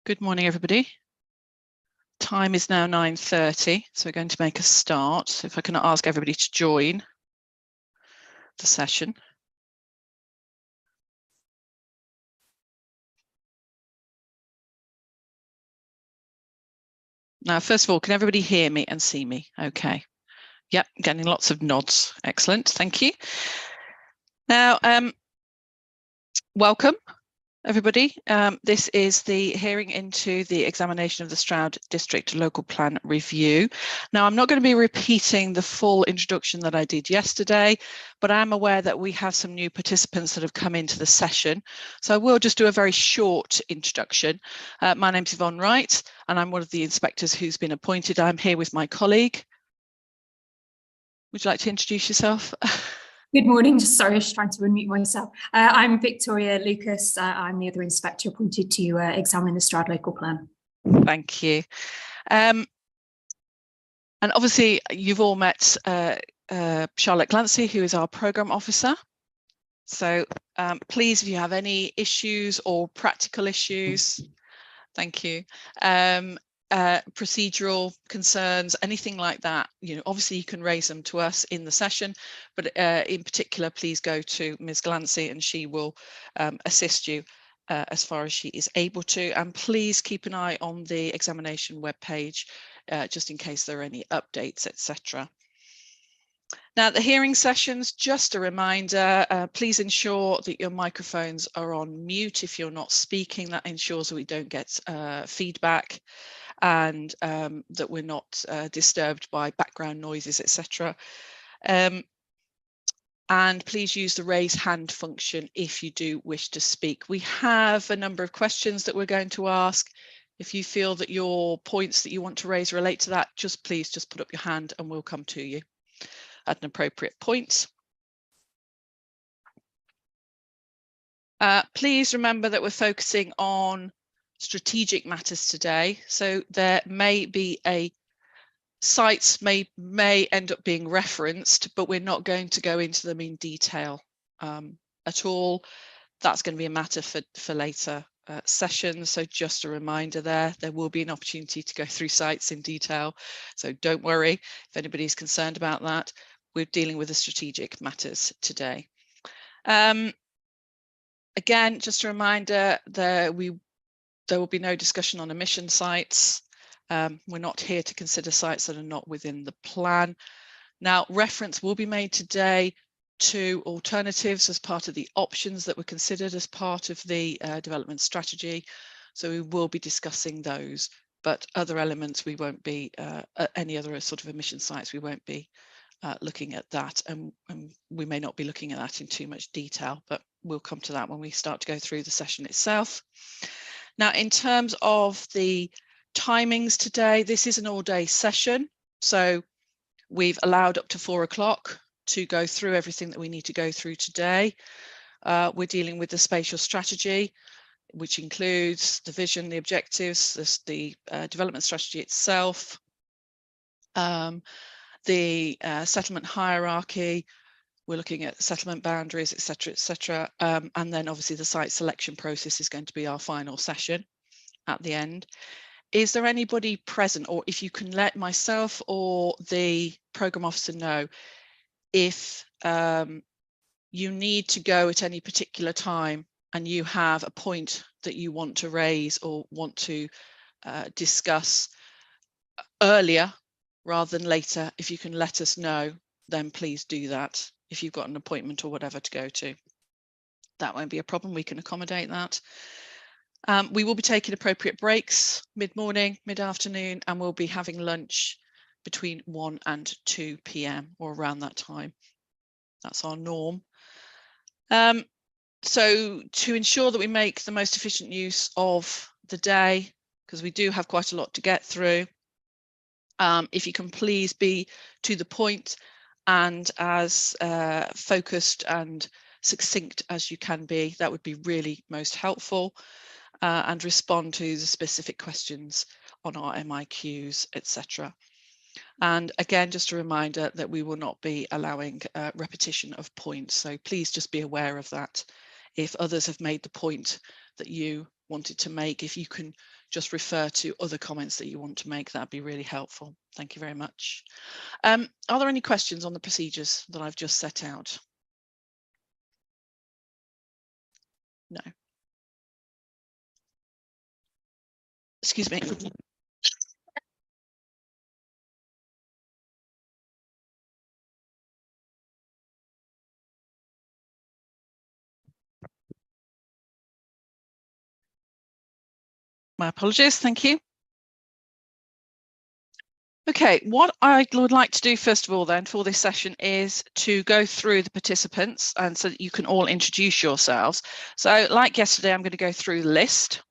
Good morning, everybody. Time is now 9:30, so we're going to make a start. So if I can ask everybody to join the session. Now, first of all, can everybody hear me and see me? Okay. Yep, getting lots of nods. Excellent, thank you. Now, welcome. Everybody, this is the hearing into the examination of the Stroud District Local Plan Review. Now, I'm not going to be repeating the full introduction that I did yesterday, but I'm aware that we have some new participants that have come into the session. So I will just do a very short introduction. My name's Yvonne Wright, and I'm one of the inspectors who's been appointed. I'm here with my colleague. Would you like to introduce yourself? Good morning. Sorry, I was trying to unmute myself. I'm Victoria Lucas. I'm the other inspector appointed to examine the Stroud local plan. Thank you. And obviously, you've all met Charlotte Glancy, who is our programme officer. So please, if you have any issues or practical issues, thank you. Procedural concerns, anything like that, obviously you can raise them to us in the session, but in particular, please go to Ms. Glancy and she will assist you as far as she is able to. And please keep an eye on the examination webpage just in case there are any updates, etc. Now, the hearing sessions, just a reminder, please ensure that your microphones are on mute if you're not speaking. That ensures that we don't get feedback and that we're not disturbed by background noises, etc. And please use the raise hand function if you do wish to speak. We have a number of questions that we're going to ask. If you feel that your points that you want to raise relate to that, please just put up your hand and we'll come to you at an appropriate point. Please remember that we're focusing on strategic matters today, so there may be sites may end up being referenced, but we're not going to go into them in detail at all. That's going to be a matter for later sessions, so just a reminder there will be an opportunity to go through sites in detail, so don't worry if anybody's concerned about that. We're dealing with the strategic matters today. Again, just a reminder, there will be no discussion on emission sites. We're not here to consider sites that are not within the plan. Now, reference will be made today to alternatives as part of the options that were considered as part of the development strategy. So we will be discussing those, but other elements we won't be, any other sort of emission sites, we won't be looking at that, and we may not be looking at that in too much detail, but we'll come to that when we start to go through the session itself. Now, in terms of the timings today, this is an all-day session, so we've allowed up to 4 o'clock to go through everything that we need to go through today. We're dealing with the spatial strategy, which includes the vision, the objectives, the development strategy itself, the settlement hierarchy. We're looking at settlement boundaries, etc., etc. And then obviously the site selection process is going to be our final session at the end. Is there anybody present, or if you can let myself or the programme officer know if you need to go at any particular time and you have a point that you want to raise or want to discuss earlier rather than later, if you can let us know, then please do that. If you've got an appointment or whatever to go to, that won't be a problem. We can accommodate that. We will be taking appropriate breaks mid-morning, mid-afternoon, and we'll be having lunch between 1 and 2 p.m. or around that time. That's our norm. So to ensure that we make the most efficient use of the day, because we do have quite a lot to get through, if you can please be to the point and as focused and succinct as you can be, that would be really most helpful, and respond to the specific questions on our MIQs, etc. And again, just a reminder that we will not be allowing repetition of points, so please just be aware of that. If others have made the point that you wanted to make, if you can just refer to other comments that you want to make. That'd be really helpful. Thank you very much. Are there any questions on the procedures that I've just set out? No. Excuse me. My apologies. Thank you. Okay, what I would like to do first of all then for this session is to go through the participants, and so that you can all introduce yourselves. So like yesterday, I'm going to go through the list.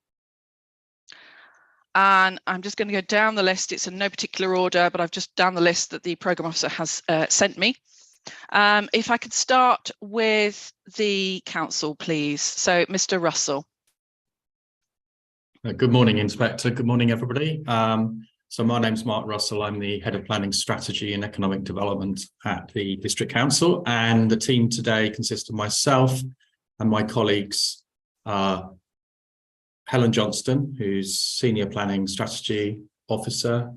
And I'm just going to go down the list. It's in no particular order, but I've just down the list that the programme officer has sent me. If I could start with the council, please. So Mr. Russell. Good morning, Inspector. Good morning, everybody. So my name's Mark Russell. I'm the Head of Planning Strategy and Economic Development at the District Council. And the team today consists of myself and my colleagues, Helen Johnston, who's Senior Planning Strategy Officer,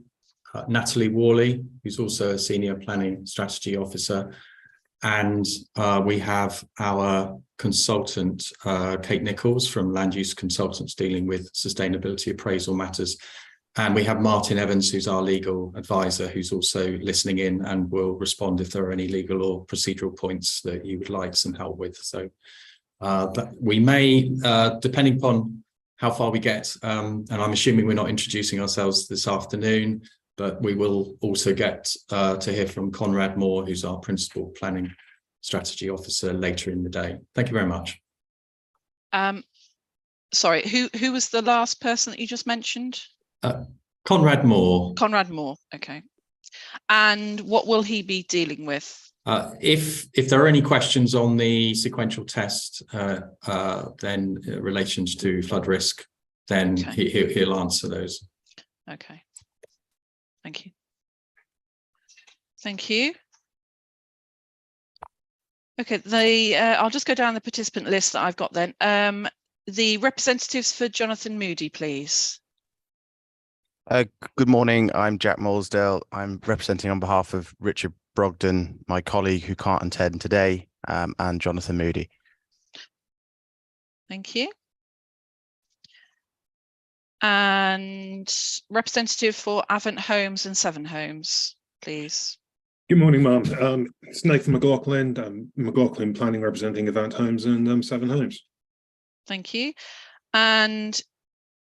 Natalie Worley, who's also a Senior Planning Strategy Officer, and we have our consultant, Kate Nichols from Land Use Consultants dealing with sustainability appraisal matters. And we have Martin Evans, who's our legal advisor, who's also listening in and will respond if there are any legal or procedural points that you would like some help with. So that we may, depending upon how far we get, and I'm assuming we're not introducing ourselves this afternoon, but we will also get to hear from Conrad Moore, who's our Principal Planning Strategy Officer, later in the day. Thank you very much. Sorry, who was the last person that you just mentioned? Conrad Moore. Conrad Moore, okay. And what will he be dealing with? If there are any questions on the sequential test, then in relation to flood risk, then okay, he'll answer those. Okay. Thank you. Thank you. Okay, I'll just go down the participant list that I've got then. The representatives for Jonathan Moody, please. Good morning, I'm Jack Molesdale. I'm representing on behalf of Richard Brogden, my colleague who can't attend today, and Jonathan Moody. Thank you. And representative for Avent Homes and Seven Homes, please. Good morning, Ma'am. It's Nathan McLaughlin. McLaughlin Planning representing Avent Homes and Seven Homes. Thank you. And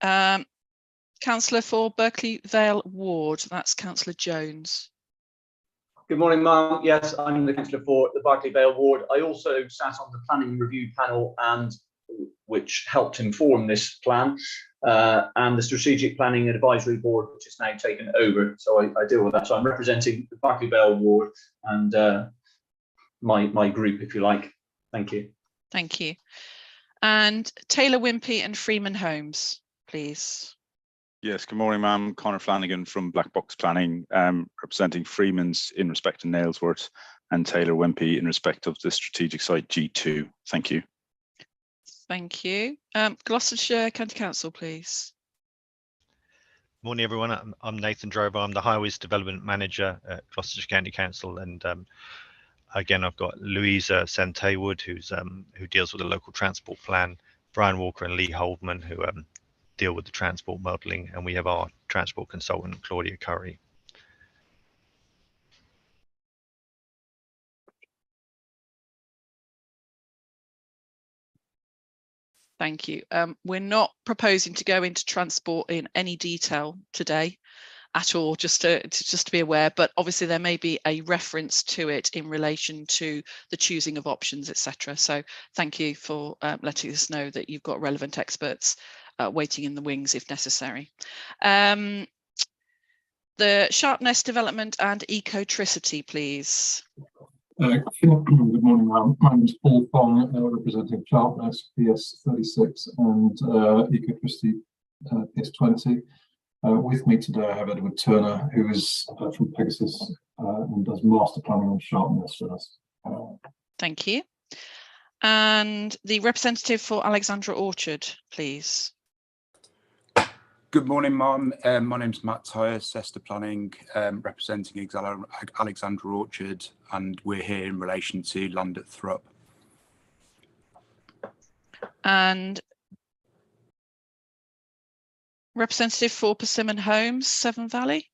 Councillor for Berkeley Vale Ward, that's Councillor Jones. Good morning, Ma'am. Yes, I'm the councillor for the Berkeley Vale Ward. I also sat on the planning review panel, and which helped inform this plan, and the strategic planning advisory board, which is now taken over. So I deal with that. So I'm representing the Berkeley Vale Ward and my group, if you like. Thank you. Thank you. And Taylor Wimpey and Freeman Homes, please. Yes, good morning, ma'am. Conor Flanagan from Black Box Planning, representing Freeman's in respect to Nailsworth and Taylor Wimpey in respect of the strategic site G2. Thank you. Thank you. Gloucestershire County Council, please. Morning, everyone. I'm Nathan Drover. I'm the Highways Development Manager at Gloucestershire County Council, and again, I've got Louisa Santaywood, who deals with the local transport plan, Brian Walker and Lee Holdman, who deal with the transport modelling, and we have our transport consultant, Claudia Curry. Thank you. We're not proposing to go into transport in any detail today at all, just to be aware, but obviously there may be a reference to it in relation to the choosing of options, etc. So thank you for letting us know that you've got relevant experts waiting in the wings if necessary. The Sharpness Development and Ecotricity, please. Good morning, ma'am. My name is Paul Fong, representing Sharpness, PS36, and Ecotricity, PS20. With me today, I have Edward Turner, who is from Pegasus and does master planning on Sharpness for us. Thank you. And the representative for Alexandra Orchard, please. Good morning, Mum. My name's Matt Tyers, Cester Planning, representing Alexandra Orchard, and we're here in relation to land at Thrupp. And representative for Persimmon Homes, Severn Valley.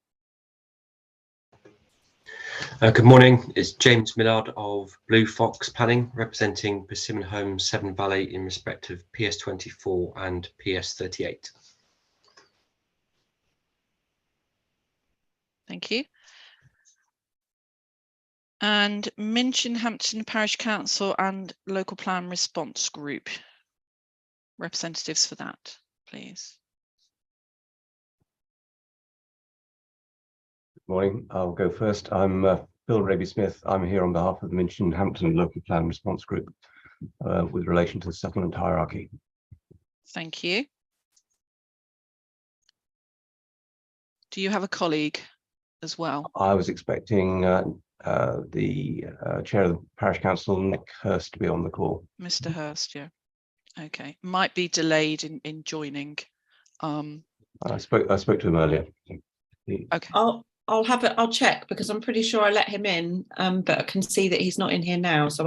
Good morning, it's James Millard of Blue Fox Planning, representing Persimmon Homes, Severn Valley in respect of PS24 and PS38. Thank you. And Minchinhampton Parish Council and Local Plan Response Group. Representatives for that, please. Good morning, I'll go first. I'm Bill Raby-Smith. I'm here on behalf of the Minchinhampton Local Plan Response Group with relation to the settlement hierarchy. Thank you. Do you have a colleague as well? I was expecting the chair of the parish council, Nick Hurst, to be on the call. Mr. Hurst, yeah. Okay, might be delayed in joining. I spoke to him earlier. Okay. I'll check, because I'm pretty sure I let him in, but I can see that he's not in here now, so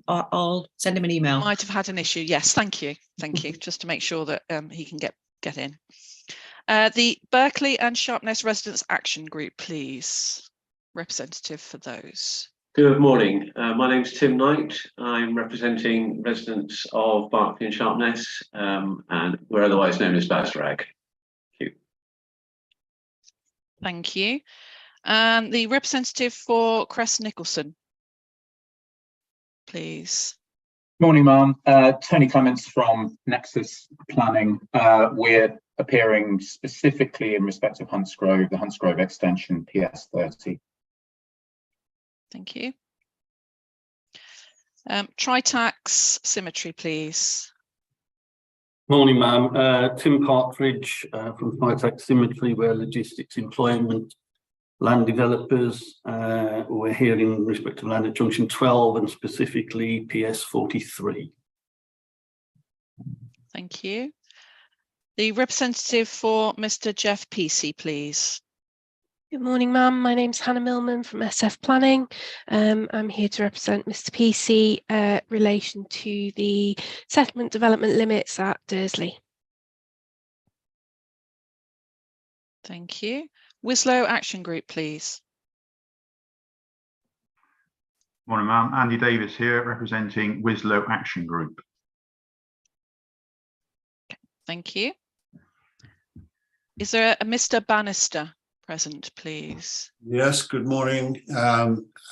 I'll send him an email. Might have had an issue. Yes, thank you, just to make sure that he can get in. The Berkeley and Sharpness Residents Action Group, please. Representative for those. Good morning. My name's Tim Knight. I'm representing residents of Berkeley and Sharpness, and we're otherwise known as Basrag. Thank you. Thank you. And the representative for Crest Nicholson, please. Morning, ma'am. Tony Clements from Nexus Planning. We're appearing specifically in respect of Huntsgrove, the Huntsgrove extension PS30. Thank you. Tritax Symmetry, please. Morning, ma'am. Tim Partridge from Tritax Symmetry, we're logistics, employment, land developers. We're here in respect of land at Junction 12 and specifically PS43. Thank you. The representative for Mr. Jeff Peacey, please. Good morning, ma'am. My name's Hannah Millman from SF Planning. I'm here to represent Mr. Peacey relation to the settlement development limits at Dursley. Thank you. Wislow Action Group, please. Morning, ma'am. Andy Davis here, representing Wislow Action Group. Thank you. Is there a Mr. Bannister present, please? Yes, good morning,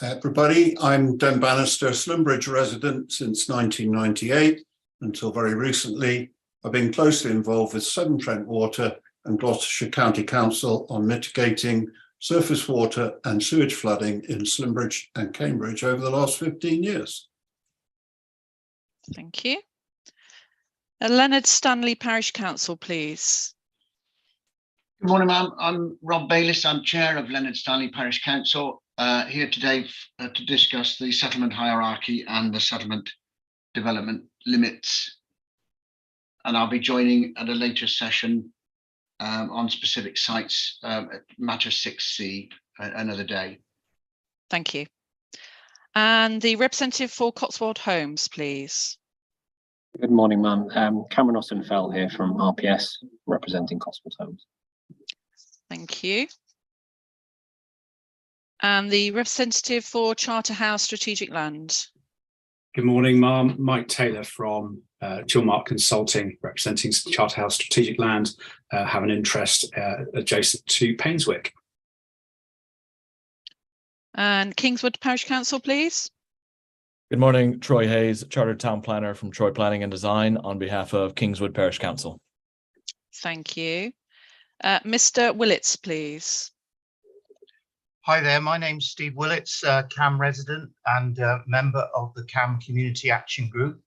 everybody. I'm Dan Bannister, Slimbridge resident since 1998 until very recently. I've been closely involved with Severn Trent Water and Gloucestershire County Council on mitigating surface water and sewage flooding in Slimbridge and Cambridge over the last 15 years. Thank you. Leonard Stanley Parish Council, please. Good morning, ma'am. I'm Rob Bayliss. I'm chair of Leonard Stanley Parish Council, here today to discuss the settlement hierarchy and the settlement development limits. And I'll be joining at a later session on specific sites, matter 6C, another day. Thank you. And the representative for Cotswold Homes, please. Good morning, ma'am. Cameron Austin-Fell here from RPS, representing Cotswold Homes. Thank you. And the representative for Charterhouse Strategic Land. Good morning, ma'am. Mike Taylor from Chilmark Consulting, representing Charterhouse Strategic Land, have an interest adjacent to Painswick. And Kingswood Parish Council, please. Good morning, Troy Hayes, Chartered Town Planner from Troy Planning and Design on behalf of Kingswood Parish Council. Thank you. Mr. Willits, please. Hi there, my name's Steve Willits, CAM resident and member of the CAM Community Action Group.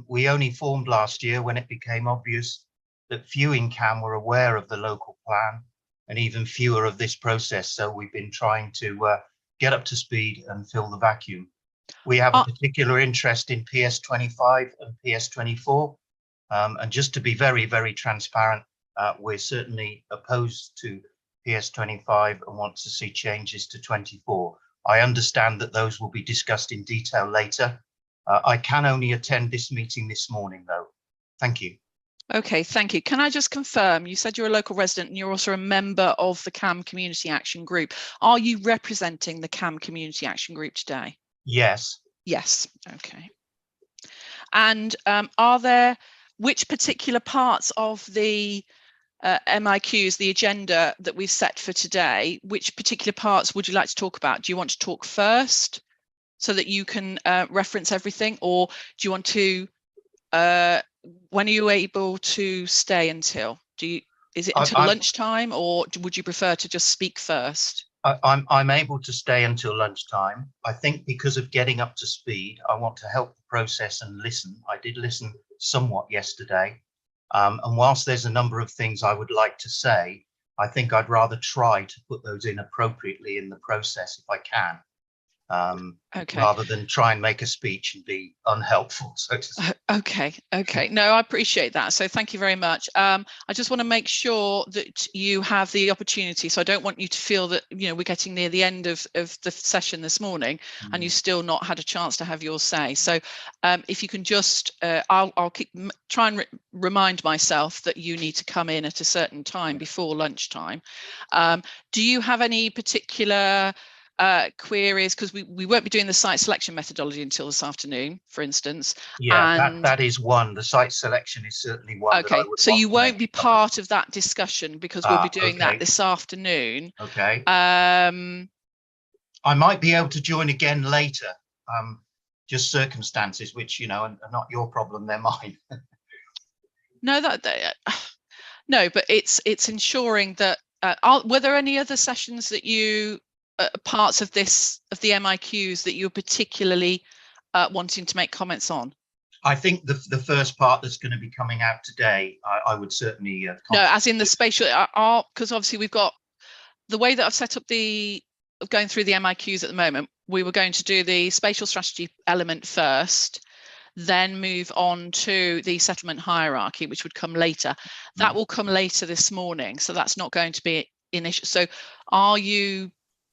We only formed last year when it became obvious that few in CAM were aware of the local plan and even fewer of this process. So we've been trying to get up to speed and fill the vacuum. We have a particular interest in PS25 and PS24. And just to be very, very transparent, We're certainly opposed to PS25 and want to see changes to 24. I understand that those will be discussed in detail later. I can only attend this meeting this morning, though. Thank you. Okay, thank you. Can I just confirm, you said you're a local resident and you're also a member of the CAM Community Action Group. Are you representing the CAM Community Action Group today? Yes. Yes, okay. And which particular parts of the MIQs, the agenda that we've set for today, which particular parts would you like to talk about? Do you want to talk first so that you can reference everything, or do you want to, when are you able to stay until? Is it until lunchtime, or would you prefer to just speak first? I'm able to stay until lunchtime. I think because of getting up to speed, I want to help the process and listen. I did listen somewhat yesterday. And whilst there's a number of things I would like to say, I think I'd rather try to put those in appropriately in the process if I can. Rather than try and make a speech and be unhelpful, so to say. Okay. No, I appreciate that. So thank you very much. I just want to make sure that you have the opportunity. So I don't want you to feel that, we're getting near the end of the session this morning and you still not had a chance to have your say. So if you can just, I'll try and remind myself that you need to come in at a certain time before lunchtime. Do you have any particular queries, because we won't be doing the site selection methodology until this afternoon, for instance? Yeah, that is one. The site selection is certainly one. Okay, so you won't be part of that discussion because we'll be doing that this afternoon. Okay. I might be able to join again later. Just circumstances which, are not your problem, they're mine. No, no, but it's ensuring that were there any other sessions that you parts of the MIQs that you're particularly wanting to make comments on? I think the first part that's going to be coming out today, I would certainly no, as in the spatial, because obviously we've got the way that I've set up going through the MIQs at the moment. We were going to do the spatial strategy element first, then move on to the settlement hierarchy, which would come later. That will come later this morning, so that's not going to be an issue. So are you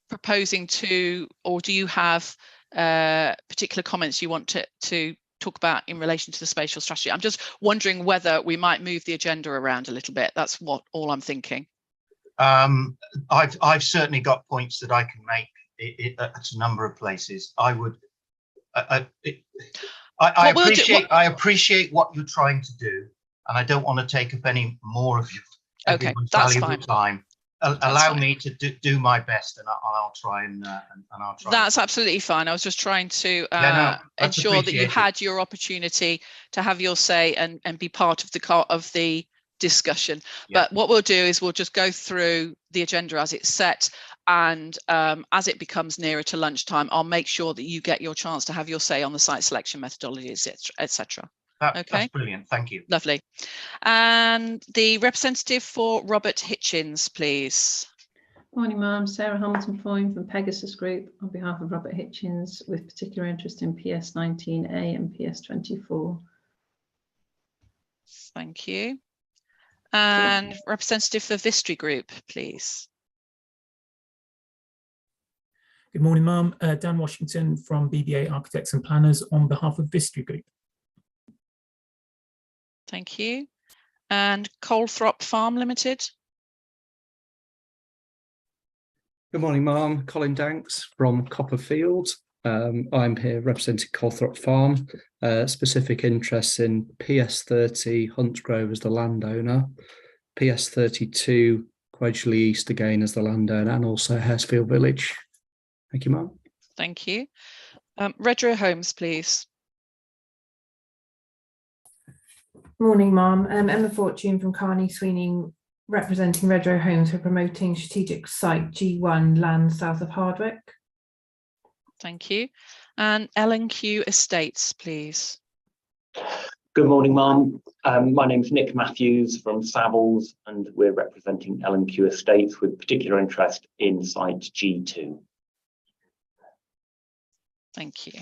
proposing to, or do you have particular comments you want to talk about in relation to the spatial strategy? I'm just wondering whether we might move the agenda around a little bit. That's all I'm thinking. I've certainly got points that I can make at a number of places. I appreciate what you're trying to do, and I don't want to take up any more of your valuable time. Allow me to do my best, and I'll try and I'll try. That's absolutely fine. I was just trying to ensure that you had your opportunity to have your say and be part of the discussion. Yeah. But what we'll do is we'll just go through the agenda as it's set, and as it becomes nearer to lunchtime, I'll make sure that you get your chance to have your say on the site selection methodology, etc. Okay, that's brilliant. Thank you. Lovely. And the representative for Robert Hitchins, please. Morning, ma'am. Sarah Hamilton-Foyne from Pegasus Group on behalf of Robert Hitchins, with particular interest in PS19A and PS24. Thank you. And representative for Vistry Group, please. Good morning, ma'am. Dan Washington from BBA Architects and Planners on behalf of Vistry Group. Thank you. And Coalthrop Farm Limited. Good morning, ma'am. Colin Danks from Copperfield. I'm here representing Coalthrop Farm. Specific interests in PS30, Huntsgrove as the landowner, PS32, Quedgeley East again as the landowner, and also Hurstfield Village. Thank you, ma'am. Thank you. Redrow Homes, please. Morning, ma'am. Emma Fortune from Carney Sweeney, representing Redrow Homes for promoting strategic site G1 land south of Hardwick. Thank you. And L&Q Estates, please. Good morning, ma'am. My name's Nick Matthews from Savills, and we're representing L&Q Estates with particular interest in site G2. Thank you.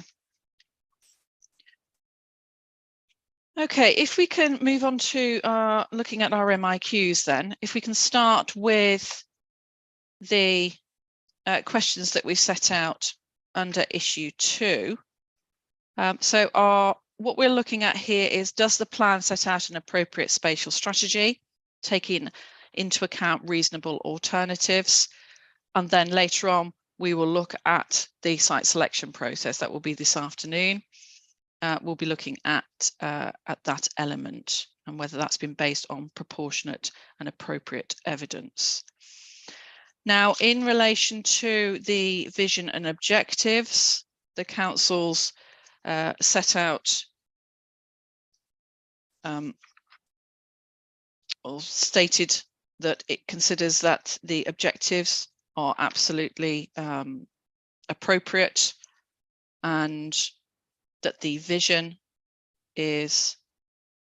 Okay, if we can move on to looking at our MIQs then, if we can start with the questions that we set out under issue 2. What we're looking at here is, does the plan set out an appropriate spatial strategy, taking into account reasonable alternatives? And then later on, we will look at the site selection process. That will be this afternoon. We'll be looking at that element and whether that's been based on proportionate and appropriate evidence. Now, in relation to the vision and objectives, the council's set out or stated that it considers that the objectives are absolutely appropriate and that the vision is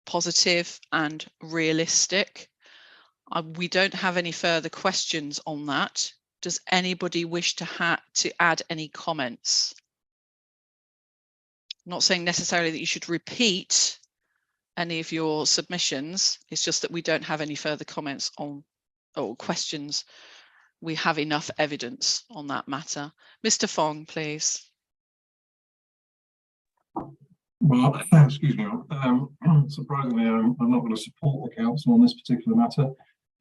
positive and realistic. We don't have any further questions on that. Does anybody wish to add any comments? I'm not saying necessarily that you should repeat any of your submissions. It's just that we don't have any further comments on or questions. We have enough evidence on that matter. Mr. Fong, please. Well, excuse me. Surprisingly, I'm not going to support the council on this particular matter.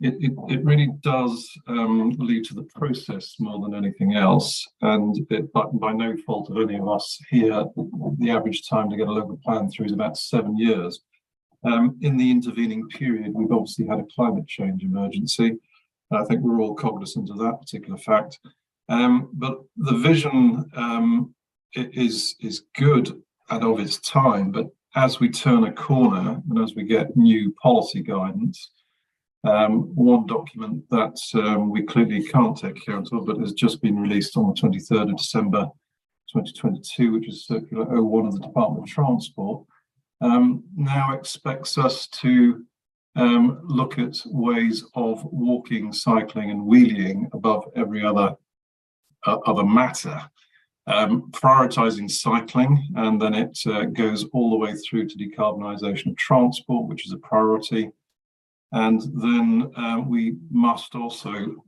It really does lead to the process more than anything else, and by no fault of any of us here, the average time to get a local plan through is about 7 years. In the intervening period, we've obviously had a climate change emergency. I think we're all cognizant of that particular fact. But the vision is good and of its time, but as we turn a corner and as we get new policy guidance, one document that we clearly can't take account of, but has just been released on the 23rd of December 2022, which is Circular 01 of the Department of Transport, now expects us to look at ways of walking, cycling and wheeling above every other matter. Prioritising cycling, and then it goes all the way through to decarbonisation of transport, which is a priority. And then we must also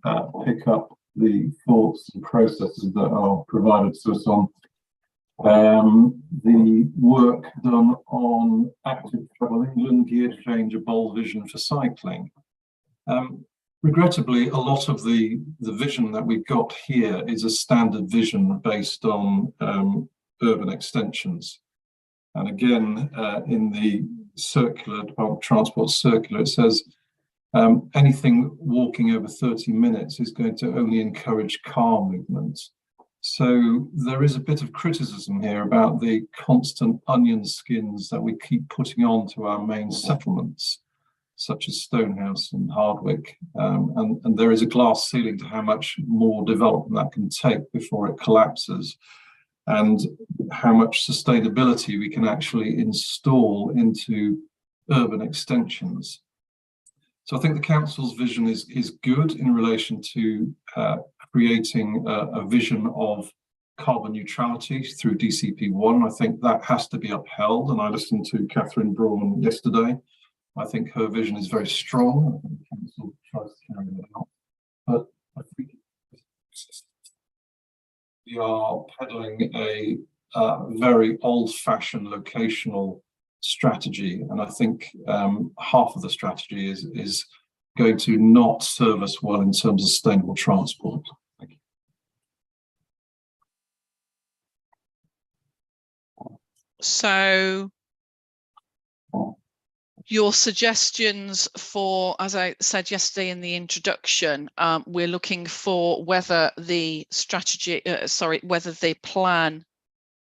pick up the thoughts and processes that are provided to us on the work done on Active Travel England, gear change, a bold vision for cycling. Regrettably, a lot of the vision that we've got here is a standard vision based on urban extensions. And again, in the circular, Department of Transport circular, it says anything walking over 30 minutes is going to only encourage car movement. So there is a bit of criticism here about the constant onion skins that we keep putting on to our main settlements, such as Stonehouse and Hardwick, and there is a glass ceiling to how much more development that can take before it collapses, and how much sustainability we can actually install into urban extensions. So I think the council's vision is good in relation to creating a vision of carbon neutrality through DCP1. I think that has to be upheld, and I listened to Catherine Braun yesterday. I think her vision is very strong. I think the council tries to carry that out. But I think we are peddling a very old-fashioned locational strategy, and I think half of the strategy is going to not serve us well in terms of sustainable transport. Thank you. So your suggestions for, as I said yesterday in the introduction, we're looking for whether the strategy, whether the plan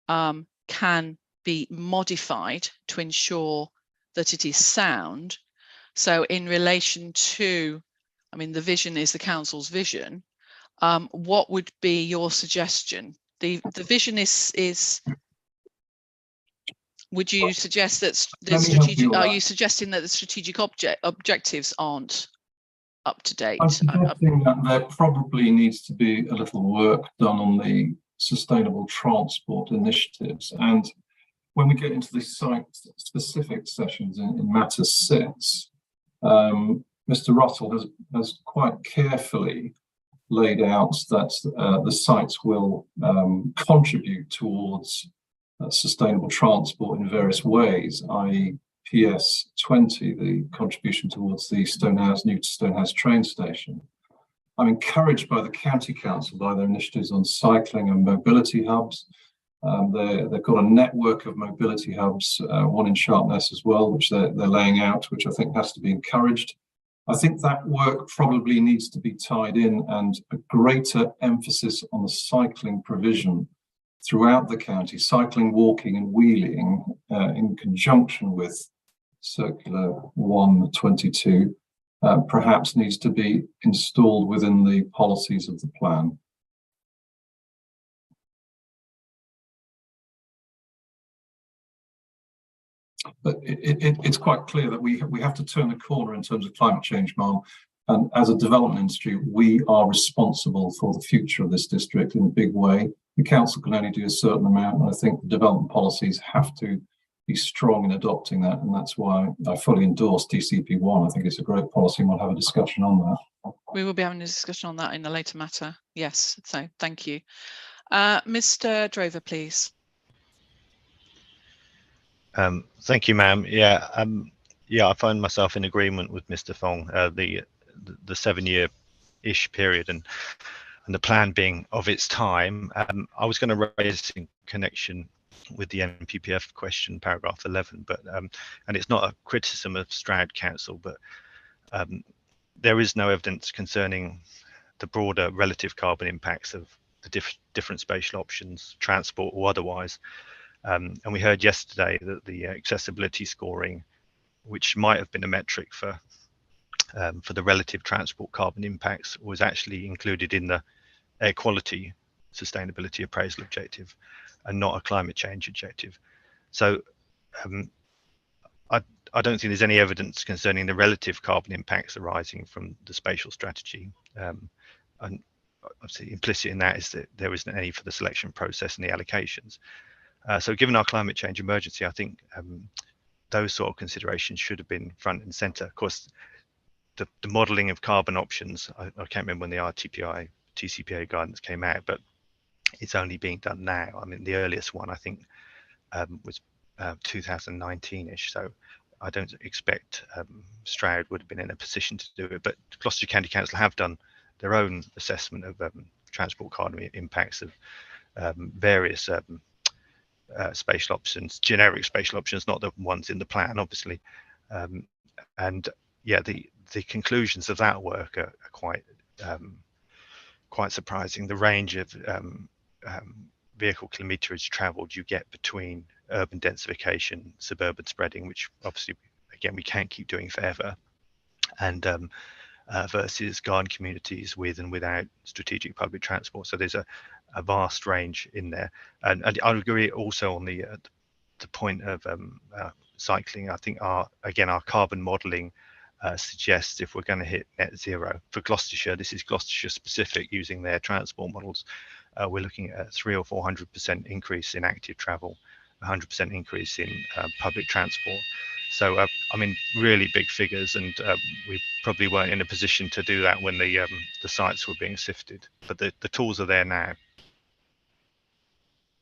can be modified to ensure that it is sound. So in relation to, I mean, the vision is the council's vision. What would be your suggestion? The vision is would you suggest that the strategic, are you suggesting that the strategic objectives aren't up to date? I'm suggesting that there probably needs to be a little work done on the sustainable transport initiatives, and when we get into the site-specific sessions in Matter 6, Mr. Russell has quite carefully laid out that the sites will contribute towards sustainable transport in various ways, i.e. PS20, the contribution towards the new Stonehouse train station. I'm encouraged by the County Council by their initiatives on cycling and mobility hubs. They've got a network of mobility hubs, one in Sharpness as well, which they're laying out, which I think has to be encouraged. I think that work probably needs to be tied in, and a greater emphasis on the cycling provision throughout the county, cycling, walking and wheeling in conjunction with Circular 122, perhaps needs to be installed within the policies of the plan. But it's quite clear that we have to turn the corner in terms of climate change, Ma'am. And as a development industry, we are responsible for the future of this district in a big way. The council can only do a certain amount, and I think the development policies have to be strong in adopting that, and that's why I fully endorse DCP1. I think it's a great policy, and we'll have a discussion on that. We will be having a discussion on that in a later matter. Yes, so thank you. Mr. Drover, please. Thank you, ma'am. Yeah, I find myself in agreement with Mr. Fong. The 7-year-ish period and the plan being of its time. I was going to raise in connection with the NPPF question, paragraph 11, but and it's not a criticism of Stroud Council, but there is no evidence concerning the broader relative carbon impacts of the different spatial options, transport or otherwise. And we heard yesterday that the accessibility scoring, which might have been a metric for the relative transport carbon impacts, was actually included in the air quality sustainability appraisal objective and not a climate change objective. So I don't think there's any evidence concerning the relative carbon impacts arising from the spatial strategy. And obviously implicit in that is that there isn't any for the selection process and the allocations. So given our climate change emergency, I think those sort of considerations should have been front and center. Of course, the modelling of carbon options, I can't remember when the RTPI TCPA guidance came out, but it's only being done now. I mean, the earliest one I think was 2019-ish. So I don't expect Stroud would have been in a position to do it. But Gloucestershire County Council have done their own assessment of transport carbon impacts of various spatial options, generic spatial options, not the ones in the plan, obviously. And yeah, the conclusions of that work are quite surprising. The range of vehicle kilometerage travelled you get between urban densification, suburban spreading, which obviously, again, we can't keep doing forever, and versus garden communities with and without strategic public transport. So there's a vast range in there. And I agree also on the point of cycling. I think our carbon modelling suggests if we're going to hit net zero for Gloucestershire, this is Gloucestershire specific using their transport models, we're looking at a 300 or 400% increase in active travel, 100% increase in public transport. So I mean, really big figures, and we probably weren't in a position to do that when the sites were being sifted, but the tools are there now.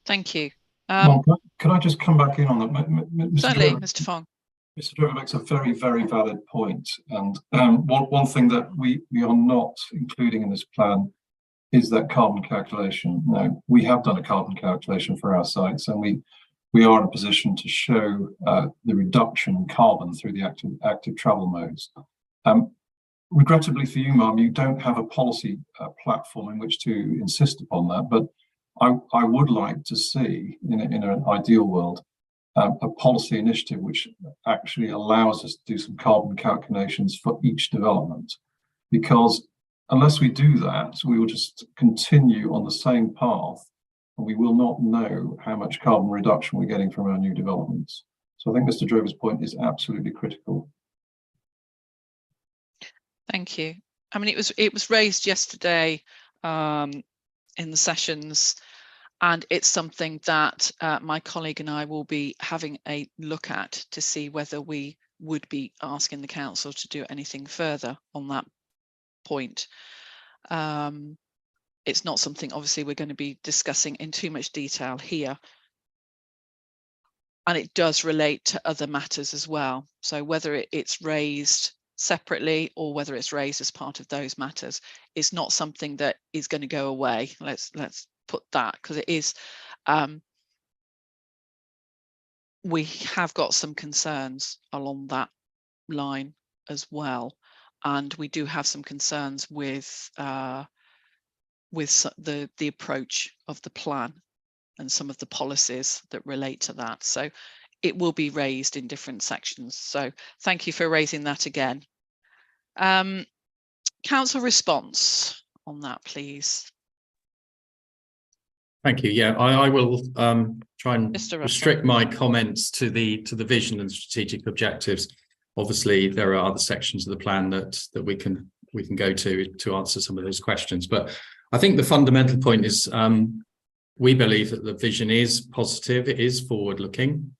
Thank you. Mom, could I just come back in on that? Certainly, Mr. Fong. Mr. Drover makes a very, very valid point. And one thing that we are not including in this plan is that carbon calculation. Now, we have done a carbon calculation for our sites, and we are in a position to show the reduction in carbon through the active travel modes. Regrettably for you, Mum, you don't have a policy platform in which to insist upon that, but I would like to see, in an ideal world, a policy initiative which actually allows us to do some carbon calculations for each development. Because unless we do that, we will just continue on the same path, and we will not know how much carbon reduction we're getting from our new developments. So I think Mr. Drover's point is absolutely critical. Thank you. I mean, it was raised yesterday in the sessions, And it's something that my colleague and I will be having a look at to see whether we would be asking the council to do anything further on that point. It's not something obviously we're going to be discussing in too much detail here. And it does relate to other matters as well. So whether it's raised separately or whether it's raised as part of those matters, it's not something that is going to go away. Let's put that, because it is, we have got some concerns along that line as well. And we do have some concerns with the approach of the plan and some of the policies that relate to that. So it will be raised in different sections. So thank you for raising that again. Council response on that, please. Thank you. Yeah, I will try and restrict my comments to the vision and strategic objectives. Obviously, there are other sections of the plan that we can go to answer some of those questions. But I think the fundamental point is we believe that the vision is positive. It is forward-looking.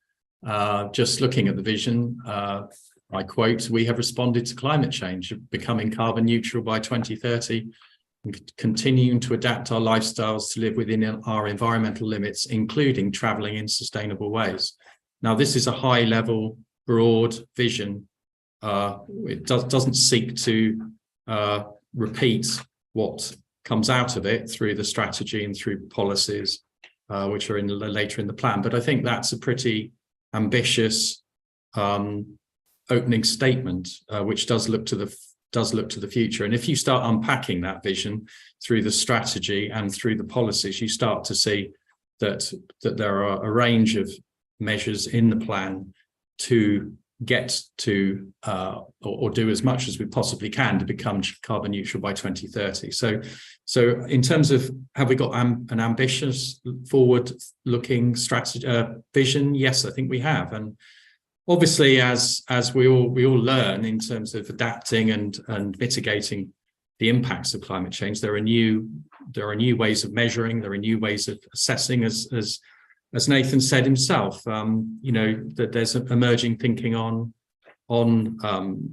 Just looking at the vision, I quote, "We have responded to climate change, becoming carbon neutral by 2030, and continuing to adapt our lifestyles to live within our environmental limits, including travelling in sustainable ways." Now, this is a high-level, broad vision. It doesn't seek to repeat what comes out of it through the strategy and through policies, which are later in the plan. But I think that's a pretty ambitious opening statement, which does look to the future. And if you start unpacking that vision through the strategy and through the policies, you start to see that there are a range of measures in the plan to get to or do as much as we possibly can to become carbon neutral by 2030. So in terms of, have we got an ambitious forward-looking strategy vision? Yes, I think we have. And obviously, as we all learn in terms of adapting and mitigating the impacts of climate change, there are new ways of measuring, there are new ways of assessing, as Nathan said himself, that there's emerging thinking on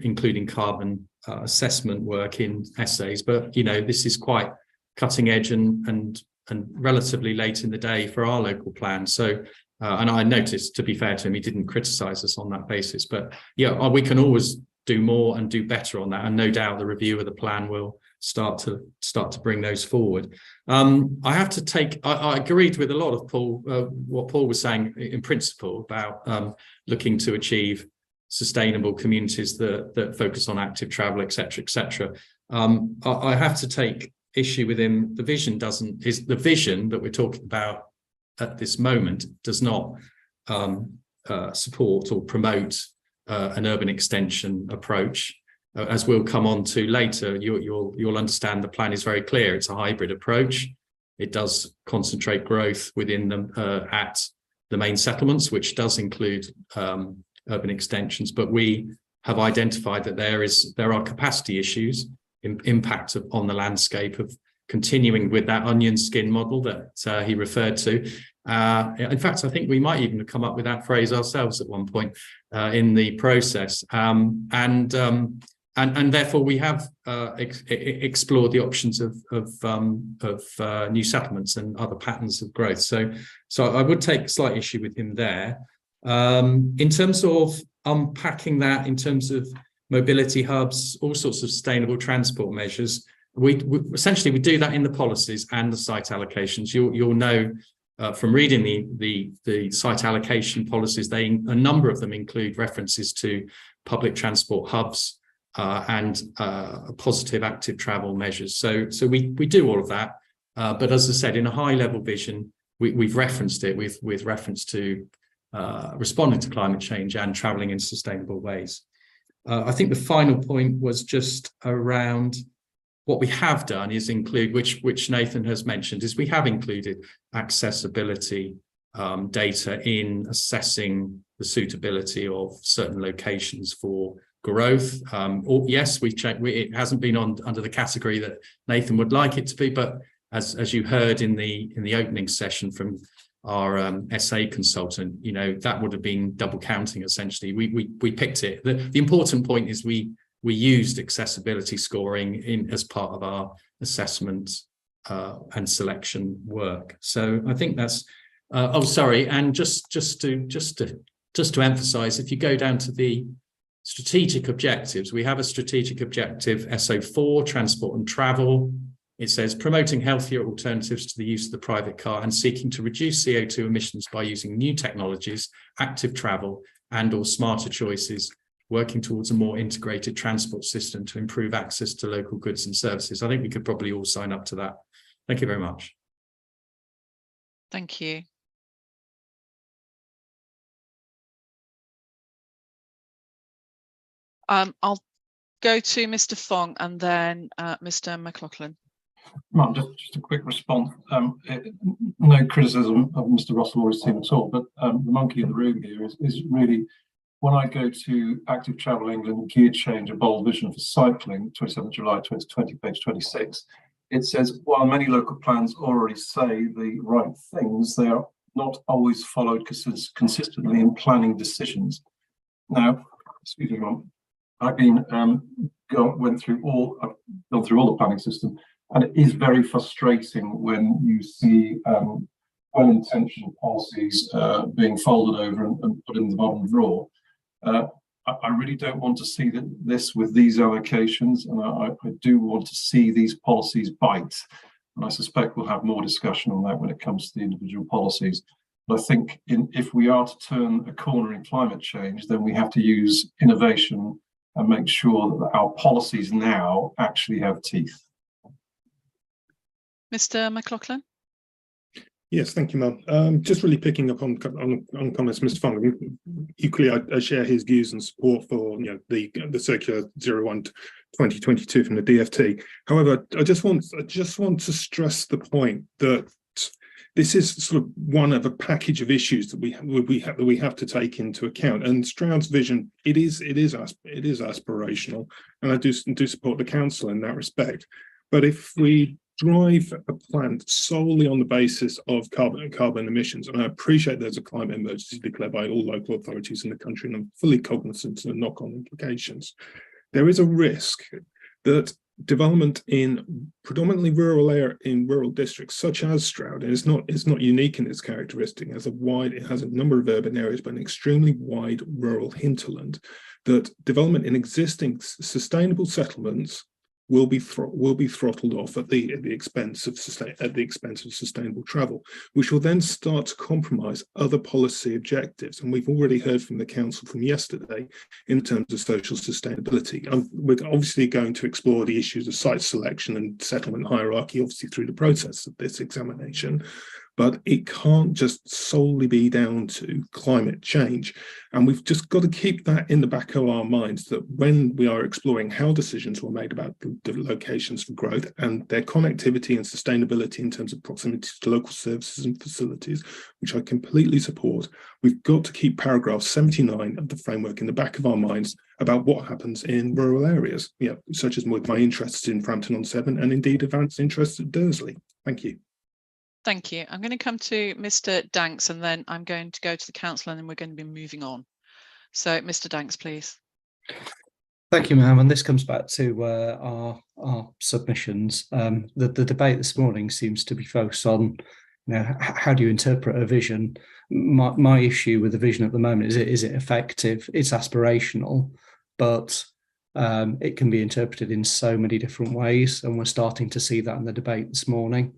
including carbon assessment work in essays, but this is quite cutting edge and relatively late in the day for our local plan. So, and I noticed, to be fair to him, he didn't criticise us on that basis. But yeah, we can always do more and do better on that, and no doubt the review of the plan will start to bring those forward. I have to take, I agreed with a lot of what Paul was saying in principle about looking to achieve sustainable communities that focus on active travel, etc., etc. I have to take issue with him. The vision the vision that we're talking about at this moment does not support or promote an urban extension approach. As we'll come on to later, you'll understand the plan is very clear. It's a hybrid approach. It does concentrate growth within them at the main settlements, which does include urban extensions. But we have identified that there are capacity issues, impact on the landscape of continuing with that onion skin model that he referred to. In fact, I think we might even have come up with that phrase ourselves at one point in the process. And therefore, we have explored the options of new settlements and other patterns of growth. So I would take slight issue with him there. In terms of unpacking that, in terms of mobility hubs, all sorts of sustainable transport measures, we essentially do that in the policies and the site allocations. You'll know from reading the site allocation policies, a number of them include references to public transport hubs. And positive active travel measures. So we do all of that. But as I said, in a high level vision, we've referenced it with reference to responding to climate change and travelling in sustainable ways. I think the final point was just around what we have done is include, which Nathan has mentioned, is we have included accessibility data in assessing the suitability of certain locations for growth. Yes, we've checked. It hasn't been under the category that Nathan would like it to be, but as you heard in the opening session from our SA consultant, you know, that would have been double counting essentially. We picked it. The important point is we used accessibility scoring in as part of our assessment and selection work. So I think that's oh, sorry, and just to emphasize, if you go down to the strategic objectives, we have a strategic objective SO4, transport and travel. It says promoting healthier alternatives to the use of the private car and seeking to reduce CO2 emissions by using new technologies, active travel and or smarter choices, working towards a more integrated transport system to improve access to local goods and services. I think we could probably all sign up to that. Thank you very much. Thank you. I'll go to Mr. Fong and then Mr. McLaughlin. Mark, just a quick response. No criticism of Mr. Russell or his team at all, but the monkey in the room here is really, when I go to Active Travel England, gear change, a bold vision for cycling, 27th July 2020, page 26, it says, while many local plans already say the right things, they are not always followed consistently in planning decisions. Now, excuse me, Mum, I've been gone through all the planning system, and it is very frustrating when you see well-intentioned policies being folded over and put in the bottom drawer. I really don't want to see this with these allocations, and I do want to see these policies bite. And I suspect we'll have more discussion on that when it comes to the individual policies. But I think if we are to turn a corner in climate change, then we have to use innovation and make sure that our policies now actually have teeth. Mr. McLaughlin. Yes, thank you, Mel. Just really picking up on comments, Mr. Fong. Equally, I share his views and support for the circular 01/2022 from the DFT. However, I just want to stress the point that this is sort of one of a package of issues that we have to take into account. And Stroud's vision, it is aspirational, and I do support the council in that respect. But if we drive a plant solely on the basis of carbon emissions, and I appreciate there's a climate emergency declared by all local authorities in the country, and I'm fully cognizant of the knock-on implications, there is a risk that development in predominantly rural districts such as Stroud, and it's not unique in its characteristic, it has a number of urban areas but an extremely wide rural hinterland, that development in existing sustainable settlements will be throttled off at the expense of sustainable travel, which will then start to compromise other policy objectives. And we've already heard from the council from yesterday in terms of social sustainability. We're obviously going to explore the issues of site selection and settlement hierarchy, obviously through the process of this examination. But it can't just solely be down to climate change. And we've just got to keep that in the back of our minds, that when we are exploring how decisions were made about the locations for growth and their connectivity and sustainability in terms of proximity to local services and facilities, which I completely support, we've got to keep paragraph 79 of the framework in the back of our minds about what happens in rural areas, such as with my interests in Frampton-on-Severn and indeed advanced interests at Dursley. Thank you. Thank you. I'm going to come to Mr. Danks and then I'm going to go to the council and then we're going to be moving on. So Mr. Danks, please. Thank you, ma'am. And this comes back to our submissions. The debate this morning seems to be focused on, how do you interpret a vision? My issue with the vision at the moment is it effective? It's aspirational, but it can be interpreted in so many different ways, and we're starting to see that in the debate this morning.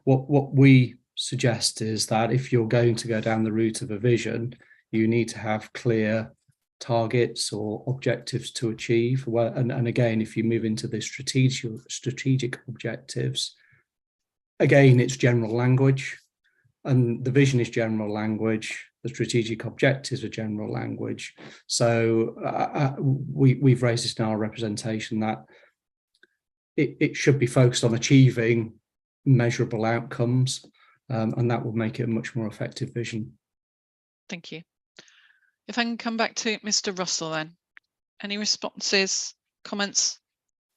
What we suggest is that if you're going to go down the route of a vision, you need to have clear targets or objectives to achieve. And again, if you move into the strategic objectives, again, it's general language, and the vision is general language. The strategic objectives are general language. So we've raised this in our representation that it should be focused on achieving measurable outcomes, and that will make it a much more effective vision. Thank you. If I can come back to Mr. Russell then. Any responses, comments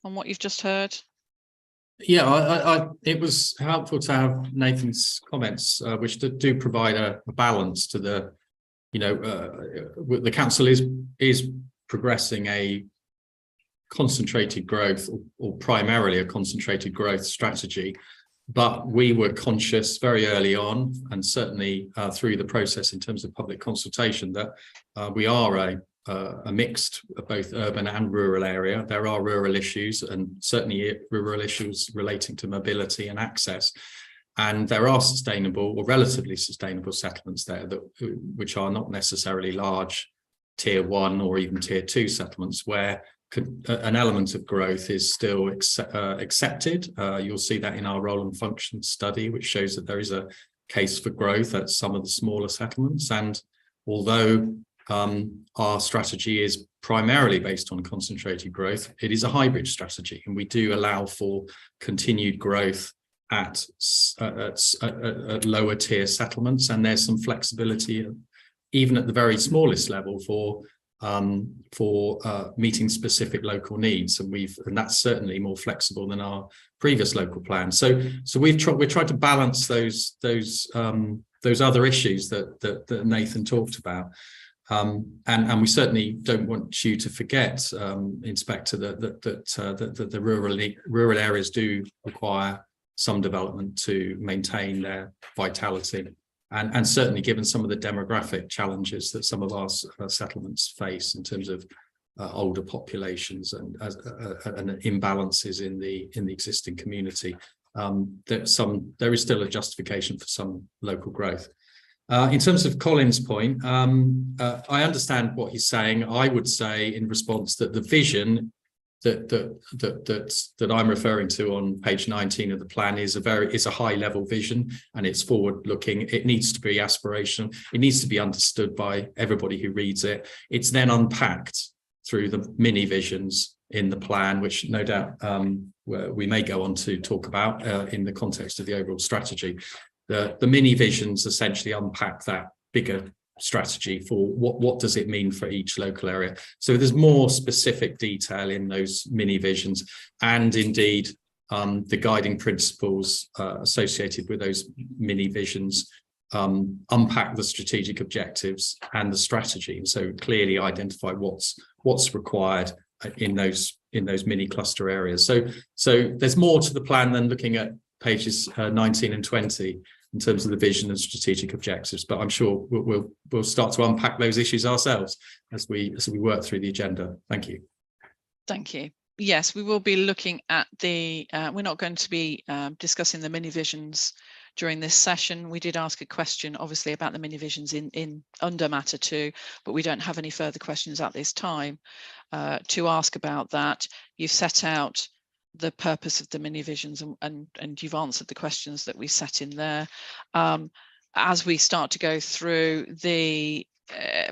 on what you've just heard? Yeah, it was helpful to have Nathan's comments, which do provide a balance to the, the council is progressing a concentrated growth or primarily a concentrated growth strategy. But we were conscious very early on, and certainly through the process in terms of public consultation, that we are a mixed, both urban and rural area. There are rural issues, and certainly rural issues relating to mobility and access. And there are sustainable or relatively sustainable settlements there which are not necessarily large tier 1 or even tier 2 settlements where an element of growth is still accepted. You'll see that in our role and function study, which shows that there is a case for growth at some of the smaller settlements. And although our strategy is primarily based on concentrated growth, it is a hybrid strategy, and we do allow for continued growth at lower tier settlements, and there's some flexibility even at the very smallest level for meeting specific local needs, and that's certainly more flexible than our previous local plan. So we've tried to balance those other issues that Nathan talked about, and we certainly don't want you to forget, Inspector, that the rural areas do require some development to maintain their vitality. And certainly given some of the demographic challenges that some of our settlements face in terms of older populations and imbalances in the existing community, there is still a justification for some local growth. In terms of Colin's point, I understand what he's saying. I would say in response that the vision that I'm referring to on page 19 of the plan is a high level vision, and it's forward looking. It needs to be aspirational. It needs to be understood by everybody who reads it. It's then unpacked through the mini visions in the plan, which no doubt we may go on to talk about in the context of the overall strategy. The mini visions essentially unpack that bigger strategy for what does it mean for each local area. So there's more specific detail in those mini visions, and indeed the guiding principles associated with those mini visions unpack the strategic objectives and the strategy, and so clearly identify what's required in those mini cluster areas. So there's more to the plan than looking at pages 19 and 20 in terms of the vision and strategic objectives, but I'm sure we'll start to unpack those issues ourselves as we work through the agenda. Thank you. Thank you. Yes, we will be looking at the, we're not going to be discussing the mini visions during this session. We did ask a question obviously about the mini visions in under matter 2, but we don't have any further questions at this time to ask about that. You've set out the purpose of the mini visions, and you've answered the questions that we set in there. As we start to go through the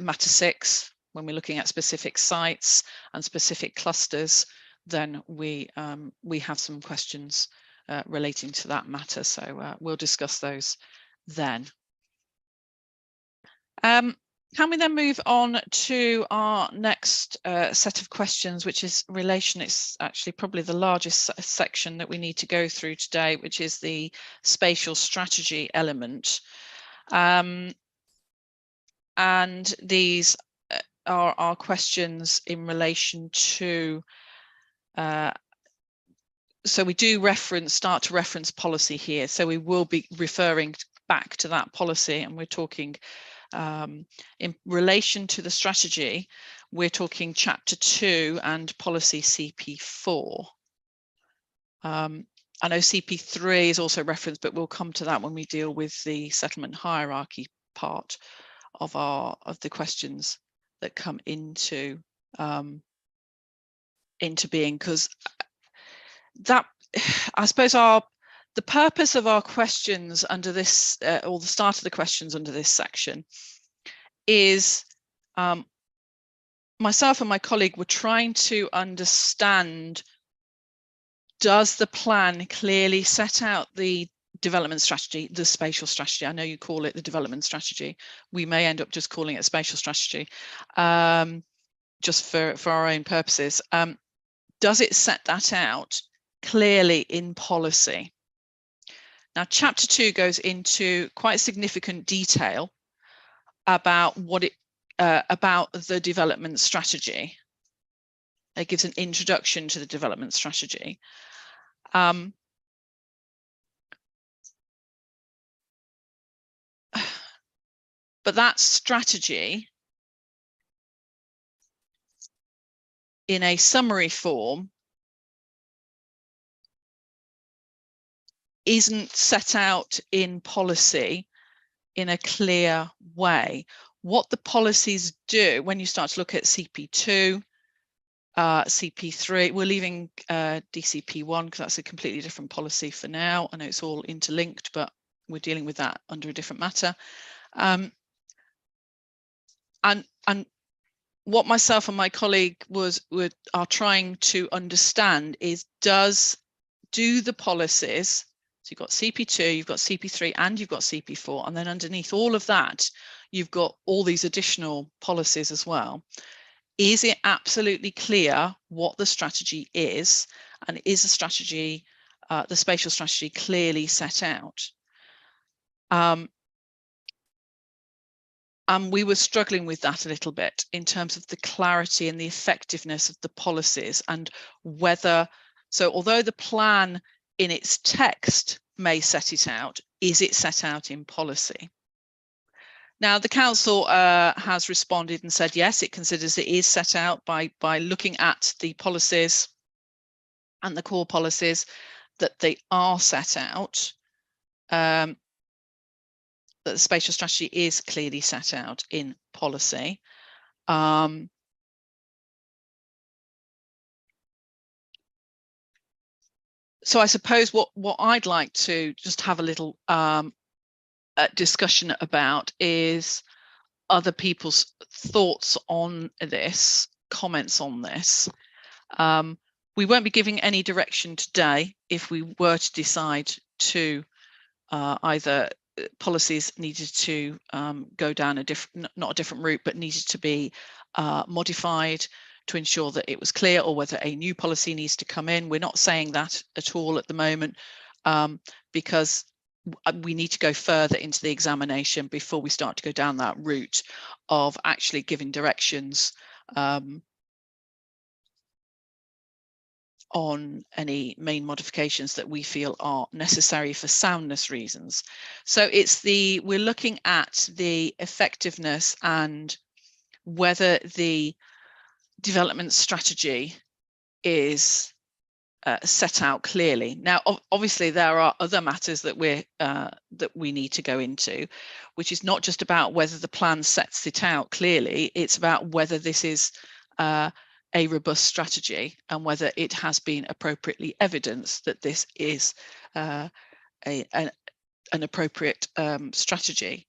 matter 6, when we're looking at specific sites and specific clusters, then we have some questions relating to that matter, so we'll discuss those then. Can we then move on to our next set of questions, which is relation? It's actually probably the largest section that we need to go through today, which is the spatial strategy element. And these are our questions in relation to, so we do start to reference policy here. So we will be referring back to that policy, and we're talking in relation to the strategy, we're talking chapter 2 and policy CP4. I know CP3 is also referenced, but we'll come to that when we deal with the settlement hierarchy part of the questions that come into being, because that, I suppose, the purpose of our questions under this, or the start of the questions under this section, is myself and my colleague were trying to understand, does the plan clearly set out the development strategy, the spatial strategy? I know you call it the development strategy. We may end up just calling it spatial strategy, just for our own purposes. Does it set that out clearly in policy. Now, chapter 2 goes into quite significant detail about what it about the development strategy. It gives an introduction to the development strategy. But that strategy, in a summary form, isn't set out in policy in a clear way. What the policies do, when you start to look at CP2, CP3, we're leaving DCP1 because that's a completely different policy for now. I know it's all interlinked, but we're dealing with that under a different matter. And what myself and my colleague are trying to understand is, do the policies, so you've got CP2, you've got CP3, and you've got CP4, and then underneath all of that, you've got all these additional policies as well. Is it absolutely clear what the strategy is, and is the strategy, the spatial strategy, clearly set out? And we were struggling with that a little bit in terms of the clarity and the effectiveness of the policies, and whether, so although the plan in its text may set it out, is it set out in policy? Now, the council has responded and said, yes, it considers it is set out by looking at the policies and the core policies, that they are set out, that the spatial strategy is clearly set out in policy. So I suppose what I'd like to just have a little discussion about is other people's thoughts on this, comments on this. We won't be giving any direction today if we were to decide to either policies needed to go down a different, not a different route, but needed to be modified to ensure that it was clear, or whether a new policy needs to come in. We're not saying that at all at the moment, because we need to go further into the examination before we start to go down that route of actually giving directions on any main modifications that we feel are necessary for soundness reasons. So we're looking at the effectiveness and whether the development strategy is set out clearly. Now, obviously, there are other matters that we need to go into, which is not just about whether the plan sets it out clearly. It's about whether this is a robust strategy, and whether it has been appropriately evidenced that this is an appropriate strategy.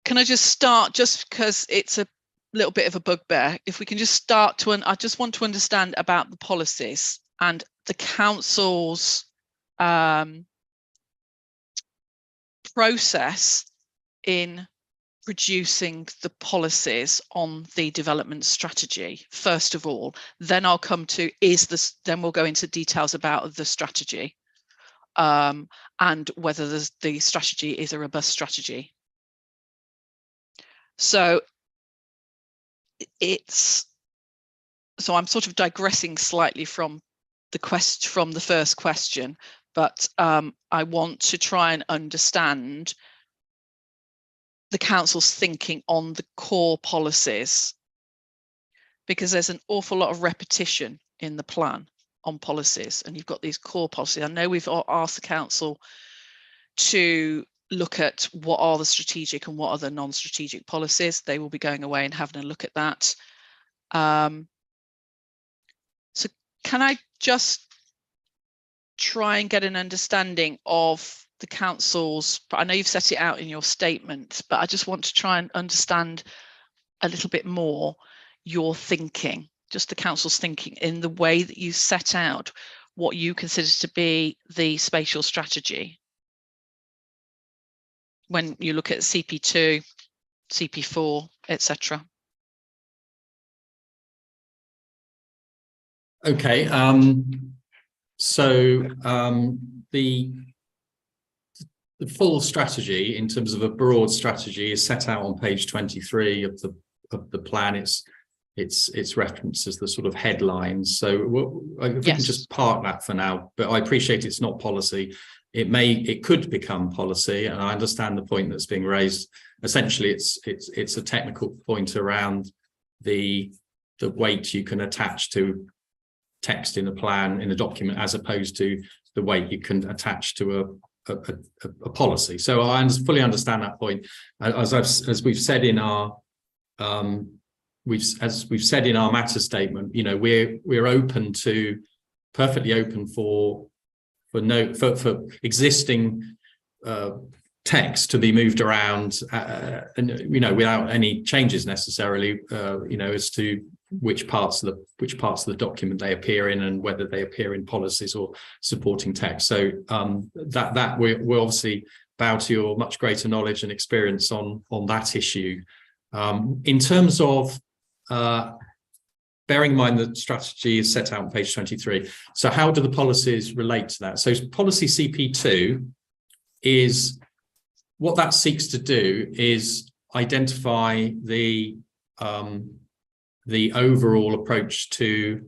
Can I just start, just because it's a little bit of a bugbear, if we can just start to, I just want to understand about the policies and the council's process in producing the policies on the development strategy, first of all. Then I'll come to, then we'll go into details about the strategy and whether the strategy is a robust strategy. So I'm sort of digressing slightly from the first question, but I want to try and understand the council's thinking on the core policies, because there's an awful lot of repetition in the plan on policies, and you've got these core policies. I know we've asked the council to look at what are the strategic and what are the non-strategic policies. They will be going away and having a look at that. So can I just try and get an understanding of the council's, I know you've set it out in your statement, but I just want to try and understand a little bit more your thinking, just the council's thinking in the way that you set out what you consider to be the spatial strategy when you look at CP2, CP4, etc. Okay. The full strategy, in terms of a broad strategy, is set out on page 23 of the plan. It's referenced as the sort of headlines. So if we can just park that for now, but I appreciate it's not policy. It could become policy, and I understand the point that's being raised. Essentially, it's a technical point around the weight you can attach to text in a plan, in a document, as opposed to the weight you can attach to a policy. So I fully understand that point. As we've said in our matter statement, we're open to, perfectly open for existing text to be moved around, without any changes necessarily, as to which parts of the document they appear in, and whether they appear in policies or supporting text. So that we'll obviously bow to your much greater knowledge and experience on that issue. In terms of bearing in mind that strategy is set out on page 23. So how do the policies relate to that? So policy CP2 is, what that seeks to do is identify the overall approach to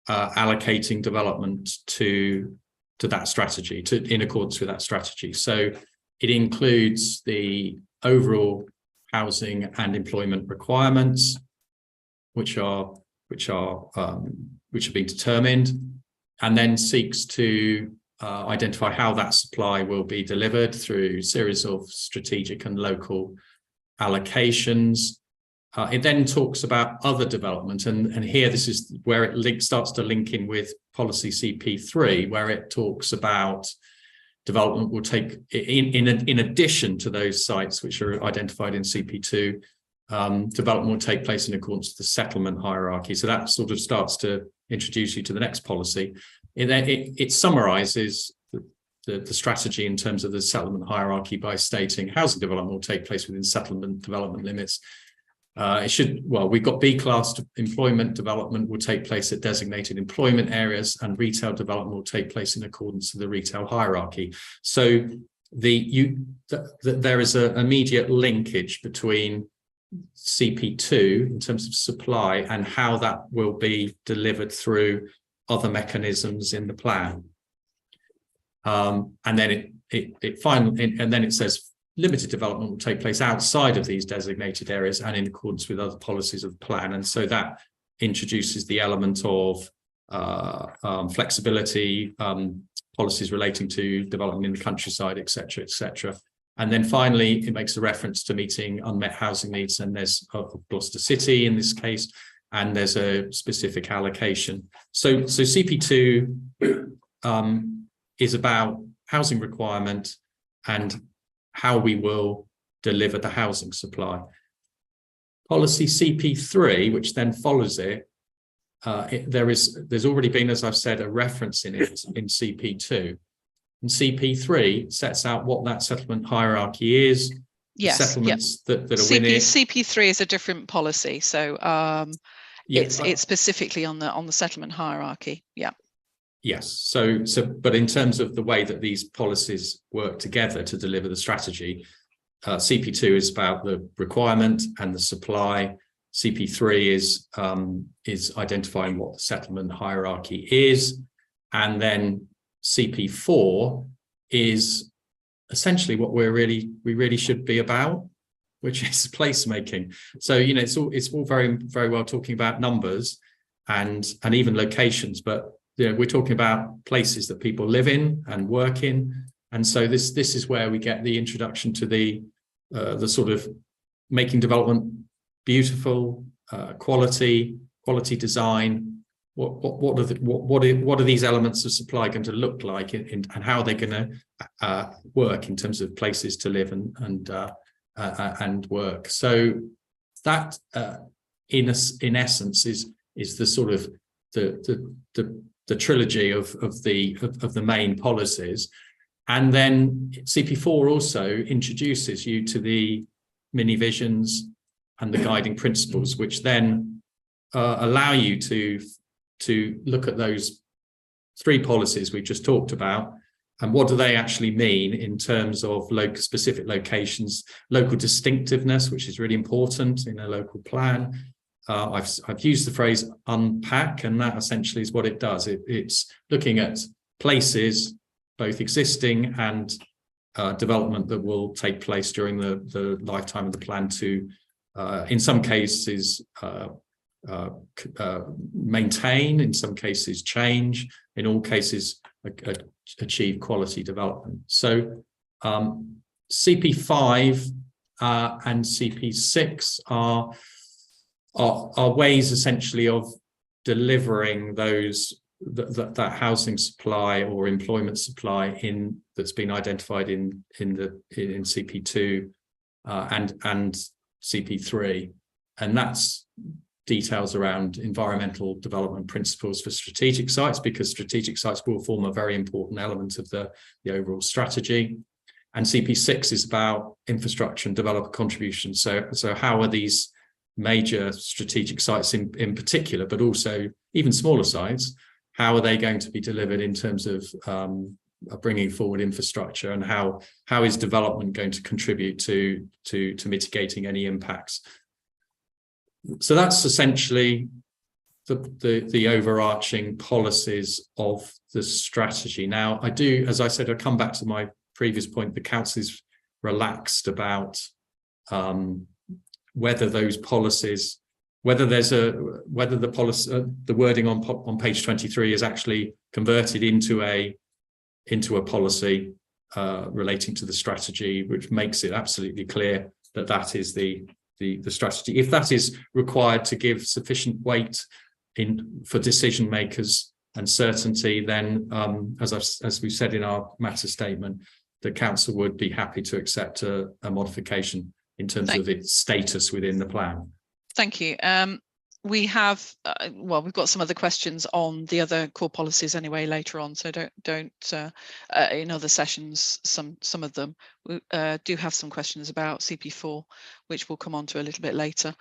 allocating development to that strategy, in accordance with that strategy. So it includes the overall housing and employment requirements, which are being determined, and then seeks to identify how that supply will be delivered through a series of strategic and local allocations. It then talks about other development, and here this is where it starts to link in with policy CP3, where it talks about development will take, in addition to those sites which are identified in CP2, development will take place in accordance with the settlement hierarchy. So that sort of starts to introduce you to the next policy. It summarizes the strategy in terms of the settlement hierarchy by stating housing development will take place within settlement development limits. We've got B-class employment development will take place at designated employment areas, and retail development will take place in accordance with the retail hierarchy. So there is an immediate linkage between CP2 in terms of supply and how that will be delivered through other mechanisms in the plan. And then it says limited development will take place outside of these designated areas and in accordance with other policies of the plan. And so that introduces the element of flexibility, policies relating to development in the countryside, etc., etc. And then finally, it makes a reference to meeting unmet housing needs, and there's Gloucester City in this case, and there's a specific allocation. So CP2 is about housing requirement and how we will deliver the housing supply. Policy CP3, which then follows it, there's already been, as I've said, a reference in it in CP2. And CP3 sets out what that settlement hierarchy is, settlements that are within it. CP3 is a different policy, so it's specifically on the settlement hierarchy. Yeah. Yes. So, but in terms of the way that these policies work together to deliver the strategy, CP2 is about the requirement and the supply. CP3 is identifying what the settlement hierarchy is, and then CP4 is essentially what we really should be about, which is placemaking. So it's all very, very well talking about numbers and even locations, but we're talking about places that people live in and work in, and so this is where we get the introduction to the sort of making development beautiful, quality design. What are these elements of supply going to look like, and how they're going to work in terms of places to live and work. So that in essence is the sort of the trilogy of the main policies. And then CP4 also introduces you to the mini visions and the guiding principles, which then allow you to to look at those 3 policies we just talked about, and what do they actually mean in terms of specific locations, local distinctiveness, which is really important in a local plan. I've used the phrase unpack, and that essentially is what it does. It's looking at places, both existing and development that will take place during the lifetime of the plan to, in some cases, maintain, in some cases change, in all cases achieve quality development. So CP5 and CP6 are ways essentially of delivering that housing supply or employment supply that's been identified in CP2 and CP3, and that's details around environmental development principles for strategic sites, because strategic sites will form a very important element of the overall strategy. And CP6 is about infrastructure and developer contribution. So how are these major strategic sites in particular, but also even smaller sites, how are they going to be delivered in terms of bringing forward infrastructure, and how is development going to contribute to mitigating any impacts? So that's essentially the overarching policies of the strategy. Now, as I said, I come back to my previous point, the council is relaxed about whether those policies, whether the policy, the wording on page 23 is actually converted into a policy relating to the strategy, which makes it absolutely clear that that is the strategy. If that is required to give sufficient weight for decision makers and certainty, then as we said in our matter statement, the council would be happy to accept a modification in terms of its status within the plan. Thank you. We have, we've got some other questions on the other core policies anyway later on, so don't in other sessions, some of them we do have some questions about CP4, which we'll come on to a little bit later.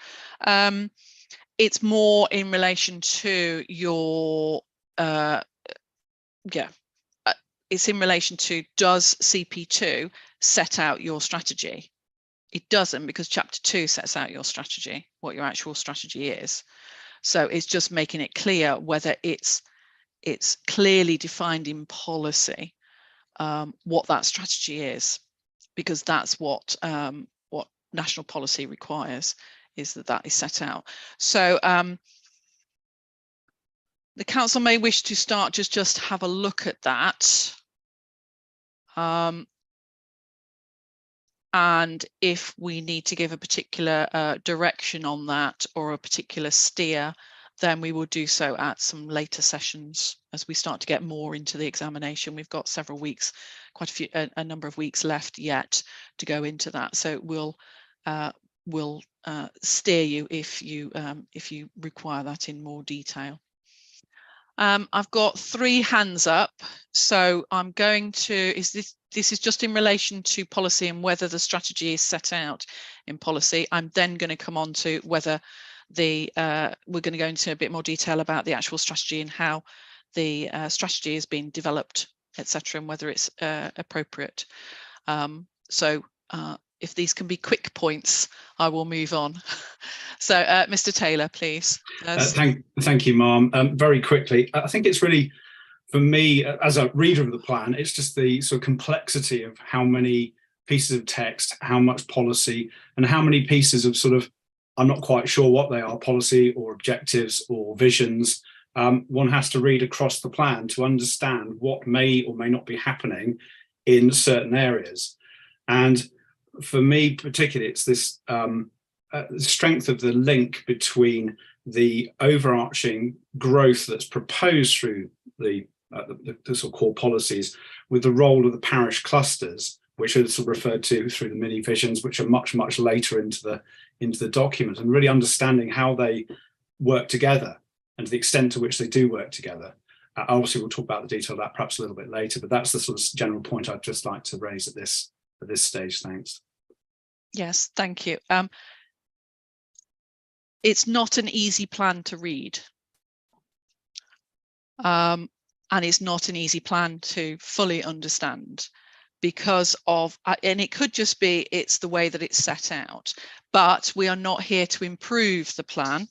It's more in relation to your, it's in relation to, does CP2 set out your strategy? It doesn't, because chapter 2 sets out your strategy, what your actual strategy is. So it's just making it clear whether it's clearly defined in policy what that strategy is, because that's what national policy requires, is that is set out. So the council may wish to start just have a look at that. And if we need to give a particular direction on that, or a particular steer, then we will do so at some later sessions as we start to get more into the examination. We've got several weeks, a number of weeks left yet to go into that. So we'll steer you if you require that in more detail. I've got 3 hands up, so I'm going to, this is just in relation to policy and whether the strategy is set out in policy. I'm then going to come on to whether we're going to go into a bit more detail about the actual strategy and how the strategy is being developed, etc., and whether it's appropriate. If these can be quick points, I will move on. So, Mr. Taylor, please. Thank you, Ma'am. Very quickly, I think it's really, for me, as a reader of the plan, it's just the sort of complexity of how many pieces of text, how much policy, and how many pieces of sort of, I'm not quite sure what they are, policy or objectives or visions. One has to read across the plan to understand what may or may not be happening in certain areas. And for me particularly, it's this strength of the link between the overarching growth that's proposed through the sort of core policies with the role of the parish clusters, which are sort of referred to through the mini visions, which are much later into the document, and really understanding how they work together and to the extent to which they do work together. Obviously, we'll talk about the detail of that perhaps a little bit later, but that's the sort of general point I'd just like to raise at this stage. Thanks. Yes, thank you. It's not an easy plan to read. and it's not an easy plan to fully understand because of, and it could just be it's the way that it's set out, but we are not here to improve the plan.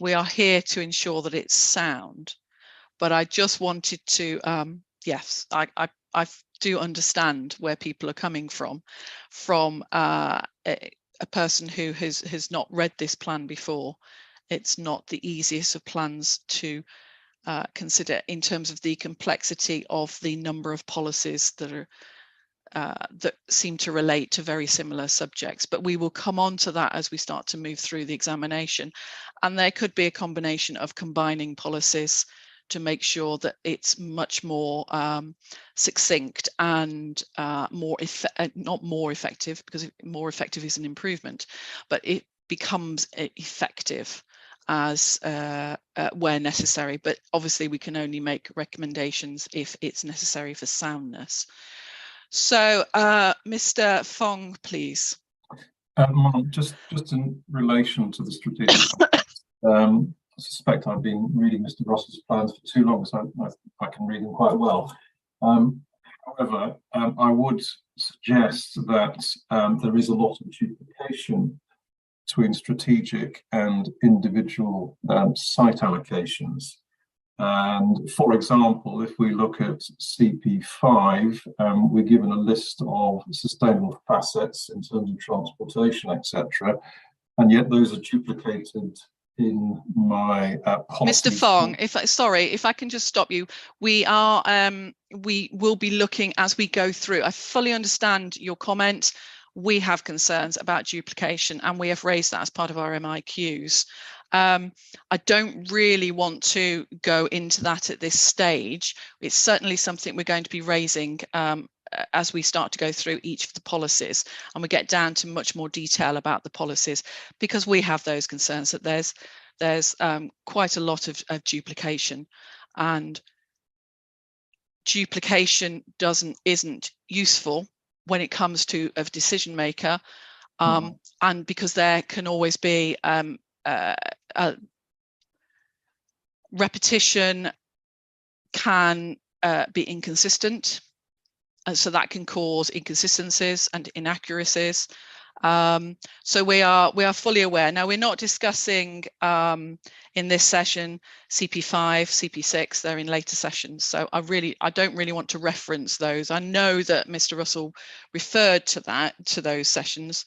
We are here to ensure that it's sound. But I just wanted to, yes, I do understand where people are coming from a person who has not read this plan before. It's not the easiest of plans to consider in terms of the complexity of the number of policies that are that seem to relate to very similar subjects. But we will come on to that as we start to move through the examination. And there could be a combination of combining policies to make sure that it's much more succinct and not more effective, because more effective is an improvement, but it becomes effective as where necessary. But obviously we can only make recommendations if it's necessary for soundness. So Mr. Fong, please. Just in relation to the strategic I suspect I've been reading Mr. Ross's plans for too long, so I can read them quite well. However, I would suggest that there is a lot of duplication between strategic and individual site allocations. And for example, if we look at CP5, we're given a list of sustainable facets in terms of transportation, etc. And yet those are duplicated in my policy. Mr. Fong, if I can just stop you, we will be looking as we go through. I fully understand your comment. We have concerns about duplication, and we have raised that as part of our MIQs. I don't really want to go into that at this stage. It's certainly something we're going to be raising as we start to go through each of the policies, and we get down to much more detail about the policies, because we have those concerns that there's quite a lot of duplication, and duplication isn't useful when it comes to a decision maker, and because there can always be repetition can be inconsistent, and so that can cause inconsistencies and inaccuracies. So we are fully aware. Now, we're not discussing in this session CP5, CP6. They're in later sessions, so I don't really want to reference those. I know that Mr. Russell referred to those sessions,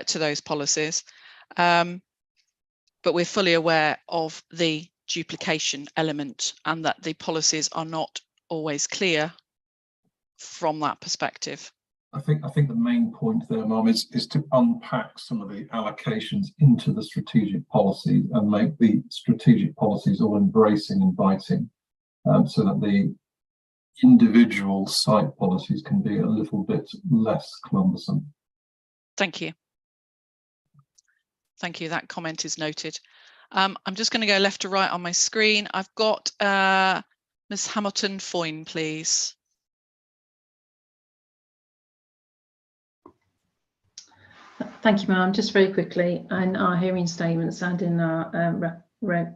to those policies, but we're fully aware of the duplication element and that the policies are not always clear from that perspective. I think the main point there, Mum, is to unpack some of the allocations into the strategic policy and make the strategic policies all embracing, inviting, so that the individual site policies can be a little bit less cumbersome. Thank you. Thank you. That comment is noted. I'm just going to go left to right on my screen. I've got Ms. Hamilton-Foyne, please. Thank you, ma'am. Just very quickly, in our hearing statements and in our Reg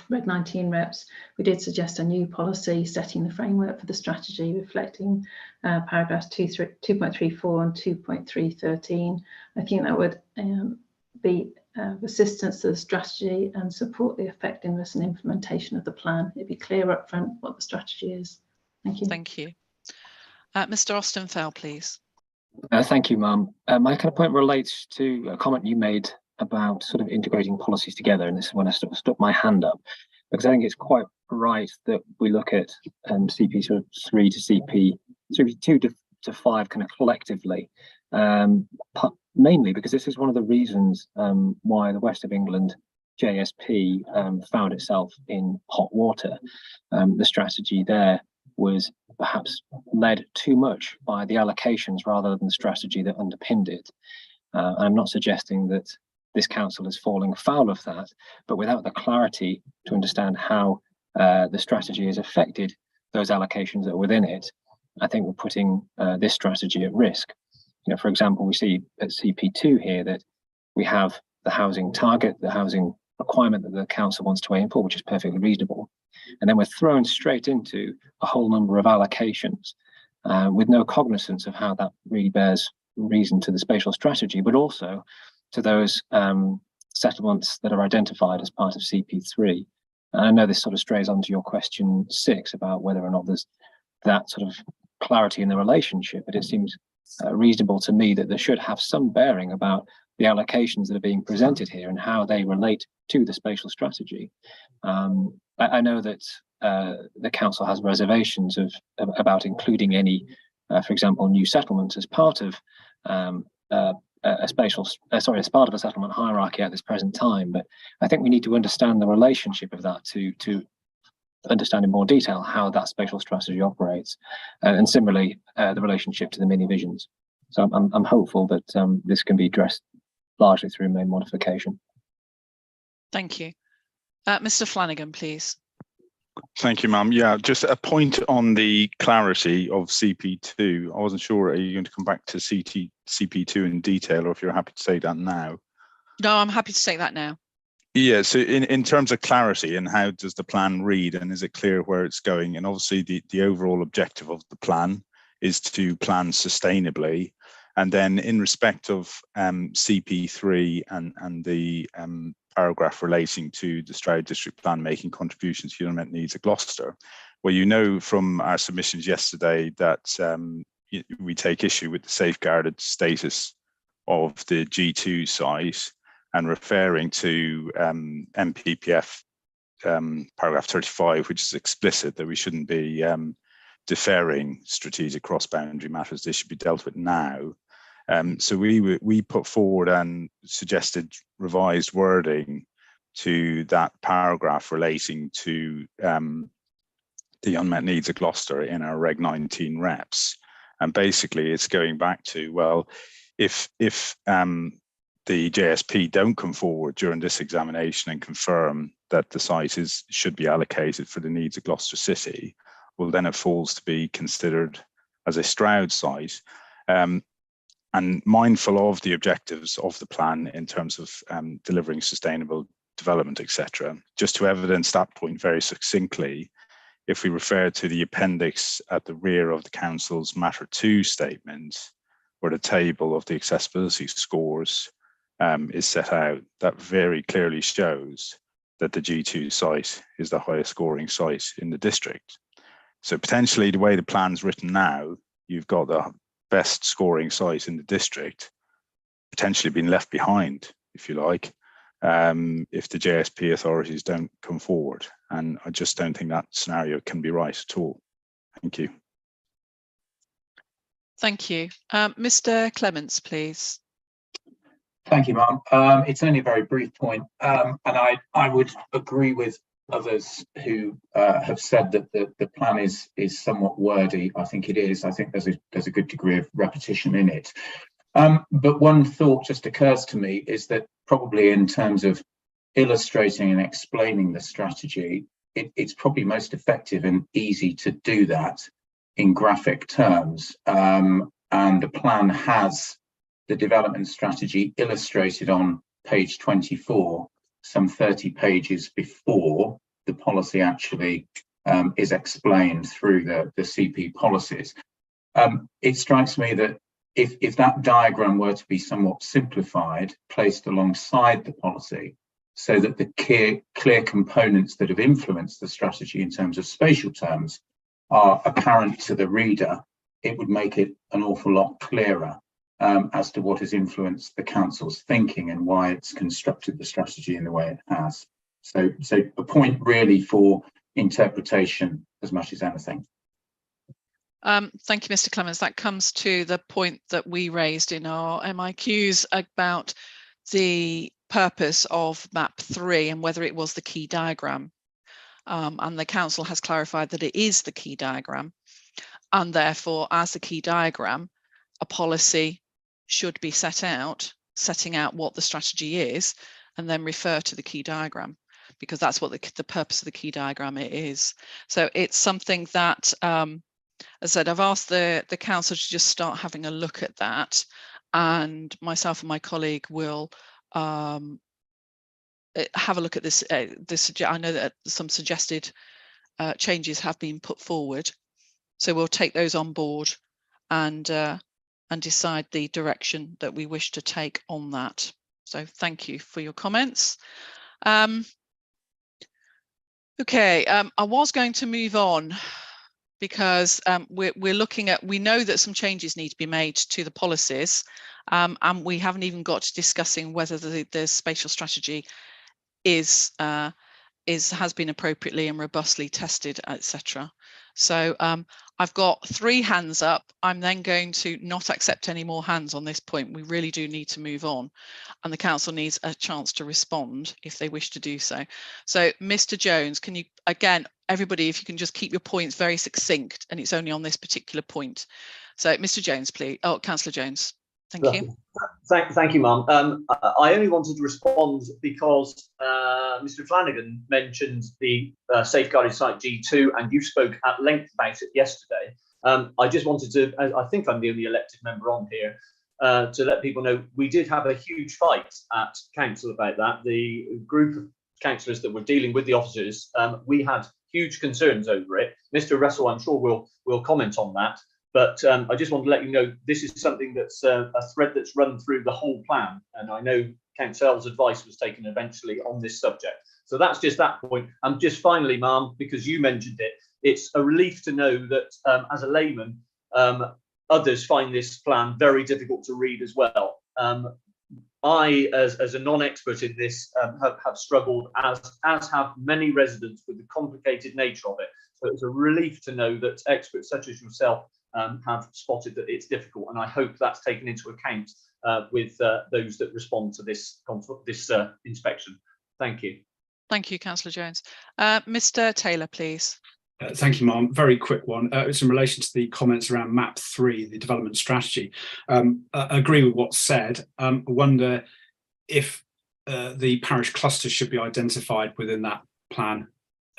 19 reps, we did suggest a new policy setting the framework for the strategy, reflecting paragraphs 2.34 and 2.313. I think that would be assistance to the strategy and support the effectiveness and implementation of the plan. It'd be clear up front what the strategy is. Thank you. Thank you. Mr. Ostenfeld, please. Thank you, Mum. My kind of point relates to a comment you made about sort of integrating policies together, and this is when I stuck my hand up, because I think it's quite right that we look at CP sort of 3 to CP 2 to 5 kind of collectively, mainly because this is one of the reasons why the West of England JSP found itself in hot water. The strategy there was perhaps led too much by the allocations rather than the strategy that underpinned it. I'm not suggesting that this council is falling foul of that, but without the clarity to understand how the strategy has affected those allocations that are within it, I think we're putting this strategy at risk. You know, for example, we see at CP2 here that we have the housing target, the housing requirement that the council wants to aim for, which is perfectly reasonable. And then we're thrown straight into a whole number of allocations with no cognizance of how that really bears reason to the spatial strategy, but also to those settlements that are identified as part of CP3. And I know this sort of strays onto your question 6 about whether or not there's that sort of clarity in the relationship, but it seems reasonable to me that there should have some bearing about the allocations that are being presented here and how they relate to the spatial strategy. I know that the council has reservations about including any, for example, new settlements as part of as part of a settlement hierarchy at this present time. But I think we need to understand the relationship of that to understand in more detail how that spatial strategy operates, and similarly the relationship to the mini visions. So I'm hopeful that this can be addressed largely through main modification. Thank you. Mr. Flanagan, please. Thank you, ma'am. Yeah, just a point on the clarity of CP2. I wasn't sure, are you going to come back to CP2 in detail, or if you're happy to say that now? No, I'm happy to say that now. Yeah, so in terms of clarity and how does the plan read, and is it clear where it's going? And obviously the overall objective of the plan is to plan sustainably. And then in respect of CP3 and the paragraph relating to the Stroud District Plan making contributions to unmet needs of Gloucester, well, you know from our submissions yesterday that we take issue with the safeguarded status of the G2 site, and referring to MPPF paragraph 35, which is explicit that we shouldn't be deferring strategic cross-boundary matters. They should be dealt with now. So we put forward and suggested revised wording to that paragraph relating to the unmet needs of Gloucester in our Reg 19 reps. And basically it's going back to, well, if the JSP don't come forward during this examination and confirm that the site should be allocated for the needs of Gloucester City, well, then it falls to be considered as a Stroud site. And mindful of the objectives of the plan in terms of delivering sustainable development, etc. Just to evidence that point very succinctly, if we refer to the appendix at the rear of the Council's Matter 2 statement, where the table of the accessibility scores is set out, that very clearly shows that the G2 site is the highest scoring site in the district. So potentially the way the plan's written now, you've got the best scoring site in the district potentially being left behind, if you like, if the JSP authorities don't come forward. And I just don't think that scenario can be right at all. Thank you. Thank you. Mr. Clements, please. Thank you, Ma'am. It's only a very brief point, and I would agree with others who have said that the plan is somewhat wordy. I think it is. I think there's a good degree of repetition in it. But one thought just occurs to me is that probably in terms of illustrating and explaining the strategy, it's probably most effective and easy to do that in graphic terms. And the plan has the development strategy illustrated on page 24, some 30 pages before the policy actually is explained through the CP policies. It strikes me that if that diagram were to be somewhat simplified, placed alongside the policy, so that the clear components that have influenced the strategy in terms of spatial terms are apparent to the reader, it would make it an awful lot clearer as to what has influenced the council's thinking and why it's constructed the strategy in the way it has. So a point really for interpretation as much as anything. Thank you, Mr. Clements. That comes to the point that we raised in our MIQs about the purpose of map 3 and whether it was the key diagram. And the council has clarified that it is the key diagram, and therefore as the key diagram, a policy should be set out, setting out what the strategy is, and then refer to the key diagram, because that's what the purpose of the key diagram is. So it's something that, as I said, I've asked the council to just start having a look at that, and myself and my colleague will have a look at this. I know that some suggested changes have been put forward. So we'll take those on board and decide the direction that we wish to take on that. So thank you for your comments. Okay, I was going to move on because we're looking at, we know that some changes need to be made to the policies, and we haven't even got to discussing whether the spatial strategy has been appropriately and robustly tested, etc. So I've got 3 hands up. I'm then going to not accept any more hands on this point. We really do need to move on, and the council needs a chance to respond if they wish to do so. So Mr. Jones, can you, again, everybody, if you can just keep your points very succinct, and it's only on this particular point. So Mr. Jones, please. Oh, Councillor Jones. Thank you. Thank you, Mum. I only wanted to respond because Mr. Flanagan mentioned the safeguarded site G2, and you spoke at length about it yesterday. I just wanted to, I think I'm the only elected member on here, to let people know we did have a huge fight at council about that. The group of councillors that were dealing with the officers, we had huge concerns over it. Mr. Russell, I'm sure will comment on that. But I just want to let you know this is something that's a thread that's run through the whole plan. And I know Council's advice was taken eventually on this subject. So that's just that point. And just finally, Ma'am, because you mentioned it, it's a relief to know that as a layman, others find this plan very difficult to read as well. I, as a non-expert in this, have struggled, as have many residents, with the complicated nature of it. So it's a relief to know that experts such as yourself have spotted that it's difficult, and I hope that's taken into account with those that respond to this inspection. Thank you. Thank you, Councillor Jones. Mr. Taylor, please. Thank you, Ma'am. Very quick one. It's in relation to the comments around map 3, the development strategy. I agree with what's said. I wonder if the parish clusters should be identified within that plan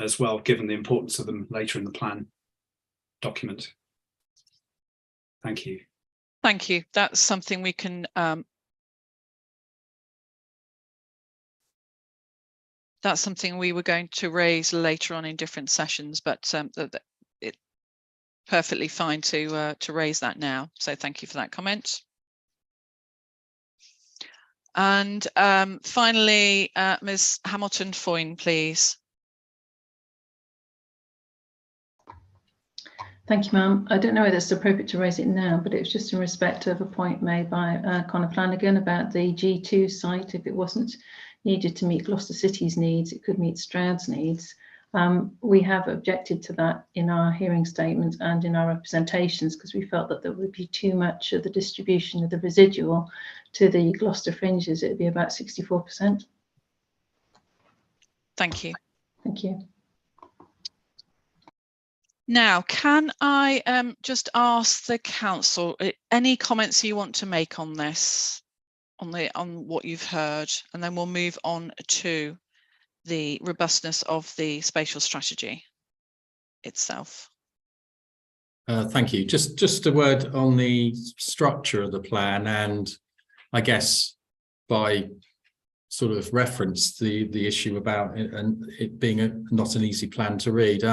as well, given the importance of them later in the plan document. Thank you. Thank you. That's something we can that's something we were going to raise later on in different sessions, but it's perfectly fine to raise that now. So thank you for that comment. And finally, Ms. Hamilton-Foyne, please. Thank you, ma'am. I don't know whether it's appropriate to raise it now, but it was just in respect of a point made by Conor Flanagan about the G2 site. If it wasn't needed to meet Gloucester City's needs, it could meet Stroud's needs. We have objected to that in our hearing statements and in our representations, because we felt that there would be too much of the distribution of the residual to the Gloucester fringes. It would be about 64%. Thank you. Thank you. Now, can I just ask the council any comments you want to make on this, on what you've heard, and then we'll move on to the robustness of the spatial strategy itself. Thank you. Just a word on the structure of the plan, and I guess by sort of reference the issue about it, and it being not an easy plan to read.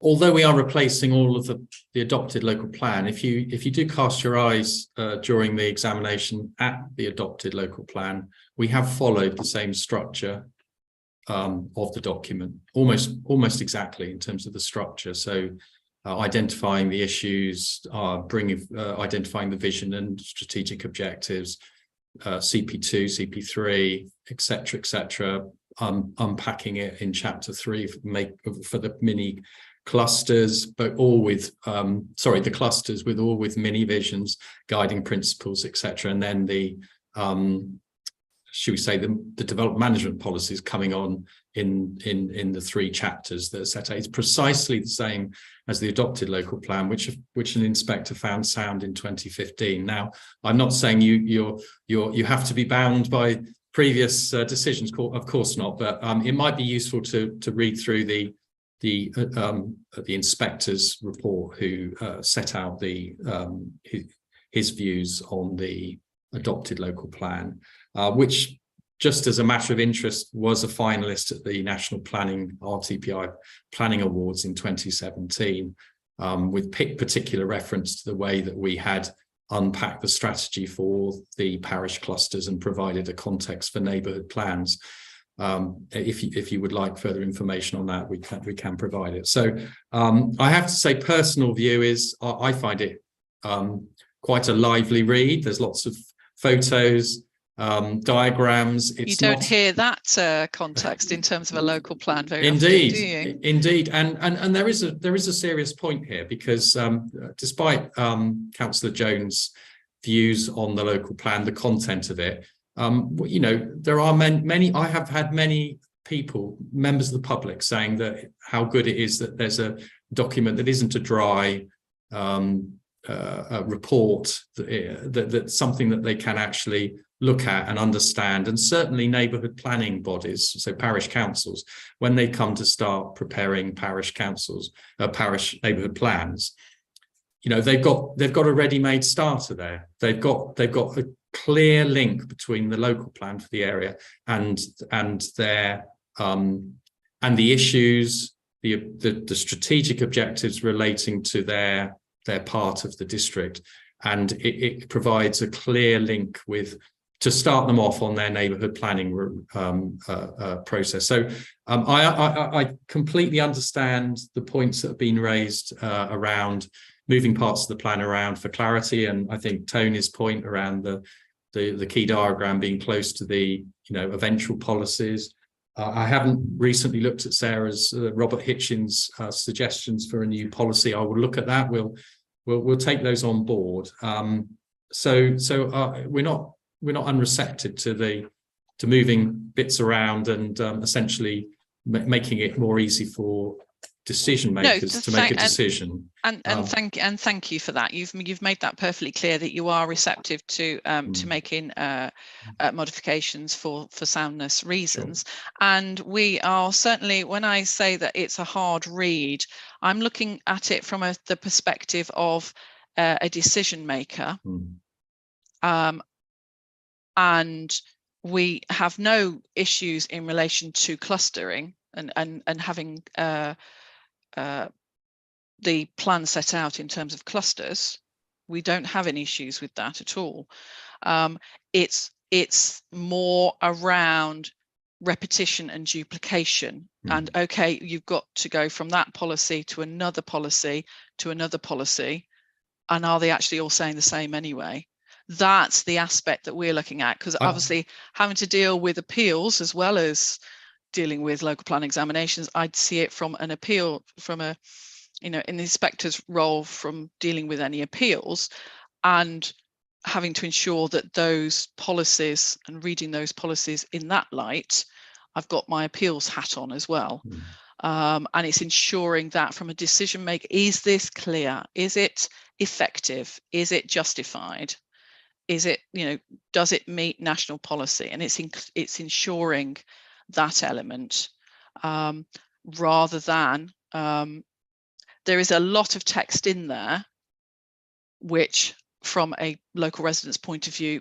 Although we are replacing all of the adopted local plan, if you do cast your eyes during the examination at the adopted local plan, we have followed the same structure of the document, almost exactly in terms of the structure. So identifying the issues, identifying the vision and strategic objectives, CP2, CP3, etc., unpacking it in chapter 3 for the mini clusters, but all with the clusters with mini visions, guiding principles, etc., and then the should we say the development management policies coming on in the 3 chapters that are set out. It's precisely the same as the adopted local plan, which an inspector found sound in 2015. Now, I'm not saying you have to be bound by previous decisions, of course not, but it might be useful to read through the inspector's report, who set out his views on the adopted local plan, which just as a matter of interest, was a finalist at the National Planning RTPI Planning Awards in 2017, with particular reference to the way that we had unpacked the strategy for the parish clusters and provided a context for neighbourhood plans. If you would like further information on that, we can provide it. So I have to say, personal view is I find it quite a lively read. There's lots of photos, diagrams. You don't hear that context in terms of a local plan very often, do you? Indeed, and there is a serious point here, because despite Councillor Jones' views on the local plan, the content of it, you know, there are many. I have had many people, members of the public, saying that how good it is that there's a document that isn't a dry report, that's something that they can actually look at and understand. And certainly neighbourhood planning bodies, so parish councils, when they come to start preparing parish neighbourhood plans, you know, they've got a ready-made starter there. They've got a clear link between the local plan for the area and their and the issues, the strategic objectives relating to their part of the district, and it provides a clear link to start them off on their neighbourhood planning process. So I completely understand the points that have been raised around moving parts of the plan around for clarity, and I think Tony's point around the key diagram being close to the eventual policies. I haven't recently looked at Sarah's Robert Hitchens' suggestions for a new policy. I will look at that. We'll take those on board. So we're not unreceptive to moving bits around and essentially making it more easy for decision makers to make a decision. And thank you for that. You've made that perfectly clear, that you are receptive to making modifications for soundness reasons. Sure. And we are certainly, when I say that it's a hard read, I'm looking at it from the perspective of a decision maker. And we have no issues in relation to clustering and having the plan set out in terms of clusters. We don't have any issues with that at all. It's more around repetition and duplication. And okay, you've got to go from that policy to another policy to another policy, and are they actually all saying the same anyway? That's the aspect that we're looking at, because obviously having to deal with appeals as well as dealing with local plan examinations, I'd see it from an appeal, from a, in the inspector's role, from dealing with any appeals and having to ensure that those policies and reading those policies in that light, I've got my appeals hat on as well. And it's ensuring that from a decision maker, is this clear? Is it effective? Is it justified? Is it, does it meet national policy? And it's ensuring that element, rather than there is a lot of text in there which, from a local resident's point of view,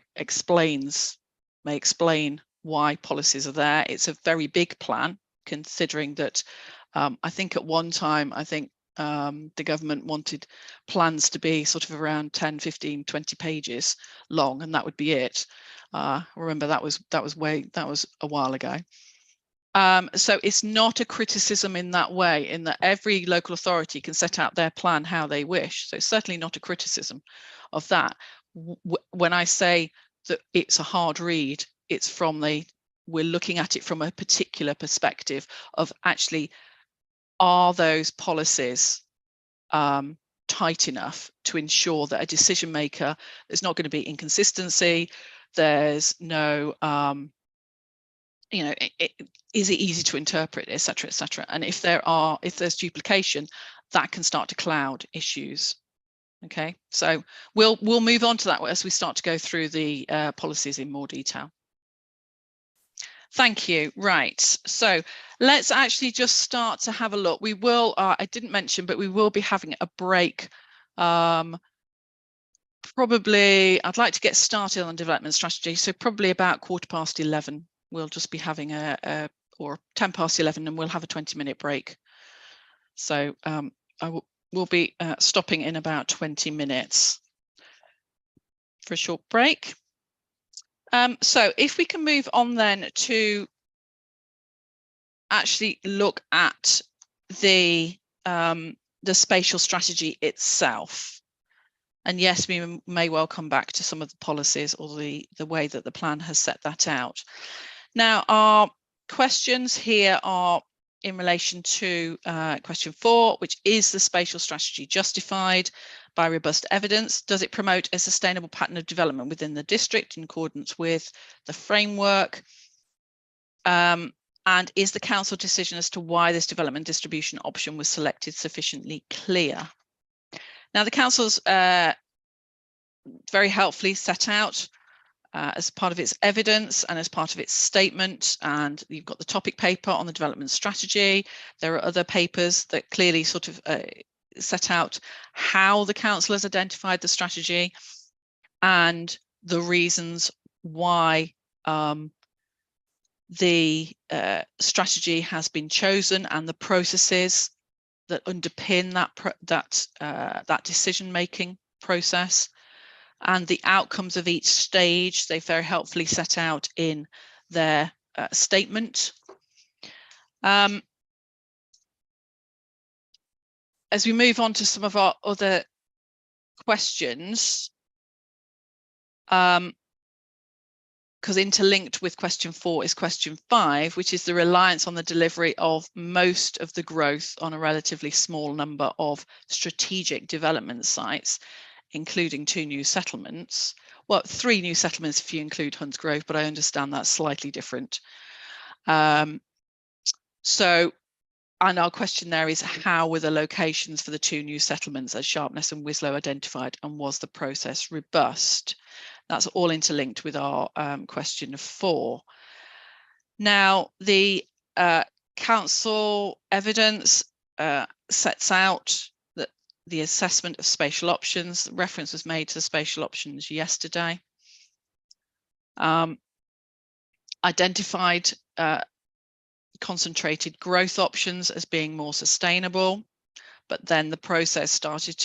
may explain why policies are there. It's a very big plan, considering that I think at one time, the government wanted plans to be sort of around 10, 15, 20 pages long, and that would be it. Remember, that was a while ago. So it's not a criticism in that way, in that every local authority can set out their plan how they wish. So it's certainly not a criticism of that. When I say that it's a hard read, it's from we're looking at it from a particular perspective of actually, are those policies tight enough to ensure that a decision maker, there's not going to be inconsistency, there's no is it easy to interpret, etc., etc. And if there's duplication, that can start to cloud issues. Okay, so we'll move on to that as we start to go through the policies in more detail. Thank you. Right, so let's actually just start to have a look. We will, I didn't mention, but we will be having a break. Probably, I'd like to get started on development strategy, so probably about 11:15. we'll just be having or 10 past 11, and we'll have a 20-minute break. So we'll be stopping in about 20 minutes for a short break. So if we can move on then to actually look at the spatial strategy itself. And yes, we may well come back to some of the policies or the way that the plan has set that out. Now, our questions here are in relation to question 4, which is the spatial strategy justified by robust evidence? Does it promote a sustainable pattern of development within the district in accordance with the framework? And is the council decision as to why this development distribution option was selected sufficiently clear? Now, the council's very helpfully set out as part of its evidence and as part of its statement, and you've got the topic paper on the development strategy. There are other papers that clearly sort of set out how the council has identified the strategy and the reasons why the strategy has been chosen and the processes that underpin that decision-making process, and the outcomes of each stage they very helpfully set out in their statement. As we move on to some of our other questions, because interlinked with question 4 is question 5, which is the reliance on the delivery of most of the growth on a relatively small number of strategic development sites, including 2 new settlements. Well, 3 new settlements if you include Hunts Grove, but I understand that's slightly different. And our question there is, how were the locations for the 2 new settlements as Sharpness and Wislow identified, and was the process robust? That's all interlinked with our question 4. Now, the council evidence sets out that the assessment of spatial options, reference was made to spatial options yesterday, identified concentrated growth options as being more sustainable, but then the process started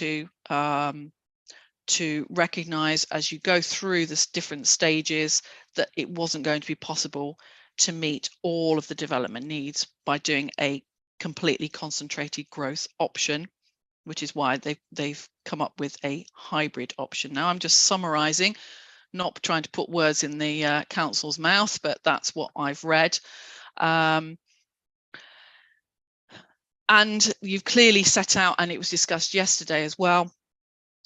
to recognize as you go through this different stages that it wasn't going to be possible to meet all of the development needs by doing a completely concentrated growth option, which is why they've come up with a hybrid option. Now, I'm just summarizing, not trying to put words in the council's mouth, but that's what I've read. And you've clearly set out, and it was discussed yesterday as well,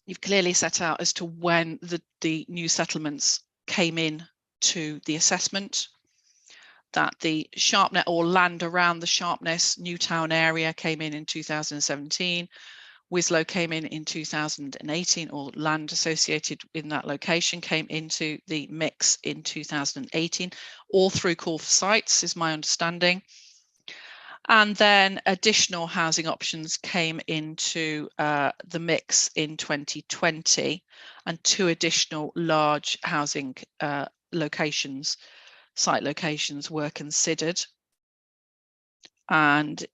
you've clearly set out as to when the new settlements came in to the assessment, that the Sharpness or land around the Sharpness Newtown area came in 2017, Wislow came in 2018, or land associated in that location came into the mix in 2018, all through call for sites is my understanding. And then additional housing options came into the mix in 2020, and 2 additional large housing locations, site locations were considered. And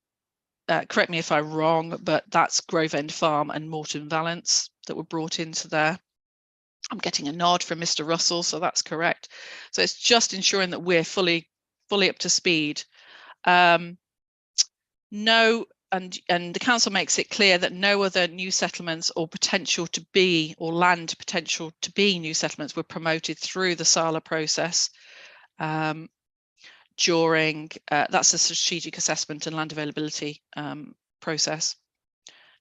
correct me if I'm wrong, but that's Grove End Farm and Morton Valence that were brought into there. I'm getting a nod from Mr. Russell, so that's correct. So it's just ensuring that we're fully up to speed. No, and the council makes it clear that no other new settlements or potential to be, or land potential to be new settlements were promoted through the SALA process during, that's the strategic assessment and land availability process,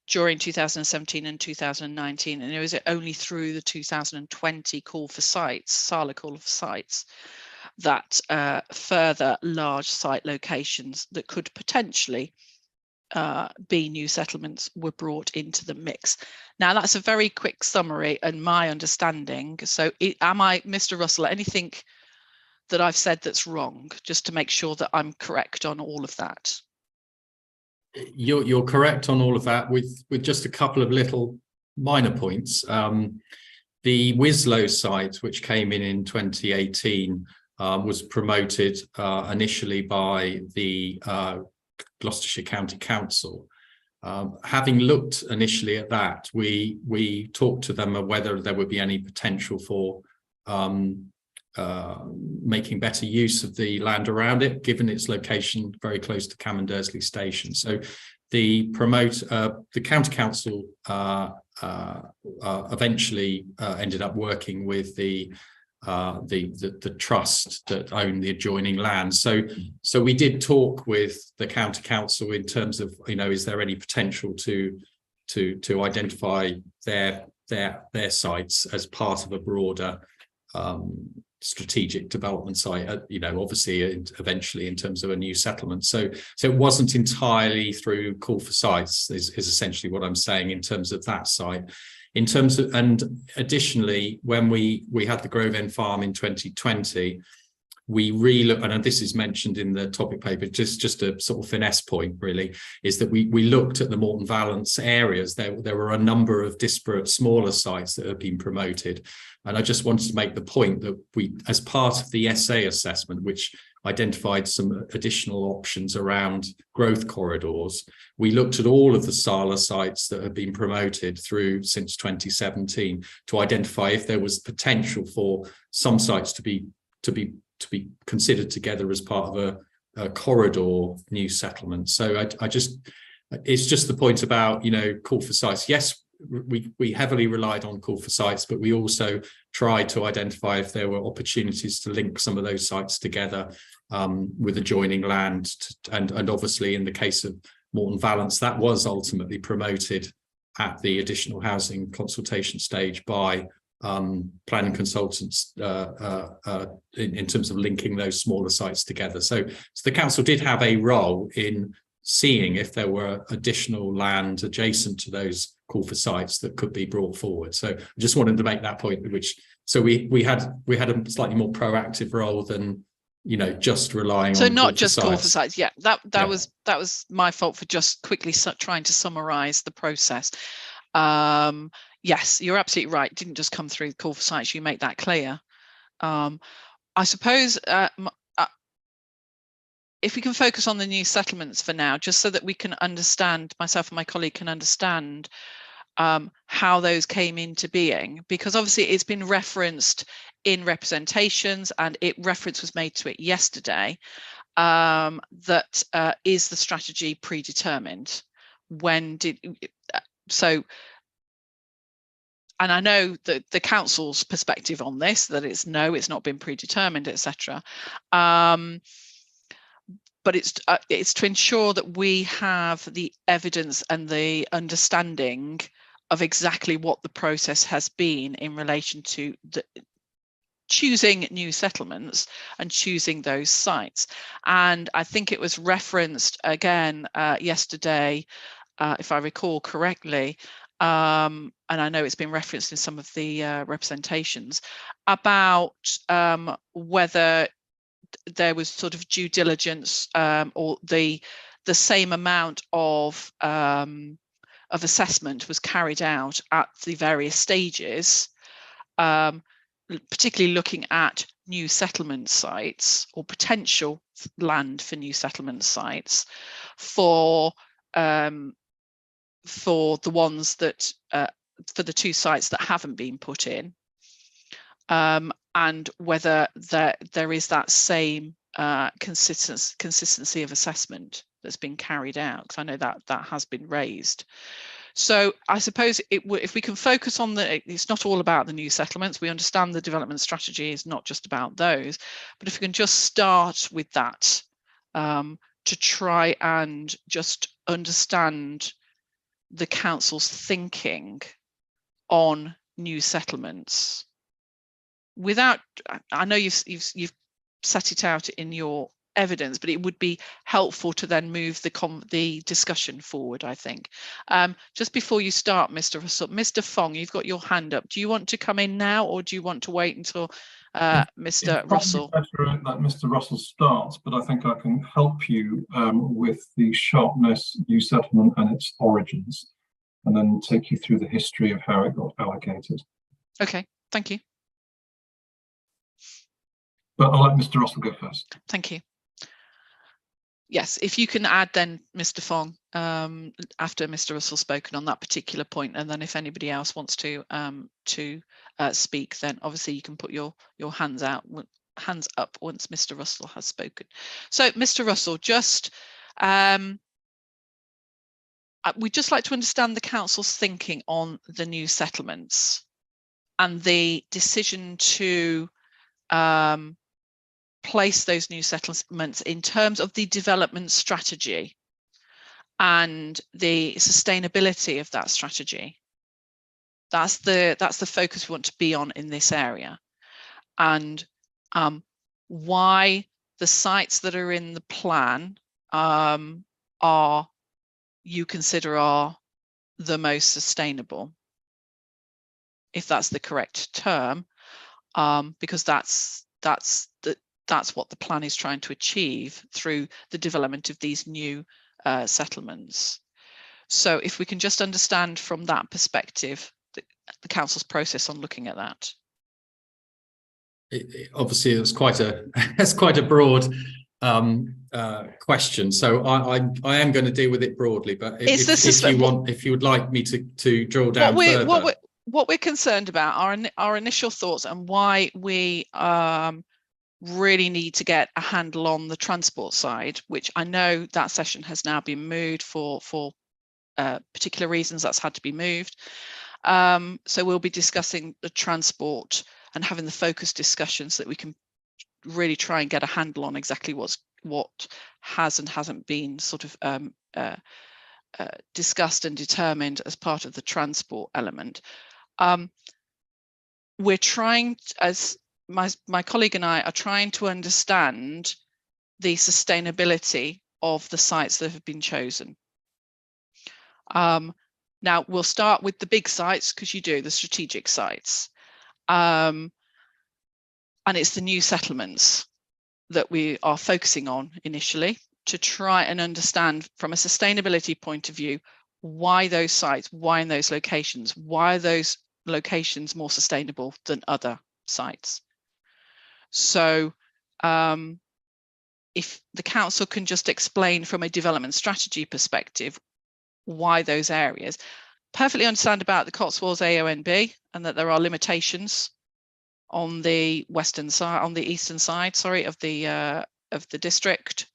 during 2017 and 2019. And it was only through the 2020 call for sites, SALA call for sites, that further large site locations that could potentially be new settlements were brought into the mix. Now, that's a very quick summary and my understanding. So am I, Mr. Russell, anything that I've said that's wrong, just to make sure that I'm correct on all of that? You're correct on all of that, with just a couple of little minor points. The Wislow site, which came in 2018, was promoted initially by the Gloucestershire County Council. Having looked initially at that, we talked to them of whether there would be any potential for making better use of the land around it, given its location very close to Cammon-Dursley Station. So the County Council eventually ended up working with the trust that owned the adjoining land. So we did talk with the County Council in terms of, is there any potential to identify their sites as part of a broader strategic development site, obviously eventually in terms of a new settlement. So it wasn't entirely through call for sites is essentially what I'm saying in terms of that site. In terms of, and additionally, when we had the Grove End Farm in 2020, we relooked, and this is mentioned in the topic paper, just a sort of finesse point really, is that we looked at the Morton Valence areas. There were a number of disparate smaller sites that have been promoted. And I just wanted to make the point that we, as part of the SA assessment, which identified some additional options around growth corridors, we looked at all of the SALA sites that have been promoted through since 2017 to identify if there was potential for some sites to be considered together as part of a corridor new settlement. So it's just the point about, call for sites. Yes, we heavily relied on call for sites, but we also tried to identify if there were opportunities to link some of those sites together with adjoining land. And obviously in the case of Morton Valence, that was ultimately promoted at the additional housing consultation stage by planning consultants in terms of linking those smaller sites together. So the council did have a role in seeing if there were additional land adjacent to those call for sites that could be brought forward. So I just wanted to make that point, so we had a slightly more proactive role than just relying on not just call for sites. Yeah, that was my fault for just quickly trying to summarize the process. Yes, you're absolutely right. It didn't just come through call for sites. You make that clear. I suppose if we can focus on the new settlements for now, just so that we can understand, myself and my colleague can understand how those came into being, because obviously it's been referenced in representations and reference was made to it yesterday, that is the strategy predetermined? And I know that the council's perspective on this, that it's not been predetermined, etc. But it's to ensure that we have the evidence and the understanding of exactly what the process has been in relation to choosing new settlements and choosing those sites. And I think it was referenced again yesterday, if I recall correctly, and I know it's been referenced in some of the representations, about whether there was sort of due diligence or the same amount of assessment was carried out at the various stages, particularly looking at new settlement sites or potential land for new settlement sites for the ones that for the two sites that haven't been put in. And whether there is that same consistency of assessment that's been carried out, because I know that has been raised. So I suppose if we can focus on it's not all about the new settlements. We understand the development strategy is not just about those, but if we can just start with that to try and just understand the council's thinking on new settlements. Without, I know you've set it out in your evidence, but it would be helpful to then move the discussion forward, I think. Just before you start, Mr. Russell, Mr. Fong, you've got your hand up. Do you want to come in now, or do you want to wait until Mr. Russell? It's better that Mr. Russell starts, but I think I can help you with the sharpness new settlement and its origins, and then take you through the history of how it got allocated. Okay, thank you. But I'll let Mr. Russell go first. Thank you. Yes, if you can add then, Mr. Fong, after Mr. Russell's spoken on that particular point, and then if anybody else wants to speak, then obviously you can put your hands up once Mr. Russell has spoken. So, Mr. Russell, just we'd just like to understand the council's thinking on the new settlements and the decision to place those new settlements in terms of the development strategy and the sustainability of that strategy. That's the focus we want to be on in this area, and why the sites that are in the plan are you consider are the most sustainable, if that's the correct term, because that's what the plan is trying to achieve through the development of these new settlements. So if we can just understand from that perspective the council's process on looking at that. Obviously, it's quite a broad question. So I am going to deal with it broadly. But if you would like me to drill down further. What we're concerned about, our initial thoughts, and why we really need to get a handle on the transport side, which I know that session has now been moved for particular reasons. That's had to be moved. So we'll be discussing the transport and having the focused discussions so that we can really try and get a handle on exactly what has and hasn't been sort of discussed and determined as part of the transport element. We're trying, as my colleague and I are trying to understand the sustainability of the sites that have been chosen. Now we'll start with the big sites, because you do the strategic sites, and it's the new settlements that we are focusing on initially to try and understand from a sustainability point of view why those sites, why in those locations, why are those locations more sustainable than other sites. So if the council can just explain from a development strategy perspective why those areas, perfectly understand about the Cotswolds AONB and that there are limitations on the western side, on the eastern side, sorry, of the district,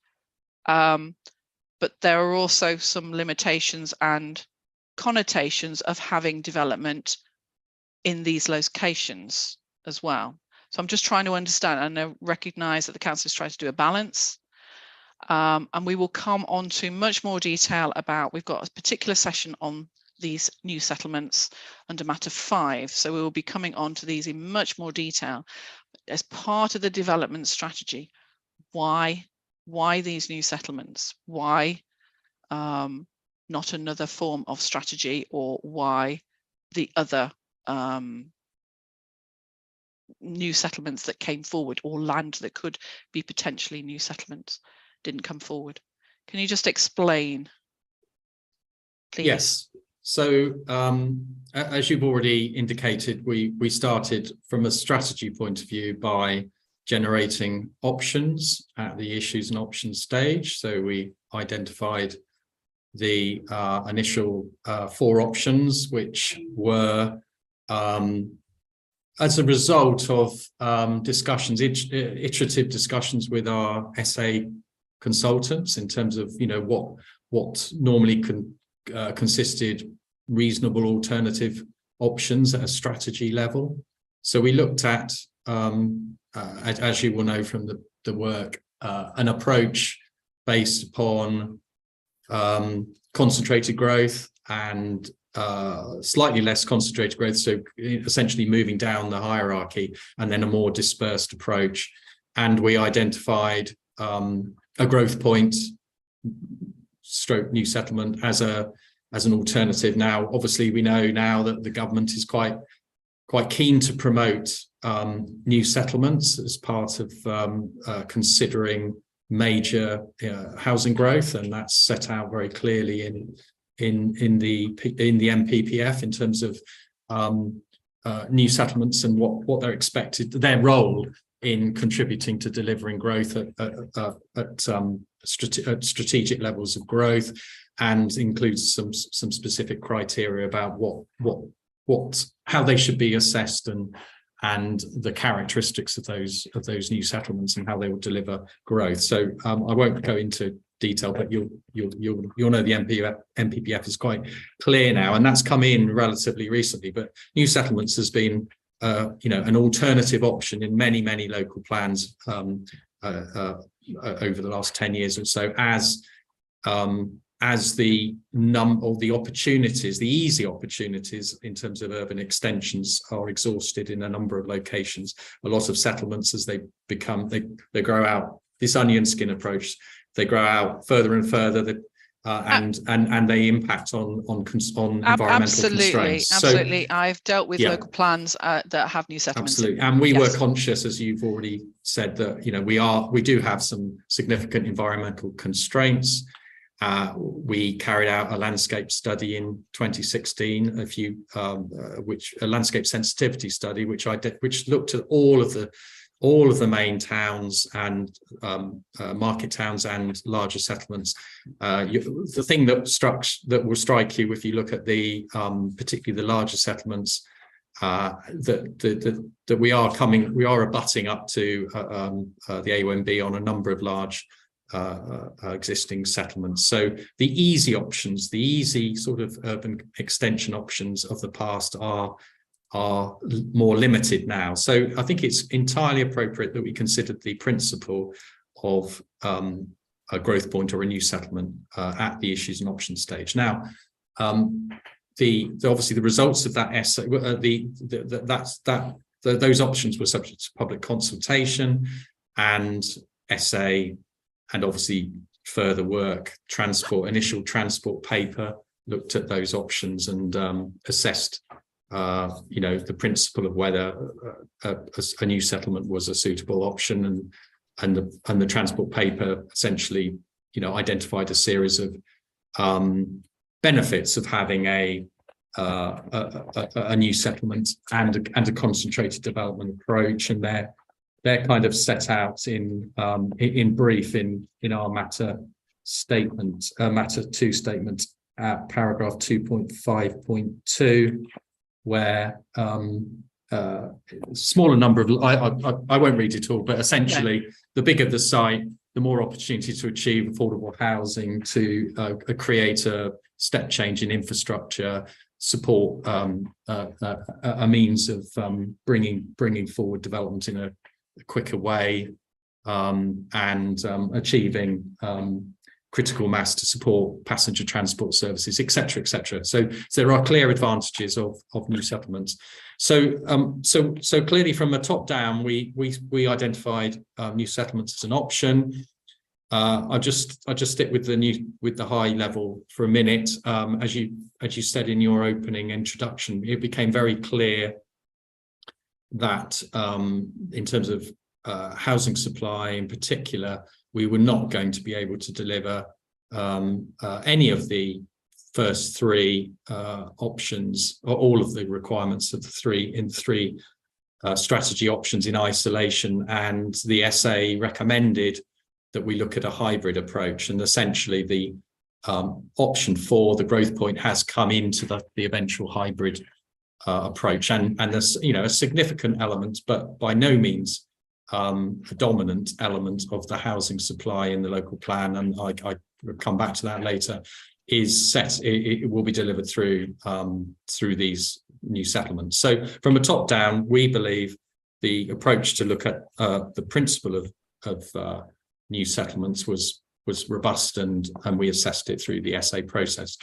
but there are also some limitations and connotations of having development in these locations as well. So I'm just trying to understand and recognise that the council is trying to do a balance, and we will come on to much more detail about, we've got a particular session on these new settlements under matter 5, so we will be coming on to these in much more detail as part of the development strategy. Why these new settlements? Why not another form of strategy, or why the other new settlements that came forward, or land that could be potentially new settlements, didn't come forward? Can you just explain, please? Yes. So as you've already indicated, we started from a strategy point of view by generating options at the issues and options stage. So we identified the initial 4 options, which were as a result of discussions, iterative discussions with our SA consultants in terms of, you know, what normally consisted reasonable alternative options at a strategy level. So we looked at, as you will know from the work, an approach based upon concentrated growth and slightly less concentrated growth, so essentially moving down the hierarchy, and then a more dispersed approach. And we identified a growth point stroke new settlement as an alternative. Now, obviously, we know now that the government is quite keen to promote new settlements as part of considering major housing growth, and that's set out very clearly in the MPPF in terms of new settlements and what they're expected, their role in contributing to delivering growth at strategic levels of growth, and includes some specific criteria about how they should be assessed and the characteristics of those new settlements and how they will deliver growth. So I won't go into detail, but you'll know the NPPF is quite clear now, and that's come in relatively recently. But new settlements has been an alternative option in many local plans over the last 10 years or so, as the opportunities, the easy opportunities in terms of urban extensions are exhausted in a number of locations. A lot of settlements, as they grow out, this onion skin approach, they grow out further and further, and they impact on environmental constraints. Absolutely. So, I've dealt with local plans that have new settlements. Absolutely, and we were conscious, as you've already said, that we do have some significant environmental constraints. We carried out a landscape study in 2016, a landscape sensitivity study, which looked at all of the main towns and market towns and larger settlements. The thing that will strike you if you look at particularly the larger settlements, that we are abutting up to the AONB on a number of large existing settlements. So the easy options, the easy sort of urban extension options of the past are more limited now. So I think it's entirely appropriate that we considered the principle of a growth point or a new settlement at the issues and options stage. Now, obviously the results of that essay, those options were subject to public consultation and essay, and obviously further work. Initial transport paper looked at those options and assessed the principle of whether a new settlement was a suitable option, and the transport paper essentially identified a series of benefits of having a new settlement and a concentrated development approach, and they're kind of set out in brief in our matter two statement at paragraph 2.5.2, where smaller number of I won't read it all, but essentially the bigger the site, the more opportunity to achieve affordable housing, to create a step change in infrastructure, support a means of bringing forward development in a quicker way, and achieving critical mass to support passenger transport services, etc., etc. So there are clear advantages of new settlements. So clearly, from a top down, we identified new settlements as an option. I'll just stick with the high level for a minute. As you said in your opening introduction, it became very clear that in terms of housing supply in particular, we were not going to be able to deliver any of the first three options, or all of the requirements of the three strategy options in isolation. And the essay recommended that we look at a hybrid approach, and essentially the option 4, the growth point, has come into the eventual hybrid approach, and there's a significant element, but by no means a dominant element of the housing supply in the local plan, and I will come back to that later, is set. It will be delivered through these new settlements. So from a top down, we believe the approach to look at the principle of new settlements was robust, and we assessed it through the essay process.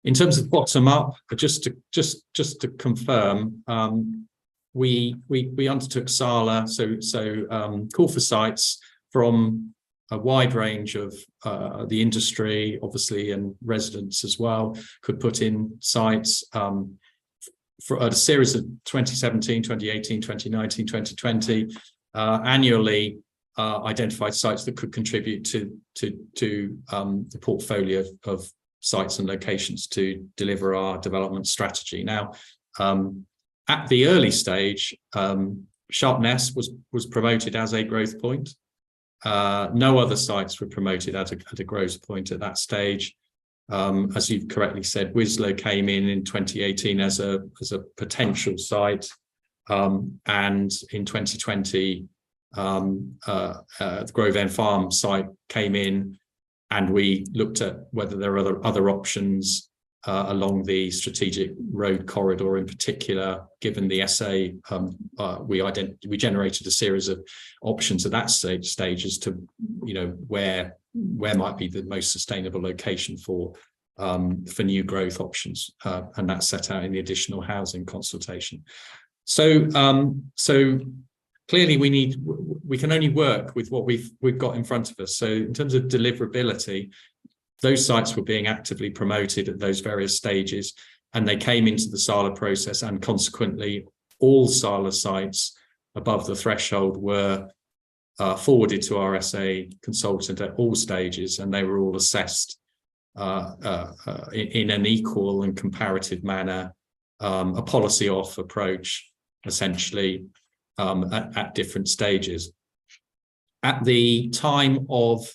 In terms of bottom up, just to confirm, we undertook SALA, so call for sites from a wide range of the industry, obviously, and residents as well could put in sites for a series of 2017, 2018, 2019, 2020, annually identified sites that could contribute to the portfolio of sites and locations to deliver our development strategy. Now, at the early stage, Sharpness was promoted as a growth point. No other sites were promoted at a growth point at that stage. As you've correctly said, Wislow came in 2018 as a potential site, and in 2020 the Grove End Farm site came in, and we looked at whether there are other options along the strategic road corridor in particular. Given the SA, we generated a series of options at that stage as to, you know, where might be the most sustainable location for new growth options, and that's set out in the additional housing consultation. So clearly we can only work with what we've got in front of us. So in terms of deliverability, those sites were being actively promoted at those various stages, and they came into the SALA process, and consequently all SALA sites above the threshold were forwarded to our SA consultant at all stages, and they were all assessed in an equal and comparative manner, a policy off approach essentially at different stages. At the time of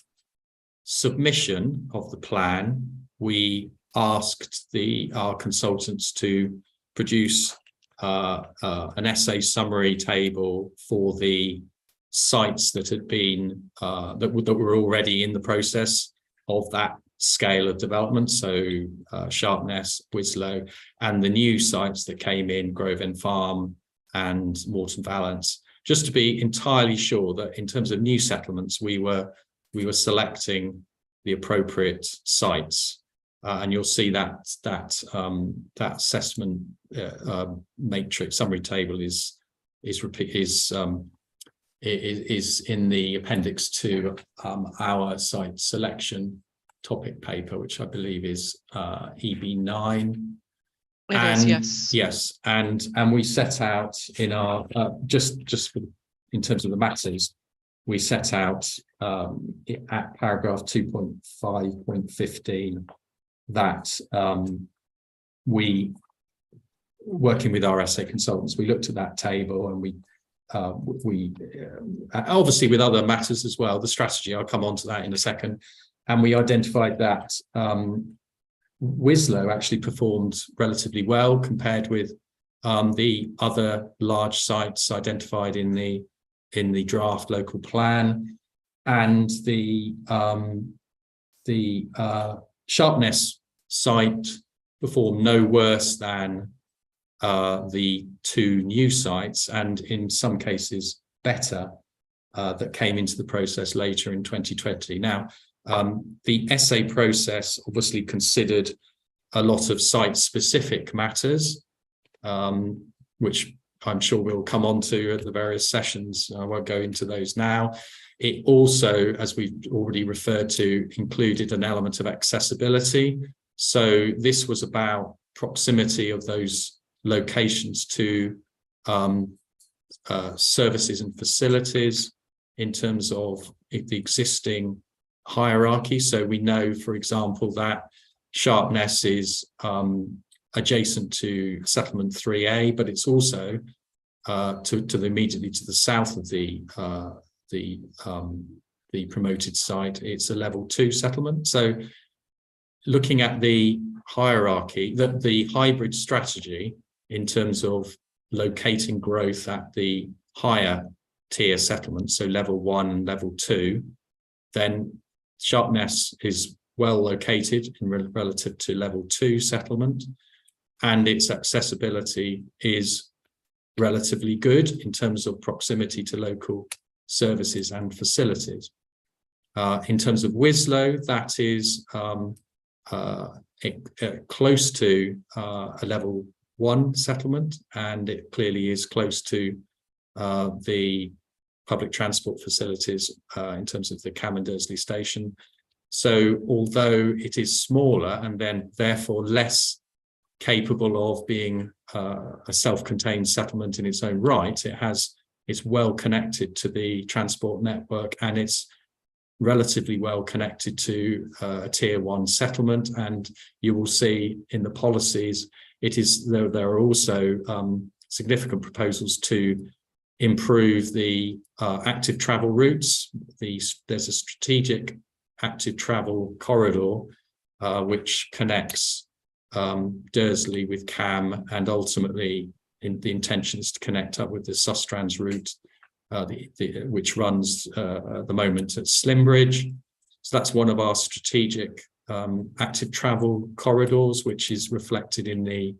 submission of the plan, we asked our consultants to produce an essay summary table for the sites that had been that were already in the process of that scale of development, so Sharpness, Wislow, and the new sites that came in, Grove End Farm and Morton Valence, just to be entirely sure that in terms of new settlements we were selecting the appropriate sites, and you'll see that assessment matrix summary table is in the appendix to our site selection topic paper, which I believe is EB9. Yes, and we set out in our in terms of the matters, we set out at paragraph 2.5.15 that we, working with our SA consultants, we looked at that table, and we obviously with other matters as well, the strategy, I'll come on to that in a second, and we identified that Wislow actually performed relatively well compared with the other large sites identified in the draft local plan, and the Sharpness site performed no worse than the two new sites, and in some cases better, that came into the process later in 2020. Now, the SA process obviously considered a lot of site-specific matters, which I'm sure we'll come on to at the various sessions. I won't go into those now. It also, as we've already referred to, included an element of accessibility. So this was about proximity of those locations to services and facilities in terms of the existing hierarchy. So we know, for example, that Sharpness is adjacent to settlement 3A, but it's also immediately to the south of the promoted site. It's a level 2 settlement. So looking at the hierarchy, the hybrid strategy in terms of locating growth at the higher tier settlements, so level 1 and level 2, then Sharpness is well located in relative to level 2 settlement, and its accessibility is relatively good in terms of proximity to local services and facilities. In terms of Wislow, that is close to a level 1 settlement, and it clearly is close to the public transport facilities in terms of the Cam and Dursley station. So although it is smaller and then therefore less capable of being a self-contained settlement in its own right, it's well connected to the transport network, and it's relatively well connected to a tier 1 settlement. And you will see in the policies, there are also significant proposals to improve the active travel routes. There's a strategic active travel corridor which connects Dursley with Cam, and ultimately the intention is to connect up with the Sustrans route, which runs at the moment at Slimbridge. So that's one of our strategic active travel corridors, which is reflected in the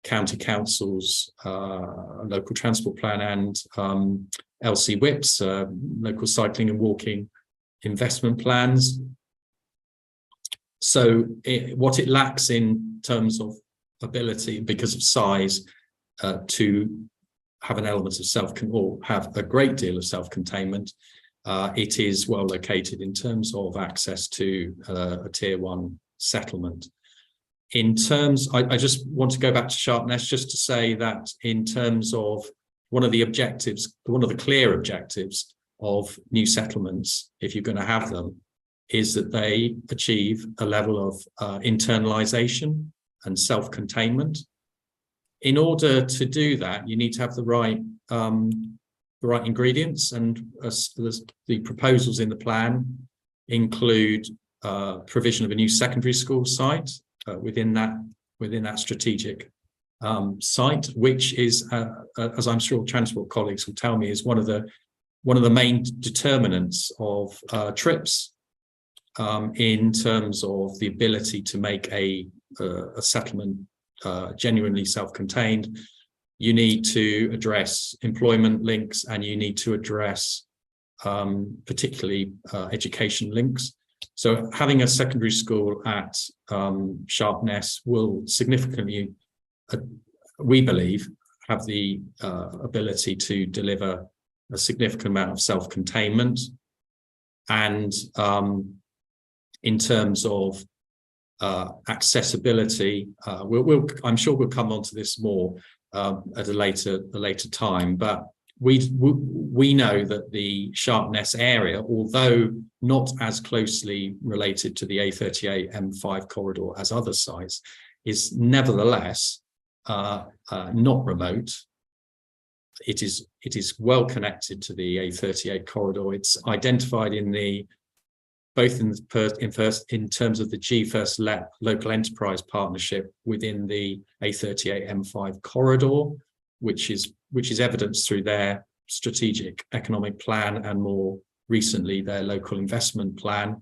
County Council's local transport plan and LC WIP's local cycling and walking investment plans. So what it lacks in terms of ability, because of size, to have an element of or have a great deal of self-containment, it is well located in terms of access to a tier 1 settlement. In terms, I just want to go back to Sharpness just to say that in terms of one of the objectives, one of the clear objectives of new settlements, if you're going to have them, is that they achieve a level of internalisation and self-containment. In order to do that, you need to have the right ingredients, and the proposals in the plan include provision of a new secondary school site within that strategic site, which is, as I'm sure transport colleagues will tell me, is one of the main determinants of trips in terms of the ability to make a settlement genuinely self-contained. You need to address employment links, and you need to address particularly education links. So having a secondary school at Sharpness will significantly, we believe, have the ability to deliver a significant amount of self-containment. And in terms of accessibility, I'm sure we'll come on to this more at a later time, but we know that the Sharpness area, although not as closely related to the A38 M5 corridor as other sites, is nevertheless not remote. It is well connected to the A38 corridor. It's identified in both in terms of the G1 local enterprise partnership within the A38 M5 corridor, which is evidenced through their strategic economic plan and more recently their local investment plan.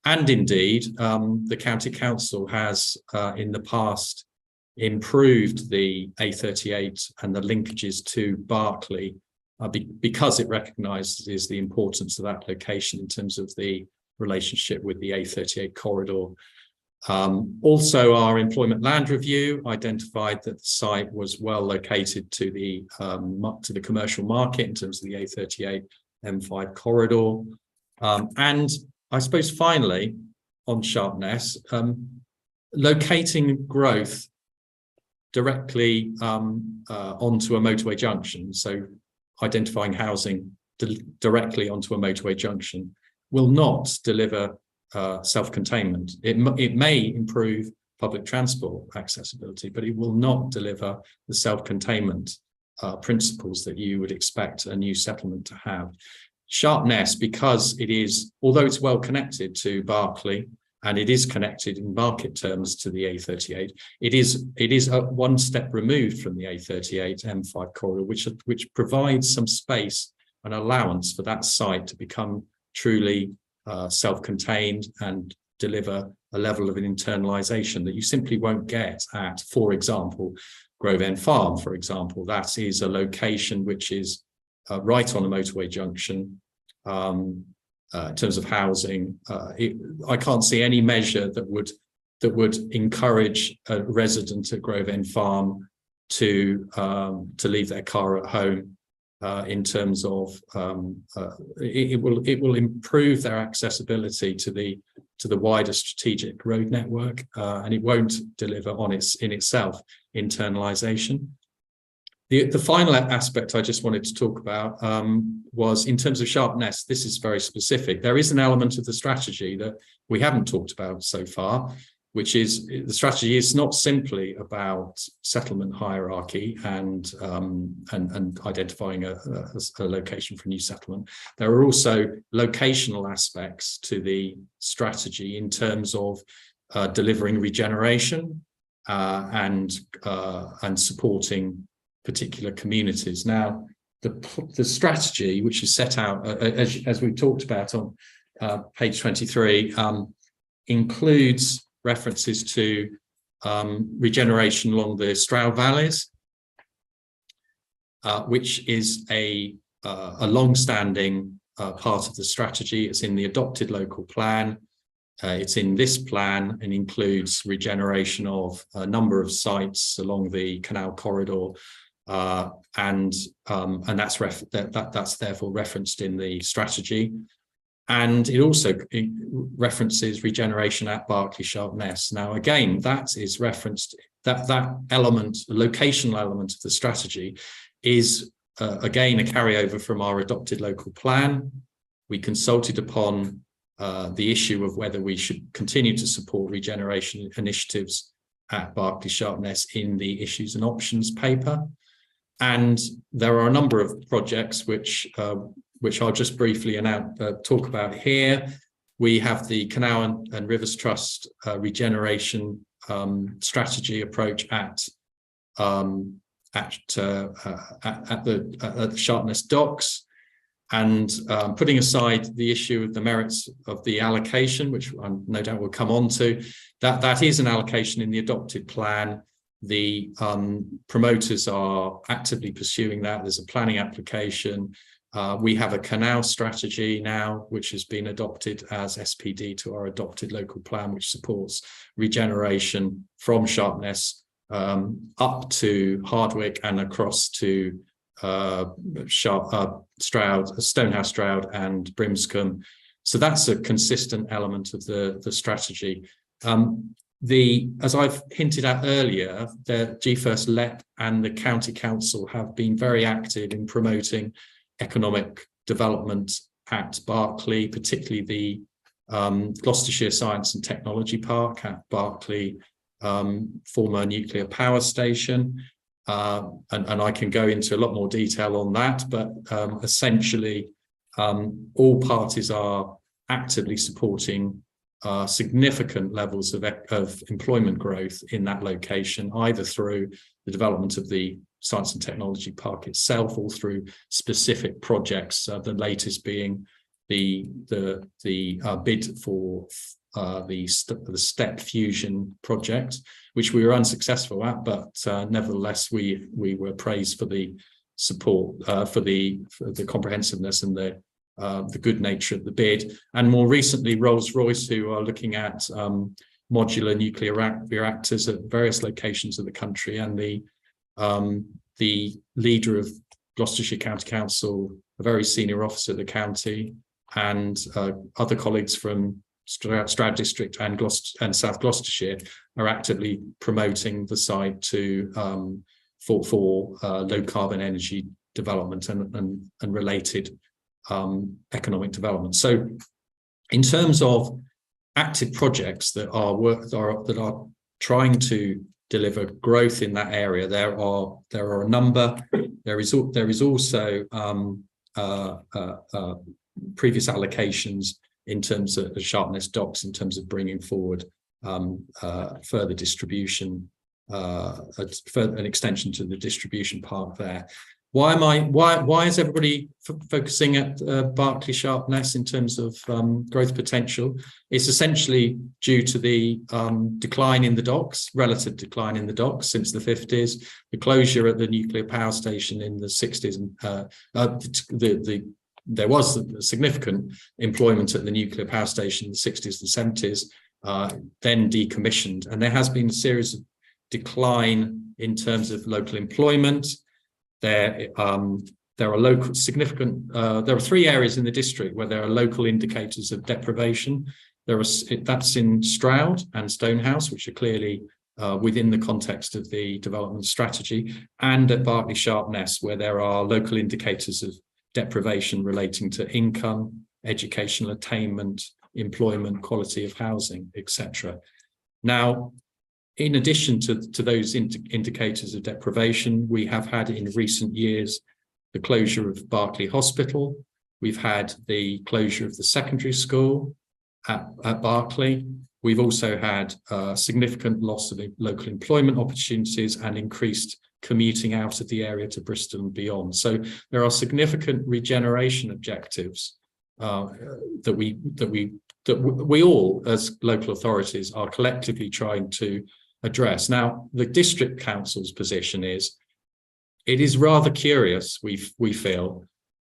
And indeed, the County Council has in the past improved the A38 and the linkages to Berkeley because it recognises the importance of that location in terms of the relationship with the A38 corridor. Also, our employment land review identified that the site was well located to the commercial market in terms of the A38 M5 corridor. And I suppose finally, on Sharpness, locating growth directly onto a motorway junction, so identifying housing directly onto a motorway junction, will not deliver self-containment. It may improve public transport accessibility, but it will not deliver the self-containment principles that you would expect a new settlement to have. Sharpness, because it is, although it's well connected to Berkeley and it is connected in market terms to the A38, it is one step removed from the A38 M5 corridor, which provides some space and allowance for that site to become truly self-contained and deliver a level of an internalisation that you simply won't get at, for example, Grove End Farm, for example. That is a location which is right on a motorway junction. In terms of housing, I can't see any measure that would encourage a resident at Grove End Farm to leave their car at home. In terms of it will improve their accessibility to the wider strategic road network, and it won't deliver in itself internalisation. The final aspect I just wanted to talk about was in terms of Sharpness. This is very specific. There is an element of the strategy that we haven't talked about so far, which is the strategy is not simply about settlement hierarchy and identifying a location for a new settlement. There are also locational aspects to the strategy in terms of delivering regeneration and supporting particular communities. Now, the strategy, which is set out as we talked about on page 23, includes references to regeneration along the Stroud valleys, which is a long-standing part of the strategy. It's in the adopted local plan. It's in this plan and includes regeneration of a number of sites along the canal corridor, and that's therefore referenced in the strategy. And it also references regeneration at Berkeley Sharpness. Now, again, that is referenced, that element, the locational element of the strategy is, again, a carryover from our adopted local plan. We consulted upon the issue of whether we should continue to support regeneration initiatives at Berkeley Sharpness in the issues and options paper. And there are a number of projects which I'll just briefly talk about here. We have the Canal and Rivers Trust regeneration strategy approach at the Sharpness docks, and putting aside the issue of the merits of the allocation, which no doubt we'll come on to, that is an allocation in the adopted plan. The promoters are actively pursuing that. There's a planning application. We have a canal strategy now, which has been adopted as SPD to our adopted local plan, which supports regeneration from Sharpness up to Hardwick and across to Stroud, Stonehouse Stroud and Brimscombe. So that's a consistent element of the strategy. As I've hinted at earlier, the GFirst LEP and the County Council have been very active in promoting economic development at Berkeley, particularly the Gloucestershire Science and Technology Park at Berkeley, former nuclear power station. And I can go into a lot more detail on that, but essentially all parties are actively supporting significant levels of employment growth in that location, either through the development of the Science and Technology Park itself or through specific projects, the latest being the bid for the STEP Fusion project, which we were unsuccessful at, but nevertheless we were praised for the support, for the comprehensiveness and the good nature of the bid. And more recently, Rolls-Royce, who are looking at modular nuclear reactors at various locations of the country, and the leader of Gloucestershire County Council, a very senior officer of the county, and other colleagues from Stroud District and South Gloucestershire are actively promoting the site for low carbon energy development and related economic development. So in terms of active projects that are trying to deliver growth in that area, there are a number. There is also previous allocations in terms of Sharpness docks, in terms of bringing forward further distribution, an extension to the distribution park there. Why is everybody focusing at Berkeley Sharpness in terms of growth potential? It's essentially due to the decline in the docks, relative decline in the docks since the 50s, the closure at the nuclear power station in the 60s, and there was significant employment at the nuclear power station in the 60s and 70s, then decommissioned, and there has been a series of decline in terms of local employment. There are local significant. There are 3 areas in the district where there are local indicators of deprivation. That's in Stroud and Stonehouse, which are clearly within the context of the development strategy, and at Berkeley Sharpness, where there are local indicators of deprivation relating to income, educational attainment, employment, quality of housing, etc. Now, in addition to those indicators of deprivation, we have had in recent years the closure of Berkeley Hospital. We've had the closure of the secondary school at Berkeley. We've also had significant loss of local employment opportunities and increased commuting out of the area to Bristol and beyond. So there are significant regeneration objectives that we all as local authorities are collectively trying to address. Now, the district council's position is, it is rather curious, we feel,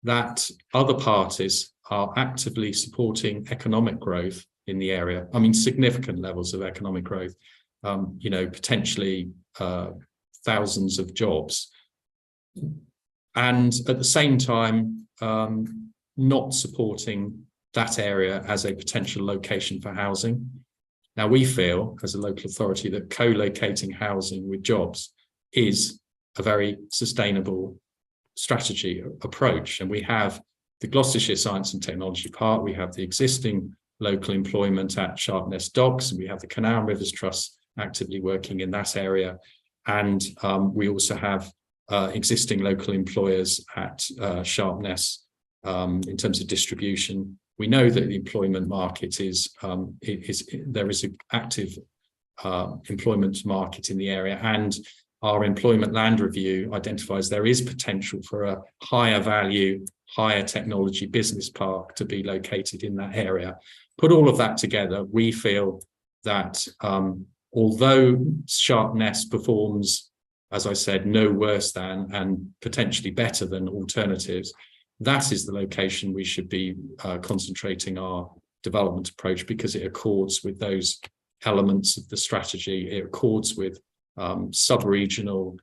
that other parties are actively supporting economic growth in the area. I mean, significant levels of economic growth, potentially thousands of jobs. And at the same time, not supporting that area as a potential location for housing. Now, we feel as a local authority that co-locating housing with jobs is a very sustainable strategy approach. And we have the Gloucestershire Science and Technology Park, we have the existing local employment at Sharpness Docks, and we have the Canal and Rivers Trust actively working in that area. And we also have existing local employers at Sharpness in terms of distribution. We know that the employment market there is an active employment market in the area, and our employment land review identifies there is potential for a higher value, higher technology business park to be located in that area. Put all of that together, we feel that although Sharpness performs, as I said, no worse than and potentially better than alternatives, that is the location we should be concentrating our development approach, because it accords with those elements of the strategy. It accords with sub-regional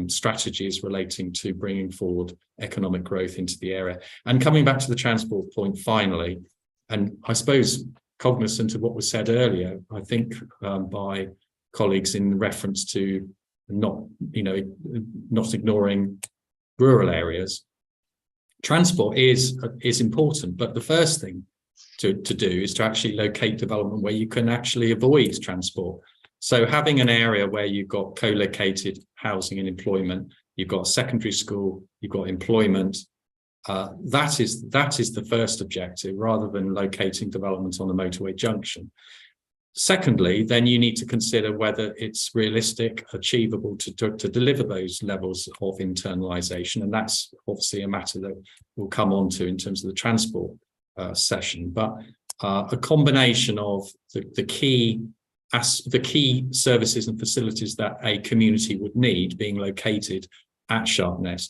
strategies relating to bringing forward economic growth into the area. And coming back to the transport point finally, and I suppose cognizant of what was said earlier, I think by colleagues in reference to not ignoring rural areas, transport is important, but the first thing to do is to actually locate development where you can actually avoid transport. So having an area where you've got co-located housing and employment, you've got a secondary school, you've got employment, that is the first objective, rather than locating development on a motorway junction. Secondly, then you need to consider whether it's realistic, achievable to deliver those levels of internalisation, and that's obviously a matter that we'll come on to in terms of the transport session. But a combination of the key services and facilities that a community would need being located at Sharpness,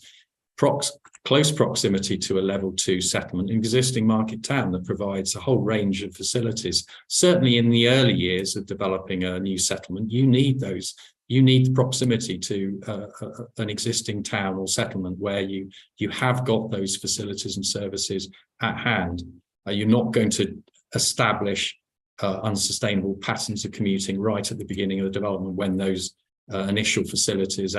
close proximity to a level 2 settlement, an existing market town that provides a whole range of facilities. Certainly in the early years of developing a new settlement, you need those. You need proximity to an existing town or settlement where you have got those facilities and services at hand. You're not going to establish unsustainable patterns of commuting right at the beginning of the development when those initial facilities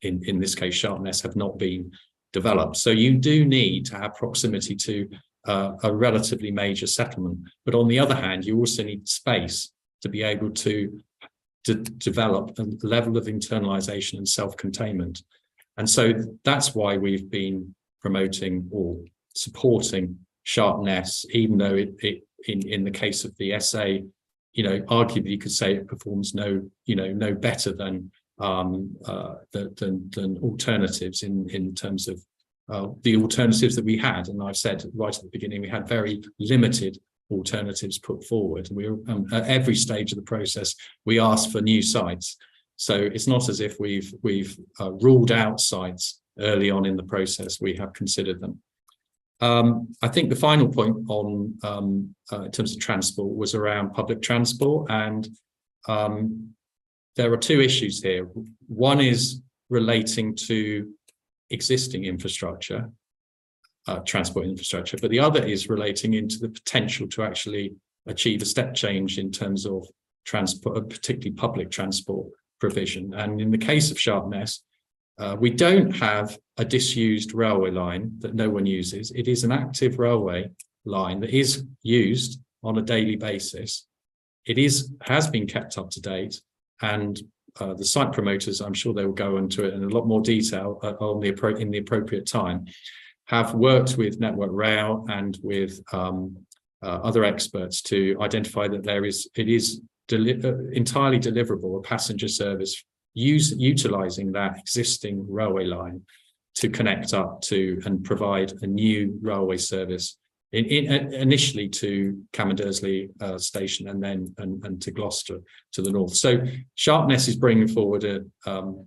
in this case Sharpness, have not been developed. So you do need to have proximity to a relatively major settlement. But on the other hand, you also need space to be able to develop a level of internalisation and self-containment. And so that's why we've been promoting or supporting Sharpness, even though in the case of the SA, arguably you could say it performs no better than alternatives in terms of the alternatives that we had. And I've said right at the beginning, we had very limited alternatives put forward. We were, at every stage of the process, we asked for new sites. So it's not as if we've ruled out sites early on in the process. We have considered them. I think the final point on in terms of transport was around public transport, and there are two issues here. One is relating to existing infrastructure, transport infrastructure, but the other is relating into the potential to actually achieve a step change in terms of transport, particularly public transport provision. And in the case of Sharpness, we don't have a disused railway line that no one uses. It is an active railway line that is used on a daily basis. has been kept up to date, and the site promoters, I'm sure they will go into it in a lot more detail in the appropriate time, have worked with Network Rail and with other experts to identify that it is entirely deliverable, a passenger service utilising that existing railway line to connect up to and provide a new railway service initially to Camandersley station and then and to Gloucester to the north. So Sharpness is bringing forward a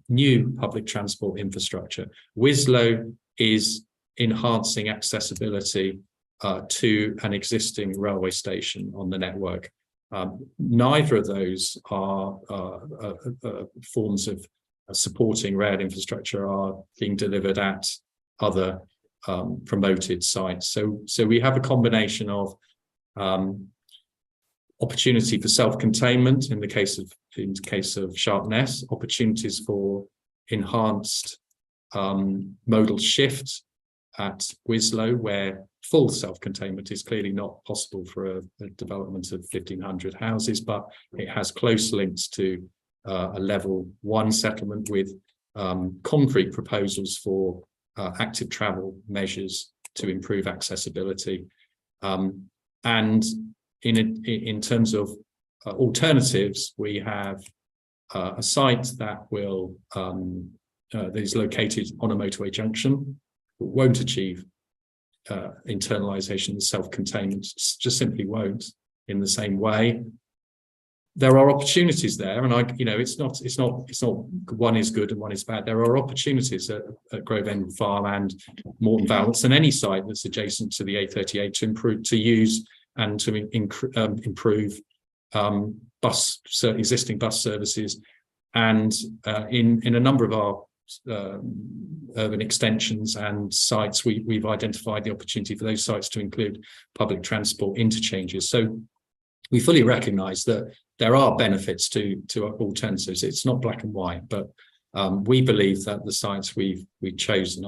new public transport infrastructure. Wislow is enhancing accessibility to an existing railway station on the network. Neither of those are forms of supporting rail infrastructure are being delivered at other promoted sites. So we have a combination of opportunity for self-containment in the case of Sharpness, opportunities for enhanced modal shift at Wislow, where full self-containment is clearly not possible for a development of 1,500 houses, but it has close links to a level 1 settlement with concrete proposals for active travel measures to improve accessibility. And in terms of alternatives, we have a site that is located on a motorway junction, but won't achieve internalization and self-containment, just simply won't in the same way. There are opportunities there, and it's not one is good and one is bad. There are opportunities at Grovend Farm and Morton Valence and any site that's adjacent to the A38 to use and to improve existing bus services, and in a number of our urban extensions and sites, we've identified the opportunity for those sites to include public transport interchanges. So we fully recognise that there are benefits to alternatives. It's not black and white, but we believe that the sites we've chosen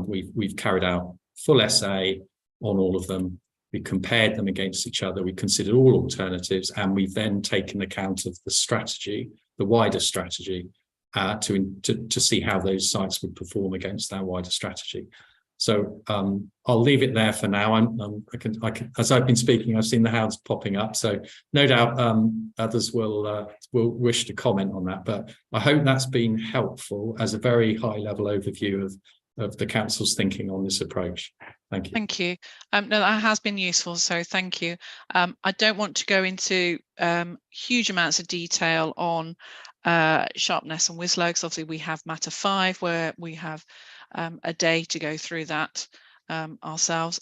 we've carried out full essay on all of them. We compared them against each other. We considered all alternatives, and we've then taken account of the strategy, the wider strategy, to see how those sites would perform against that wider strategy. So I'll leave it there for now. I can, as I've been speaking, I've seen the hands popping up, so no doubt others will wish to comment on that. But I hope that's been helpful as a very high-level overview of the council's thinking on this approach. Thank you. Thank you. No, that has been useful, so thank you. I don't want to go into huge amounts of detail on Sharpness and Wislow, because obviously we have matter 5 where we have a day to go through that ourselves.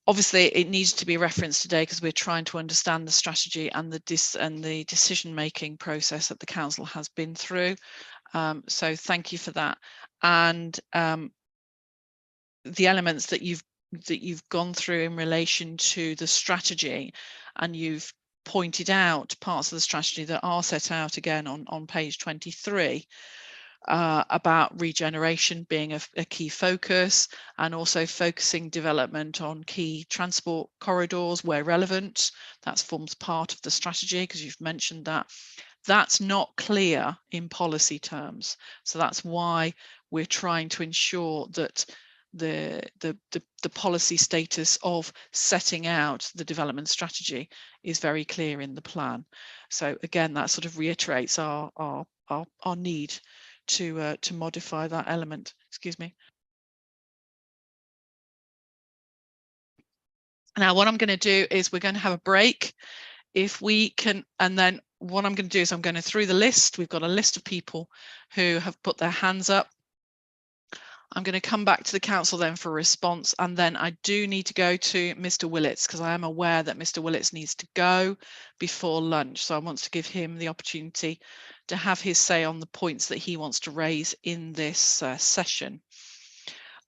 Obviously it needs to be referenced today because we're trying to understand the strategy and the decision-making process that the council has been through. So thank you for that. And the elements that you've gone through in relation to the strategy, and you've pointed out parts of the strategy that are set out again on page 23, about regeneration being a key focus, and also focusing development on key transport corridors where relevant. That forms part of the strategy, because you've mentioned that. That's not clear in policy terms, so that's why we're trying to ensure that the policy status of setting out the development strategy is very clear in the plan. So again, that sort of reiterates our need to modify that element. Excuse me. Now what I'm going to do is we're going to have a break if we can, and then what I'm going to do is I'm going to through the list. We've got a list of people who have put their hands up. I'm going to come back to the council then for a response, and then I do need to go to Mr. Willits, because I am aware that Mr. Willits needs to go before lunch, so I want to give him the opportunity to have his say on the points that he wants to raise in this session.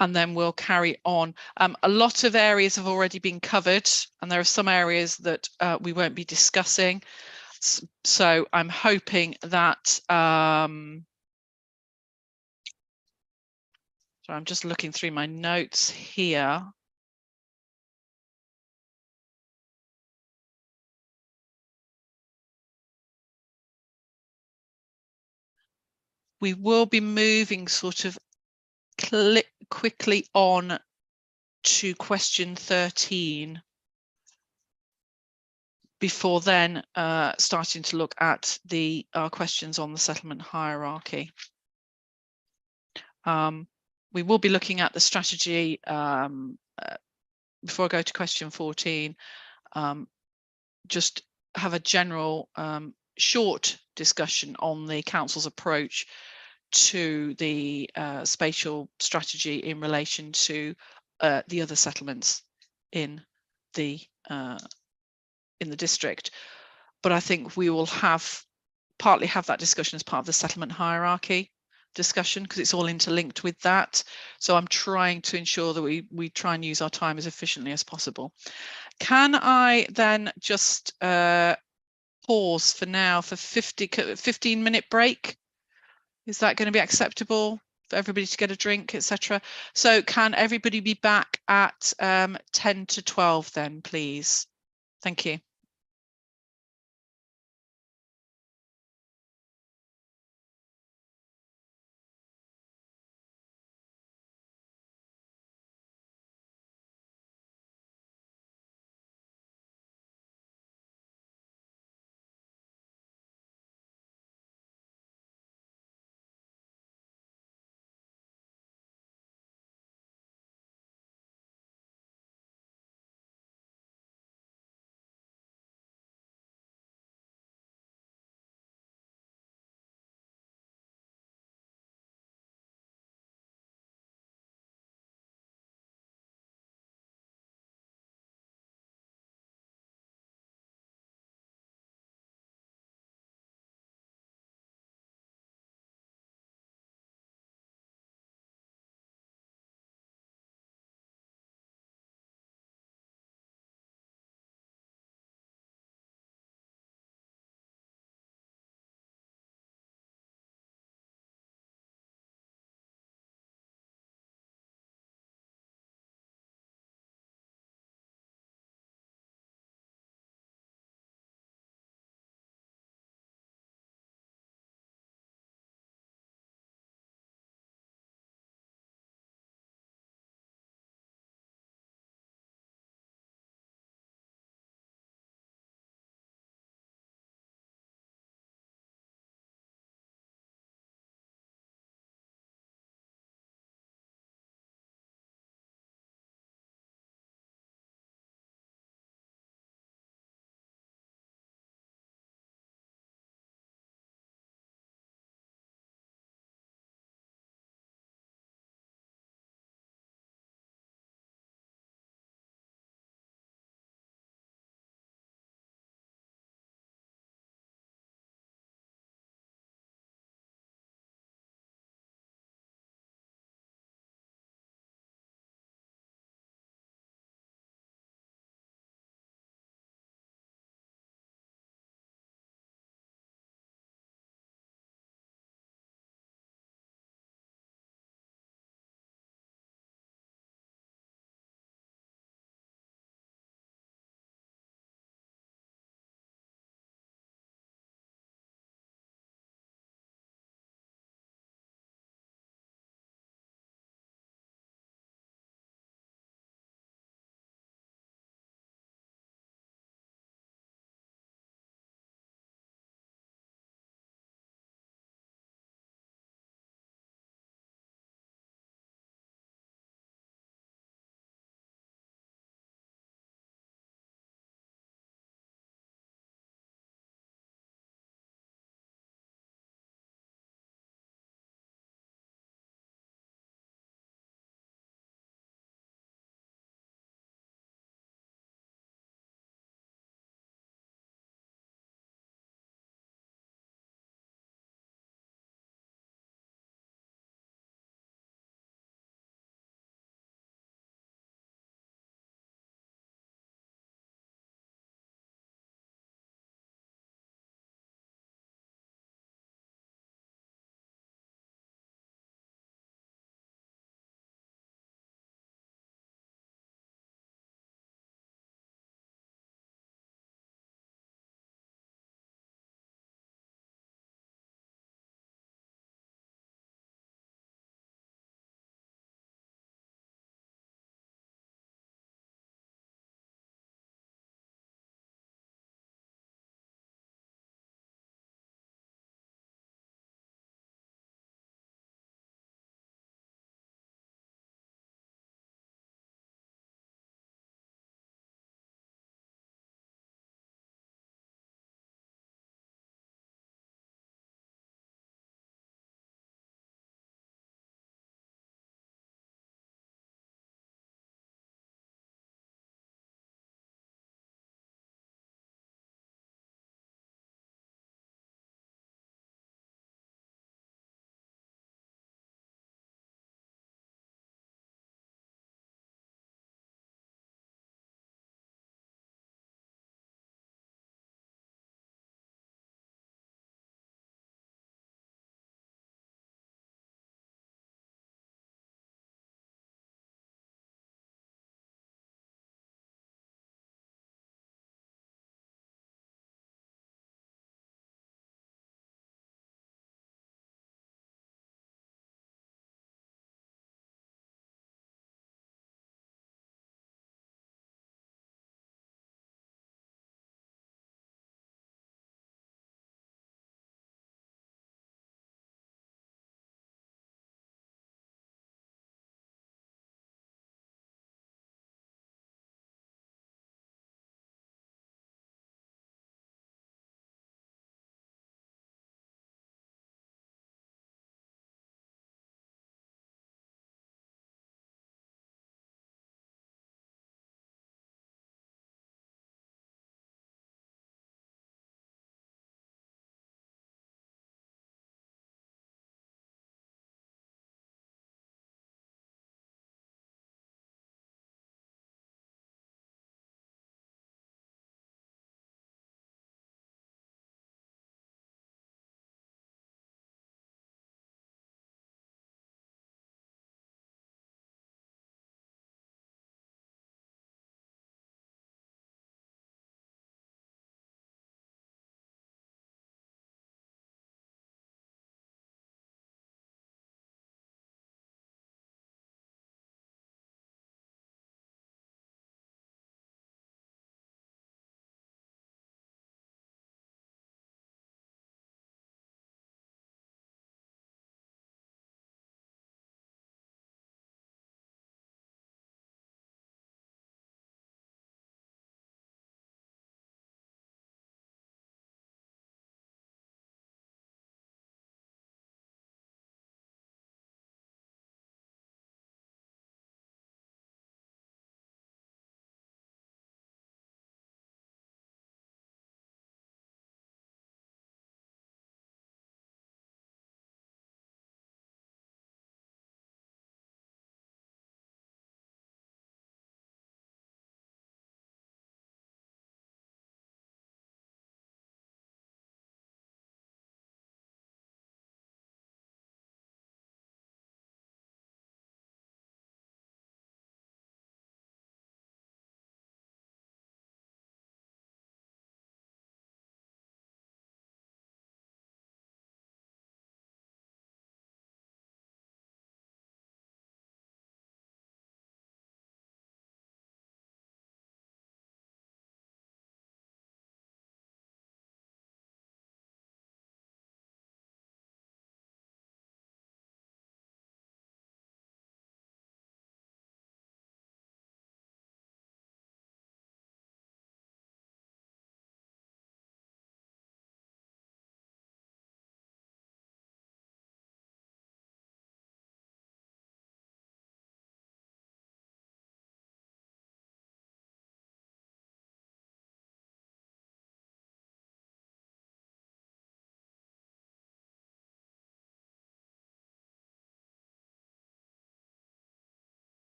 And then we'll carry on. A lot of areas have already been covered, and there are some areas that we won't be discussing. So I'm hoping that, so I'm just looking through my notes here. we will be moving sort of quickly on to question 13 before then starting to look at our questions on the settlement hierarchy. We will be looking at the strategy before I go to question 14. Just have a general short discussion on the council's approach to the spatial strategy in relation to the other settlements in the district. But I think we will partly have that discussion as part of the settlement hierarchy discussion, because it's all interlinked with that. So I'm trying to ensure that we try and use our time as efficiently as possible. Can I then just pause for now for 15-minute break? Is that going to be acceptable for everybody to get a drink, etc.? So can everybody be back at 10 to 12 then, please? Thank you.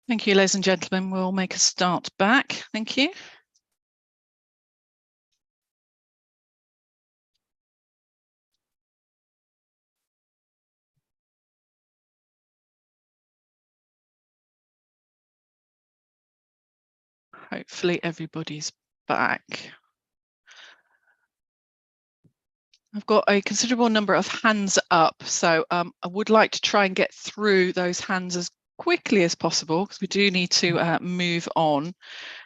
Thank you, ladies and gentlemen. We'll make a start back. Thank you. Hopefully everybody's back. I've got a considerable number of hands up, so I would like to try and get through those hands as quickly as possible, because we do need to move on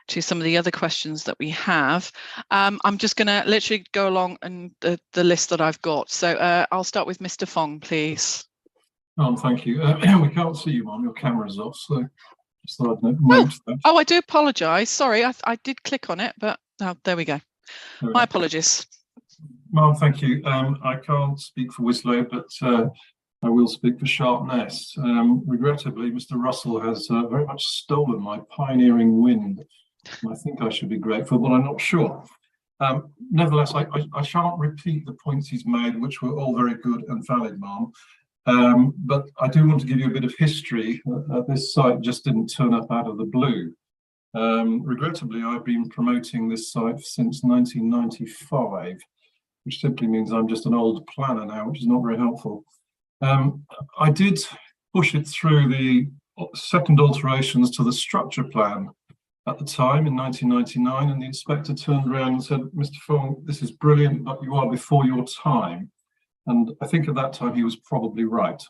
to some of the other questions that we have. I'm just going to literally go along and the list that I've got. So I'll start with Mr. Fong, please. Thank you. We can't see you, Mum. Your camera's off, so just thought I'd note that. Oh, I do apologise. Sorry, I did click on it, but there we go. My apologies. Mum, thank you. I can't speak for Winslow, but I will speak for Sharpness. Regrettably, Mr. Russell has very much stolen my pioneering wind. And I think I should be grateful, but I'm not sure. Nevertheless, I shan't repeat the points he's made, which were all very good and valid, Mum. But I do want to give you a bit of history. This site just didn't turn up out of the blue. Regrettably, I've been promoting this site since 1995, which simply means I'm just an old planner now, which is not very helpful. I did push it through the second alterations to the structure plan at the time in 1999, and the inspector turned around and said, Mr. Fong, this is brilliant, but you are before your time. And I think at that time he was probably right.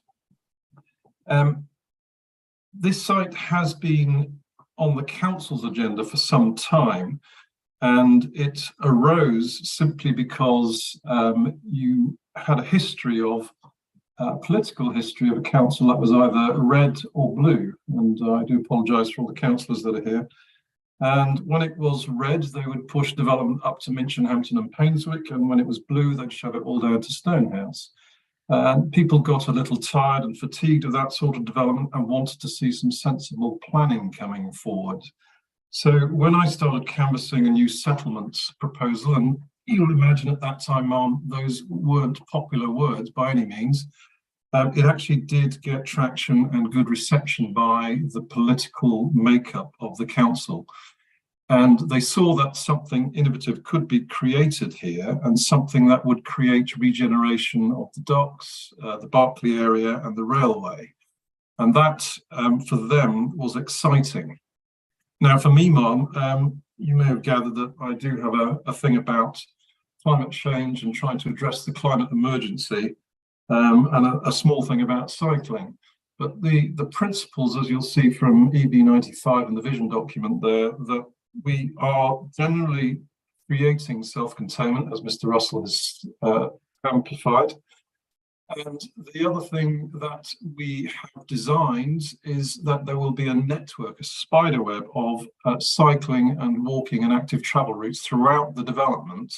This site has been on the council's agenda for some time, and it arose simply because you had a history of political history of a council that was either red or blue, and I do apologise for all the councillors that are here. And when it was red, they would push development up to Minchinhampton Hampton and Painswick, and when it was blue, they'd shove it all down to Stonehouse. And people got a little tired and fatigued of that sort of development and wanted to see some sensible planning coming forward. So when I started canvassing a new settlements proposal, and you'll imagine at that time, Mum, those weren't popular words by any means, it actually did get traction and good reception by the political makeup of the council. And they saw that something innovative could be created here, and something that would create regeneration of the docks, the Berkeley area and the railway. And that, for them, was exciting. Now, for me, Mum, you may have gathered that I do have a thing about climate change and trying to address the climate emergency, and a small thing about cycling. But the principles, as you'll see from EB95 and the vision document there, that we are generally creating self-containment, as Mr. Russell has amplified. And the other thing that we have designed is that there will be a network, a spider web of cycling and walking and active travel routes throughout the development,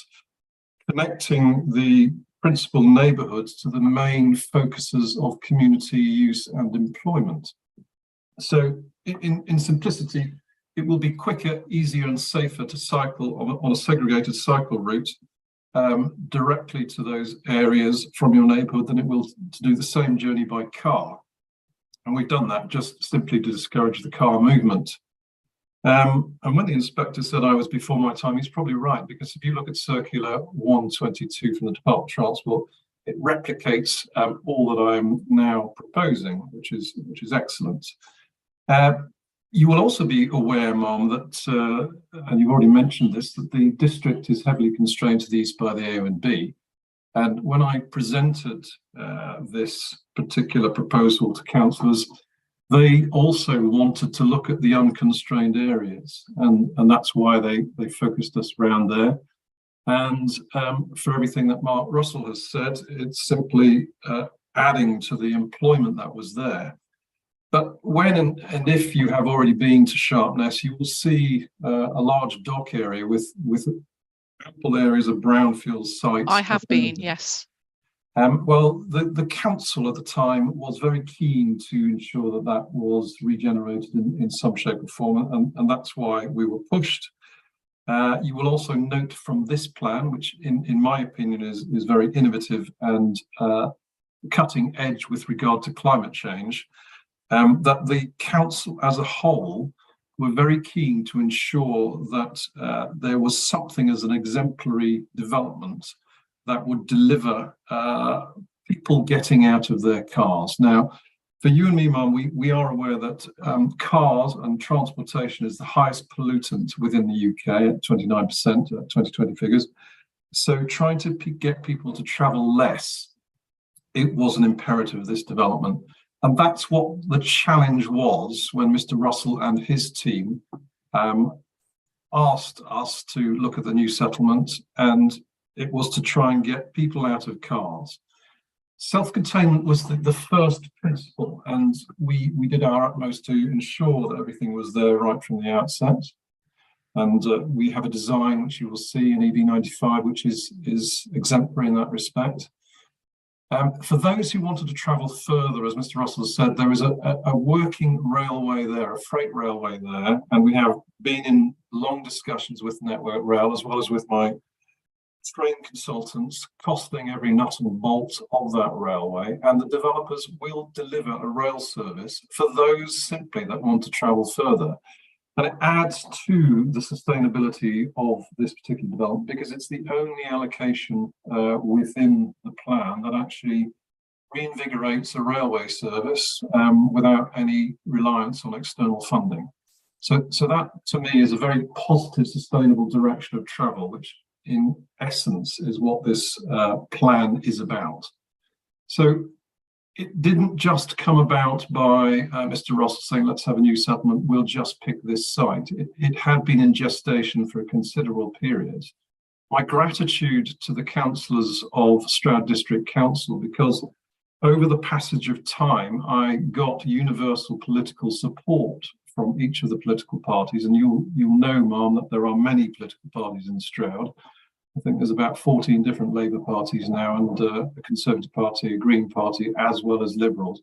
connecting the principal neighbourhoods to the main focuses of community use and employment. So in simplicity, it will be quicker, easier and safer to cycle on a segregated cycle route directly to those areas from your neighbourhood than it will to do the same journey by car. And we've done that just simply to discourage the car movement. And when the inspector said I was before my time, he's probably right, because if you look at Circular 122 from the Department of Transport, it replicates all that I'm now proposing, which is excellent. You will also be aware, Mum, that, and you've already mentioned this, that the district is heavily constrained to the east by the A&B. And when I presented this particular proposal to councillors, they also wanted to look at the unconstrained areas, and that's why they focused us around there. And for everything that Mark Russell has said, it's simply adding to the employment that was there. But when and if you have already been to Sharpness, you will see a large dock area with ample areas of brownfield sites. I have been, yes. Well, the council at the time was very keen to ensure that that was regenerated in some shape or form, and that's why we were pushed. You will also note from this plan, which in my opinion is very innovative and cutting edge with regard to climate change, that the council as a whole were very keen to ensure that there was something as an exemplary development that would deliver people getting out of their cars. Now, for you and me, Mum, we are aware that cars and transportation is the highest pollutant within the UK at 29%, 2020 figures. So trying to get people to travel less, it was an imperative of this development. And that's what the challenge was when Mr. Russell and his team asked us to look at the new settlement, and it was to try and get people out of cars. Self-containment was the first principle, and we did our utmost to ensure that everything was there right from the outset. And we have a design which you will see in EV95, which is exemplary in that respect. For those who wanted to travel further, as Mr. Russell has said, there is a working railway there, a freight railway there, and we have been in long discussions with Network Rail as well as with my train consultants, costing every nut and bolt of that railway, and the developers will deliver a rail service for those simply that want to travel further. And it adds to the sustainability of this particular development because it's the only allocation within the plan that actually reinvigorates a railway service without any reliance on external funding. So that, to me, is a very positive, sustainable direction of travel, which in essence is what this plan is about. So it didn't just come about by Mr. Ross saying, let's have a new settlement, we'll just pick this site. It had been in gestation for a considerable period. My gratitude to the councillors of Stroud District Council, because over the passage of time, I got universal political support from each of the political parties. And you'll know, Ma'am, that there are many political parties in Stroud. I think there's about 14 different Labour parties now, and a Conservative Party, a Green Party, as well as Liberals.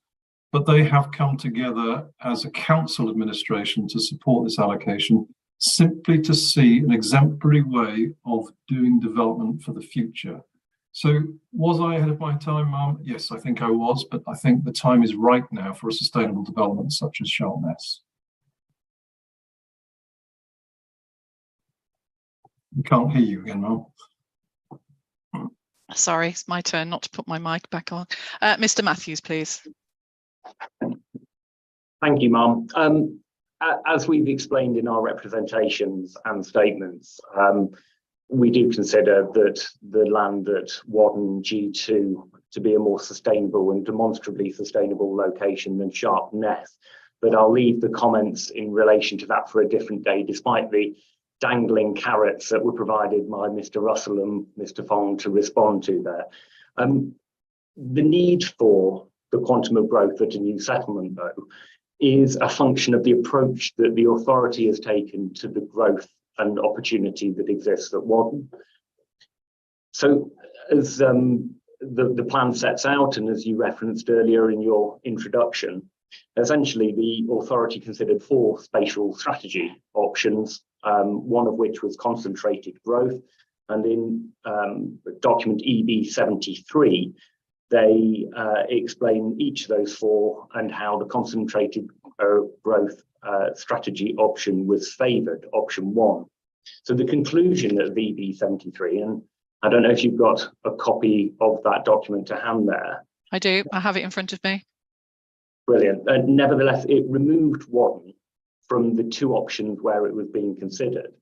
But they have come together as a council administration to support this allocation, simply to see an exemplary way of doing development for the future. So was I ahead of my time, Ma'am? Yes, I think I was, but I think the time is right now for a sustainable development such as Sharpness. I can't hear you again, Ma'am. Sorry, it's my turn not to put my mic back on. Mr. Matthews, please. Thank you, Ma'am. As we've explained in our representations and statements, we do consider that the land at Wadden G2 to be a more sustainable and demonstrably sustainable location than Sharpness. But I'll leave the comments in relation to that for a different day, despite the dangling carrots that were provided by Mr. Russell and Mr. Fong to respond to there. The need for the quantum of growth at a new settlement, though, is a function of the approach that the authority has taken to the growth and opportunity that exists at Wadden. So as the plan sets out, and as you referenced earlier in your introduction, essentially the authority considered 4 spatial strategy options, one of which was concentrated growth. And in document EB73, they explain each of those 4 and how the concentrated growth strategy option was favoured, option 1. So the conclusion of EB73, and I don't know if you've got a copy of that document to hand there. I do, I have it in front of me. Brilliant. Nevertheless, it removed Wadden from the 2 options where it was being considered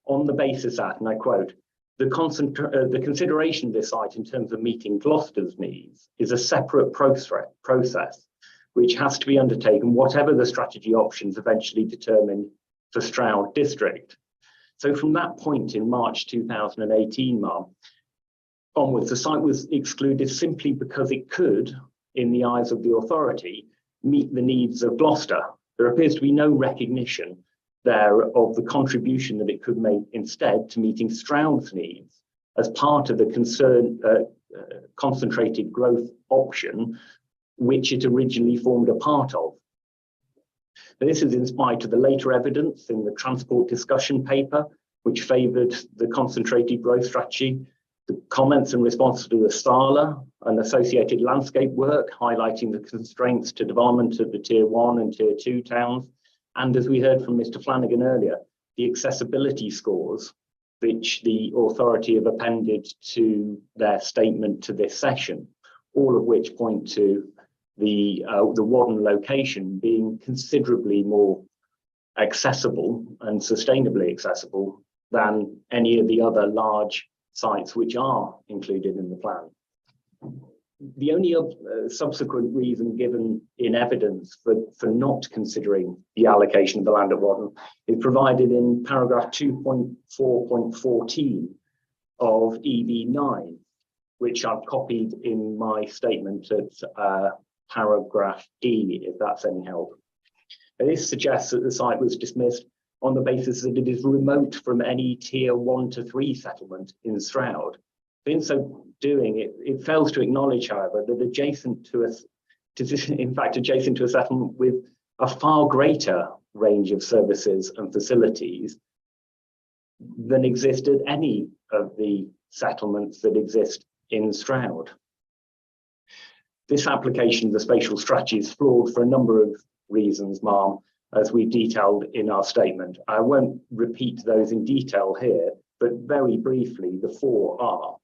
on the basis that, and I quote, the consideration of this site in terms of meeting Gloucester's needs is a separate process which has to be undertaken whatever the strategy options eventually determine for Stroud District. So from that point in March 2018, Ma'am, onwards, the site was excluded simply because it could, in the eyes of the authority, meet the needs of Gloucester. There appears to be no recognition there of the contribution that it could make instead to meeting Stroud's needs as part of the concentrated growth option, which it originally formed a part of. But this is in spite of the later evidence in the transport discussion paper, which favoured the concentrated growth strategy, The comments and responses to the SALA and associated landscape work, highlighting the constraints to development of the Tier 1 and Tier 2 towns. And as we heard from Mr. Flanagan earlier, the accessibility scores, which the authority have appended to their statement to this session, all of which point to the Whaddon location being considerably more accessible and sustainably accessible than any of the other large sites which are included in the plan. The only subsequent reason given in evidence for not considering the allocation of the land at Whaddon is provided in paragraph 2.4.14 of EB9, which I've copied in my statement at paragraph E, if that's any help. And this suggests that the site was dismissed on the basis that it is remote from any Tier 1 to 3 settlement in Stroud. In so doing, it fails to acknowledge, however, that adjacent to a settlement with a far greater range of services and facilities than exist at any of the settlements that exist in Stroud. This application of the spatial strategy is flawed for a number of reasons, ma'am, as we detailed in our statement. I won't repeat those in detail here, but very briefly, the four are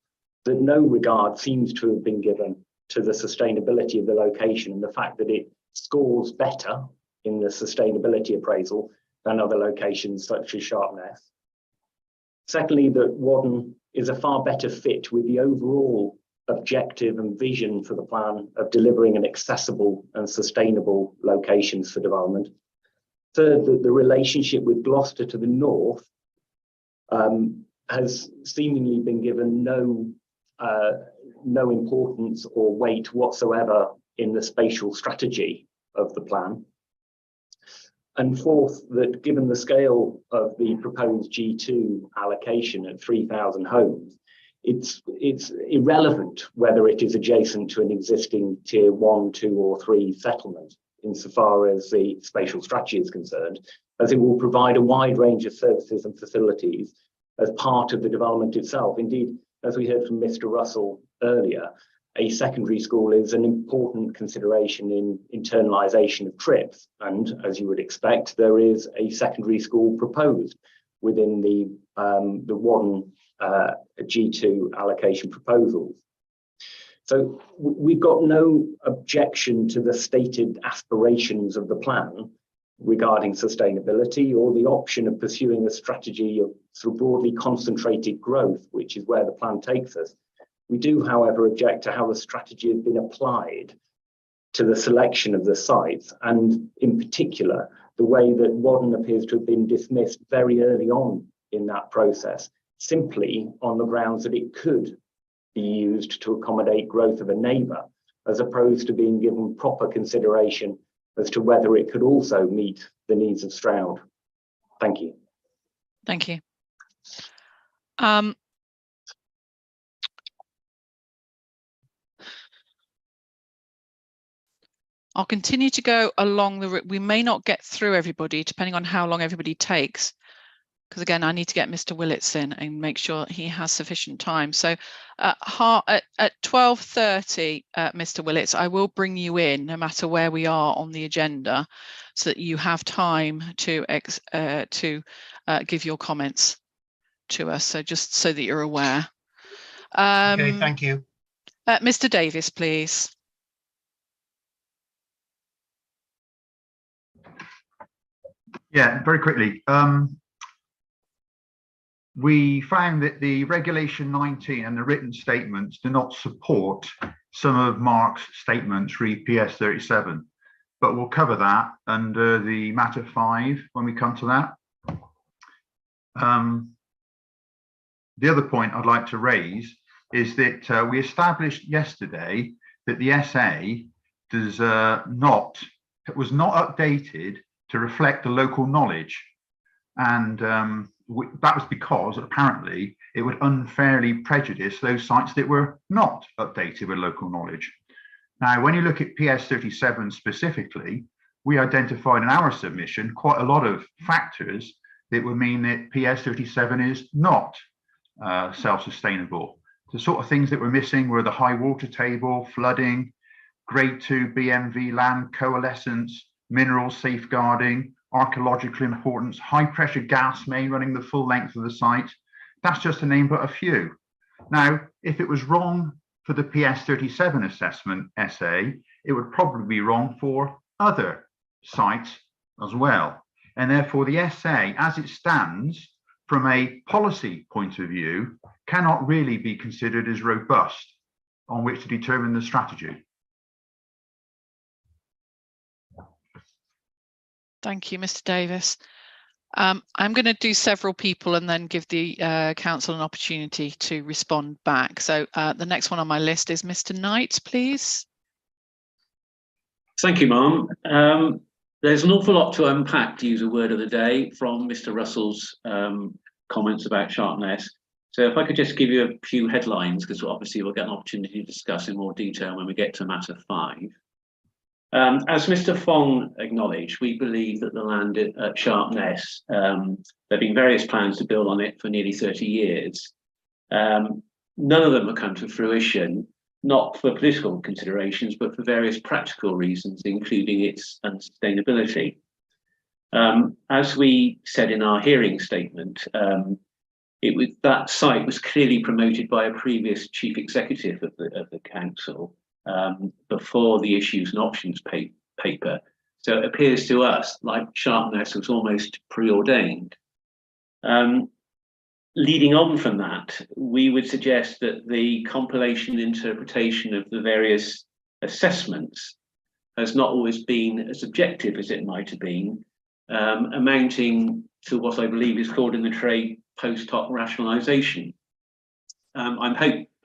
that no regard seems to have been given to the sustainability of the location and the fact that it scores better in the sustainability appraisal than other locations such as Sharpness. Secondly, that Whaddon is a far better fit with the overall objective and vision for the plan of delivering an accessible and sustainable locations for development. Third, that the relationship with Gloucester to the north has seemingly been given no importance or weight whatsoever in the spatial strategy of the plan. And fourth, that given the scale of the proposed G2 allocation at 3,000 homes, it's irrelevant whether it is adjacent to an existing Tier 1, 2 or 3 settlement insofar as the spatial strategy is concerned, as it will provide a wide range of services and facilities as part of the development itself. Indeed, as we heard from Mr. Russell earlier, a secondary school is an important consideration in internalisation of trips. And as you would expect, there is a secondary school proposed within the Whaddon G2 allocation proposals. So we've got no objection to the stated aspirations of the plan regarding sustainability or the option of pursuing a strategy of sort of broadly concentrated growth, which is where the plan takes us. We do, however, object to how the strategy has been applied to the selection of the sites, and in particular, the way that Whaddon appears to have been dismissed very early on in that process, simply on the grounds that it could be used to accommodate growth of a neighbour, as opposed to being given proper consideration as to whether it could also meet the needs of Stroud. Thank you. Thank you. I'll continue to go along the route. We may not get through everybody, depending on how long everybody takes, because again, I need to get Mr. Willits in and make sure he has sufficient time. So at 12:30, Mr. Willits, I will bring you in no matter where we are on the agenda, so that you have time to give your comments to us. So just so that you're aware. Okay, thank you. Mr. Davis, please. Yeah, very quickly. We found that the Regulation 19 and the written statements do not support some of Mark's statements re PS 37, but we'll cover that under the matter 5 when we come to that. The other point I'd like to raise is that we established yesterday that the SA was not updated to reflect the local knowledge, and that was because apparently it would unfairly prejudice those sites that were not updated with local knowledge. Now, when you look at PS 37 specifically, we identified in our submission quite a lot of factors that would mean that PS 37 is not self-sustainable. The sort of things that were missing were the high water table, flooding, grade 2 BMV land coalescence, mineral safeguarding, archaeological importance, high pressure gas main running the full length of the site. That's just to name but a few. Now, if it was wrong for the PS37 assessment essay, it would probably be wrong for other sites as well. And therefore the essay as it stands from a policy point of view cannot really be considered as robust on which to determine the strategy. Thank you, Mr. Davis. I'm going to do several people and then give the council an opportunity to respond back. So the next one on my list is Mr. Knight, please. Thank you, Ma'am. There's an awful lot to unpack, to use a word of the day, from Mr. Russell's comments about Sharpness. So if I could just give you a few headlines, because obviously we'll get an opportunity to discuss in more detail when we get to matter 5. As Mr. Fong acknowledged, we believe that the land at Sharpness, there have been various plans to build on it for nearly 30 years. None of them have come to fruition, not for political considerations, but for various practical reasons, including its unsustainability. As we said in our hearing statement, that site was clearly promoted by a previous chief executive of the council before the issues and options paper. So it appears to us like Sharpness was almost preordained. Leading on from that, we would suggest that the compilation interpretation of the various assessments has not always been as objective as it might have been, amounting to what I believe is called in the trade post hoc rationalisation. I'm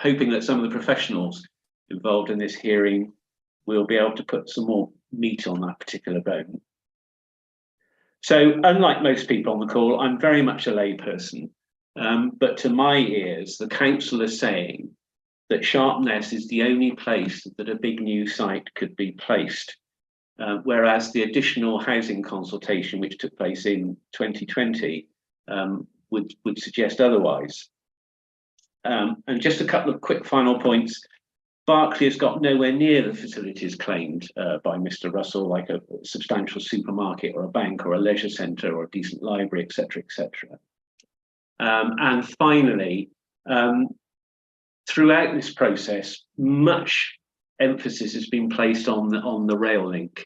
hoping that some of the professionals involved in this hearing will be able to put some more meat on that particular bone. So, unlike most people on the call, I'm very much a layperson. But to my ears, the council is saying that Sharpness is the only place that a big new site could be placed, whereas the additional housing consultation, which took place in 2020, would suggest otherwise. And just a couple of quick final points. Barclay has got nowhere near the facilities claimed by Mr. Russell, like a substantial supermarket or a bank or a leisure centre or a decent library, etc., etc. And finally, throughout this process, much emphasis has been placed on the rail link.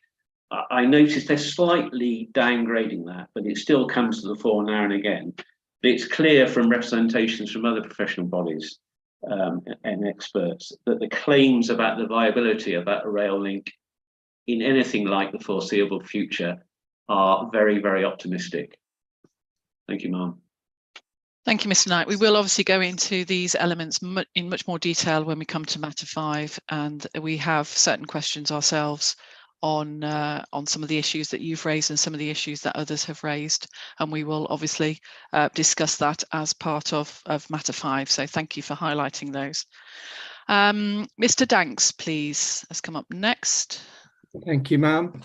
I noticed they're slightly downgrading that, but it still comes to the fore now and again. But it's clear from representations from other professional bodies and experts that the claims about the viability of that rail link in anything like the foreseeable future are very, very optimistic. Thank you, Ma'am. Thank you, Mr. Knight. We will obviously go into these elements in much more detail when we come to matter 5, and we have certain questions ourselves on some of the issues that you've raised and some of the issues that others have raised, and we will obviously discuss that as part of matter 5. So thank you for highlighting those. Mr. Danks, please, has come up next. Thank you, ma'am.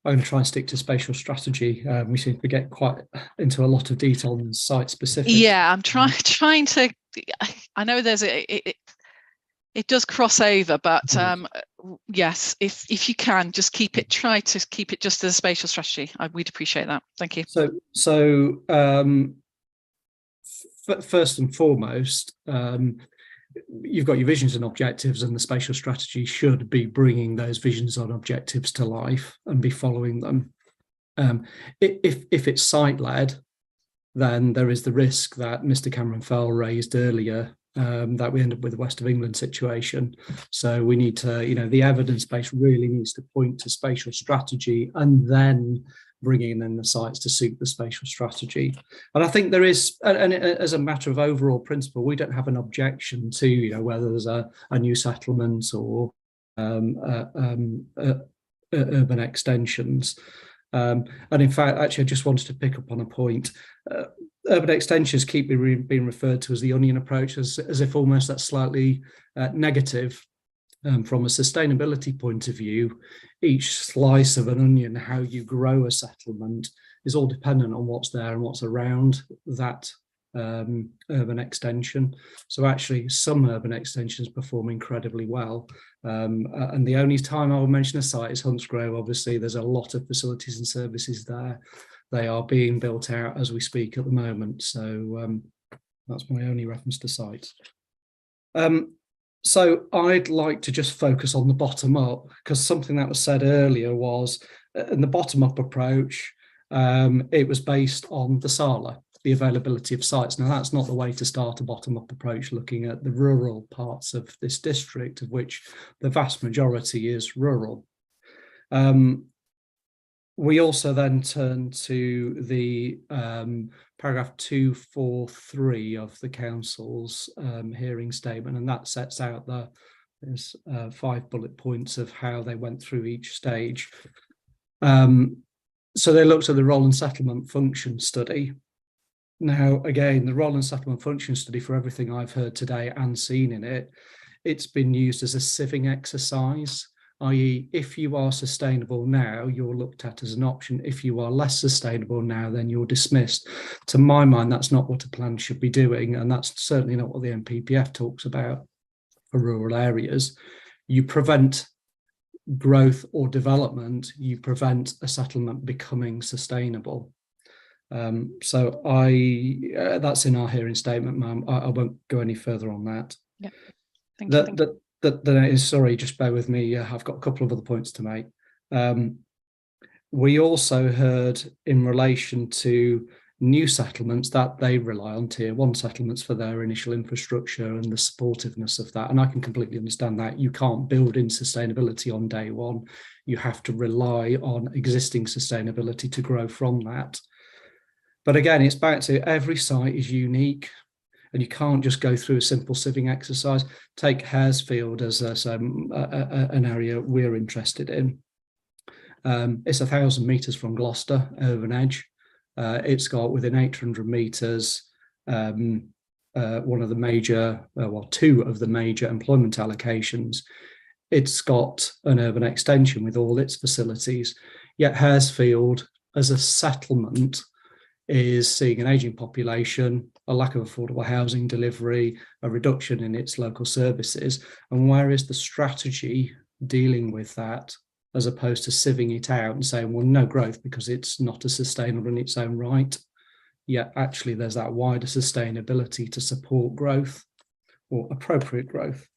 I'm going to try and stick to spatial strategy. We seem to get quite into a lot of detail on site specific. Yeah, I'm trying to. I know there's it does cross over, but yes, if you can just try to keep it just as a spatial strategy. We'd appreciate that. Thank you. So first and foremost, you've got your visions and objectives, and the spatial strategy should be bringing those visions and objectives to life and be following them. If it's site-led, then there is the risk that Mr. Cameron Fell raised earlier, that we end up with the West of England situation. So we need to, the evidence base really needs to point to spatial strategy and then bringing in the sites to suit the spatial strategy. And I think there is, and as a matter of overall principle, we don't have an objection to, whether there's a new settlement or urban extensions. And in fact, actually, I just wanted to pick up on a point. Urban extensions keep being referred to as the onion approach, as if almost that's slightly negative. From a sustainability point of view, each slice of an onion, how you grow a settlement, is all dependent on what's there and what's around that urban extension. So actually some urban extensions perform incredibly well. And the only time I will mention a site is Huntsgrove. Obviously, there's a lot of facilities and services there. They are being built out as we speak at the moment. So that's my only reference to sites. So I'd like to just focus on the bottom up, because something that was said earlier was in the bottom up approach, it was based on the SALA, the availability of sites. Now that's not the way to start a bottom up approach, looking at the rural parts of this district, of which the vast majority is rural. We also then turn to the paragraph 243 of the council's hearing statement, and that sets out there's 5 bullet points of how they went through each stage. So they looked at the role and settlement function study. Now, again, the role and settlement function study, for everything I've heard today and seen in it, it's been used as a sieving exercise. I.e., if you are sustainable now, you're looked at as an option. If you are less sustainable now, then you're dismissed. To my mind, that's not what a plan should be doing, and that's certainly not what the NPPF talks about for rural areas. You prevent growth or development, you prevent a settlement becoming sustainable. So that's in our hearing statement, ma'am. I won't go any further on that. Yeah, thank you. That is, sorry, just bear with me. I've got a couple of other points to make. We also heard in relation to new settlements that they rely on tier 1 settlements for their initial infrastructure and the supportiveness of that. And I can completely understand that. You can't build in sustainability on day one. You have to rely on existing sustainability to grow from that. But again, it's back to every site is unique. And you can't just go through a simple sieving exercise. Take Haresfield as an area we're interested in. It's 1,000 metres from Gloucester, Irvine Edge. It's got within 800 metres one of the major, well, 2 of the major employment allocations. It's got an urban extension with all its facilities. Yet Haresfield, as a settlement, is seeing an ageing population, a lack of affordable housing delivery, a reduction in its local services. And where is the strategy dealing with that, as opposed to sieving it out and saying, well, no growth because it's not as sustainable in its own right? Yet actually there's that wider sustainability to support growth or appropriate growth.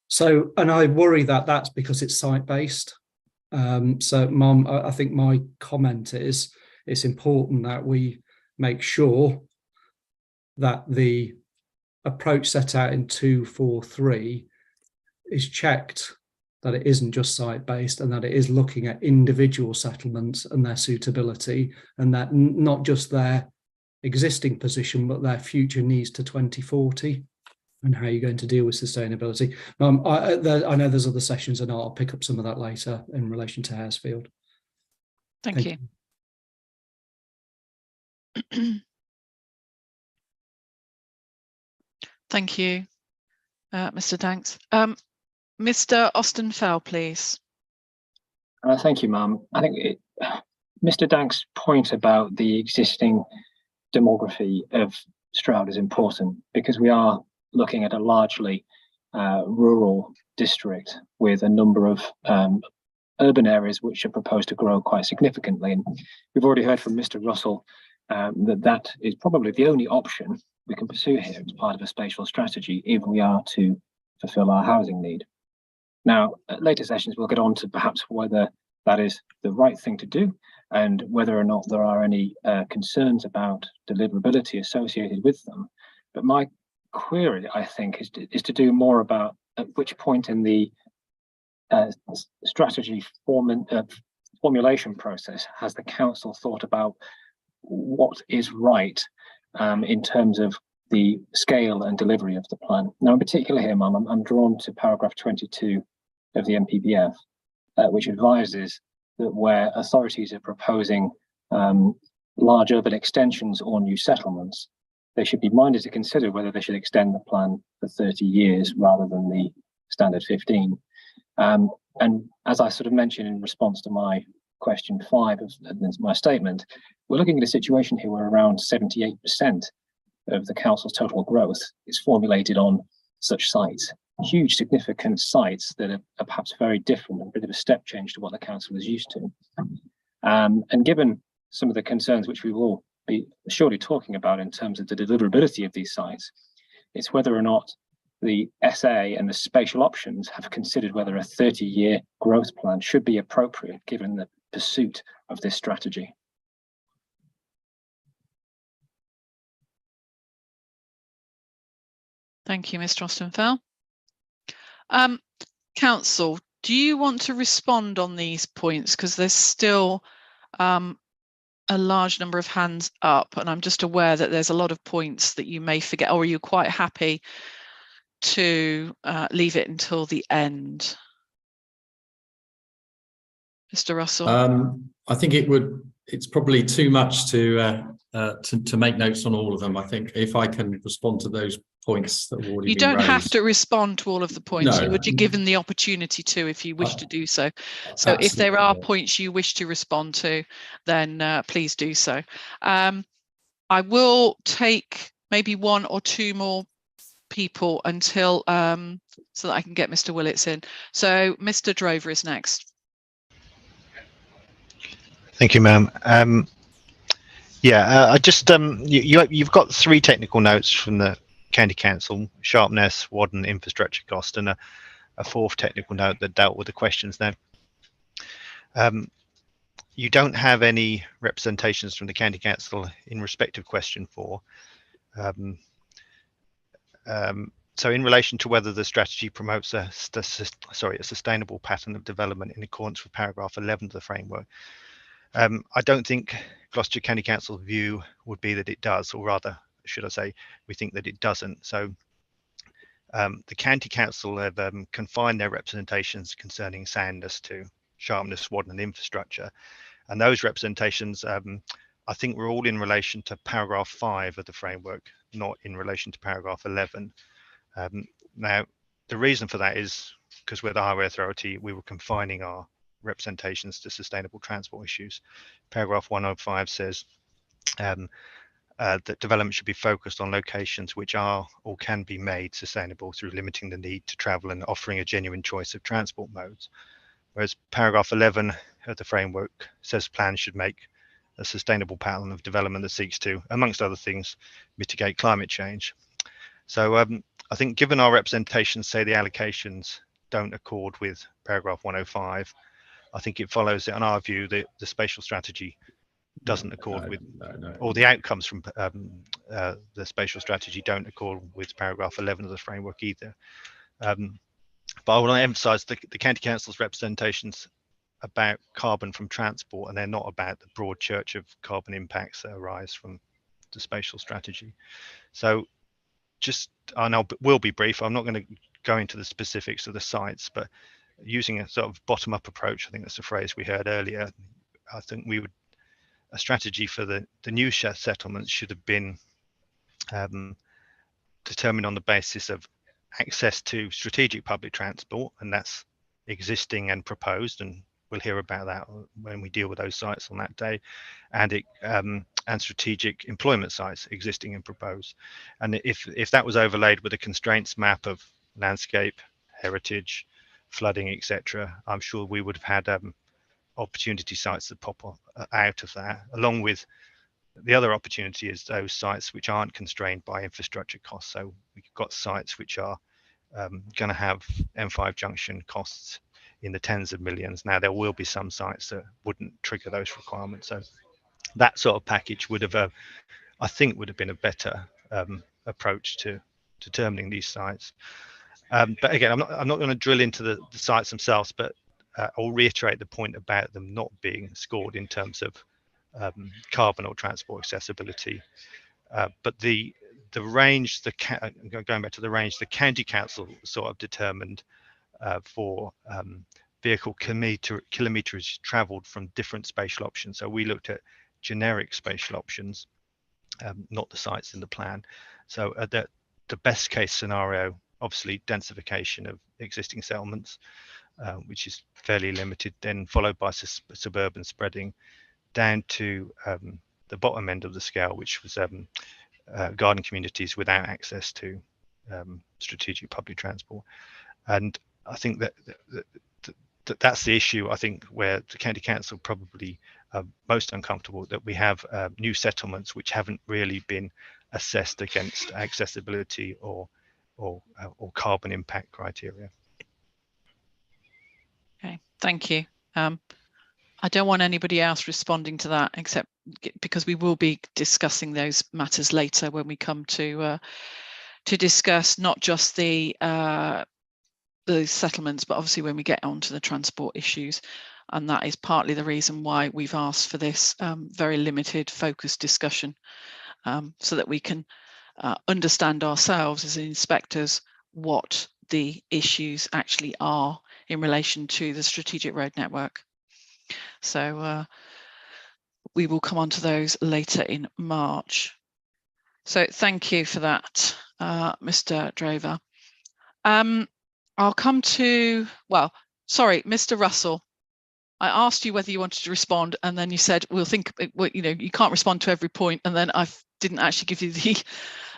So, and I worry that that's because it's site-based. So, Mum, I think my comment is, it's important that we make sure that the approach set out in 243 is checked, that it isn't just site-based, and that it is looking at individual settlements and their suitability, and that not just their existing position, but their future needs to 2040, and how you're going to deal with sustainability. I know there's other sessions, and I'll pick up some of that later in relation to Haresfield. Thank you. Thank you, Mr. Danks. Mr. Austin Fell, please. Thank you, ma'am. I think Mr. Danks' point about the existing demography of Stroud is important, because we are looking at a largely rural district with a number of urban areas which are proposed to grow quite significantly. And we've already heard from Mr. Russell that is probably the only option we can pursue here as part of a spatial strategy if we are to fulfill our housing need. Now, at later sessions, we'll get on to perhaps whether that is the right thing to do and whether or not there are any concerns about deliverability associated with them. But my query, I think, is to do more about at which point in the strategy formulation process has the council thought about what is right in terms of the scale and delivery of the plan. Now, in particular here, Mum, I'm drawn to paragraph 22 of the NPPF, which advises that where authorities are proposing large urban extensions or new settlements, they should be minded to consider whether they should extend the plan for 30 years rather than the standard 15. And as I sort of mentioned in response to my question 5 of my statement, we're looking at a situation here where around 78% of the council's total growth is formulated on such sites. Huge, significant sites that are perhaps very different and a bit of a step change to what the council is used to. And given some of the concerns which we will be surely talking about in terms of the deliverability of these sites, it's whether or not the SA and the spatial options have considered whether a 30-year growth plan should be appropriate given the pursuit of this strategy. Thank you, Mr. Ostenfeld. Council, do you want to respond on these points? Because there's still a large number of hands up, and I'm just aware that there's a lot of points that you may forget, or are you quite happy to leave it until the end? Mr. Russell? I think it's probably too much to make notes on all of them. I think if I can respond to those points that have already been raised. You don't have to respond to all of the points. No. You would be given the opportunity to if you wish to do so. So if there are points you wish to respond to, then please do so. I will take maybe one or two more people until so that I can get Mr. Willits in. So Mr. Drover is next. Thank you, ma'am. I just you've got 3 technical notes from the County Council: sharpness, Wadden infrastructure cost, and a 4th technical note that dealt with the questions. Now, you don't have any representations from the County Council in respect of question 4. So in relation to whether the strategy promotes a sustainable pattern of development in accordance with paragraph 11 of the framework, I don't think Gloucester County Council's view would be that it does, or rather, should I say, we think that it doesn't. So the County Council have confined their representations concerning soundness to sharpness, Wadden and infrastructure. And those representations, I think, were all in relation to paragraph 5 of the framework, not in relation to paragraph 11. Now, the reason for that is because we're the Highway Authority, we were confining our representations to sustainable transport issues. Paragraph 105 says that development should be focused on locations which are or can be made sustainable through limiting the need to travel and offering a genuine choice of transport modes. Whereas paragraph 11 of the framework says plans should make a sustainable pattern of development that seeks to, amongst other things, mitigate climate change. So I think given our representations say the allocations don't accord with paragraph 105, I think it follows that, in our view, the spatial strategy doesn't accord with, or the outcomes from the spatial strategy don't accord with paragraph 11 of the framework either. But I want to emphasise the County Council's representations about carbon from transport, and they're not about the broad church of carbon impacts that arise from the spatial strategy. So I will be brief. I'm not going to go into the specifics of the sites, but using a sort of bottom-up approach, I think that's a phrase we heard earlier. I think a strategy for the new settlements should have been determined on the basis of access to strategic public transport, and that's existing and proposed, and we'll hear about that when we deal with those sites on that day, and strategic employment sites existing and proposed. And if that was overlaid with a constraints map of landscape, heritage, flooding, etc., I'm sure we would have had opportunity sites that pop out of that, along with the other opportunity is those sites which aren't constrained by infrastructure costs. So we've got sites which are going to have M5 junction costs in the tens of millions. Now, there will be some sites that wouldn't trigger those requirements. So that sort of package would have, I think, would have been a better approach to determining these sites. But again, I'm not going to drill into the sites themselves, but I'll reiterate the point about them not being scored in terms of carbon or transport accessibility. But the range, going back to the range, the County Council sort of determined for vehicle kilometerage travelled from different spatial options. So we looked at generic spatial options, not the sites in the plan. So the best case scenario, obviously densification of existing settlements, which is fairly limited, then followed by suburban spreading down to the bottom end of the scale, which was garden communities without access to strategic public transport. And I think that's the issue, I think, where the county council probably most uncomfortable, that we have new settlements which haven't really been assessed against accessibility or carbon impact criteria. Okay, thank you. I don't want anybody else responding to that, except because we will be discussing those matters later when we come to discuss not just the settlements, but obviously when we get onto the transport issues. And that is partly the reason why we've asked for this very limited focused discussion, so that we can understand ourselves as inspectors what the issues actually are in relation to the strategic road network. So we will come on to those later in March. So thank you for that, Mr. Drover. I'll come to, well, sorry, Mr. Russell. I asked you whether you wanted to respond, and then you said, we'll think, well, you know, you can't respond to every point, and then I didn't actually give you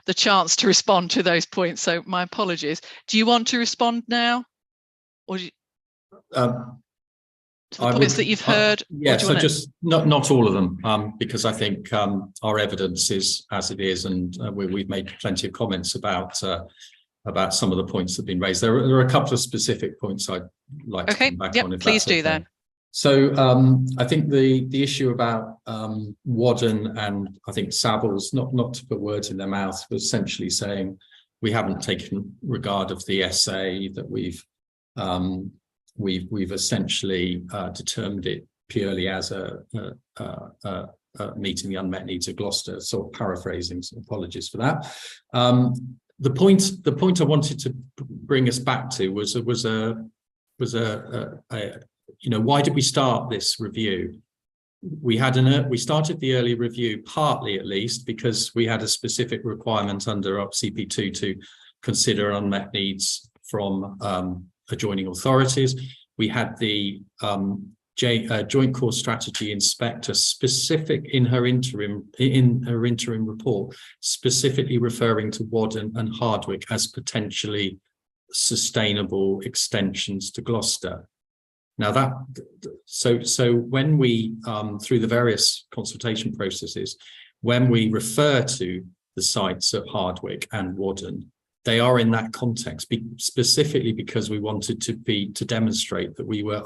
the chance to respond to those points. So my apologies. Do you want to respond now? Or do you, to the points that you've heard? Yeah, so just not all of them, because I think our evidence is as it is, and we've made plenty of comments about some of the points that have been raised. There are a couple of specific points I'd like to come back on. If please do okay. then. So I think the issue about Wadden and I think Savills, not to put words in their mouth, but essentially saying we haven't taken regard of the essay, that we've essentially determined it purely as meeting the unmet needs of Gloucester. Sort of paraphrasing, so apologies for that. The point I wanted to bring us back to was you know, why did we start this review? We started the early review partly, at least, because we had a specific requirement under CP2 to consider unmet needs from adjoining authorities. We had the Joint Core Strategy Inspector specific in her interim report, specifically referring to Wadden and Hardwick as potentially sustainable extensions to Gloucester. Now so when we through the various consultation processes, when we refer to the sites of Hardwick and Wadden, they are in that context, specifically because we wanted to demonstrate that we were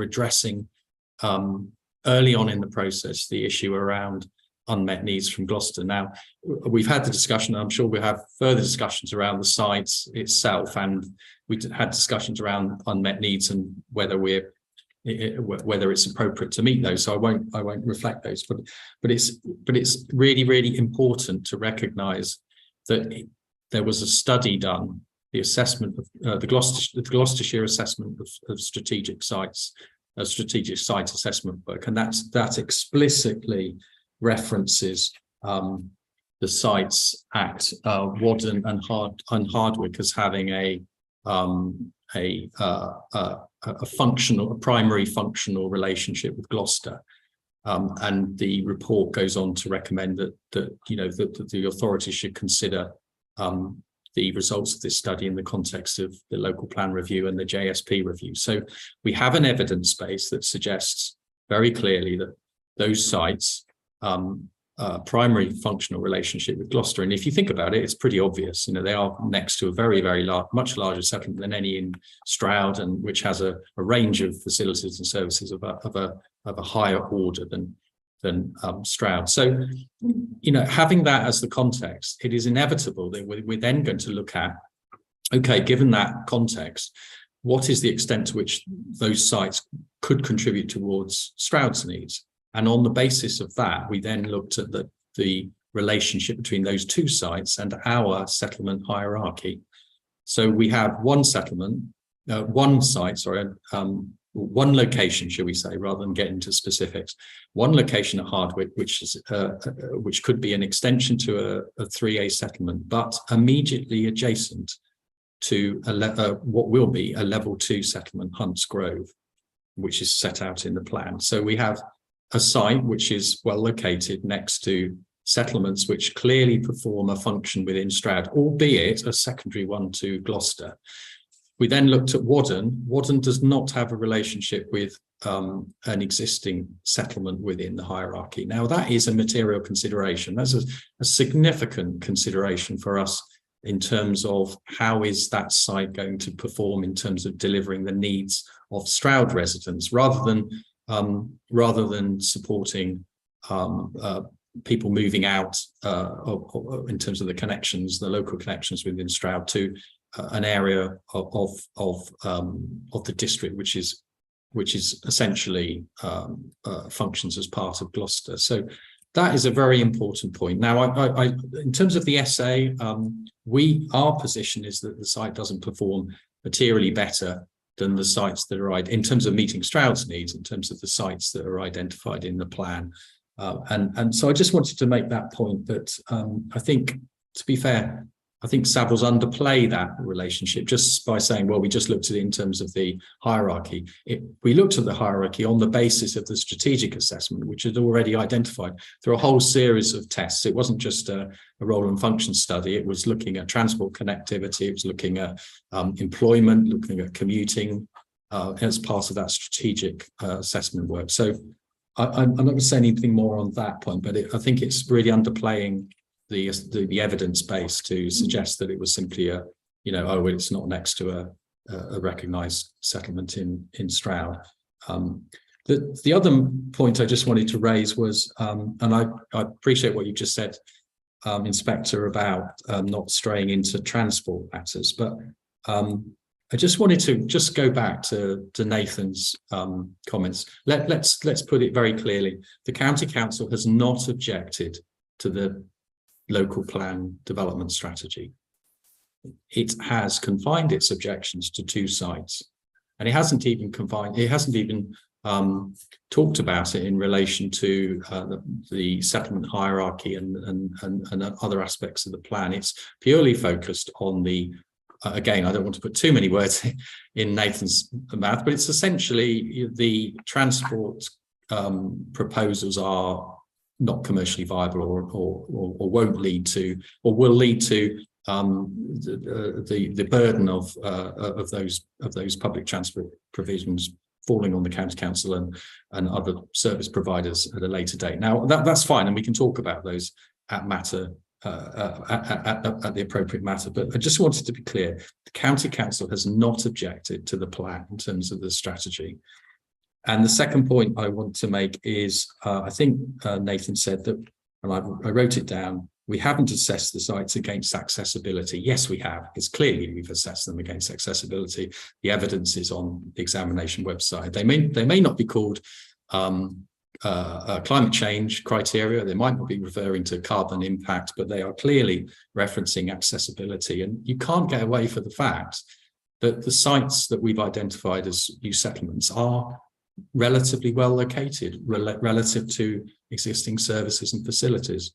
addressing early on in the process the issue around unmet needs from Gloucester. Now, we've had the discussion, I'm sure we'll have further discussions around the sites itself, and we had discussions around unmet needs and whether it's appropriate to meet those. So I won't reflect those, but it's really important to recognise that there was a study done, the assessment of the Gloucestershire assessment of strategic sites, strategic site assessment work, and that explicitly references the Sites Act, Wadden and Hardwick as having a primary functional relationship with Gloucester, and the report goes on to recommend that the authorities should consider the results of this study in the context of the local plan review and the JSP review. So we have an evidence base that suggests very clearly that those sites primary functional relationship with Gloucester. And if you think about it, it's pretty obvious. You know, they are next to a very large, much larger settlement than any in Stroud, and which has a range of facilities and services of a higher order than Stroud. So, you know, having that as the context, it is inevitable that we're then going to look at, okay, given that context, what is the extent to which those sites could contribute towards Stroud's needs? And on the basis of that, we then looked at the relationship between those two sites and our settlement hierarchy. So we have one settlement, one location, shall we say, rather than getting into specifics. One location at Hardwick, which could be an extension to a 3A settlement, but immediately adjacent to what will be a level 2 settlement, Hunts Grove, which is set out in the plan. So we have a site which is well located next to settlements which clearly perform a function within Stroud, albeit a secondary one to Gloucester. We then looked at Whaddon. Whaddon does not have a relationship with an existing settlement within the hierarchy. Now, that is a material consideration. That's a significant consideration for us in terms of how is that site going to perform in terms of delivering the needs of Stroud residents, rather than supporting people moving out in terms of the connections, the local connections within Stroud to an area of the district which is essentially functions as part of Gloucester. So that is a very important point. Now, I in terms of the SA, our position is that the site doesn't perform materially better than the sites that are in terms of meeting Stroud's needs, in terms of the sites that are identified in the plan. And so I just wanted to make that point that I think, to be fair, I think Savills underplay that relationship just by saying, well, we just looked at it in terms of the hierarchy. We looked at the hierarchy on the basis of the strategic assessment, which had already identified through a whole series of tests. It wasn't just a role and function study. It was looking at transport connectivity. It was looking at employment, looking at commuting as part of that strategic assessment work. So I'm not going to say anything more on that point, but I think it's really underplaying the evidence base to suggest that it was simply well, it's not next to a recognised settlement in Stroud. The other point I just wanted to raise was, and I appreciate what you just said, Inspector, about not straying into transport matters, but I just wanted to just go back to Nathan's comments. Let's put it very clearly. The County Council has not objected to the local plan development strategy. It has confined its objections to 2 sites, and it hasn't even talked about it in relation to the settlement hierarchy and other aspects of the plan. It's purely focused on the again, I don't want to put too many words in Nathan's mouth, but it's essentially the transport proposals are not commercially viable or won't lead to, or will lead to the burden of those public transport provisions falling on the County Council and other service providers at a later date. Now that's fine, and we can talk about those at the appropriate matter. But I just wanted to be clear: the County Council has not objected to the plan in terms of the strategy. And the second point I want to make is, I think Nathan said that, and I wrote it down, we haven't assessed the sites against accessibility. Yes, we have, because clearly we've assessed them against accessibility. The evidence is on the examination website. They may not be called climate change criteria. They might not be referring to carbon impact, but they are clearly referencing accessibility. And you can't get away from the fact that the sites that we've identified as new settlements are relatively well located relative to existing services and facilities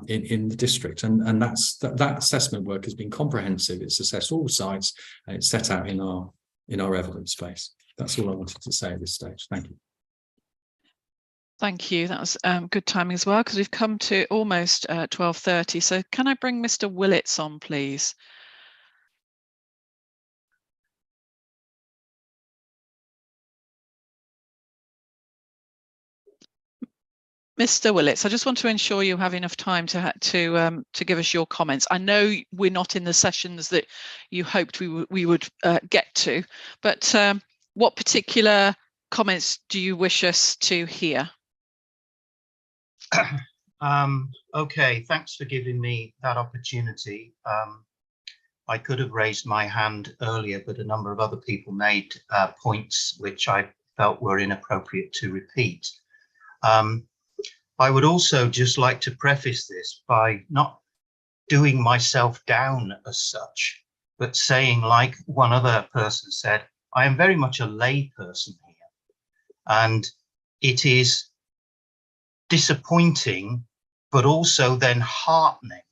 in the district, and that assessment work has been comprehensive. It's assessed all sites and it's set out in our evidence base. That's all I wanted to say at this stage. Thank you. Thank you. That was good timing as well, because we've come to almost 12:30. So can I bring Mr. Willits on, please? Mr. Willits, I just want to ensure you have enough time to give us your comments. I know we're not in the sessions that you hoped we would get to, but what particular comments do you wish us to hear? Okay, thanks for giving me that opportunity. I could have raised my hand earlier, but a number of other people made points which I felt were inappropriate to repeat. I would also just like to preface this by not doing myself down as such, but saying, like one other person said, I am very much a lay person here. And it is disappointing, but also then heartening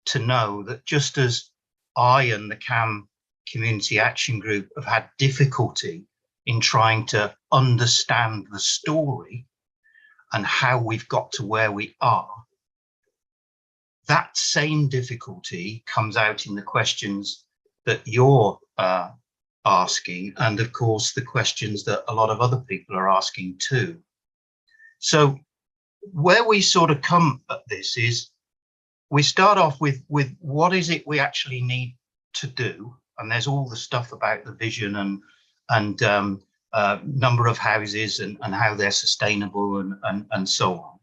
to know that just as I and the CAM Community Action Group have had difficulty in trying to understand the story and how we've got to where we are, that same difficulty comes out in the questions that you're asking, and of course the questions that a lot of other people are asking too. So where we sort of come at this is we start off with what is it we actually need to do, and there's all the stuff about the vision and number of houses and how they're sustainable and so on.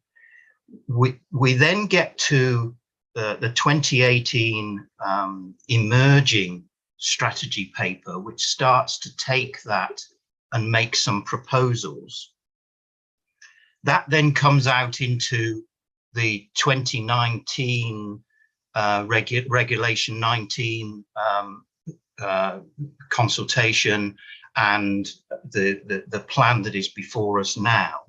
We then get to the 2018 emerging strategy paper, which starts to take that and make some proposals. That then comes out into the 2019 Regulation 19 consultation and the plan that is before us now,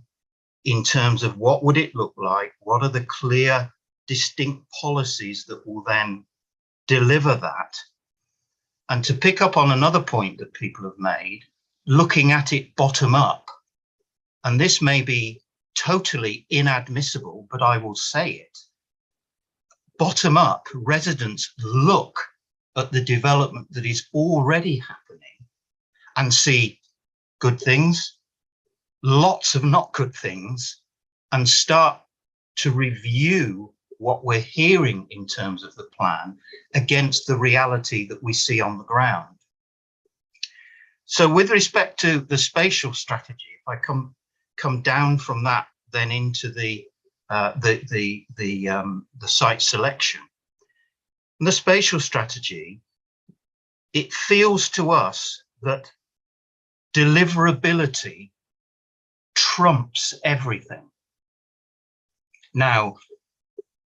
in terms of what would it look like, what are the clear, distinct policies that will then deliver that. And to pick up on another point that people have made, looking at it bottom up, and this may be totally inadmissible, but I will say it. Bottom up, residents look at the development that is already happening and see good things, lots of not good things, and start to review what we're hearing in terms of the plan against the reality that we see on the ground. So with respect to the spatial strategy, if I come down from that then into the site selection, and the spatial strategy, it feels to us that deliverability trumps everything. Now,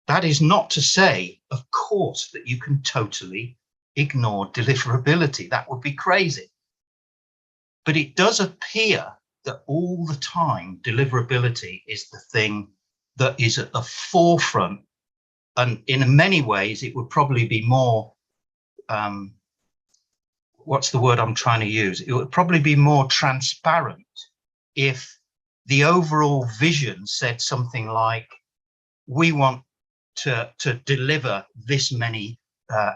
that is not to say, of course, that you can totally ignore deliverability. That would be crazy. But it does appear that all the time deliverability is the thing that is at the forefront, and in many ways it would probably be more what's the word I'm trying to use, it would probably be more transparent if the overall vision said something like, we want to deliver this many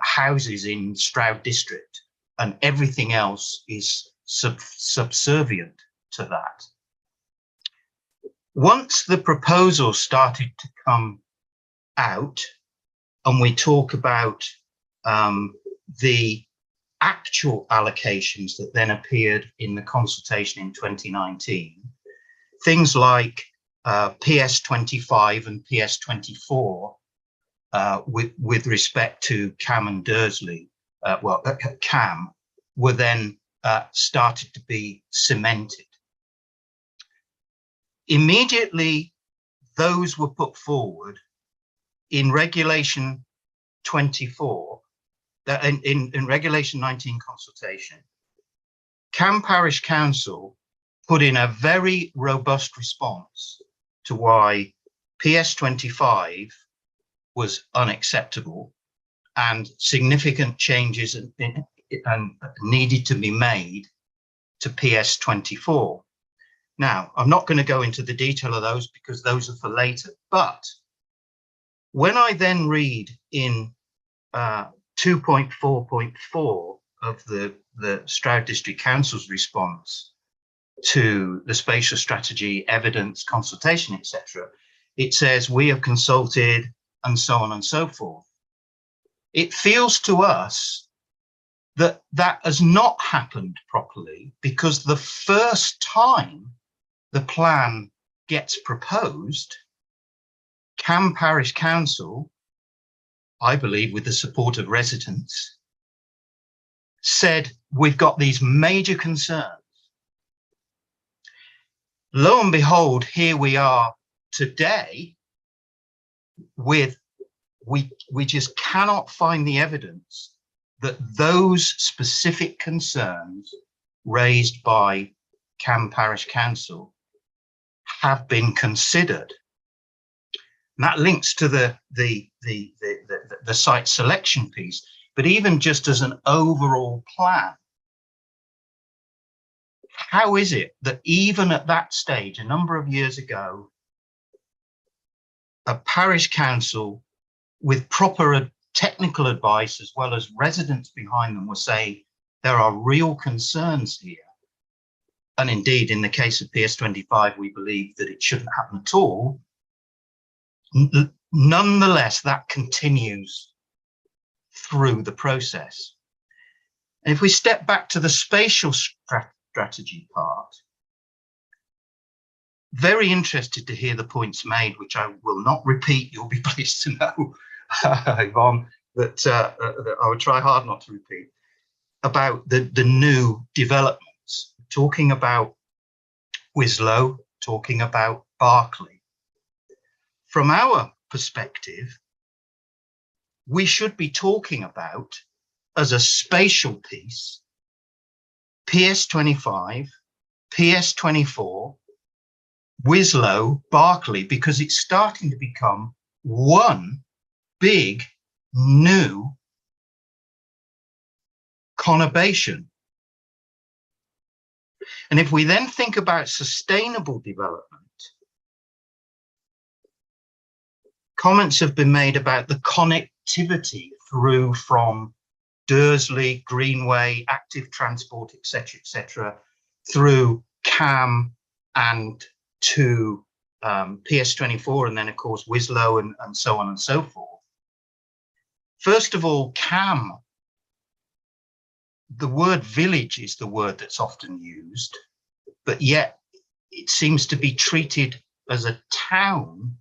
houses in Stroud district, and everything else is subservient to that. Once the proposal started to come out and we talk about the actual allocations that then appeared in the consultation in 2019, things like PS25 and PS24 with respect to Cam and Dursley, Cam, were then started to be cemented. Immediately, those were put forward in Regulation 24, in Regulation 19 consultation. Cam Parish Council put in a very robust response to why PS25 was unacceptable and significant changes and needed to be made to PS24. Now, I'm not going to go into the detail of those because those are for later, but when I then read in 2.4.4 of the Stroud District Council's response to the spatial strategy, evidence, consultation, etc., it says we have consulted and so on and so forth. It feels to us that that has not happened properly, because the first time the plan gets proposed, Cam Parish Council, I believe with the support of residents, said we've got these major concerns. Lo and behold, here we are today with, we just cannot find the evidence that those specific concerns raised by Cam Parish Council have been considered. And that links to the site selection piece, but even just as an overall plan, how is it that even at that stage, a number of years ago, a parish council with proper technical advice as well as residents behind them, were saying there are real concerns here. And indeed, in the case of PS25, we believe that it shouldn't happen at all. Nonetheless, that continues through the process. And if we step back to the spatial strategy part, very interested to hear the points made, which I will not repeat. You'll be pleased to know, Yvonne, that I would try hard not to repeat, about the new developments, talking about Wislow, talking about Berkeley. From our perspective, we should be talking about, as a spatial piece, PS25, PS24, Wislow, Berkeley, because it's starting to become one big new conurbation. And if we then think about sustainable development, comments have been made about the connectivity through from Dursley, Greenway, active transport, etc., through CAM and to PS24, and then of course Wislow and so on and so forth. First of all, CAM, the word village is the word that's often used, but yet it seems to be treated as a town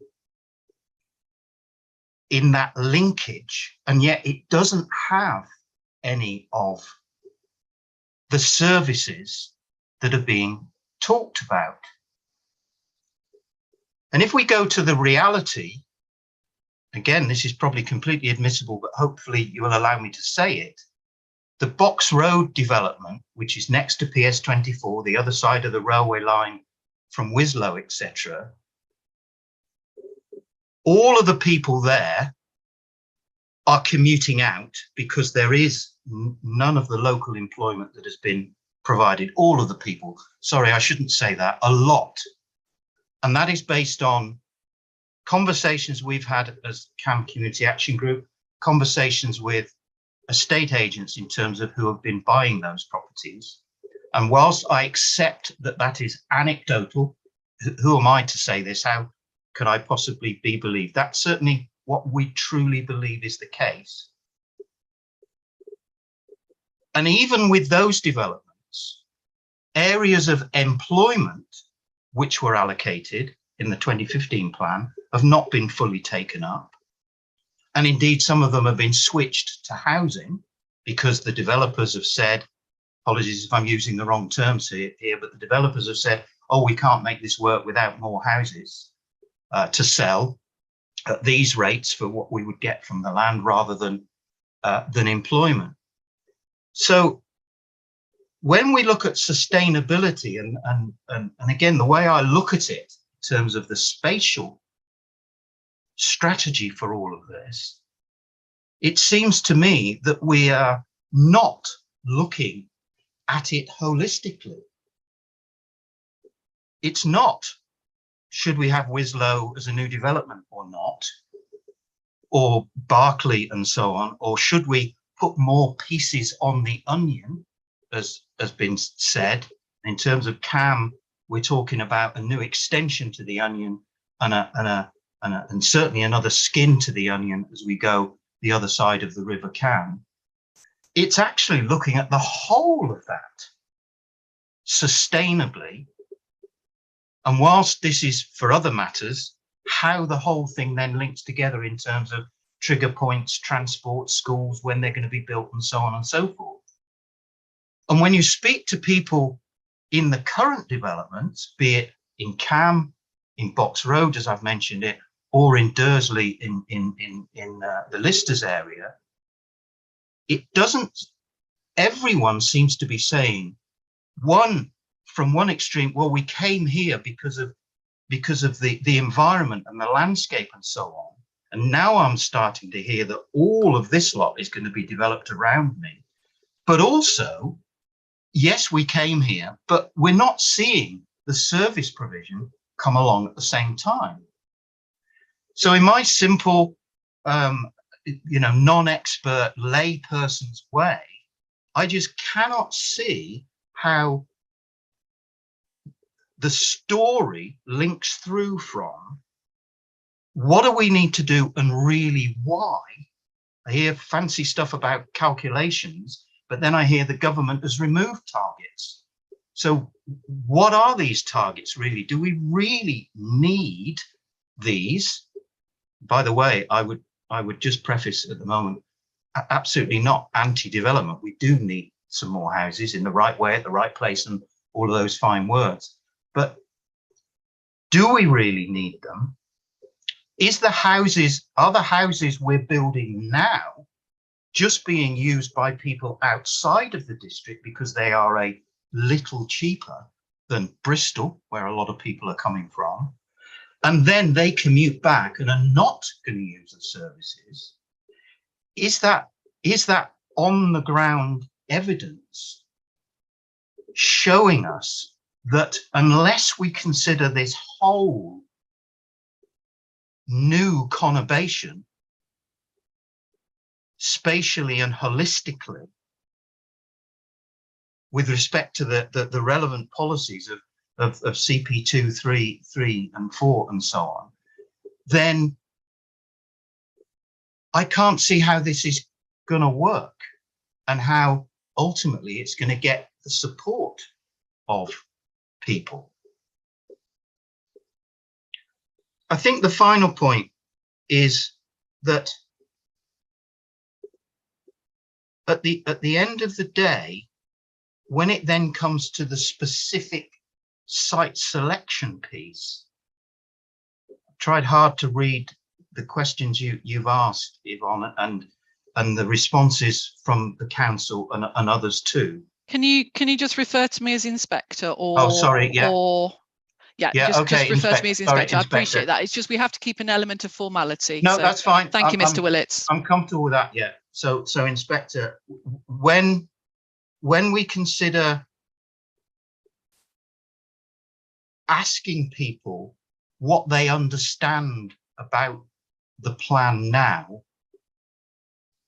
in that linkage, and yet it doesn't have any of the services that are being talked about. And if we go to the reality, again, this is probably completely admissible, but hopefully you will allow me to say it. The Box Road development, which is next to PS24, the other side of the railway line from Wislow, etc., all of the people there are commuting out because there is none of the local employment that has been provided. All of the people, sorry, I shouldn't say that, a lot. And that is based on conversations we've had as CAM Community Action Group, conversations with estate agents in terms of who have been buying those properties. And whilst I accept that that is anecdotal, who am I to say this? How could I possibly be believed? That's certainly what we truly believe is the case. And even with those developments, areas of employment which were allocated in the 2015 plan have not been fully taken up. And indeed, some of them have been switched to housing because the developers have said, apologies if I'm using the wrong terms here, but the developers have said, oh, we can't make this work without more houses to sell at these rates for what we would get from the land rather than employment. So when we look at sustainability, and again, the way I look at it in terms of the spatial strategy for all of this, it seems to me that we are not looking at it holistically. It's not, should we have Wislow as a new development or not, or Berkeley and so on, or should we put more pieces on the onion, as has been said. In terms of CAM, we're talking about a new extension to the onion and certainly another skin to the onion as we go the other side of the River Cam. It's actually looking at the whole of that sustainably. And whilst this is for other matters, how the whole thing then links together in terms of trigger points, transport, schools, when they're going to be built and so on and so forth. And when you speak to people in the current developments, be it in CAM, in Box Road, as I've mentioned it, or in Dursley in the Listers area, it doesn't, everyone seems to be saying, from one extreme, well, we came here because of the environment and the landscape and so on. And now I'm starting to hear that all of this lot is going to be developed around me. But also, yes, we came here, but we're not seeing the service provision come along at the same time. So in my simple non-expert layperson's way, I just cannot see how the story links through from what do we need to do and really why. I hear fancy stuff about calculations, but then I hear the government has removed targets. So what are these targets really? Do we really need these? By the way, I would just preface at the moment, absolutely not anti-development. We do need some more houses in the right way, at the right place, and all of those fine words. But do we really need them? Are the houses we're building now just being used by people outside of the district because they are a little cheaper than Bristol, where a lot of people are coming from, and then they commute back and are not going to use the services? Is that on the ground evidence showing us that unless we consider this whole new conurbation spatially and holistically with respect to the relevant policies of CP2, 3, and 4 and so on, then I can't see how this is going to work and how ultimately it's going to get the support of people. I think the final point is that at the end of the day, when it then comes to the specific site selection piece, I've tried hard to read the questions you've asked, Yvonne, and the responses from the council and others too. Can you just refer to me as inspector, or oh sorry, yeah, or yeah, okay, just refer to me as inspector. Sorry, I appreciate that. It's just we have to keep an element of formality. No, so that's fine. Thank you, Mr. Willits. I'm comfortable with that. Yeah. So inspector, when we consider asking people what they understand about the plan now,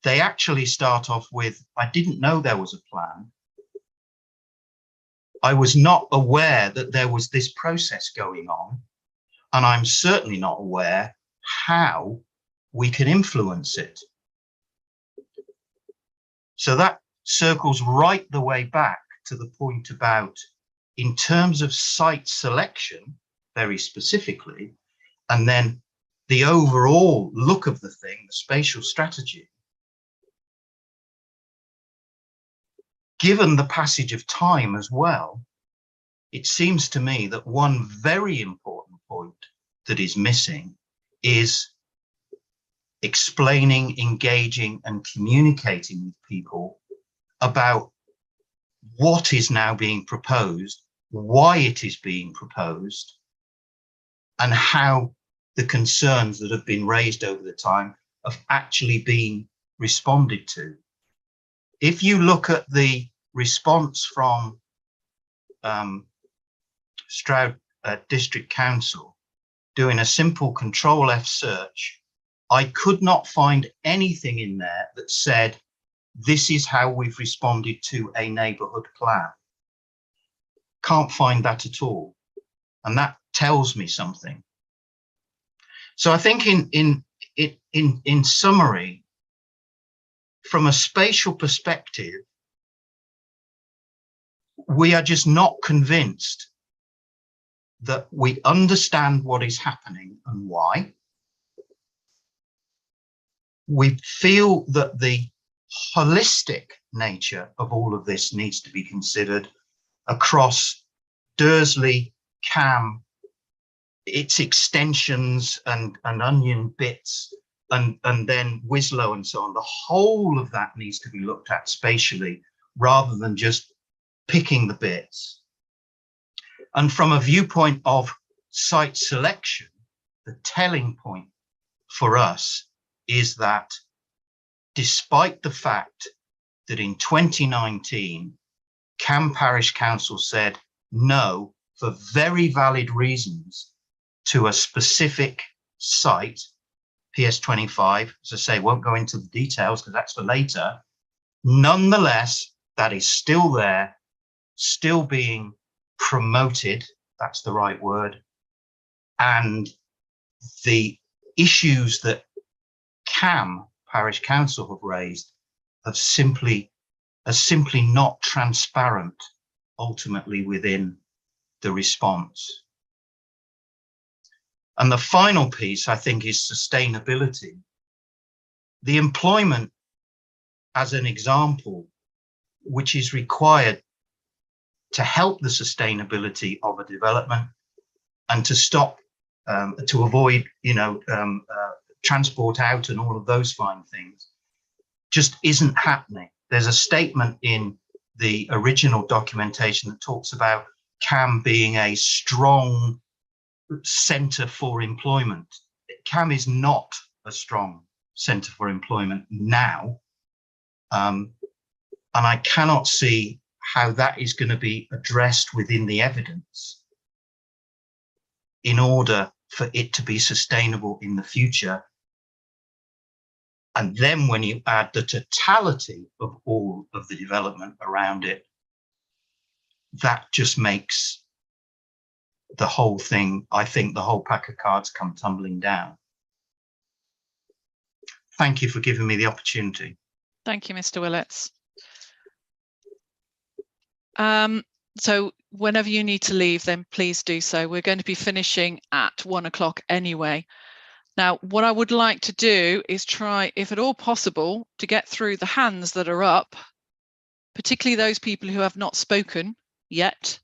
they actually start off with, I didn't know there was a plan. I was not aware that there was this process going on, and I'm certainly not aware how we can influence it. So that circles right the way back to the point about, in terms of site selection, very specifically, and then the overall look of the thing, the spatial strategy. Given the passage of time as well, it seems to me that one very important point that is missing is explaining, engaging, and communicating with people about what is now being proposed, why it is being proposed, and how the concerns that have been raised over the time have actually been responded to. If you look at the response from Stroud District Council, doing a simple Control F search, I could not find anything in there that said, this is how we've responded to a neighbourhood plan. Can't find that at all. And that tells me something. So I think in summary, from a spatial perspective, we are just not convinced that we understand what is happening and why. We feel that the holistic nature of all of this needs to be considered across Dursley, Cam, its extensions and onion bits, and then Wislow and so on. The whole of that needs to be looked at spatially rather than just picking the bits. And from a viewpoint of site selection, the telling point for us is that despite the fact that in 2019, Cam Parish Council said no for very valid reasons to a specific site, PS25, as I say, won't go into the details because that's for later. Nonetheless, that is still there, still being promoted. That's the right word. And the issues that CAM, Parish Council, have raised are simply not transparent ultimately within the response. And the final piece, I think, is sustainability. The employment, as an example, which is required to help the sustainability of a development and to stop, to avoid, transport out and all of those fine things, just isn't happening. There's a statement in the original documentation that talks about CAM being a strong centre for employment. CAM is not a strong centre for employment now. And I cannot see how that is going to be addressed within the evidence in order for it to be sustainable in the future. And then when you add the totality of all of the development around it, that just makes the whole thing, I think the whole pack of cards come tumbling down. Thank you for giving me the opportunity. Thank you, Mr. Willets. So whenever you need to leave, then please do so. We're going to be finishing at 1 o'clock anyway. Now, what I would like to do is try, if at all possible, to get through the hands that are up, particularly those people who have not spoken yet,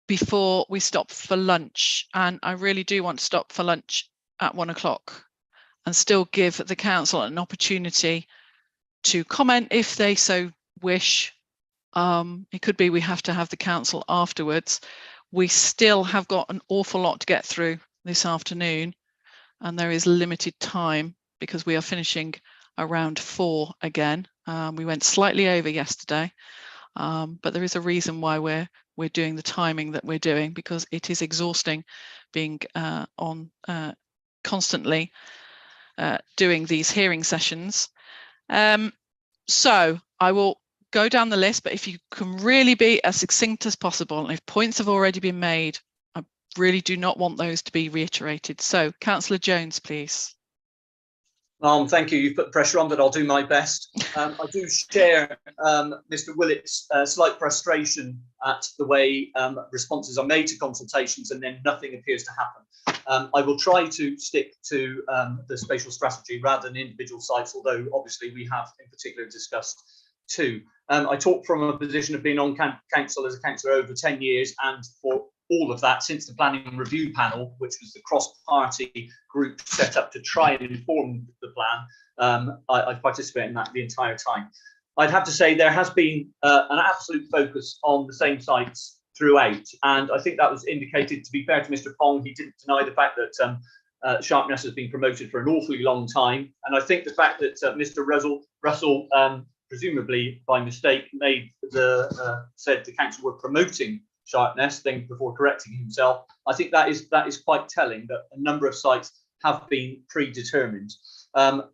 before we stop for lunch. And I really do want to stop for lunch at 1 o'clock and still give the council an opportunity to comment if they so wish. It could be we have to have the council afterwards. We still have got an awful lot to get through this afternoon, and there is limited time because we are finishing around 4 again. We went slightly over yesterday, but there is a reason why we're doing the timing that we're doing, because it is exhausting being on constantly doing these hearing sessions. So I will go down the list, but if you can really be as succinct as possible, and if points have already been made, I really do not want those to be reiterated. So Councillor Jones, please. Thank you. You've put pressure on, but I'll do my best. I do share Mr. Willett's slight frustration at the way responses are made to consultations and then nothing appears to happen. I will try to stick to the spatial strategy rather than individual sites, although obviously we have in particular discussed two. I talk from a position of being on council as a councillor over 10 years, and for all of that, since the planning review panel, which was the cross-party group set up to try and inform the plan, I've participated in that the entire time. I'd have to say there has been an absolute focus on the same sites throughout, and I think that was indicated, to be fair to Mr. Pong, he didn't deny the fact that Sharpness has been promoted for an awfully long time, and I think the fact that Mr. Russell presumably by mistake said the council were promoting Sharpness, then before correcting himself, I think that is quite telling that a number of sites have been predetermined.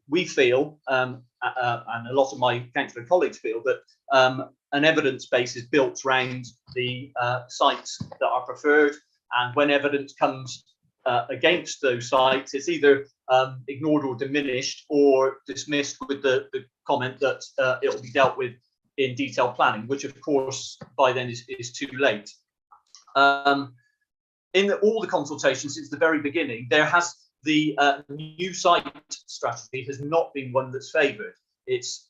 We feel, and a lot of my councillor colleagues feel, that an evidence base is built around the sites that are preferred, and when evidence comes against those sites, it's either ignored or diminished or dismissed with the comment that it will be dealt with in detailed planning, which of course by then is too late. In all the consultations since the very beginning, there has the new site strategy has not been one that's favoured. It's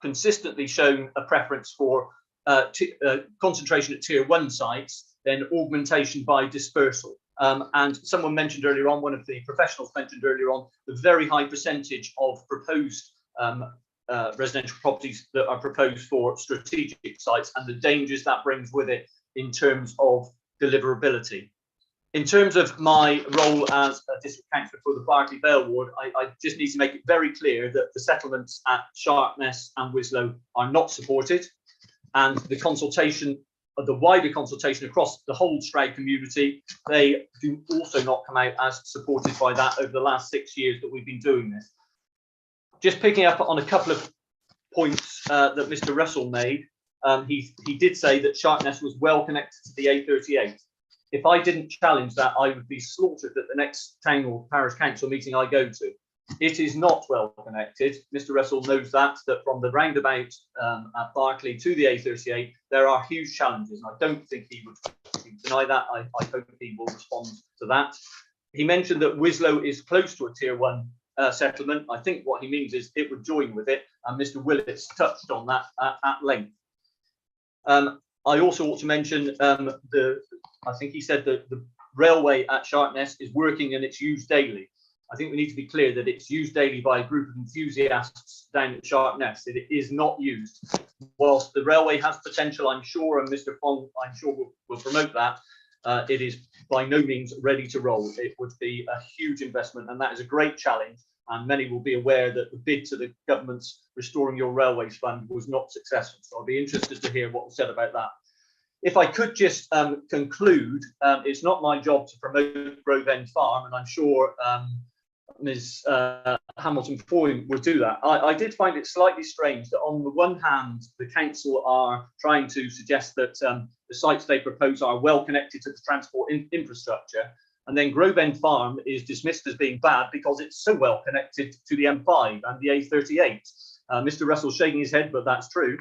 consistently shown a preference for concentration at tier 1 sites, then augmentation by dispersal. And someone mentioned earlier on, one of the professionals mentioned earlier on, the very high percentage of proposed residential properties that are proposed for strategic sites and the dangers that brings with it in terms of deliverability. In terms of my role as a district councillor for the Barclay Vale ward, I just need to make it very clear that the settlements at Sharpness and Wislow are not supported, and the consultation the wider consultation across the whole Stroud community, they do also not come out as supported by that over the last 6 years that we've been doing this. Just picking up on a couple of points that Mr. Russell made, he did say that Sharpness was well connected to the A38. If I didn't challenge that, I would be slaughtered at the next town or parish council meeting I go to. It is not well connected. Mr. Russell knows that from the roundabout at Barclay to the A38, there are huge challenges. And I don't think he would deny that. I hope he will respond to that. He mentioned that Winslow is close to a tier 1 settlement. I think what he means is it would join with it. And Mr. Willits touched on that at length. I also want to mention I think he said that the railway at Sharpness is working and it's used daily. I think we need to be clear that it's used daily by a group of enthusiasts down at Sharpness. It is not used. Whilst the railway has potential, I'm sure, and Mr. Fong, I'm sure, will promote that, it is by no means ready to roll. It would be a huge investment, and that is a great challenge. And many will be aware that the bid to the government's Restoring Your Railways Fund was not successful. So I'll be interested to hear what was said about that. If I could just conclude, it's not my job to promote Grove End Farm, and I'm sure Ms. Hamilton Foy would do that. I did find it slightly strange that on the one hand, the council are trying to suggest that the sites they propose are well connected to the transport infrastructure, and then Grove End Farm is dismissed as being bad because it's so well connected to the M5 and the A38. Mr. Russell's shaking his head, but that's true.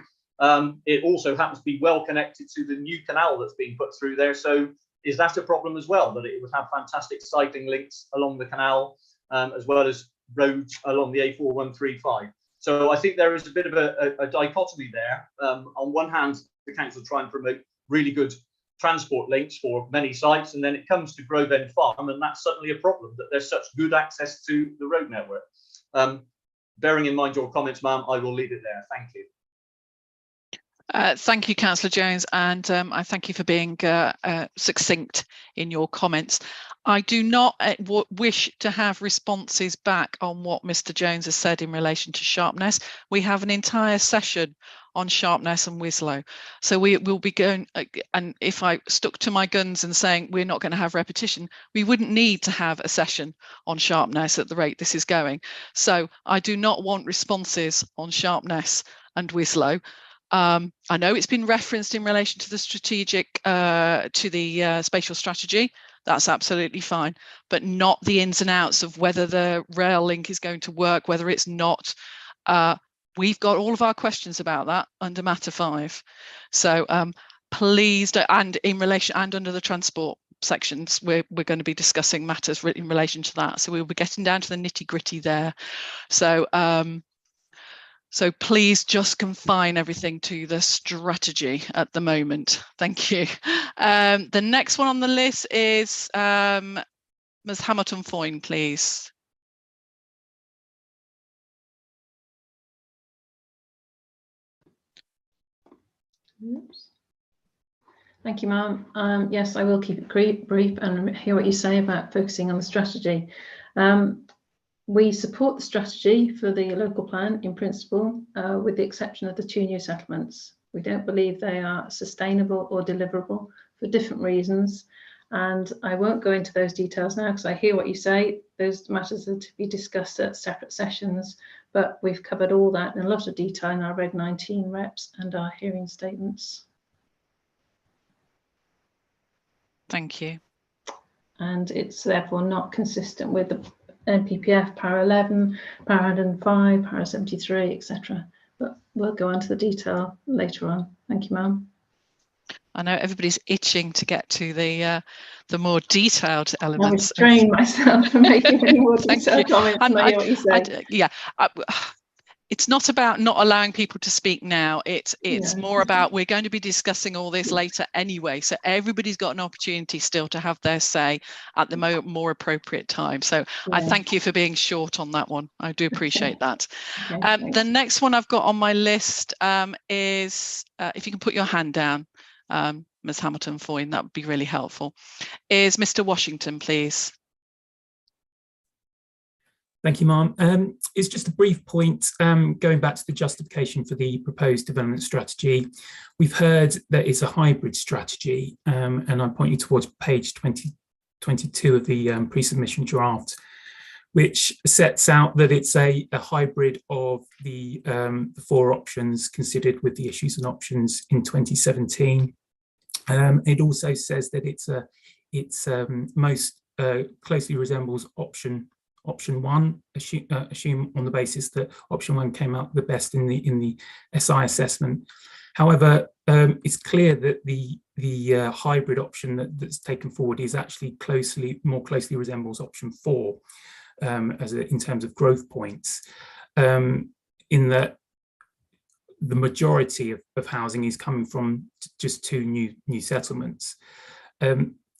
It also happens to be well connected to the new canal that's being put through there. So is that a problem as well, that it would have fantastic cycling links along the canal, as well as roads along the A4135? So I think there is a bit of a dichotomy there. On one hand, the council try and promote really good transport links for many sites, and then it comes to Grove End Farm, and that's suddenly a problem, that there's such good access to the road network. Bearing in mind your comments, ma'am, I will leave it there. Thank you. Thank you, Councillor Jones, and I thank you for being succinct in your comments. I do not wish to have responses back on what Mr. Jones has said in relation to Sharpness. We have an entire session on Sharpness and Winslow, so we will be going, and if I stuck to my guns and saying we're not going to have repetition, we wouldn't need to have a session on Sharpness at the rate this is going. So I do not want responses on Sharpness and Winslow. I know it's been referenced in relation to the strategic, to the spatial strategy. That's absolutely fine, but not the ins and outs of whether the rail link is going to work, whether it's not. We've got all of our questions about that under matter 5. So please, and in relation and under the transport sections, we're going to be discussing matters in relation to that. So we'll be getting down to the nitty gritty there. So so please just confine everything to the strategy at the moment. Thank you. The next one on the list is Ms. Hamilton Foy, please. Oops. Thank you, ma'am. Yes, I will keep it brief and hear what you say about focusing on the strategy. We support the strategy for the local plan in principle, with the exception of the 2 new settlements. We don't believe they are sustainable or deliverable for different reasons. And I won't go into those details now because I hear what you say. Those matters are to be discussed at separate sessions, but we've covered all that in a lot of detail in our Reg 19 reps and our hearing statements. Thank you. And it's therefore not consistent with the NPPF, Para 11, Para 105, Para 73, etc. But we'll go on to the detail later on. Thank you, ma'am. I know everybody's itching to get to the more detailed elements. I restrain myself from making any more detailed comments. And I hear what you say. Yeah. It's not about not allowing people to speak now. It's more about we're going to be discussing all this later anyway. So everybody's got an opportunity still to have their say at the more appropriate time. So I thank you for being short on that one. I do appreciate that. The next one I've got on my list is, if you can put your hand down, Ms. Hamilton Foy, that would be really helpful, is Mr. Washington, please. Thank you, Ma'am. It's just a brief point, going back to the justification for the proposed development strategy. We've heard that it's a hybrid strategy, and I point you towards page 22 of the pre-submission draft, which sets out that it's a hybrid of the 4 options considered with the issues and options in 2017. It also says that it's most closely resembles option 1, assume on the basis that option 1 came out the best in the SI assessment. However, it's clear that the hybrid option that's taken forward is actually more closely resembles option 4 in terms of growth points, in that the majority of housing is coming from just 2 new settlements.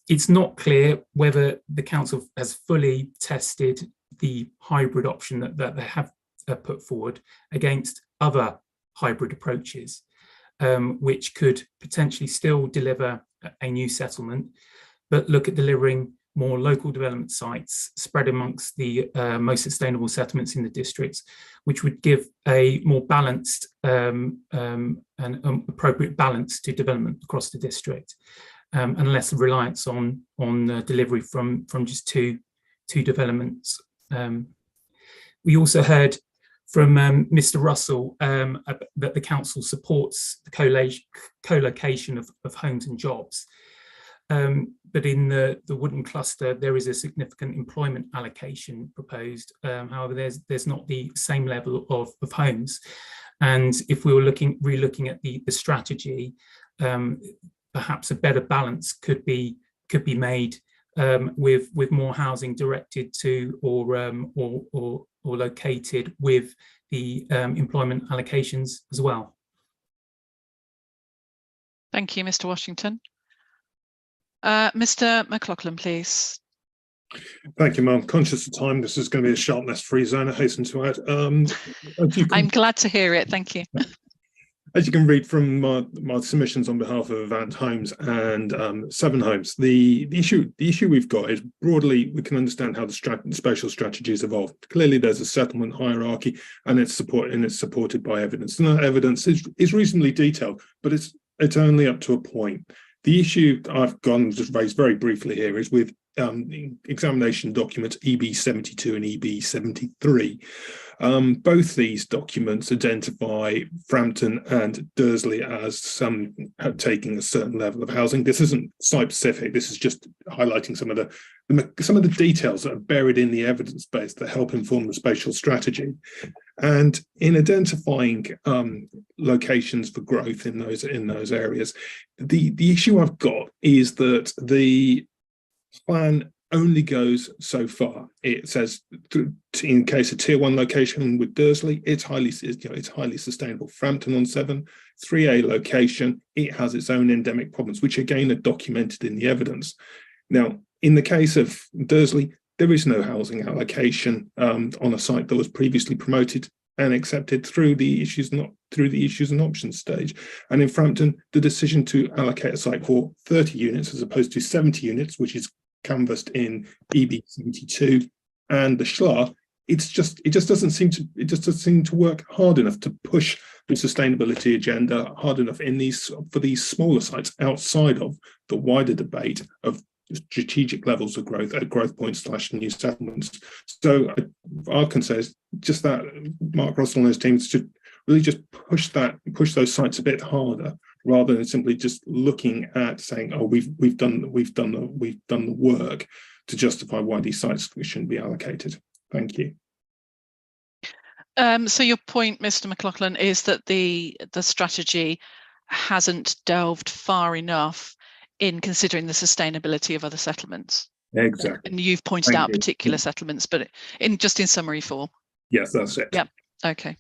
It's not clear whether the council has fully tested the hybrid option that they have put forward against other hybrid approaches, which could potentially still deliver a new settlement, but look at delivering more local development sites spread amongst the most sustainable settlements in the districts, which would give a more balanced and appropriate balance to development across the district, and less reliance on delivery from just two developments. We also heard from Mr. Russell that the council supports the co-location of homes and jobs. But in the Woodland cluster, there is a significant employment allocation proposed. However, there's not the same level of homes. And if we were re-looking at the strategy, perhaps a better balance could be made with more housing directed to or located with the employment allocations as well. Thank you, Mr. Washington. Mr. McLaughlin, please. Thank you, Ma'am. Conscious of time, this is going to be a sharpness-free zone, I hasten to add. I'm glad to hear it. Thank you. As you can read from my submissions on behalf of Avant Homes and 7 Homes, the issue we've got is broadly we can understand how the spatial strategies evolved. Clearly, there's a settlement hierarchy, and it's supported by evidence. And that evidence is reasonably detailed, but it's only up to a point. The issue I've just raised very briefly here is with the examination documents EB72 and EB73. Both these documents identify Frampton and Dursley as taking a certain level of housing. This isn't site specific. This is just highlighting some of the details that are buried in the evidence base that help inform the spatial strategy. And in identifying locations for growth in those areas, the issue I've got is that the plan only goes so far. It says, in case of tier 1 location with Dursley, it's highly sustainable. Frampton on 7, 3A location, it has its own endemic problems, which again are documented in the evidence. Now, in the case of Dursley, there is no housing allocation on a site that was previously promoted and accepted through the issues and options stage. And in Frampton, the decision to allocate a site for 30 units as opposed to 70 units, which is canvassed in EB72 and the SHLA, it just doesn't seem to work hard enough to push the sustainability agenda hard enough for these smaller sites outside of the wider debate of strategic levels of growth points / new settlements. So our concern is just that Mark Russell and his teams should really just push those sites a bit harder, rather than simply just looking at saying, oh, we've done the work to justify why these sites shouldn't be allocated. Thank you. So your point, Mr. McLaughlin, is that the strategy hasn't delved far enough in considering the sustainability of other settlements. Exactly. And you've pointed out particular settlements, but in summary form. Yes, that's it. Yep. Okay.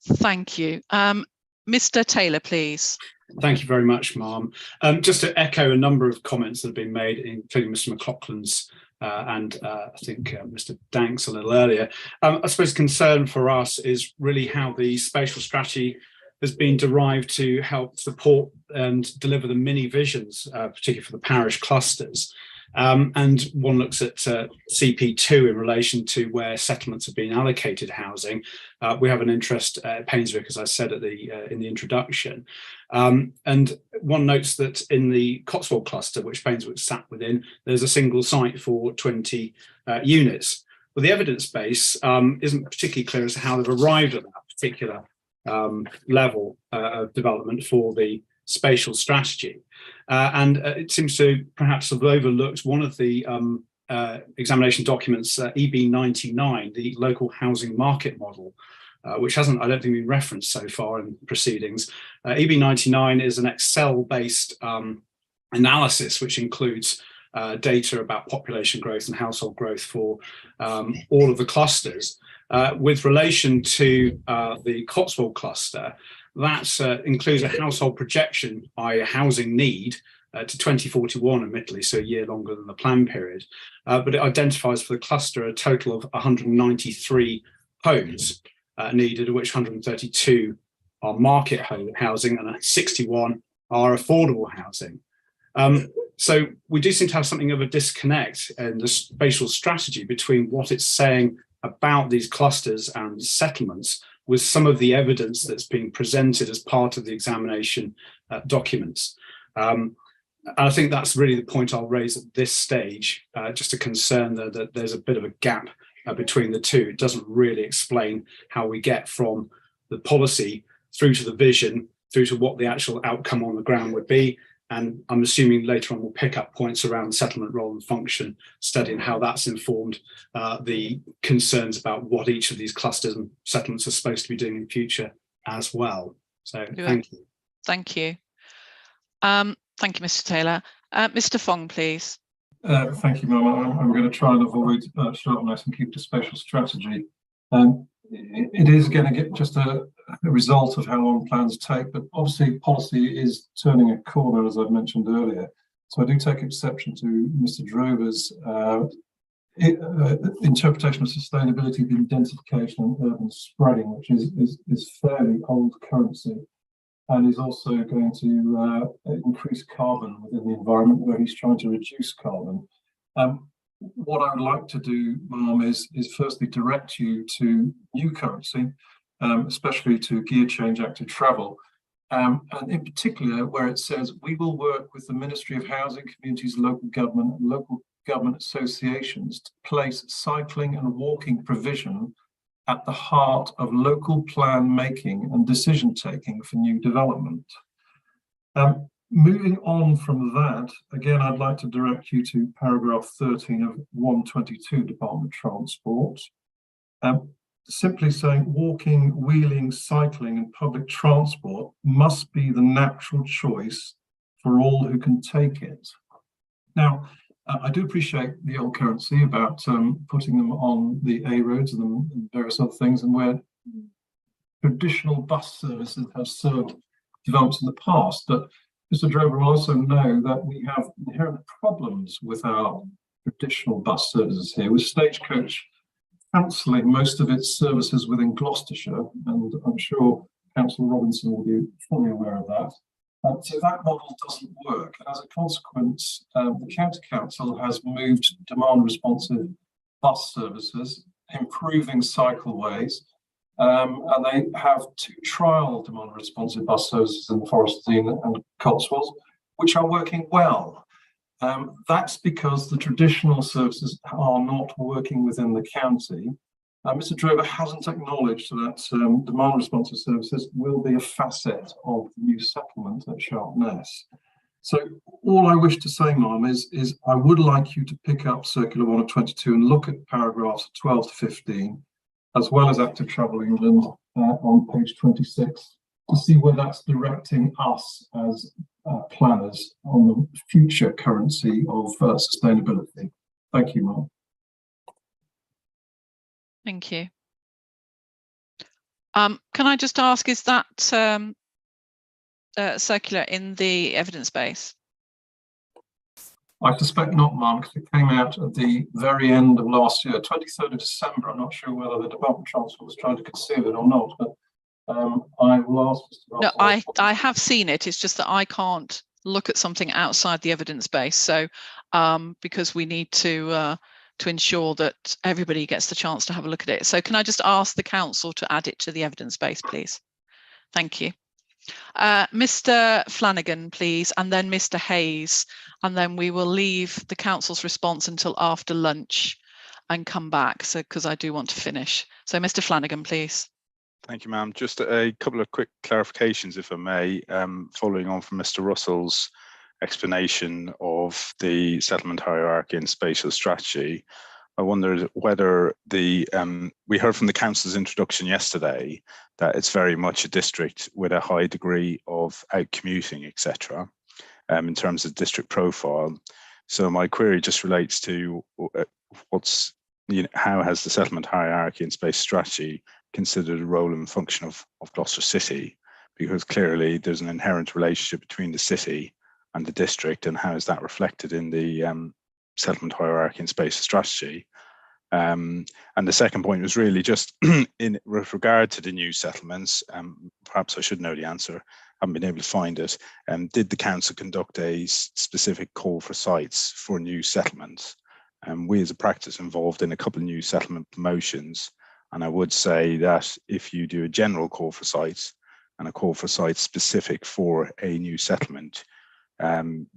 Thank you. Mr. Taylor, please. Thank you very much, Ma'am. Just to echo a number of comments that have been made, including Mr. McLaughlin's and I think Mr. Danks a little earlier. I suppose concern for us is really how the spatial strategy has been derived to help support and deliver the mini visions, particularly for the parish clusters. And one looks at CP2 in relation to where settlements have been allocated housing. We have an interest at Painswick, as I said at in the introduction. And one notes that in the Cotswold cluster, which Painswick sat within, there's a single site for 20 units. Well, the evidence base isn't particularly clear as to how they've arrived at that particular level of development for the spatial strategy. And it seems to perhaps have overlooked one of the examination documents, EB99, the local housing market model, which hasn't, I don't think, been referenced so far in proceedings. EB99 is an Excel-based analysis which includes data about population growth and household growth for all of the clusters. With relation to the Cotswold cluster, that includes a household projection by housing need to 2041, admittedly, so a year longer than the plan period. But it identifies for the cluster a total of 193 homes needed, of which 132 are market housing and 61 are affordable housing. So we do seem to have something of a disconnect in the spatial strategy between what it's saying about these clusters and settlements with some of the evidence that's being presented as part of the examination documents. And I think that's really the point I'll raise at this stage, just a concern that there's a bit of a gap between the two. It doesn't really explain how we get from the policy through to the vision, through to what the actual outcome on the ground would be. And I'm assuming later on we'll pick up points around settlement role and function, studying how that's informed the concerns about what each of these clusters and settlements are supposed to be doing in future as well. So thank you. Thank you. Thank you, Mr. Taylor. Mr. Fong, please. Thank you, Mum. I'm going to try and avoid sharpness and keep to spatial strategy. It is going to get just a result of how long plans take, but obviously policy is turning a corner, as I've mentioned earlier. So I do take exception to Mr. Drover's interpretation of sustainability, the identification and urban spreading, which is fairly old currency, and is also going to increase carbon within the environment where he's trying to reduce carbon. What I would like to do, Ma'am, is firstly direct you to new currency, especially to gear change active travel, and in particular where it says we will work with the Ministry of Housing, Communities, Local Government and Local Government Associations to place cycling and walking provision at the heart of local plan making and decision taking for new development. Moving on from that, again, I'd like to direct you to paragraph 13 of 122 Department of Transport. Simply saying walking, wheeling, cycling and public transport must be the natural choice for all who can take it. Now, I do appreciate the old currency about putting them on the A roads and various other things, and where traditional bus services have served developments in the past, but Mr. Drover will also know that we have inherent problems with our traditional bus services here, with Stagecoach cancelling most of its services within Gloucestershire, and I'm sure Councillor Robinson will be fully aware of that. So that model doesn't work, and as a consequence, the County Council has moved demand-responsive bus services, improving cycleways, and they have 2 trial demand-responsive bus services in the Forest Dean and Cotswolds, which are working well. That's because the traditional services are not working within the county. Mr. Drover hasn't acknowledged that demand-responsive services will be a facet of the new settlement at Sharpness. So all I wish to say, Ma'am, is I would like you to pick up Circular 1 of 22 and look at paragraphs 12 to 15, as well as Active Travel England on page 26, to see where that's directing us as planners on the future currency of sustainability. Thank you, Mark. Thank you. Can I just ask, is that circular in the evidence base? I suspect not, Ma'am, because it came out at the very end of last year, 23rd of December. I'm not sure whether the Department of Transport was trying to conceal it or not, but I will ask Mr. No, Russell. I have seen it. It's just that I can't look at something outside the evidence base. So because we need to ensure that everybody gets the chance to have a look at it. So can I just ask the council to add it to the evidence base, please? Thank you. Mr. Flanagan, please, and then Mr. Hayes, and then we will leave the council's response until after lunch and come back. So because I do want to finish. So Mr. Flanagan, please. Thank you, ma'am. Just a couple of quick clarifications, if I may, following on from Mr. Russell's explanation of the settlement hierarchy and spatial strategy. I wondered whether we heard from the council's introduction yesterday that it's very much a district with a high degree of out commuting, etc., in terms of district profile. So my query just relates to how has the settlement hierarchy and space strategy considered a role and function of Gloucester City? Because clearly there's an inherent relationship between the city and the district, and how is that reflected in the settlement hierarchy and space strategy? And the second point was really just with regard to the new settlements, perhaps I should know the answer, haven't been able to find it. Did the council conduct a specific call for sites for new settlements? We as a practice involved in a couple of new settlement promotions, and I would say that if you do a general call for sites and a call for sites specific for a new settlement,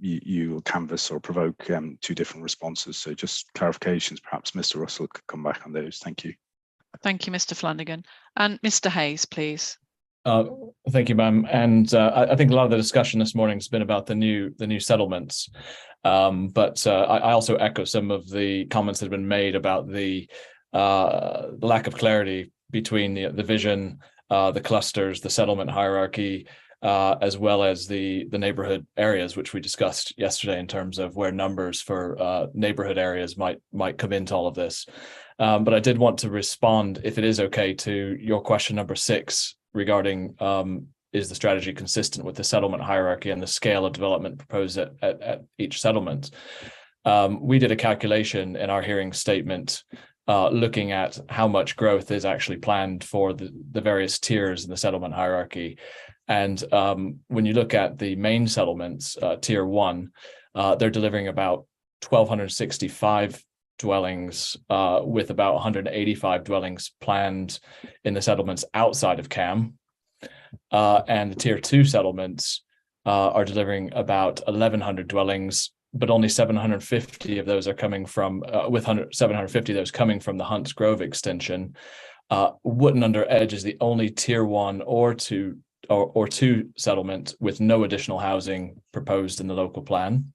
you will canvass or provoke two different responses. So just clarifications, perhaps Mr. Russell could come back on those. Thank you. Thank you, Mr. Flanagan. And Mr. Hayes, please. Thank you, ma'am. And I think a lot of the discussion this morning has been about the new settlements. But I also echo some of the comments that have been made about the lack of clarity between the vision, the clusters, the settlement hierarchy, as well as the neighborhood areas, which we discussed yesterday in terms of where numbers for neighborhood areas might come into all of this. But I did want to respond, if it is okay, to your question number 6 regarding is the strategy consistent with the settlement hierarchy and the scale of development proposed at each settlement. We did a calculation in our hearing statement looking at how much growth is actually planned for the various tiers in the settlement hierarchy. And when you look at the main settlements, tier 1, they're delivering about 1,265 dwellings with about 185 dwellings planned in the settlements outside of CAM. And the tier 2 settlements are delivering about 1,100 dwellings, but only 750 of those are coming from, 750 of those coming from the Hunts Grove extension. Wootton Under Edge is the only tier 1 or 2 settlement with no additional housing proposed in the local plan.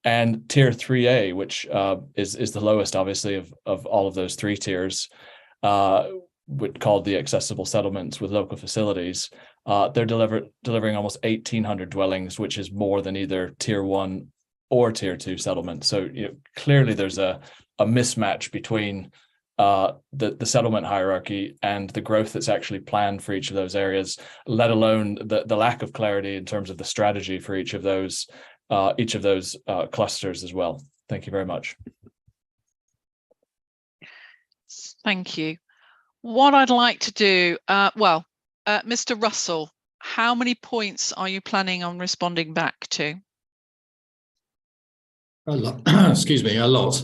And tier 3A, which is the lowest, obviously, of all of those 3 tiers, called the accessible settlements with local facilities, they're delivering almost 1,800 dwellings, which is more than either tier 1 or tier 2 settlements. So clearly there's a mismatch between the settlement hierarchy and the growth that's actually planned for each of those areas, let alone the lack of clarity in terms of the strategy for each of those clusters as well. Thank you very much. Thank you. What I'd like to do, Mr. Russell, how many points are you planning on responding back to? A lot. Excuse me, a lot.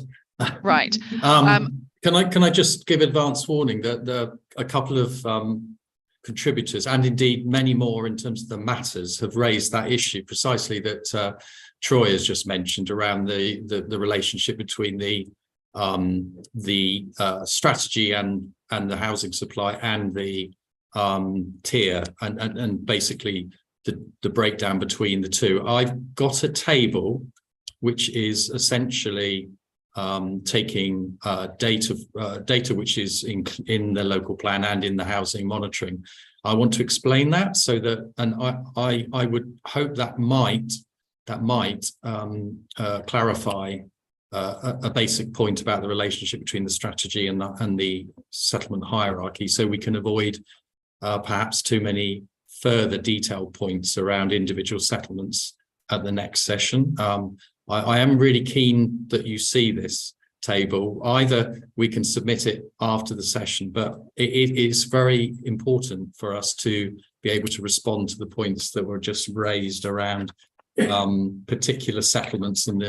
Right. Can I just give advance warning that a couple of contributors, and indeed many more in terms of the matters, have raised that issue precisely that Troy has just mentioned around the relationship between the strategy and the housing supply and the tier and basically the breakdown between the two. I've got a table which is essentially taking data which is in the local plan and in the housing monitoring. I want to explain that so that, and I would hope that might clarify a basic point about the relationship between the strategy and the settlement hierarchy, so we can avoid perhaps too many further detailed points around individual settlements at the next session. I am really keen that you see this, table. Either we can submit it after the session, but it is very important for us to be able to respond to the points that were just raised around particular settlements and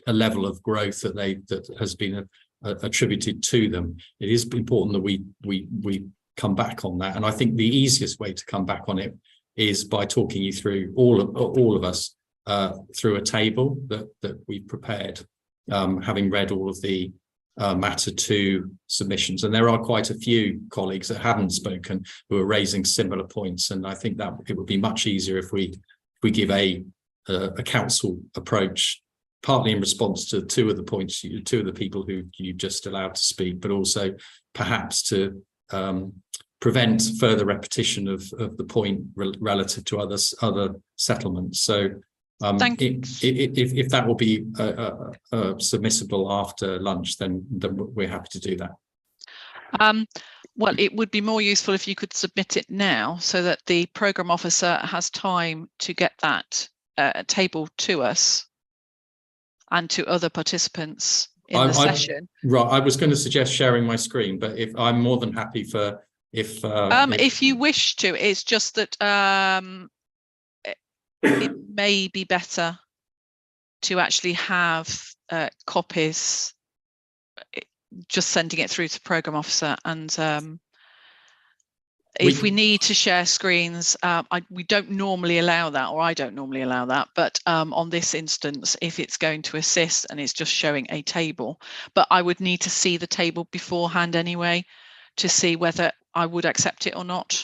a level of growth that has been attributed to them. It is important that we come back on that, and I think the easiest way to come back on it is by talking you through all of us through a table that we've prepared, having read all of the matter 2 submissions. And there are quite a few colleagues that haven't spoken who are raising similar points, and I think that it would be much easier if we give a council approach, partly in response to 2 of the points, 2 of the people who you just allowed to speak, but also perhaps to prevent further repetition of the point relative to other settlements. So if that will be submissible after lunch, then we're happy to do that. Well, it would be more useful if you could submit it now so that the programme officer has time to get that table to us and to other participants in the session. Right, I was going to suggest sharing my screen, but if I'm more than happy for if you wish to. It's just that it may be better to actually have copies, just sending it through to programme officer, and if we need to share screens, we don't normally allow that, or I don't normally allow that, but on this instance, if it's going to assist and it's just showing a table, but I would need to see the table beforehand anyway to see whether I would accept it or not.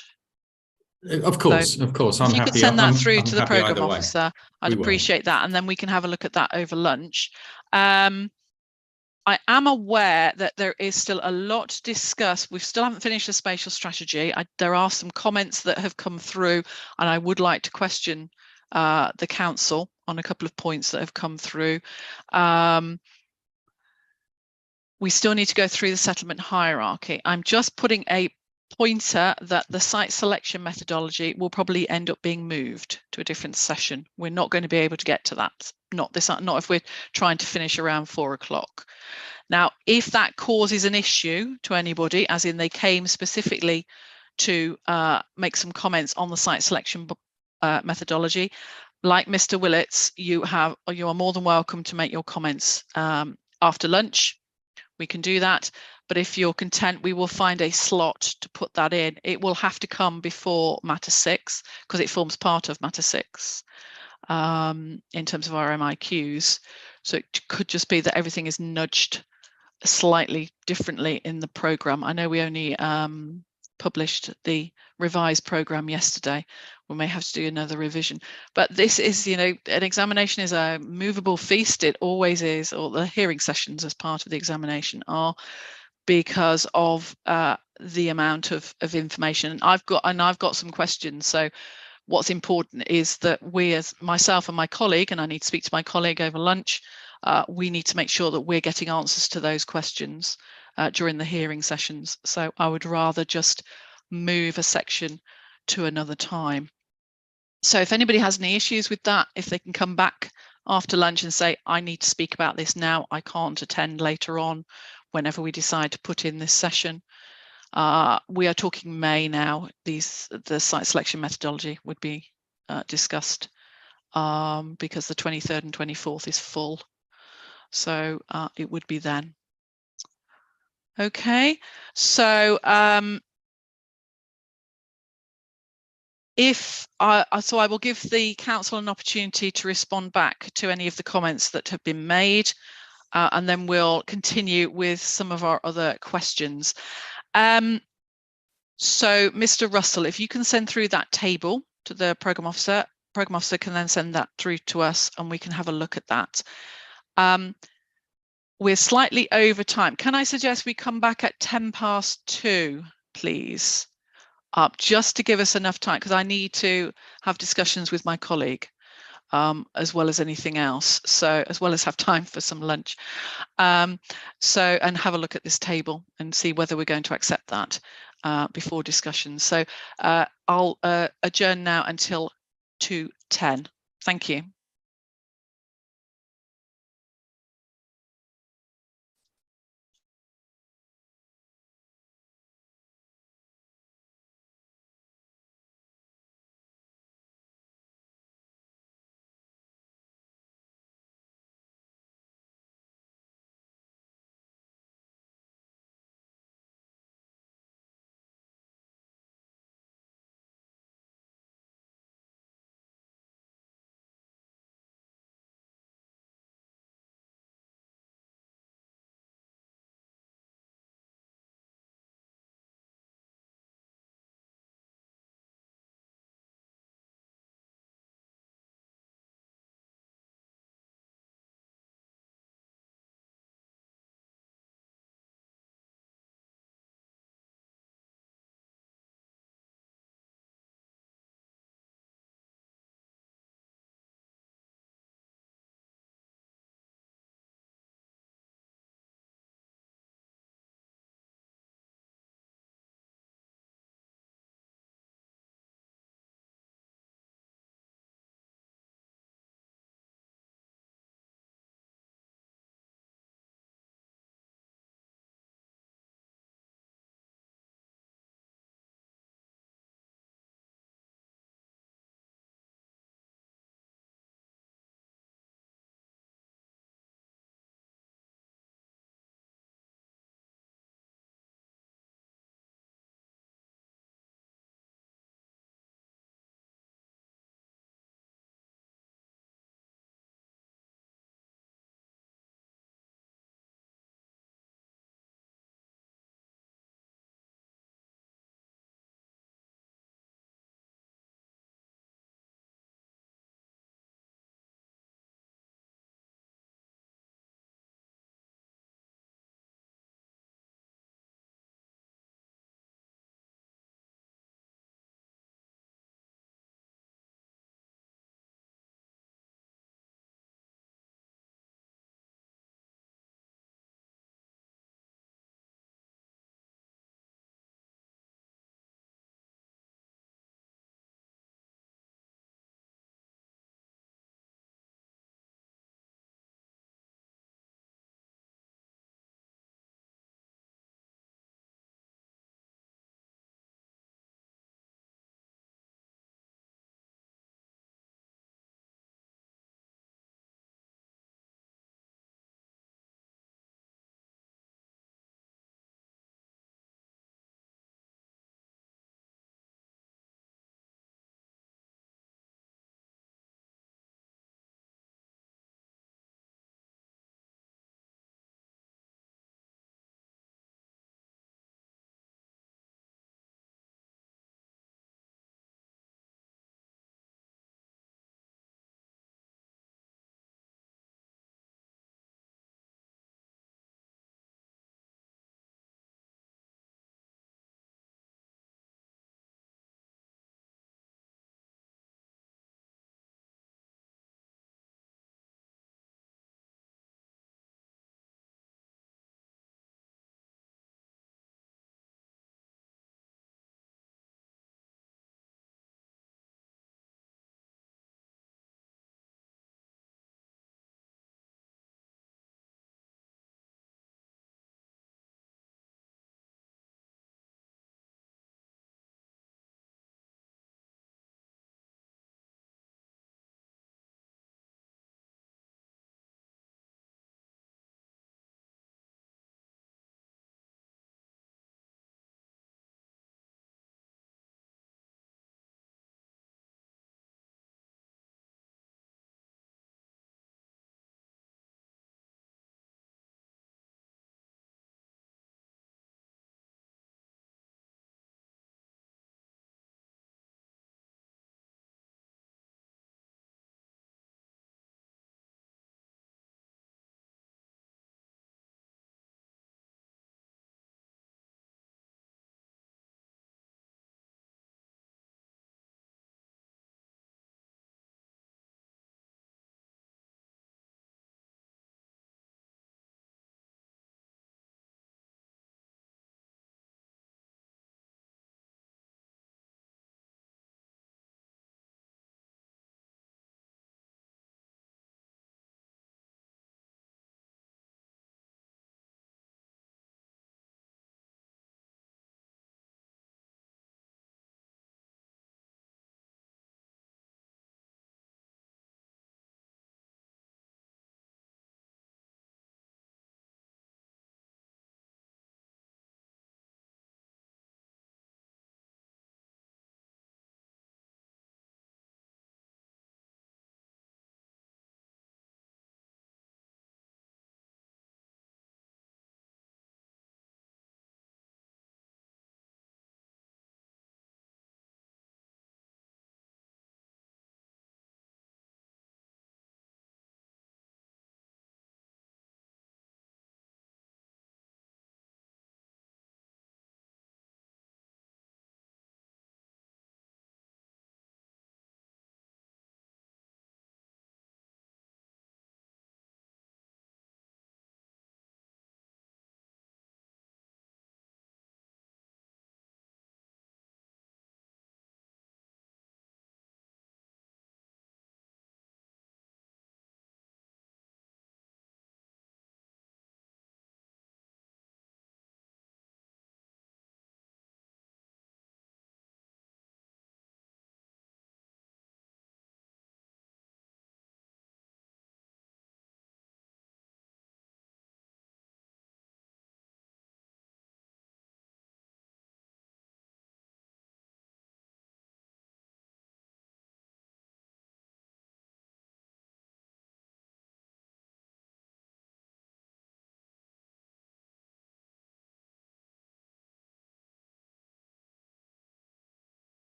Of course. I'm happy. If you could send that through to the programme way. officer, I'd appreciate that, and then we can have a look at that over lunch. I am aware that there is still a lot to discuss. We still haven't finished the spatial strategy. There are some comments that have come through, and I would like to question the council on a couple of points that have come through. We still need to go through the settlement hierarchy. I'm just putting a pointer that the site selection methodology will probably end up being moved to a different session. We're not going to be able to get to that. Not if we're trying to finish around 4 o'clock. Now, if that causes an issue to anybody, as in they came specifically to make some comments on the site selection methodology, like Mr. Willits, you are more than welcome to make your comments after lunch. We can do that, but if you're content, we will find a slot to put that in. It will have to come before matter 6 because it forms part of matter 6 in terms of our MIQs. So it could just be that everything is nudged slightly differently in the programme. I know we only published the revised programme yesterday. We may have to do another revision, but this is, an examination is a movable feast. It always is, or the hearing sessions as part of the examination are, because of the amount of information. I've got some questions. So what's important is that we, as myself and my colleague, and I need to speak to my colleague over lunch, we need to make sure that we're getting answers to those questions during the hearing sessions. So I would rather just move a section to another time. So if anybody has any issues with that, if they can come back after lunch and say, I need to speak about this now, I can't attend later on, whenever we decide to put in this session. We are talking May now. The site selection methodology would be discussed because the 23rd and 24th is full. So it would be then. Okay, so I will give the council an opportunity to respond back to any of the comments that have been made, and then we'll continue with some of our other questions. So Mr. Russell, if you can send through that table to the programme officer can then send that through to us and we can have a look at that. We're slightly over time. Can I suggest we come back at 2:10, please? Just to give us enough time, because I need to have discussions with my colleague as well as anything else. So as well as have time for some lunch. And have a look at this table and see whether we're going to accept that before discussion. So I'll adjourn now until 2:10. Thank you.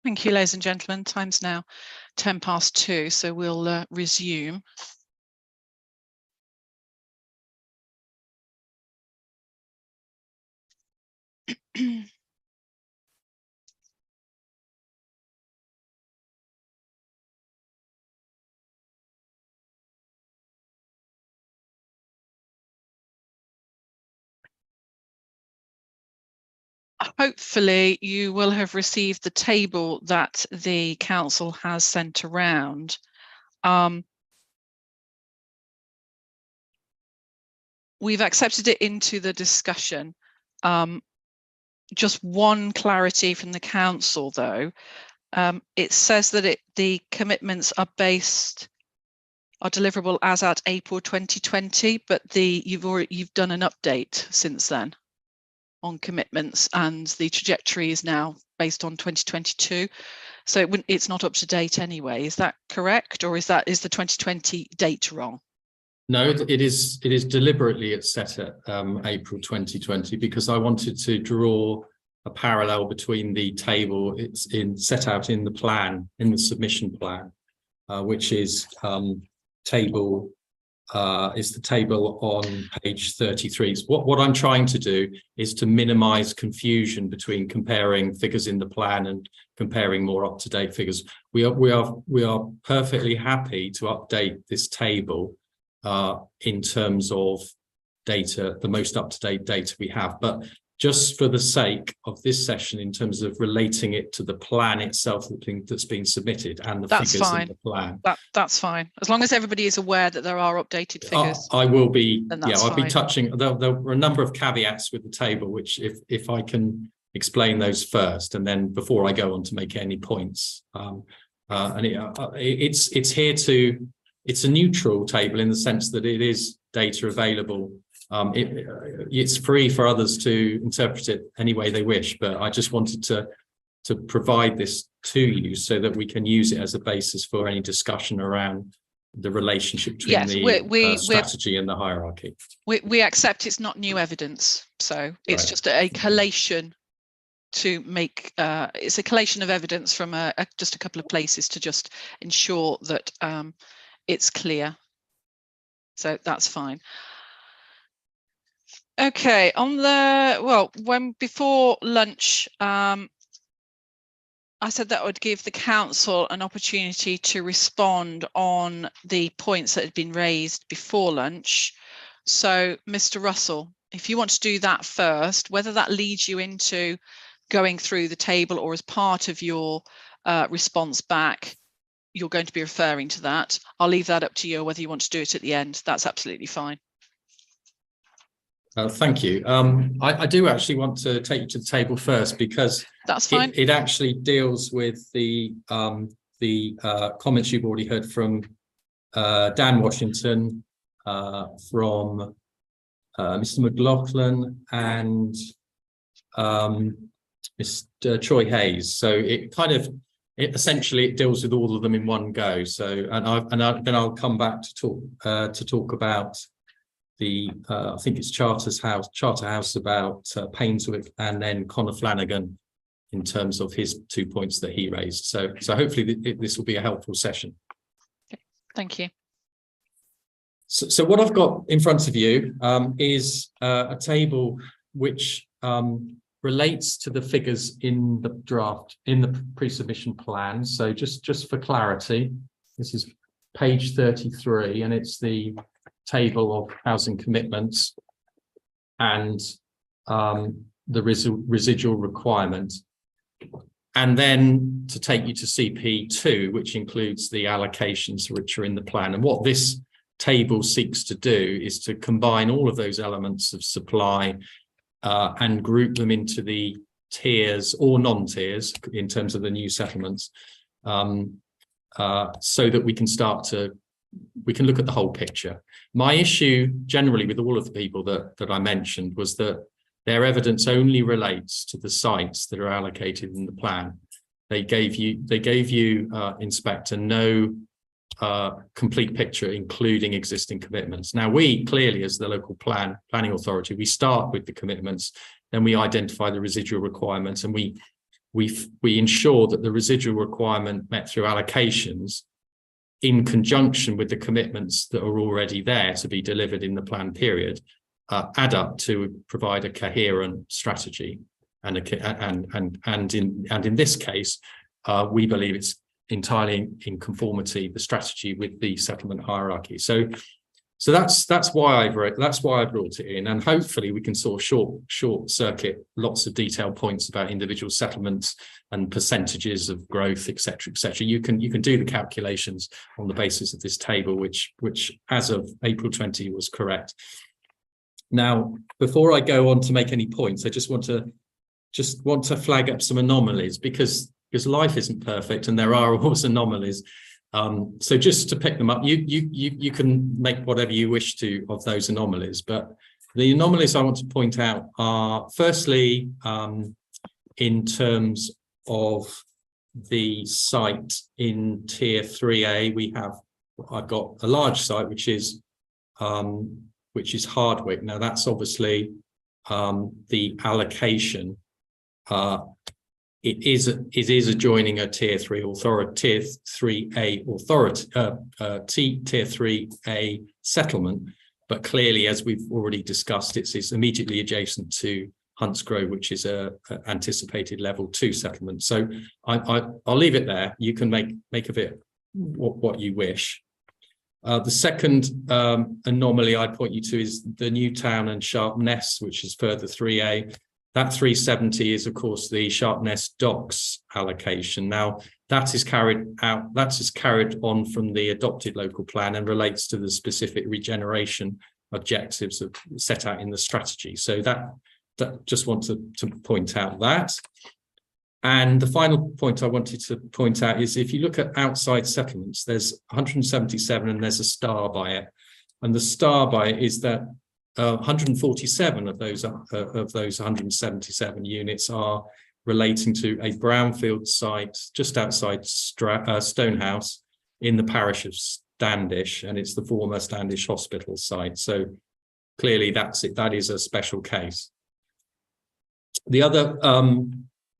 Thank you, ladies and gentlemen. Time's now 2:10, so we'll resume. Hopefully you will have received the table that the council has sent around. We've accepted it into the discussion. Just one clarity from the council though. It says that the commitments are deliverable as at April 2020, but you've done an update since then on commitments, and the trajectory is now based on 2022. So it's not up to date anyway. Is that correct, or is the 2020 date wrong? No, it is deliberately it's set at April 2020 because I wanted to draw a parallel between the table it's set out in the plan, in the submission plan, which is is the table on page 33. So what I'm trying to do is to minimize confusion between comparing figures in the plan and comparing more up-to-date figures. We are perfectly happy to update this table in terms of data, the most up-to-date data we have, but just for the sake of this session, in terms of relating it to the plan itself that's been submitted and the figures in the plan. That's fine. As long as everybody is aware that there are updated figures. I will be, I'll be touching, there were a number of caveats with the table, which if I can explain those first, and then before I go on to make any points. It's here to, it's a neutral table in the sense that it is data available. It's free for others to interpret it any way they wish, but I just wanted to provide this to you so that we can use it as a basis for any discussion around the relationship between the strategy and the hierarchy. We accept it's not new evidence, so it's just a collation to make. It's a collation of evidence from just a couple of places to just ensure that it's clear. So that's fine. Okay, before lunch, I said that I would give the council an opportunity to respond on the points that had been raised before lunch. So, Mr. Russell, if you want to do that first, whether that leads you into going through the table or as part of your response back, you're going to be referring to that. I'll leave that up to you, whether you want to do it at the end. That's absolutely fine. Thank you. I do actually want to take you to the table first because that's fine. It actually deals with the comments you've already heard from Dan Washington, from Mr. McLaughlin and Mr. Troy Hayes. So it essentially deals with all of them in one go. So then I'll come back to talk about the I think it's Charterhouse about Painswick, and then Conor Flanagan in terms of his 2 points that he raised. So hopefully this will be a helpful session. Okay, thank you. So what I've got in front of you is a table which relates to the figures in the draft, in the pre-submission plan. So just for clarity, this is page 33, and it's the table of housing commitments and the residual requirement. And then to take you to CP2, which includes the allocations which are in the plan. And what this table seeks to do is to combine all of those elements of supply and group them into the tiers or non-tiers in terms of the new settlements, so that we can look at the whole picture. My issue generally with all of the people that I mentioned was that their evidence only relates to the sites that are allocated in the plan. They gave you, Inspector, no complete picture, including existing commitments. Now, we clearly, as the local planning authority, we start with the commitments, then we identify the residual requirements, and we we ensure that the residual requirement met through allocations in conjunction with the commitments that are already there to be delivered in the planned period add up to provide a coherent strategy. And in this case, we believe it's entirely in conformity, the strategy, with the settlement hierarchy. So that's why I brought it in, and hopefully we can sort of short circuit lots of detailed points about individual settlements and percentages of growth, etc., etc. You can do the calculations on the basis of this table, which as of April 20 was correct. Now, before I go on to make any points, I just want to flag up some anomalies because life isn't perfect and there are always anomalies. So just to pick them up, you can make whatever you wish to of those anomalies, but the anomalies I want to point out are, firstly, in terms of the site in Tier 3A, I've got a large site which is Hardwick. Now that's obviously the allocation. It is adjoining a Tier 3 authority, Tier 3A authority, Tier 3A settlement, but clearly, as we've already discussed, it's immediately adjacent to Huntsgrove, which is a anticipated level 2 settlement. So I'll leave it there. You can make of it what you wish. The second anomaly I'd point you to is the Newtown and Sharpness, which is further 3A. That 370 is, of course, the Sharpness docks allocation. Now, that is carried on from the adopted local plan and relates to the specific regeneration objectives set out in the strategy. So that just wanted to point out that. And the final point I wanted to point out is if you look at outside settlements, there's 177 and there's a star by it. And the star by it is that 147 of those 177 units are relating to a brownfield site just outside Stonehouse in the parish of Standish, and it's the former Standish Hospital site. So clearly that's it. That is a special case. The other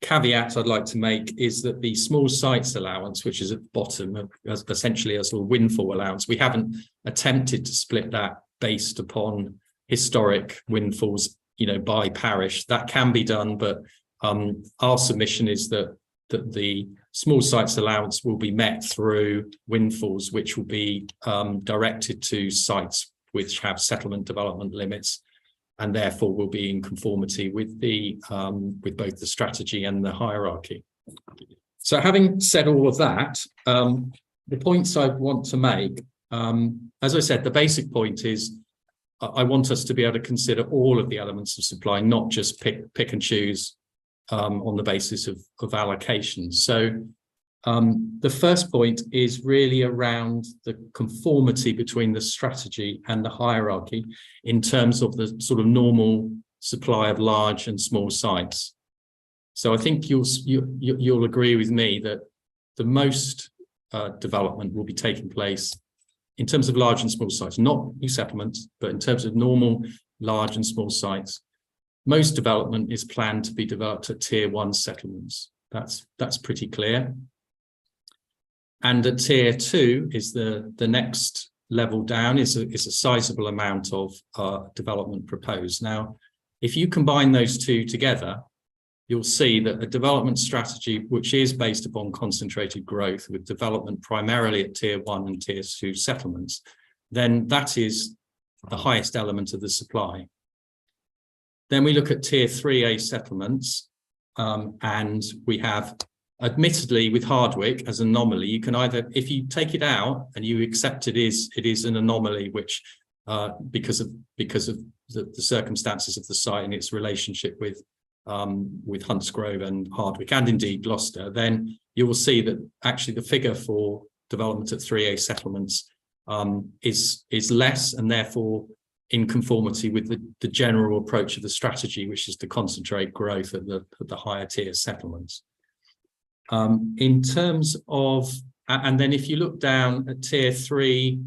caveat I'd like to make is that the small sites allowance, which is at the bottom, essentially a sort of windfall allowance, we haven't attempted to split that based upon historic windfalls, by parish. That can be done, but our submission is that the small sites allowance will be met through windfalls, which will be directed to sites which have settlement development limits, and therefore will be in conformity with with both the strategy and the hierarchy. So, having said all of that, the points I want to make, as I said, the basic point is I want us to be able to consider all of the elements of supply, not just pick and choose on the basis of allocations. So the first point is really around the conformity between the strategy and the hierarchy in terms of the sort of normal supply of large and small sites. So I think you'll agree with me that the most development will be taking place in terms of large and small sites, not new settlements, but in terms of normal large and small sites. Most development is planned to be developed at Tier 1 settlements. That's pretty clear. And at Tier 2 is the next level down, is a sizable amount of development proposed. Now, if you combine those two together, you'll see that a development strategy which is based upon concentrated growth with development primarily at Tier 1 and Tier 2 settlements, then that is the highest element of the supply. Then we look at Tier 3A settlements, and we have, admittedly, with Hardwick as an anomaly, you can either, if you take it out and you accept it is an anomaly which, because of the circumstances of the site and its relationship with Huntsgrove and Hardwick, and indeed Gloucester, then you will see that actually the figure for development at 3A settlements is less, and therefore in conformity with the general approach of the strategy, which is to concentrate growth at the higher tier settlements. In terms of, and then if you look down at Tier 3B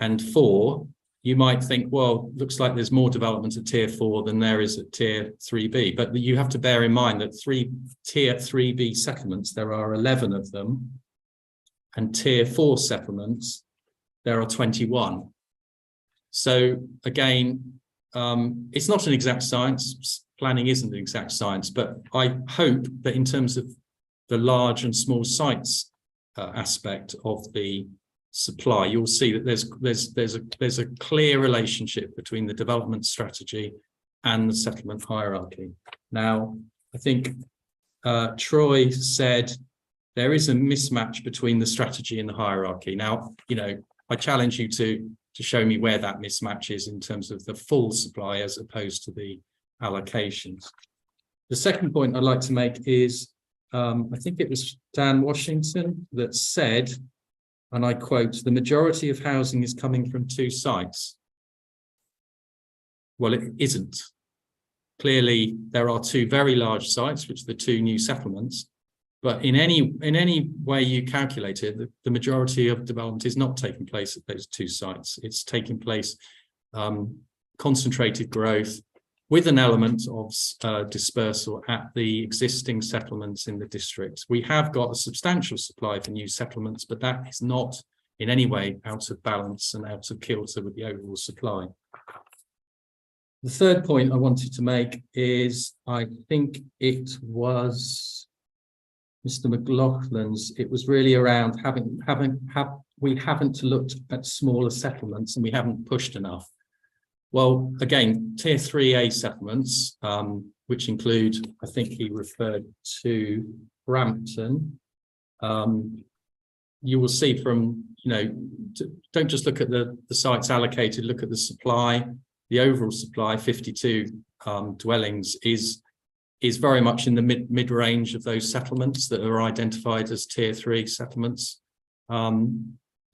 and 4, you might think, well, looks like there's more development at tier 4 than there is at tier 3B. But you have to bear in mind that tier 3B settlements, there are 11 of them, and tier 4 settlements, there are 21. So again, it's not an exact science. Planning isn't an exact science, but I hope that in terms of the large and small sites aspect of the supply, you'll see that there's a clear relationship between the development strategy and the settlement hierarchy. Now, I think Troy said there is a mismatch between the strategy and the hierarchy. Now, you know, I challenge you to show me where that mismatch is in terms of the full supply as opposed to the allocations. The second point I'd like to make is, I think it was Dan Washington that said, and I quote, "The majority of housing is coming from 2 sites." Well, it isn't. Clearly, there are 2 very large sites, which are the 2 new settlements. But in any way you calculate it, the majority of development is not taking place at those 2 sites. It's taking place concentrated growth with an element of dispersal at the existing settlements in the district. We have got a substantial supply for new settlements, but that is not in any way out of balance and out of kilter with the overall supply. The third point I wanted to make is, I think it was Mr. McLaughlin's, it was really around we haven't looked at smaller settlements and we haven't pushed enough. Well, again, tier 3A settlements, which include, I think he referred to Brampton, you will see from, you know, don't just look at the sites allocated, look at the supply. The overall supply, 52 dwellings, is very much in the mid-range of those settlements that are identified as tier 3 settlements.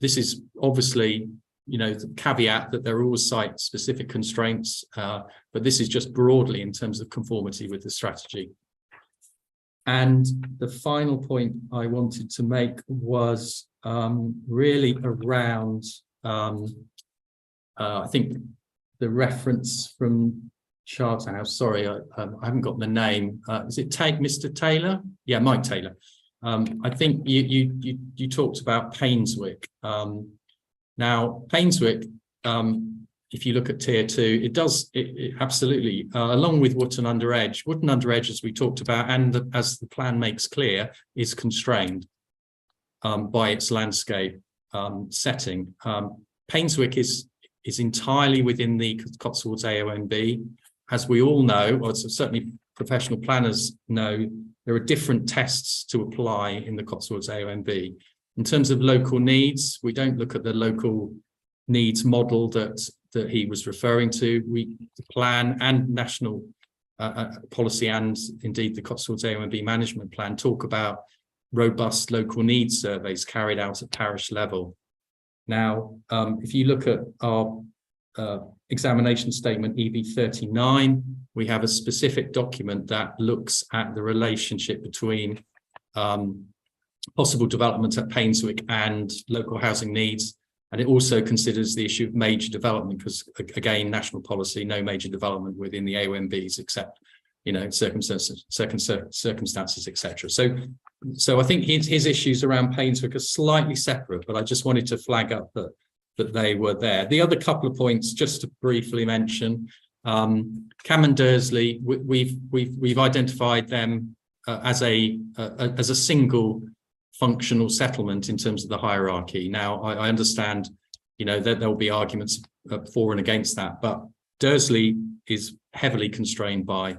This is obviously, you know, the caveat that there are always site-specific constraints, but this is just broadly in terms of conformity with the strategy. And the final point I wanted to make was really around, I think, the reference from Charterhouse. Sorry, I haven't got the name. Is it Mr. Taylor? Yeah, Mike Taylor. I think you talked about Painswick. Now, Painswick, if you look at tier 2, it absolutely, along with Wootton Under Edge, as we talked about, and as the plan makes clear, is constrained by its landscape setting. Painswick is entirely within the Cotswolds AONB. As we all know, or certainly professional planners know, there are different tests to apply in the Cotswolds AONB. In terms of local needs, we don't look at the local needs model that he was referring to. The plan and national policy, and indeed the Cotswolds AONB management plan, talk about robust local needs surveys carried out at parish level. Now, if you look at our examination statement EB39, we have a specific document that looks at the relationship between possible development at Painswick and local housing needs. And it also considers the issue of major development, because again, national policy, no major development within the AONBs except, you know, circumstances, etc. So I think his issues around Painswick are slightly separate, but I just wanted to flag up that they were there. The other couple of points, just to briefly mention, Cam and Dursley, we've identified them as a single functional settlement in terms of the hierarchy. Now, I understand, you know, that there will be arguments for and against that, but Dursley is heavily constrained by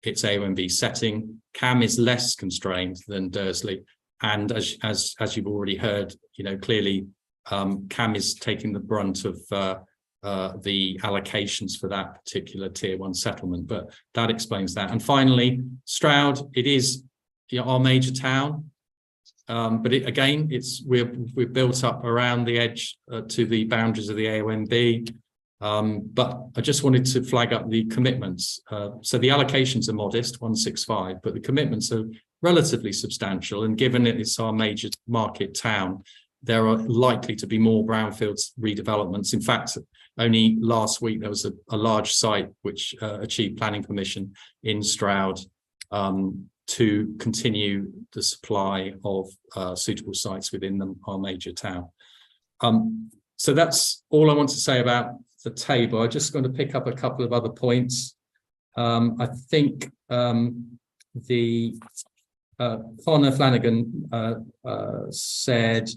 its AONB setting. Cam is less constrained than Dursley, and as you've already heard, you know, clearly Cam is taking the brunt of the allocations for that particular tier 1 settlement, but that explains that. And finally, Stroud, it is, you know, our major town. But we're built up around the edge to the boundaries of the AONB. But I just wanted to flag up the commitments. So the allocations are modest, 165, but the commitments are relatively substantial. And given it's our major market town, there are likely to be more brownfields redevelopments. In fact, Only last week there was a large site which achieved planning permission in Stroud to continue the supply of suitable sites within our major town. So that's all I want to say about the table. I'm just going to pick up a couple of other points. I think the Connor Flanagan said,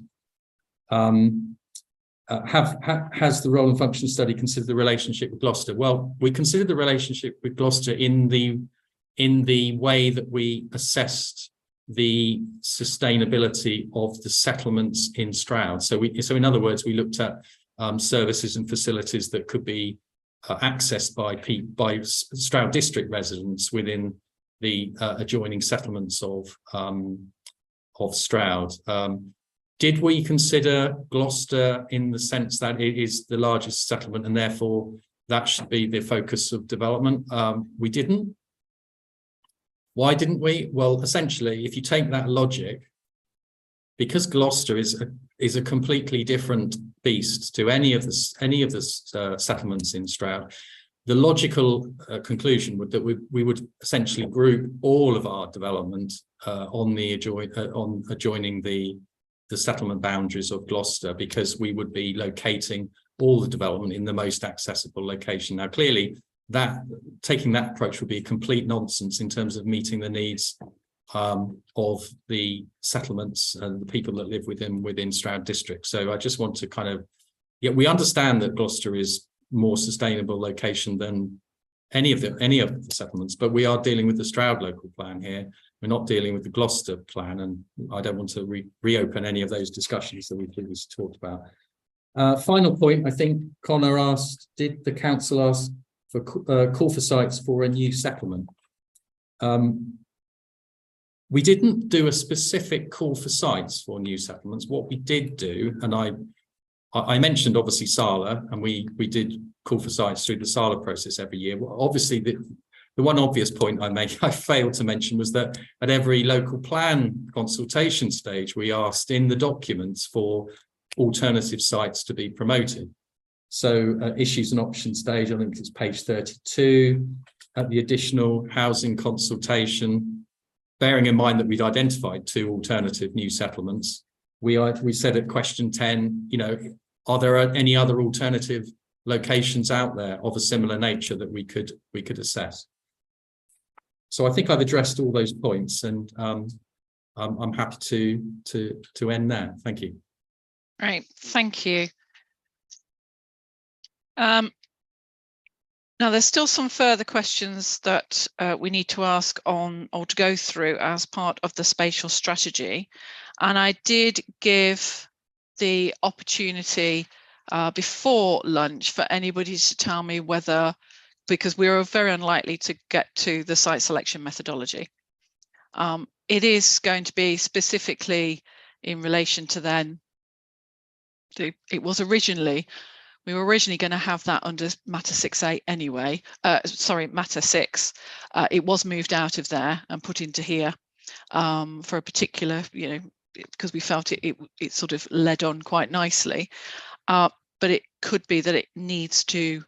has the role and function study considered the relationship with Gloucester? Well, we considered the relationship with Gloucester in the way that we assessed the sustainability of the settlements in Stroud. So in other words, we looked at services and facilities that could be accessed by Stroud district residents within the adjoining settlements of Stroud. Did we consider Gloucester in the sense that it is the largest settlement and therefore that should be the focus of development? We didn't. Why didn't we? Well, essentially, if you take that logic, because Gloucester is a completely different beast to any of the settlements in Stroud, the logical conclusion would that we would essentially group all of our development on adjoining the settlement boundaries of Gloucester, because we would be locating all the development in the most accessible location. Now, clearly, taking that approach would be a complete nonsense in terms of meeting the needs of the settlements and the people that live within Stroud district. So I just want to we understand that Gloucester is more sustainable location than any of the settlements, but we are dealing with the Stroud local plan here. We're not dealing with the Gloucester plan, and I don't want to reopen any of those discussions that we previously talked about. Final point, I think Connor asked, did the council ask for call for sites for a new settlement? We didn't do a specific call for sites for new settlements. What we did do, and I mentioned obviously Sala, and we did call for sites through the Sala process every year. Well, obviously, the one obvious point I failed to mention was that at every local plan consultation stage, we asked in the documents for alternative sites to be promoted. So issues and options stage, I think it's page 32, at the additional housing consultation, bearing in mind that we'd identified 2 alternative new settlements, we said at question 10, are there any other alternative locations out there of a similar nature that we could assess? So I think I've addressed all those points, and I'm happy to end there. Thank you. Right, thank you. Now, there's still some further questions that we need to ask on or to go through as part of the spatial strategy. And I did give the opportunity before lunch for anybody to tell me whether, because we are very unlikely to get to the site selection methodology. It is going to be specifically in relation to then, we were originally going to have that under matter 6A anyway, matter 6. It was moved out of there and put into here for a particular, because we felt it sort of led on quite nicely. But it could be that it needs to,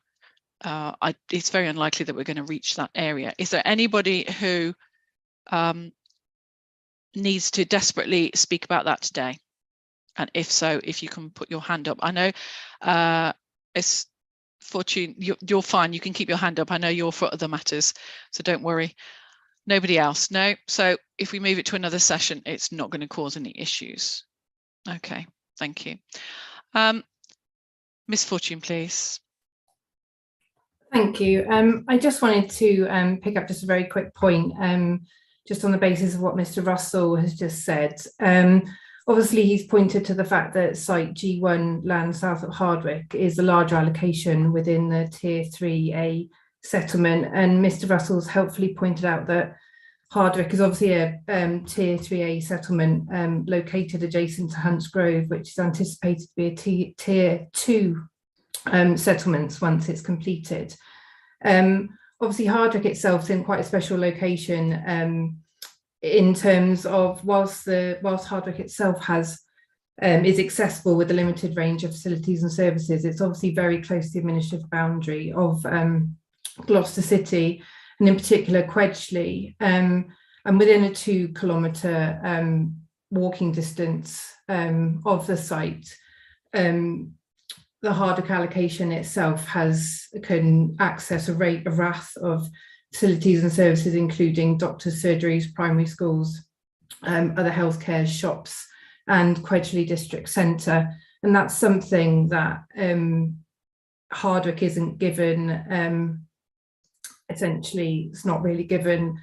it's very unlikely that we're going to reach that area. Is there anybody who needs to desperately speak about that today? And if so, if you can put your hand up. I know it's Fortune, you're fine, you can keep your hand up. I know you're for other matters, so don't worry. Nobody else? No? So if we move it to another session, it's not going to cause any issues. Okay, thank you. Miss Fortune, please. Thank you. I just wanted to pick up just a very quick point, just on the basis of what Mr. Russell has just said. Obviously, he's pointed to the fact that site G1 land south of Hardwick is a larger allocation within the Tier 3A settlement, and Mr. Russell's helpfully pointed out that Hardwick is obviously a Tier 3A settlement located adjacent to Hunts Grove, which is anticipated to be a Tier 2 settlements once it's completed. Obviously, Hardwick itself is in quite a special location in terms of whilst Hardwick itself has is accessible with a limited range of facilities and services. It's obviously very close to the administrative boundary of Gloucester City, and in particular Quedgeley, and within a 2 kilometre walking distance of the site. The Hardwick allocation itself can access a raft of facilities and services, including doctors, surgeries, primary schools, other healthcare, shops, and Quedgeley District Centre. And that's something that Hardwick isn't given. Essentially, it's not really given.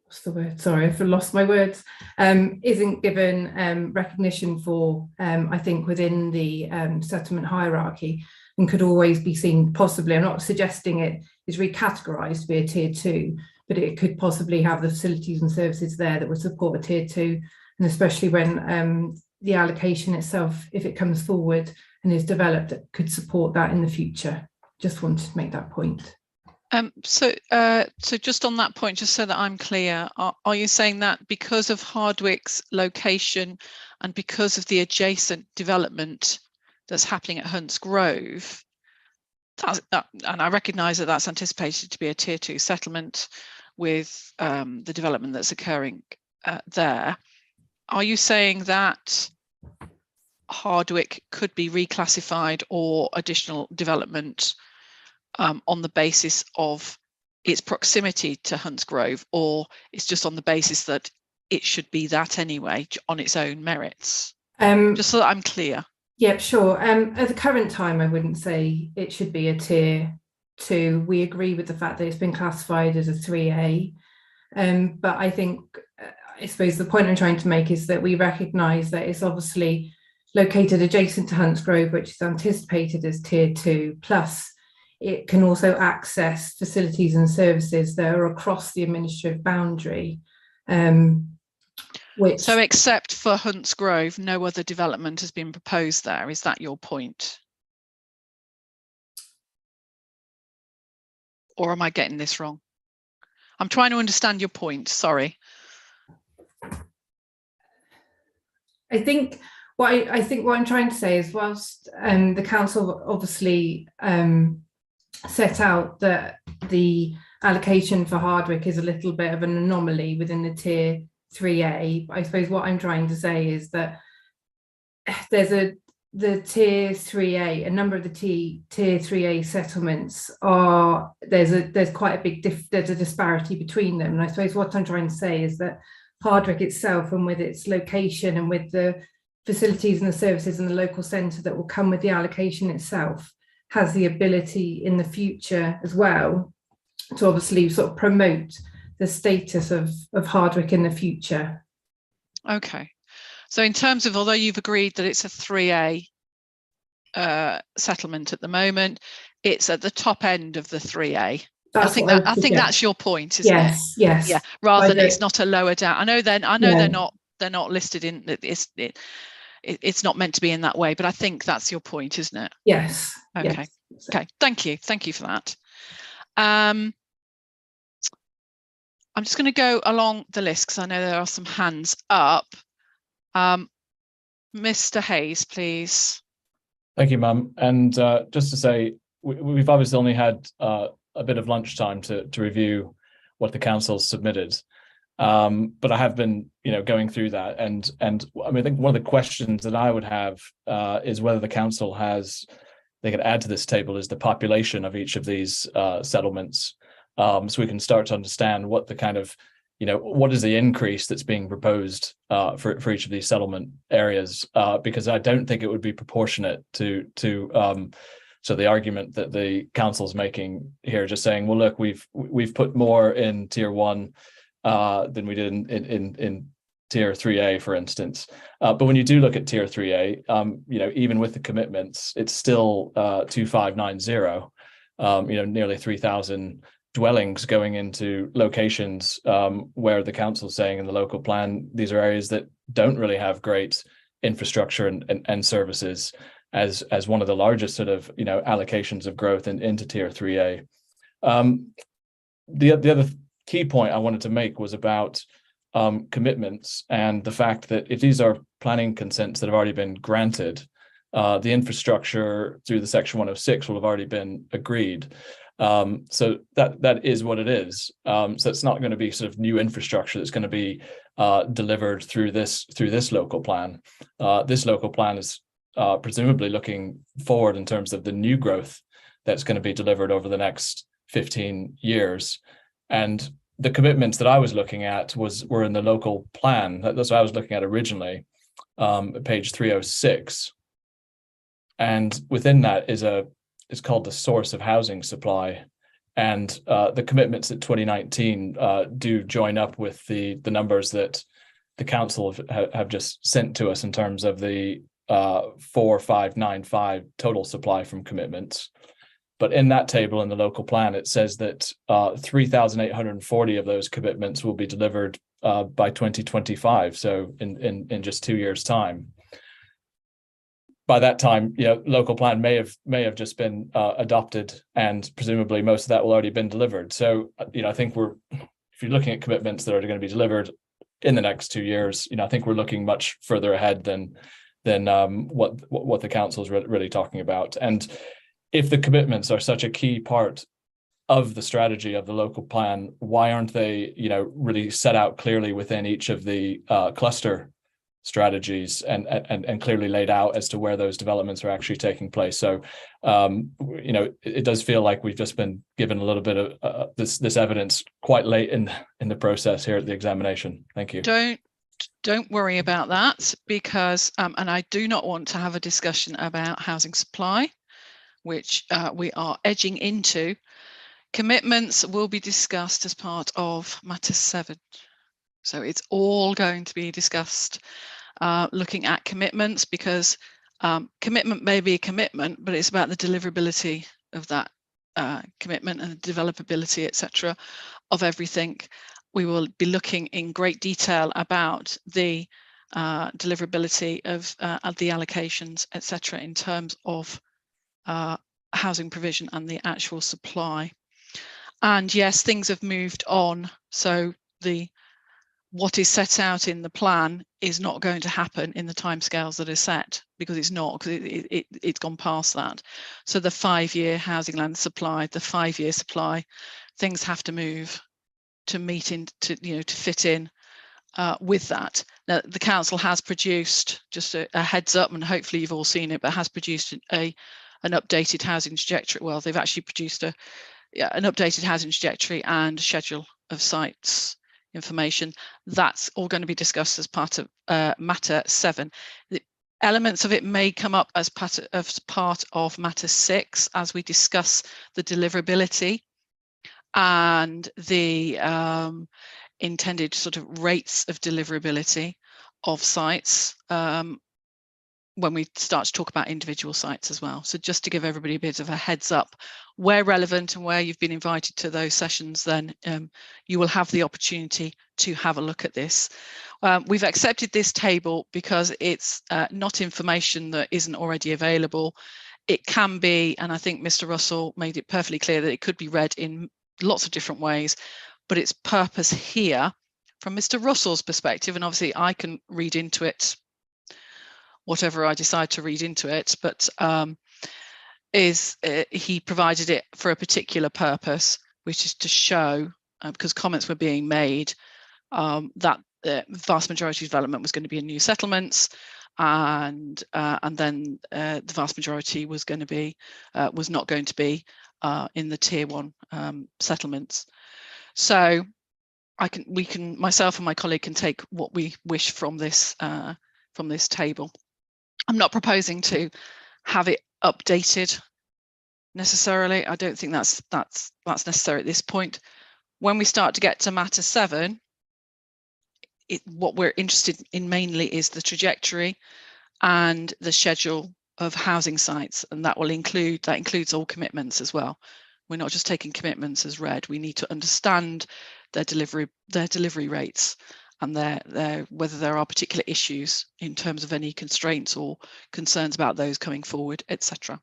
What's the word? Sorry, I've lost my words. Isn't given recognition for, I think, within the settlement hierarchy, and could always be seen possibly. I'm not suggesting it is recategorised to be a tier 2, but it could possibly have the facilities and services there that would support a tier 2, and especially when the allocation itself, if it comes forward and is developed, that could support that in the future. Just wanted to make that point. So just on that point, just so that I'm clear, are you saying that because of Hardwick's location and because of the adjacent development that's happening at Hunts Grove, and I recognise that that's anticipated to be a tier 2 settlement with the development that's occurring there, are you saying that Hardwick could be reclassified or additional development on the basis of its proximity to Hunts Grove, or it's just on the basis that it should be that anyway on its own merits? Just so that I'm clear. Yeah, sure. At the current time, I wouldn't say it should be a tier 2. We agree with the fact that it's been classified as a 3A. But I think, I suppose the point I'm trying to make is that we recognise that it's obviously located adjacent to Hunts Grove, which is anticipated as tier 2, plus it can also access facilities and services that are across the administrative boundary. So except for Hunts Grove, no other development has been proposed there. Is that your point? Or am I getting this wrong? I'm trying to understand your point, sorry. I think what I'm trying to say is, whilst the council obviously set out that the allocation for Hardwick is a little bit of an anomaly within the tier 3A, I suppose what I'm trying to say is that there's the tier 3A, a number of the tier 3A settlements are, there's quite a big there's a disparity between them. And I suppose what I'm trying to say is that Hardwick itself, and with its location and with the facilities and the services and the local centre that will come with the allocation itself, has the ability in the future as well to obviously sort of promote the status of Hardwick in the future. Okay, so in terms of, although you've agreed that it's a 3A settlement at the moment, it's at the top end of the 3A. I think that's your point, isn't it? Yes. Yeah, rather than it's not a lower down. I know they're not listed in it's not meant to be in that way, but I think that's your point, isn't it? Yes. Okay. Yes. Okay. Thank you for that. I'm just going to go along the list because I know there are some hands up. Mr. Hayes, please. Thank you, ma'am. And just to say, we've obviously only had a bit of lunchtime to review what the council submitted. But I have been, going through that, and I mean, I think one of the questions that I would have is whether the council they could add to this table is the population of each of these settlements, so we can start to understand what the kind of, what is the increase that's being proposed for each of these settlement areas, because I don't think it would be proportionate to so the argument that the council's making here, just saying, well, look, we've put more in tier 1 than we did in tier 3A, for instance. But when you do look at tier 3A, even with the commitments, it's still 2590, nearly 3,000 dwellings going into locations where the council's saying in the local plan, these are areas that don't really have great infrastructure and services as one of the largest sort of, allocations of growth into tier 3A. The other key point I wanted to make was about commitments and the fact that if these are planning consents that have already been granted, the infrastructure through the Section 106 will have already been agreed. So that is what it is. So it's not going to be sort of new infrastructure that's going to be delivered through this local plan. This local plan is presumably looking forward in terms of the new growth that's going to be delivered over the next 15 years. And the commitments that I was looking at were in the local plan. That's what I was looking at originally, page 306. And within that is called the source of housing supply. And the commitments at 2019 do join up with the numbers that the council have just sent to us in terms of the 4595 total supply from commitments. But in that table in the local plan, it says that 3,840 of those commitments will be delivered by 2025. So in just 2 years' time. By that time, local plan may have just been adopted, and presumably most of that will already been delivered. So, I think if you're looking at commitments that are going to be delivered in the next 2 years, I think we're looking much further ahead than what the council is really talking about. And if the commitments are such a key part of the strategy of the local plan, why aren't they, really set out clearly within each of the cluster strategies and clearly laid out as to where those developments are actually taking place? So, it does feel like we've just been given a little bit of this evidence quite late in the process here at the examination. Thank you. Don't worry about that, because and I do not want to have a discussion about housing supply, which we are edging into. Commitments will be discussed as part of Matter 7. So it's all going to be discussed looking at commitments, because commitment may be a commitment, but it's about the deliverability of that commitment and the developability, etc., of everything. We will be looking in great detail about the deliverability of the allocations, etc., in terms of housing provision and the actual supply. And yes, things have moved on. So what is set out in the plan is not going to happen in the timescales that are set, because it's not, because it's gone past that. So the 5-year housing land supply, the 5-year supply, things have to move to meet in, to fit in with that. Now, the council has produced, just a heads up, and hopefully you've all seen it, but has produced an updated housing trajectory. Well, they've actually produced an updated housing trajectory and schedule of sites information. That's all going to be discussed as part of Matter 7. The elements of it may come up as part of Matter 6 as we discuss the deliverability and the intended sort of rates of deliverability of sites, when we start to talk about individual sites as well. So just to give everybody a bit of a heads up, where relevant and where you've been invited to those sessions, then you will have the opportunity to have a look at this. We've accepted this table because it's not information that isn't already available. It can be, and I think Mr. Russell made it perfectly clear that it could be read in lots of different ways, but its purpose here, from Mr. Russell's perspective, and obviously I can read into it whatever I decide to read into it, but he provided it for a particular purpose, which is to show, because comments were being made, that the vast majority of development was going to be in new settlements, and then the vast majority was going to be was not going to be in the tier 1 settlements. So myself and my colleague can take what we wish from this table. I'm not proposing to have it updated necessarily. I don't think that's necessary at this point. When we start to get to Matter 7, what we're interested in mainly is the trajectory and the schedule of housing sites, and that includes all commitments as well. We're not just taking commitments as read. We need to understand their delivery rates, and whether there are particular issues in terms of any constraints or concerns about those coming forward, etc.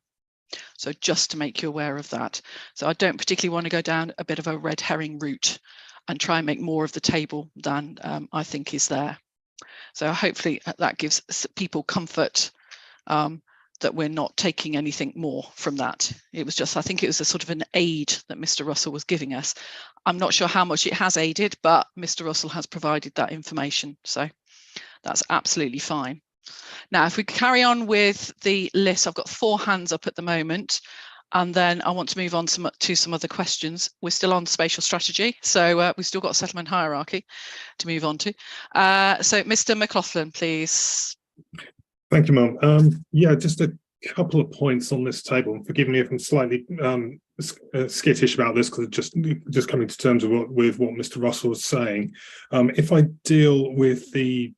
So just to make you aware of that. So I don't particularly want to go down a bit of a red herring route and try and make more of the table than I think is there. So hopefully that gives people comfort that we're not taking anything more from that. It was just, I think it was a sort of an aid that Mr. Russell was giving us. I'm not sure how much it has aided, but Mr. Russell has provided that information. So that's absolutely fine. Now, if we carry on with the list, I've got 4 hands up at the moment, and then I want to move on to some other questions. We're still on spatial strategy, so we've still got settlement hierarchy to move on to. So Mr. McLaughlin, please. Thank you, Mum. Yeah, just a couple of points on this table. Forgive me if I'm slightly skittish about this, because just coming to terms with what Mr. Russell was saying. If I deal with the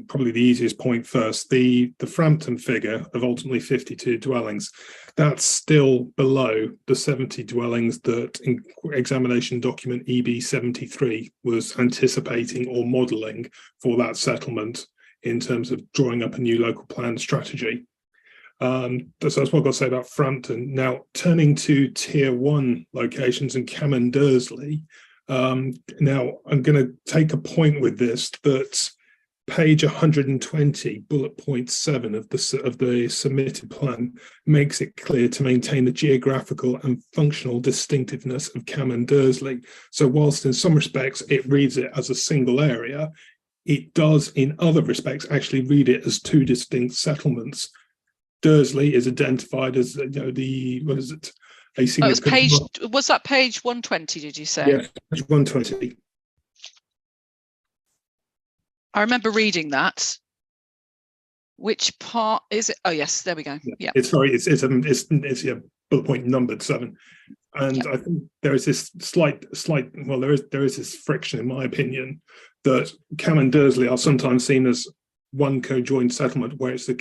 probably the easiest point first, the Frampton figure of ultimately 52 dwellings, that's still below the 70 dwellings that in examination document EB 73 was anticipating or modelling for that settlement in terms of drawing up a new local plan strategy. So that's what I've got to say about Frampton. Now, turning to tier 1 locations in Cam and Dursley, now I'm going to take a point with this, that page 120, bullet point 7 of the submitted plan makes it clear to maintain the geographical and functional distinctiveness of Cam and Dursley. So whilst in some respects it reads it as a single area, it does in other respects actually read it as 2 distinct settlements. Dursley is identified as, you know, the, what is it? A significant was that page 120, did you say? Yeah, page 120. I remember reading that. Which part is it? Oh yes, there we go. Yeah. It's yeah, bullet point numbered 7. And I think there is this slight well, there is this friction, in my opinion, that Cam and Dursley are sometimes seen as one co-joined settlement where it's the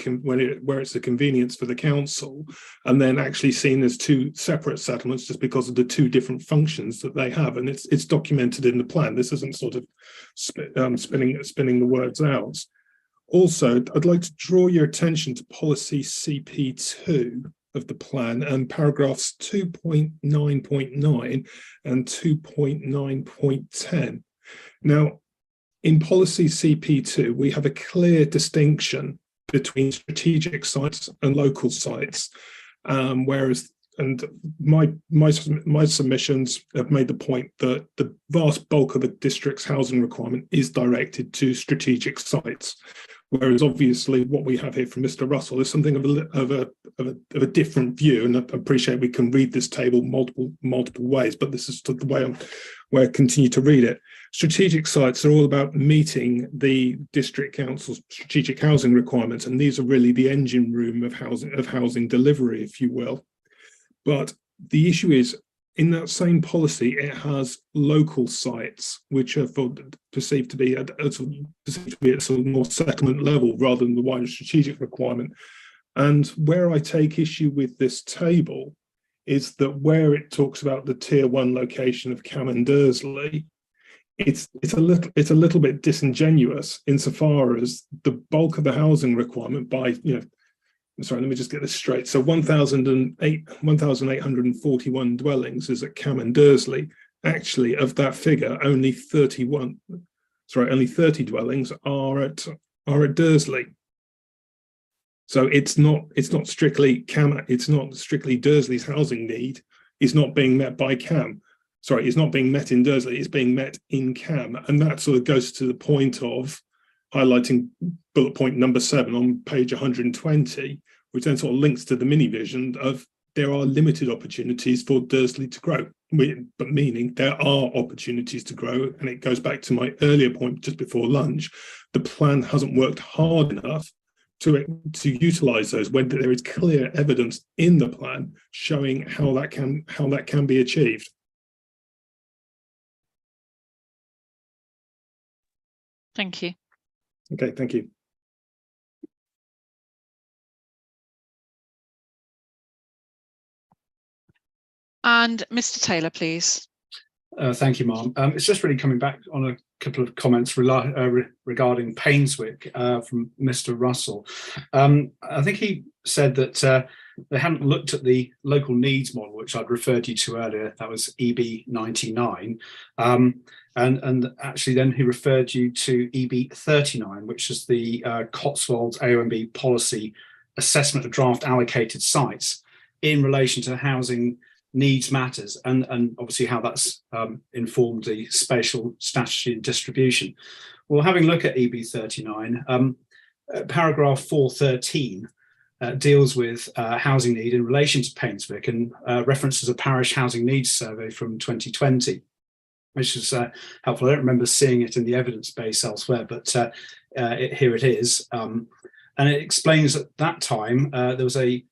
convenience for the council, and then actually seen as 2 separate settlements just because of the 2 different functions that they have, and it's documented in the plan. This isn't sort of spinning the words out. Also, I'd like to draw your attention to policy CP2 of the plan and paragraphs 2.9.9 and 2.9.10. Now, in policy CP2, we have a clear distinction between strategic sites and local sites, whereas, and my submissions have made the point that the vast bulk of the district's housing requirement is directed to strategic sites, whereas obviously what we have here from Mr. Russell is something of a different view, and I appreciate we can read this table multiple ways, but this is the way I continue to read it. Strategic sites are all about meeting the district council's strategic housing requirements, and these are really the engine room of housing delivery, if you will. But the issue is, in that same policy, it has local sites, which are perceived to be at a sort of more settlement level rather than the wider strategic requirement. And where I take issue with this table is that where it talks about the tier 1 location of Cam and Dursley, it's a little bit disingenuous insofar as the bulk of the housing requirement by, you know, sorry, let me just get this straight. So 1,841 dwellings is at Cam and Dursley. Actually, of that figure, only 30 dwellings are at Dursley. So it's not strictly Cam, it's not strictly Dursley's housing need is not being met by Cam. Sorry, it's not being met in Dursley, it's being met in Cam. And that sort of goes to the point of highlighting bullet point number 7 on page 120, which then sort of links to the mini vision of there are limited opportunities for Dursley to grow, but meaning there are opportunities to grow. And it goes back to my earlier point just before lunch. The plan hasn't worked hard enough to utilise those when there is clear evidence in the plan showing how that can be achieved. Thank you. Okay, thank you. And Mr. Taylor, please. Thank you, Ma'am. It's just really coming back on a couple of comments regarding Painswick from Mr. Russell. I think he said that they hadn't looked at the local needs model, which I'd referred you to earlier. That was EB99. And actually then he referred you to EB39, which is the Cotswolds AONB policy assessment of draft allocated sites in relation to housing needs matters, and obviously how that's informed the spatial strategy and distribution. Well, having a look at EB39, paragraph 413 deals with housing need in relation to Painswick and references a parish housing needs survey from 2020, which is helpful. I don't remember seeing it in the evidence base elsewhere, but here it is. And it explains at that time there was a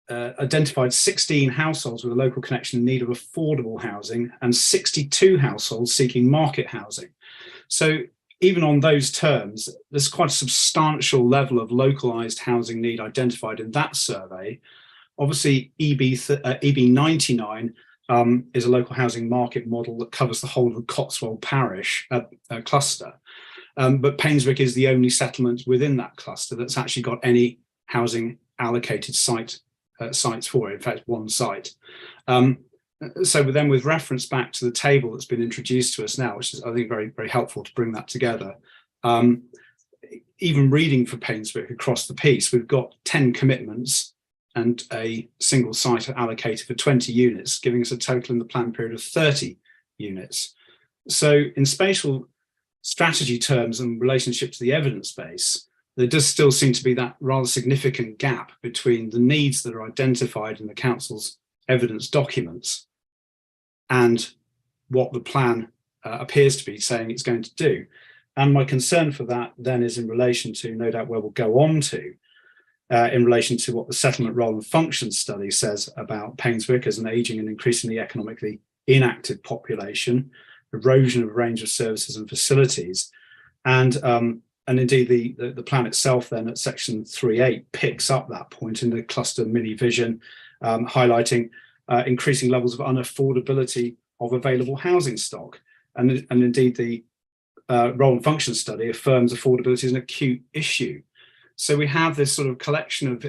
identified 16 households with a local connection in need of affordable housing and 62 households seeking market housing. So even on those terms, there's quite a substantial level of localized housing need identified in that survey. Obviously, EB99 is a local housing market model that covers the whole of the Cotswold parish cluster. But Painswick is the only settlement within that cluster that's actually got any housing allocated sites for it, in fact, one site. So then with reference back to the table that's been introduced to us now, which is, I think, very, very helpful to bring that together. Even reading for Painswick across the piece, we've got 10 commitments and a single site allocated for 20 units, giving us a total in the plan period of 30 units. So in spatial strategy terms and relationship to the evidence base, there does still seem to be that rather significant gap between the needs that are identified in the council's evidence documents and what the plan appears to be saying it's going to do. And my concern for that then is in relation to, no doubt, where we'll go on to, in relation to what the settlement role and function study says about Painswick as an ageing and increasingly economically inactive population, erosion of a range of services and facilities, and indeed the plan itself then at section 3.8 picks up that point in the cluster mini vision, highlighting increasing levels of unaffordability of available housing stock. And indeed the role and function study affirms affordability is an acute issue. So we have this sort of collection of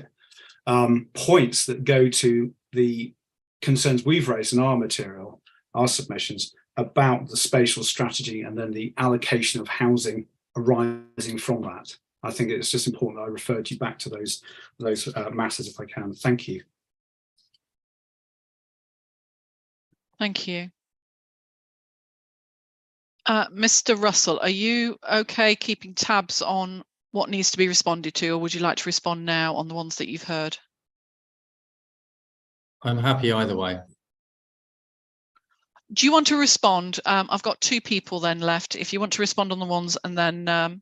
points that go to the concerns we've raised in our material, our submissions, about the spatial strategy and then the allocation of housing arising from that. I think it's just important that I referred you back to those matters if I can. Thank you. Thank you. Mr. Russell, are you okay keeping tabs on what needs to be responded to, or would you like to respond now on the ones that you've heard? I'm happy either way. Do you want to respond? I've got two people then left. If you want to respond on the ones, and then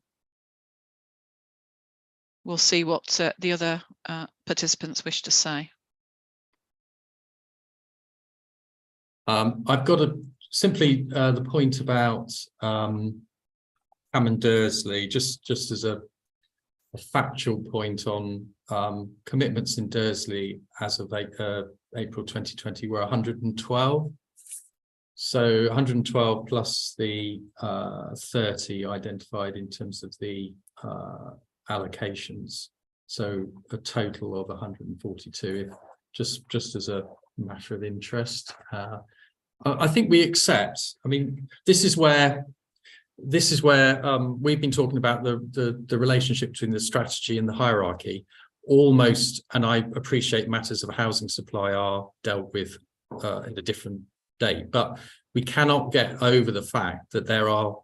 we'll see what the other participants wish to say. I've got simply the point about Hammond Dursley, just as a factual point on commitments in Dursley as of April 2020 were 112. So 112 plus the 30 identified in terms of the allocations. So a total of 142, just as a matter of interest. I think we accept. I mean, this is where we've been talking about the relationship between the strategy and the hierarchy. Almost, and I appreciate matters of housing supply are dealt with in a different date, but we cannot get over the fact that there are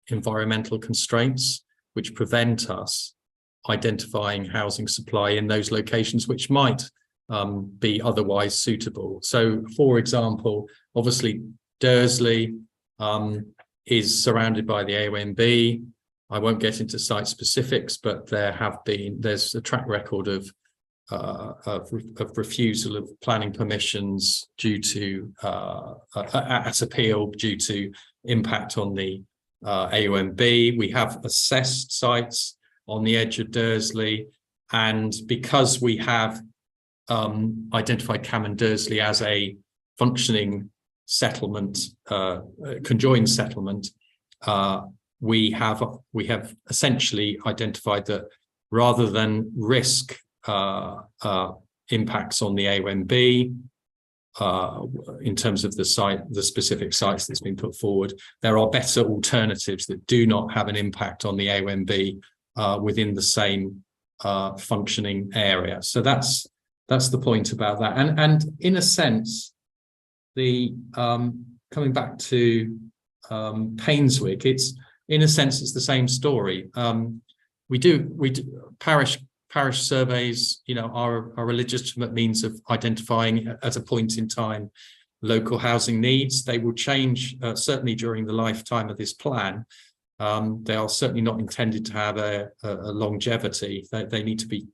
environmental constraints which prevent us identifying housing supply in those locations which might be otherwise suitable. So, for example, obviously Dursley is surrounded by the AONB. I won't get into site specifics, but there's a track record of refusal of planning permissions due to at appeal due to impact on the AONB. We have assessed sites on the edge of Dursley, and because we have identified Hammond Dursley as a functioning settlement, conjoined settlement, we have essentially identified that rather than risk impacts on the AONB in terms of the specific sites that's been put forward. There are better alternatives that do not have an impact on the AONB within the same functioning area. So that's the point about that. And in a sense, the coming back to Painswick, it's the same story. We do parish surveys, are a legitimate means of identifying at a point in time local housing needs. They will change certainly during the lifetime of this plan. They are certainly not intended to have a longevity. They need to be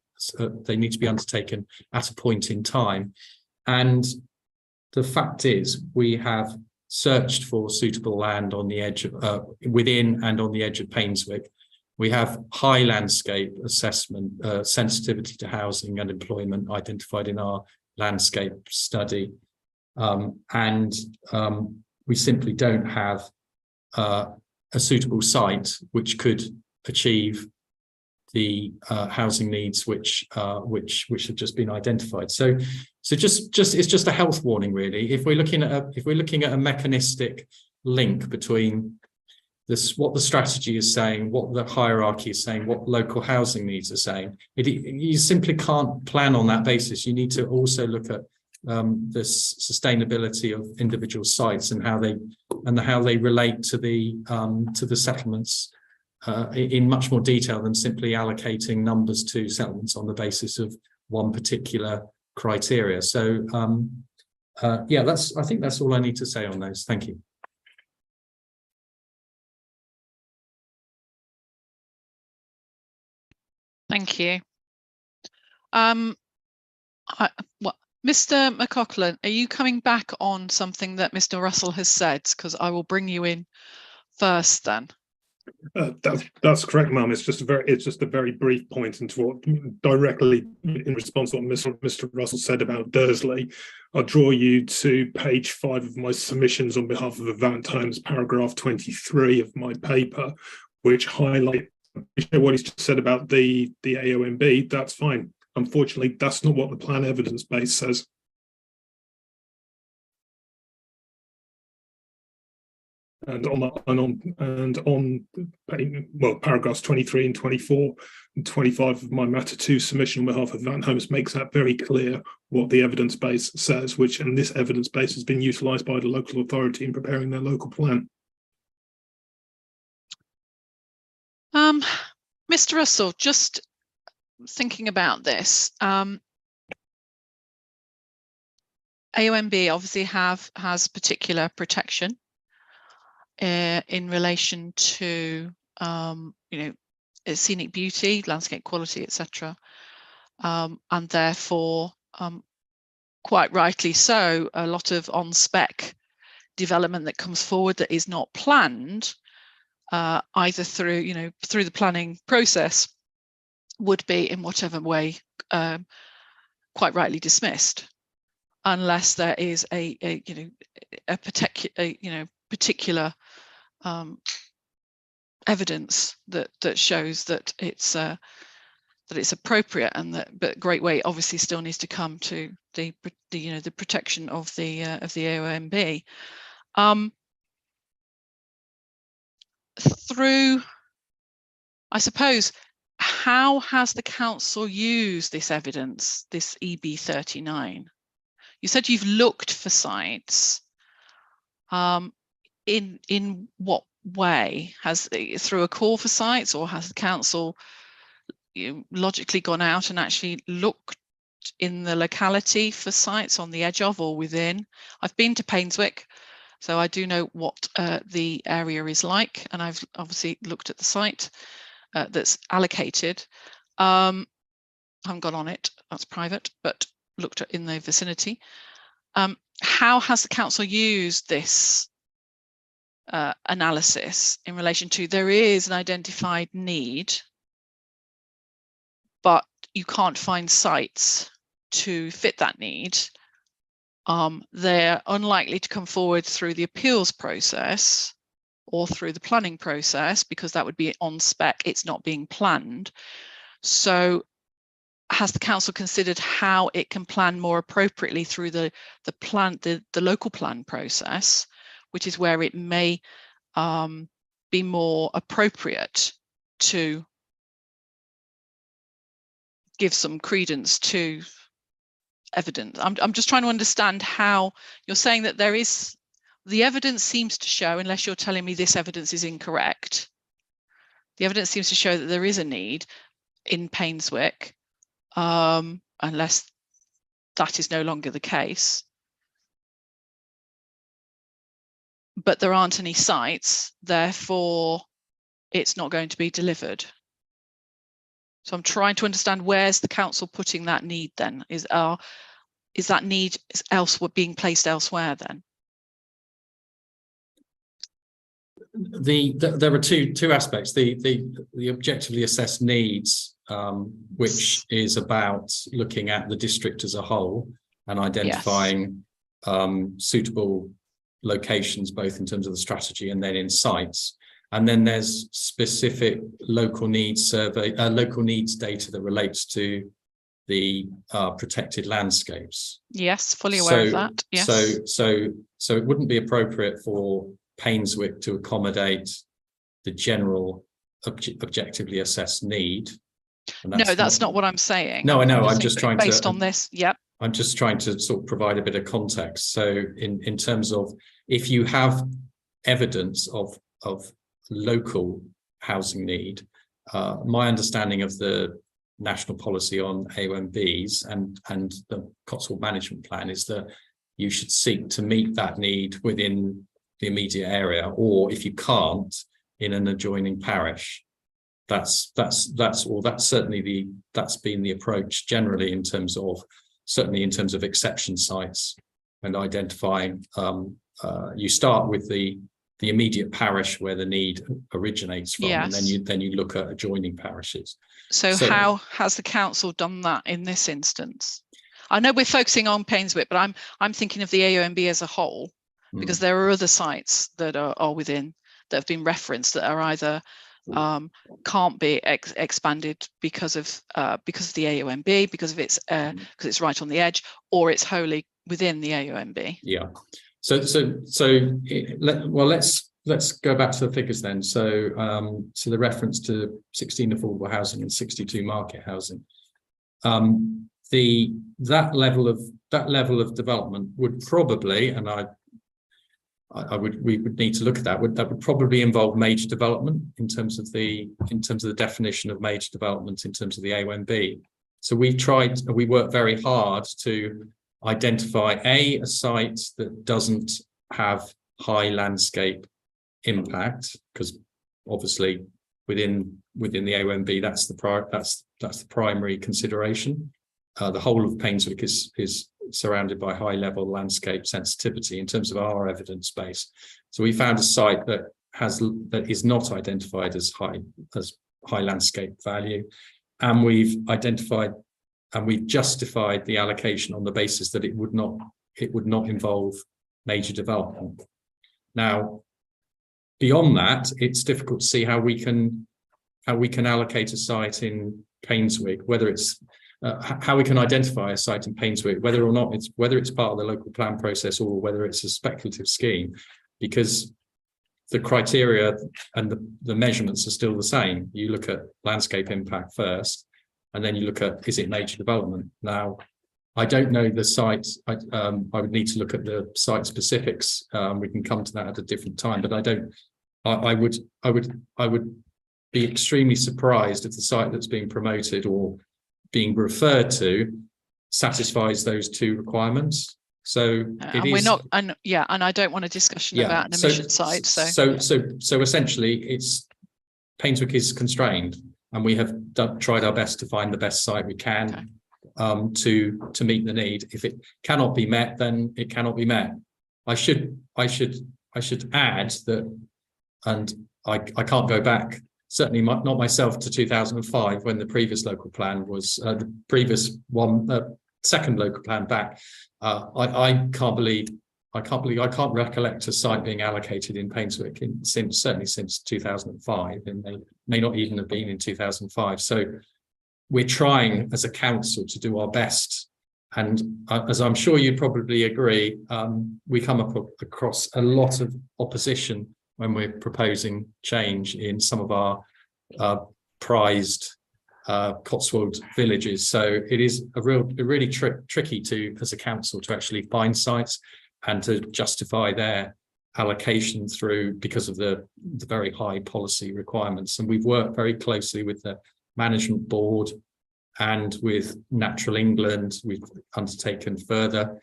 undertaken at a point in time. And the fact is, we have searched for suitable land on the edge of within and on the edge of Painswick. We have high landscape assessment, sensitivity to housing and employment identified in our landscape study. We simply don't have a suitable site which could achieve the housing needs which have just been identified. So it's just a health warning, really. If we're looking at a mechanistic link between what the strategy is saying, what the hierarchy is saying, what local housing needs are saying, you simply can't plan on that basis. You need to also look at the sustainability of individual sites and how they relate to the settlements in much more detail than simply allocating numbers to settlements on the basis of one particular criteria. So yeah, I think that's all I need to say on those. Thank you. Thank you. Mr. McLaughlin, are you coming back on something that Mr. Russell has said? Because I will bring you in first then. That's correct, ma'am. It's just a very brief point into what directly in response to what Mr. Russell said about Dursley. I'll draw you to page 5 of my submissions on behalf of Avant Homes, paragraph 23 of my paper, which highlight what he's just said about the AONB. That's fine. Unfortunately, that's not what the plan evidence base says. And on paragraphs 23 and 24 and 25 of my Matter 2 submission on behalf of Van Homes makes that very clear what the evidence base says, and this evidence base has been utilised by the local authority in preparing their local plan. Mr. Russell, just thinking about this, AONB obviously has particular protection in relation to scenic beauty, landscape quality, etc., and therefore, quite rightly so, a lot of on-spec development that comes forward that is not planned, either through the planning process, would be in whatever way quite rightly dismissed, unless there is a particular evidence that shows that it's appropriate, and but great weight obviously still needs to come to the protection of the AONB. Through, I suppose, how has the council used this evidence, this EB39? You said you've looked for sites. In what way? Through a call for sites, or has the council logically gone out and actually looked in the locality for sites on the edge of or within? I've been to Painswick, so I do know what the area is like, and I've obviously looked at the site that's allocated. I haven't gone on it, that's private, but looked at in the vicinity. How has the council used this analysis in relation to there is an identified need, but you can't find sites to fit that need? They're unlikely to come forward through the appeals process or through the planning process, because that would be on spec, it's not being planned. So has the council considered how it can plan more appropriately through the local plan process, which is where it may be more appropriate to give some credence to evidence? I'm just trying to understand how you're saying that there is, the evidence seems to show, unless you're telling me this evidence is incorrect, the evidence seems to show that there is a need in Painswick, unless that is no longer the case. But there aren't any sites, therefore it's not going to be delivered. So I'm trying to understand, where's the council putting that need then? Is that need being placed elsewhere then? There are two aspects. The objectively assessed needs, which is about looking at the district as a whole and identifying suitable locations, both in terms of the strategy and then in sites. And then there's specific local needs survey, local needs data that relates to the protected landscapes. Yes, fully aware of that. Yes. So it wouldn't be appropriate for Painswick to accommodate the general objectively assessed need. No, that's not what I'm saying. No, I know. I'm just trying to, based on this. Yep. I'm just trying to sort of provide a bit of context. So in terms of, if you have evidence of local housing need, my understanding of the national policy on AONBs and the Cotswold Management Plan is that you should seek to meet that need within the immediate area, or if you can't, in an adjoining parish. That's certainly that's been the approach generally in terms of, certainly in terms of exception sites and identifying. You start with the immediate parish where the need originates from, yes. And then you look at adjoining parishes. So how has the council done that in this instance? I know we're focusing on Painswick, but I'm thinking of the AONB as a whole, because there are other sites that are within, that have been referenced, that are either can't be expanded because of the AONB, because it's right on the edge, or it's wholly within the AONB. Yeah. So let's go back to the figures then. So the reference to 16 affordable housing and 62 market housing. That level of development would probably, and we would need to look at that. That would probably involve major development in terms of the definition of major development in terms of the AONB. So we worked very hard to identify a site that doesn't have high landscape impact, because obviously within the AONB that's the primary consideration. The whole of Painswick is surrounded by high level landscape sensitivity in terms of our evidence base. So we found a site that is not identified as high landscape value, and we've identified and we've justified the allocation on the basis that it would not involve major development. Now, beyond that, it's difficult to see how we can allocate a site in Painswick, whether it's how we can identify a site in Painswick, whether it's part of the local plan process or whether it's a speculative scheme, because the criteria and the measurements are still the same. You look at landscape impact first, and then you look at, is it major development? Now, I don't know the sites. I would need to look at the site specifics. We can come to that at a different time, but I would be extremely surprised if the site that's being promoted or being referred to satisfies those two requirements. So we're not, and I don't want a discussion about an emission site. So essentially, it's Painswick is constrained, and we have tried our best to find the best site we can to meet the need. If it cannot be met, then it cannot be met. I should add that, and I can't go back. Certainly not myself to 2005 when the previous local plan was the previous one, second local plan back. I can't recollect a site being allocated in Painswick certainly since 2005, and they may not even have been in 2005. So we're trying as a council to do our best. And as I'm sure you'd probably agree, we come across a lot of opposition when we're proposing change in some of our prized Cotswold villages. So it is really tricky to, as a council, to actually find sites and to justify their allocation through, because of the very high policy requirements. And we've worked very closely with the management board and with Natural England. We've undertaken further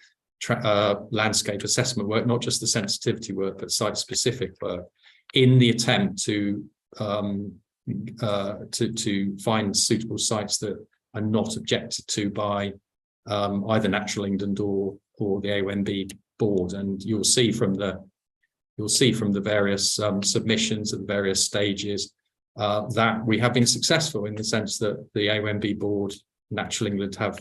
landscape assessment work, not just the sensitivity work, but site-specific work, in the attempt to find suitable sites that are not objected to by either Natural England or the AONB board. And you'll see from the various submissions at the various stages that we have been successful, in the sense that the AONB board, Natural England, have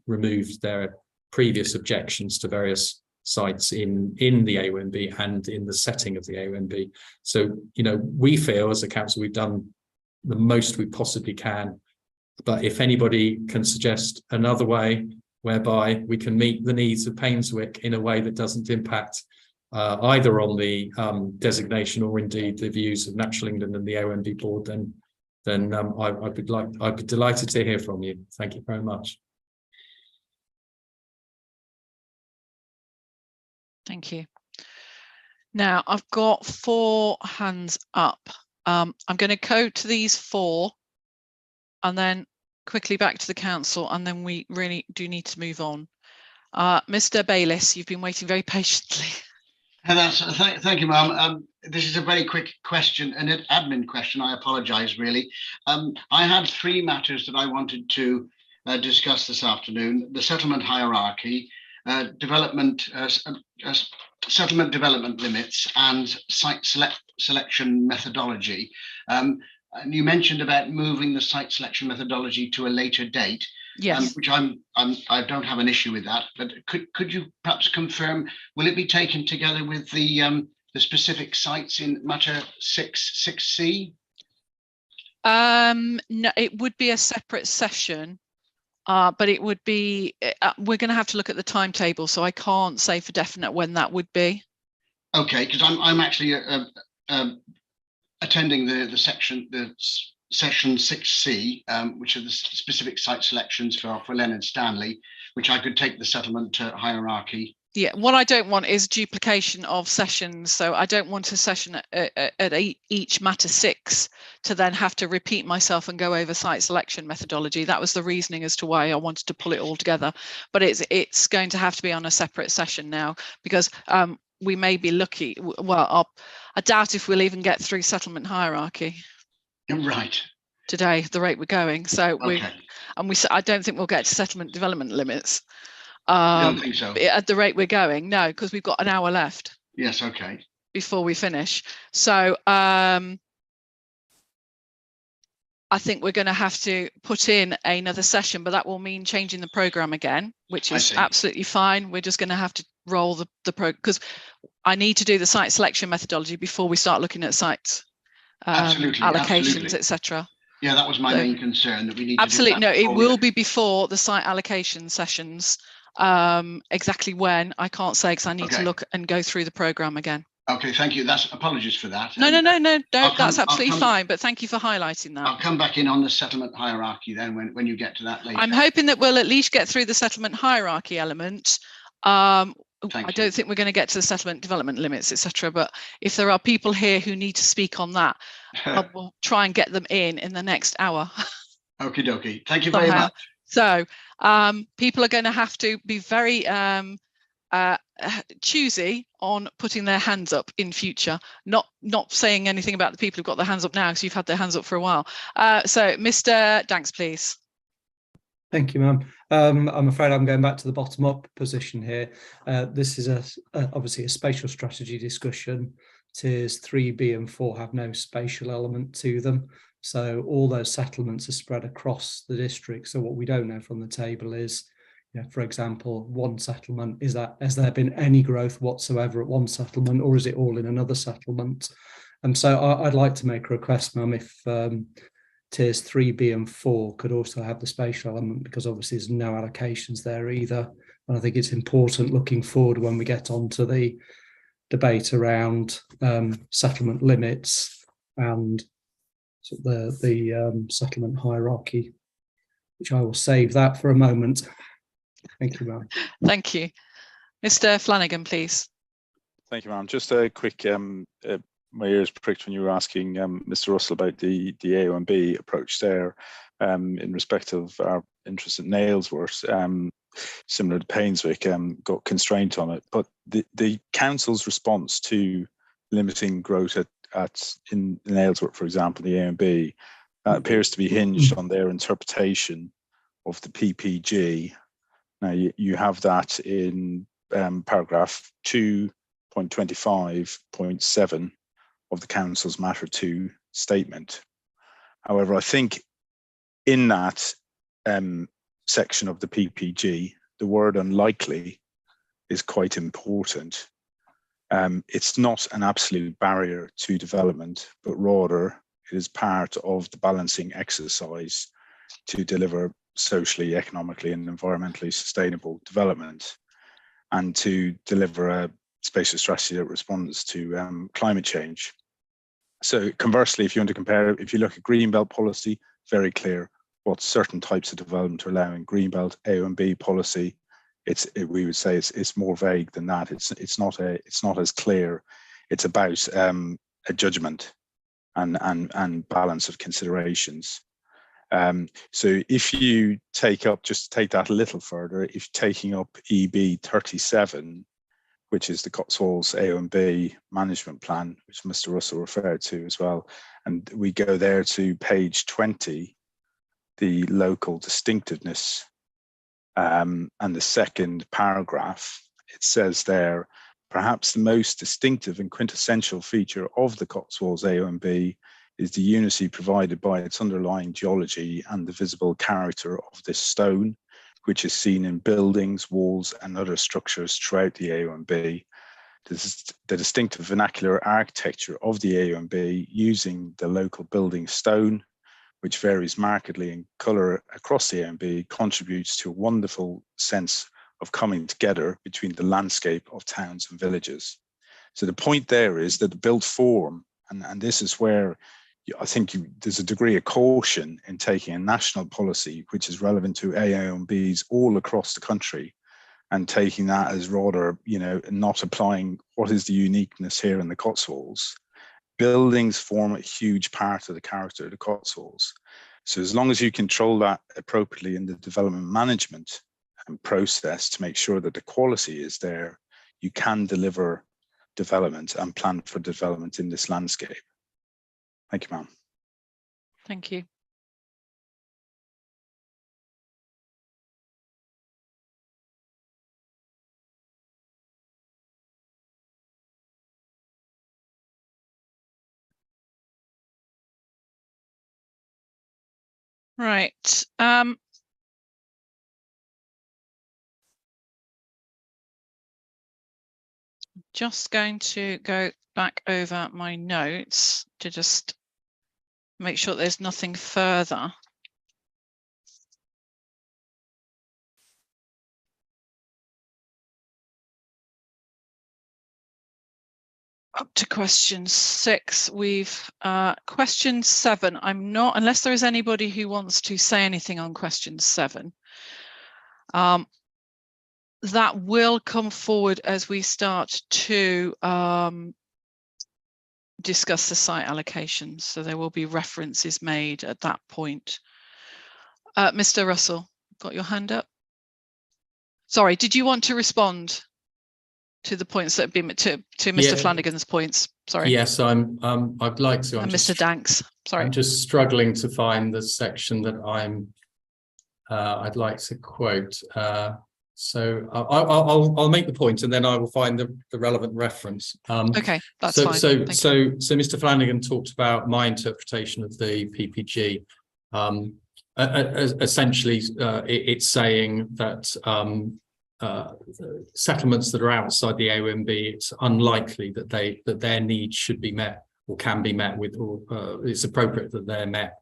removed their previous objections to various sites in the AONB and in the setting of the AONB. So, we feel as a council we've done the most we possibly can, but if anybody can suggest another way whereby we can meet the needs of Painswick in a way that doesn't impact either on the designation or indeed the views of Natural England and the AONB board, then I'd be delighted to hear from you. Thank you very much. Thank you. Now I've got 4 hands up. I'm going to go to these 4 and then quickly back to the council, and then we really do need to move on. Mr. Bayliss, you've been waiting very patiently. Thank you, ma'am. This is a very quick question, an admin question. I apologise, really. I had 3 matters that I wanted to discuss this afternoon: the settlement hierarchy, settlement development limits, and site selection methodology. And you mentioned about moving the site selection methodology to a later date. Yes. Which I don't have an issue with that, but could you perhaps confirm, will it be taken together with the specific sites in matter 6C? No, it would be a separate session, but it would be, we're going to have to look at the timetable, so I can't say for definite when that would be. Okay, because I'm actually attending the session 6C, which are the specific site selections for Leonard Stanley, which I could take the settlement hierarchy. Yeah, what I don't want is duplication of sessions. So I don't want a session at each matter 6 to then have to repeat myself and go over site selection methodology. That was the reasoning as to why I wanted to pull it all together. But it's going to have to be on a separate session now, because we may be lucky. Well, I doubt if we'll even get through settlement hierarchy. Right. Today, the rate we're going. So I don't think we'll get to settlement development limits. I don't think so. At the rate we're going, no, because we've got an hour left. Yes, okay. Before we finish. So I think we're going to have to put in another session, but that will mean changing the programme again, which is absolutely fine. We're just going to have to roll the program, because I need to do the site selection methodology before we start looking at sites. Allocations, etc. Yeah, that was my main concern, that we need absolutely to do that. No, it will be before the site allocation sessions. Exactly when, I can't say, because I need to look and go through the programme again. Okay, thank you. Apologies for that. No, that's absolutely fine, but thank you for highlighting that. I'll come back in on the settlement hierarchy then when you get to that later. I'm hoping that we'll at least get through the settlement hierarchy element. I don't think we're going to get to the settlement development limits, etc. But if there are people here who need to speak on that, I will try and get them in the next hour. Okie dokie. Thank you very much. So people are going to have to be very choosy on putting their hands up in future. Not saying anything about the people who've got their hands up now, because you've had their hands up for a while. So Mr. Danks, please. Thank you, ma'am. I'm afraid I'm going back to the bottom-up position here. This is obviously a spatial strategy discussion. Tiers 3B and 4 have no spatial element to them. So all those settlements are spread across the district. So what we don't know from the table is, for example, one settlement, has there been any growth whatsoever at one settlement, or is it all in another settlement? So I'd like to make a request, ma'am, if tiers 3B and 4 could also have the spatial element, because obviously there's no allocations there either. And I think it's important looking forward when we get onto the debate around settlement limits and the settlement hierarchy, which I will save that for a moment. Thank you, ma'am. Thank you. Mr. Flanagan, please. Thank you, ma'am. Just a quick, my ears pricked when you were asking Mr. Russell about the AONB approach there in respect of our interest in Nailsworth. Similar to Painswick, got constraint on it. But the council's response to limiting growth in Nailsworth, for example, the AONB, appears to be hinged on their interpretation of the PPG. Now, you have that in paragraph 2.25.7 of the Council's Matter 2 statement. However, I think in that section of the PPG, the word unlikely is quite important. It's not an absolute barrier to development, but rather it is part of the balancing exercise to deliver socially, economically, and environmentally sustainable development, and to deliver a spatial strategy that responds to climate change. So conversely, if you want to compare, if you look at Greenbelt policy, very clear what certain types of development are allowing. Greenbelt AONB policy, we would say it's more vague than that. It's not as clear. It's about a judgment and balance of considerations. So if you just take that a little further, if taking up EB 37, which is the Cotswolds AONB management plan, which Mr. Russell referred to as well, and we go there to page 20, the local distinctiveness, and the second paragraph, it says there, perhaps the most distinctive and quintessential feature of the Cotswolds AONB is the unity provided by its underlying geology and the visible character of this stone, which is seen in buildings, walls, and other structures throughout the AONB. The distinctive vernacular architecture of the AONB using the local building stone, which varies markedly in colour across the AONB, contributes to a wonderful sense of coming together between the landscape of towns and villages. So the point there is that the built form, and this is where I think there's a degree of caution in taking a national policy which is relevant to AONBs all across the country, and taking that as rather, not applying what is the uniqueness here in the Cotswolds. Buildings form a huge part of the character of the Cotswolds. So as long as you control that appropriately in the development management and process to make sure that the quality is there, you can deliver development and plan for development in this landscape. Thank you, ma'am. Thank you. Right. Just going to go back over my notes to just make sure there's nothing further. Up to question 6, we've question 7. I'm not, unless there is anybody who wants to say anything on question 7. That will come forward as we start to discuss the site allocations. So there will be references made at that point. Mr. Russell, got your hand up? Sorry, did you want to respond to the points that have been to Mr. Flanagan's points? Sorry. Yes, I'd like to. And Mr. Danks. Sorry. I'm just struggling to find the section that I'd like to quote. So I'll make the point, and then I will find the relevant reference. Okay, that's fine. So Mr. Flanagan talked about my interpretation of the PPG. Essentially, it's saying that settlements that are outside the AONB, it's unlikely that their needs should be met or can be met with, or it's appropriate that they're met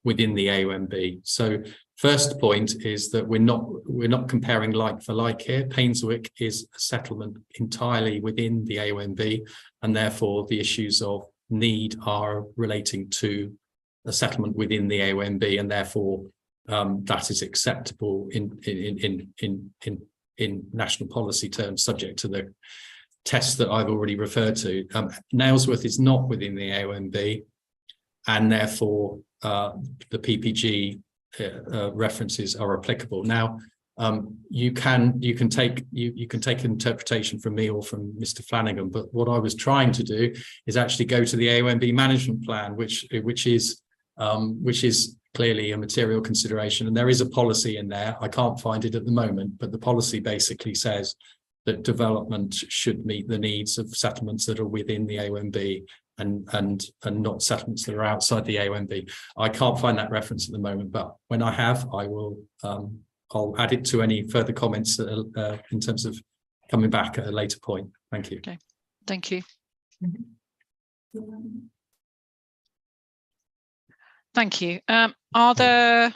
within the AONB. So first point is that we're not comparing like for like here. Painswick is a settlement entirely within the AONB, and therefore the issues of need are relating to a settlement within the AONB, and therefore that is acceptable in national policy terms, subject to the tests that I've already referred to. Nailsworth is not within the AONB, and therefore the PPG references are applicable. Now, you can take interpretation from me or from Mr. Flanagan, but what I was trying to do is actually go to the AONB management plan, which is clearly a material consideration, and there is a policy in there. I can't find it at the moment, but the policy basically says that development should meet the needs of settlements that are within the AONB and not settlements that are outside the AONB. I can't find that reference at the moment, but when I have, I will. I'll add it to any further comments in terms of coming back at a later point. Thank you. Okay, thank you. Thank you. Are there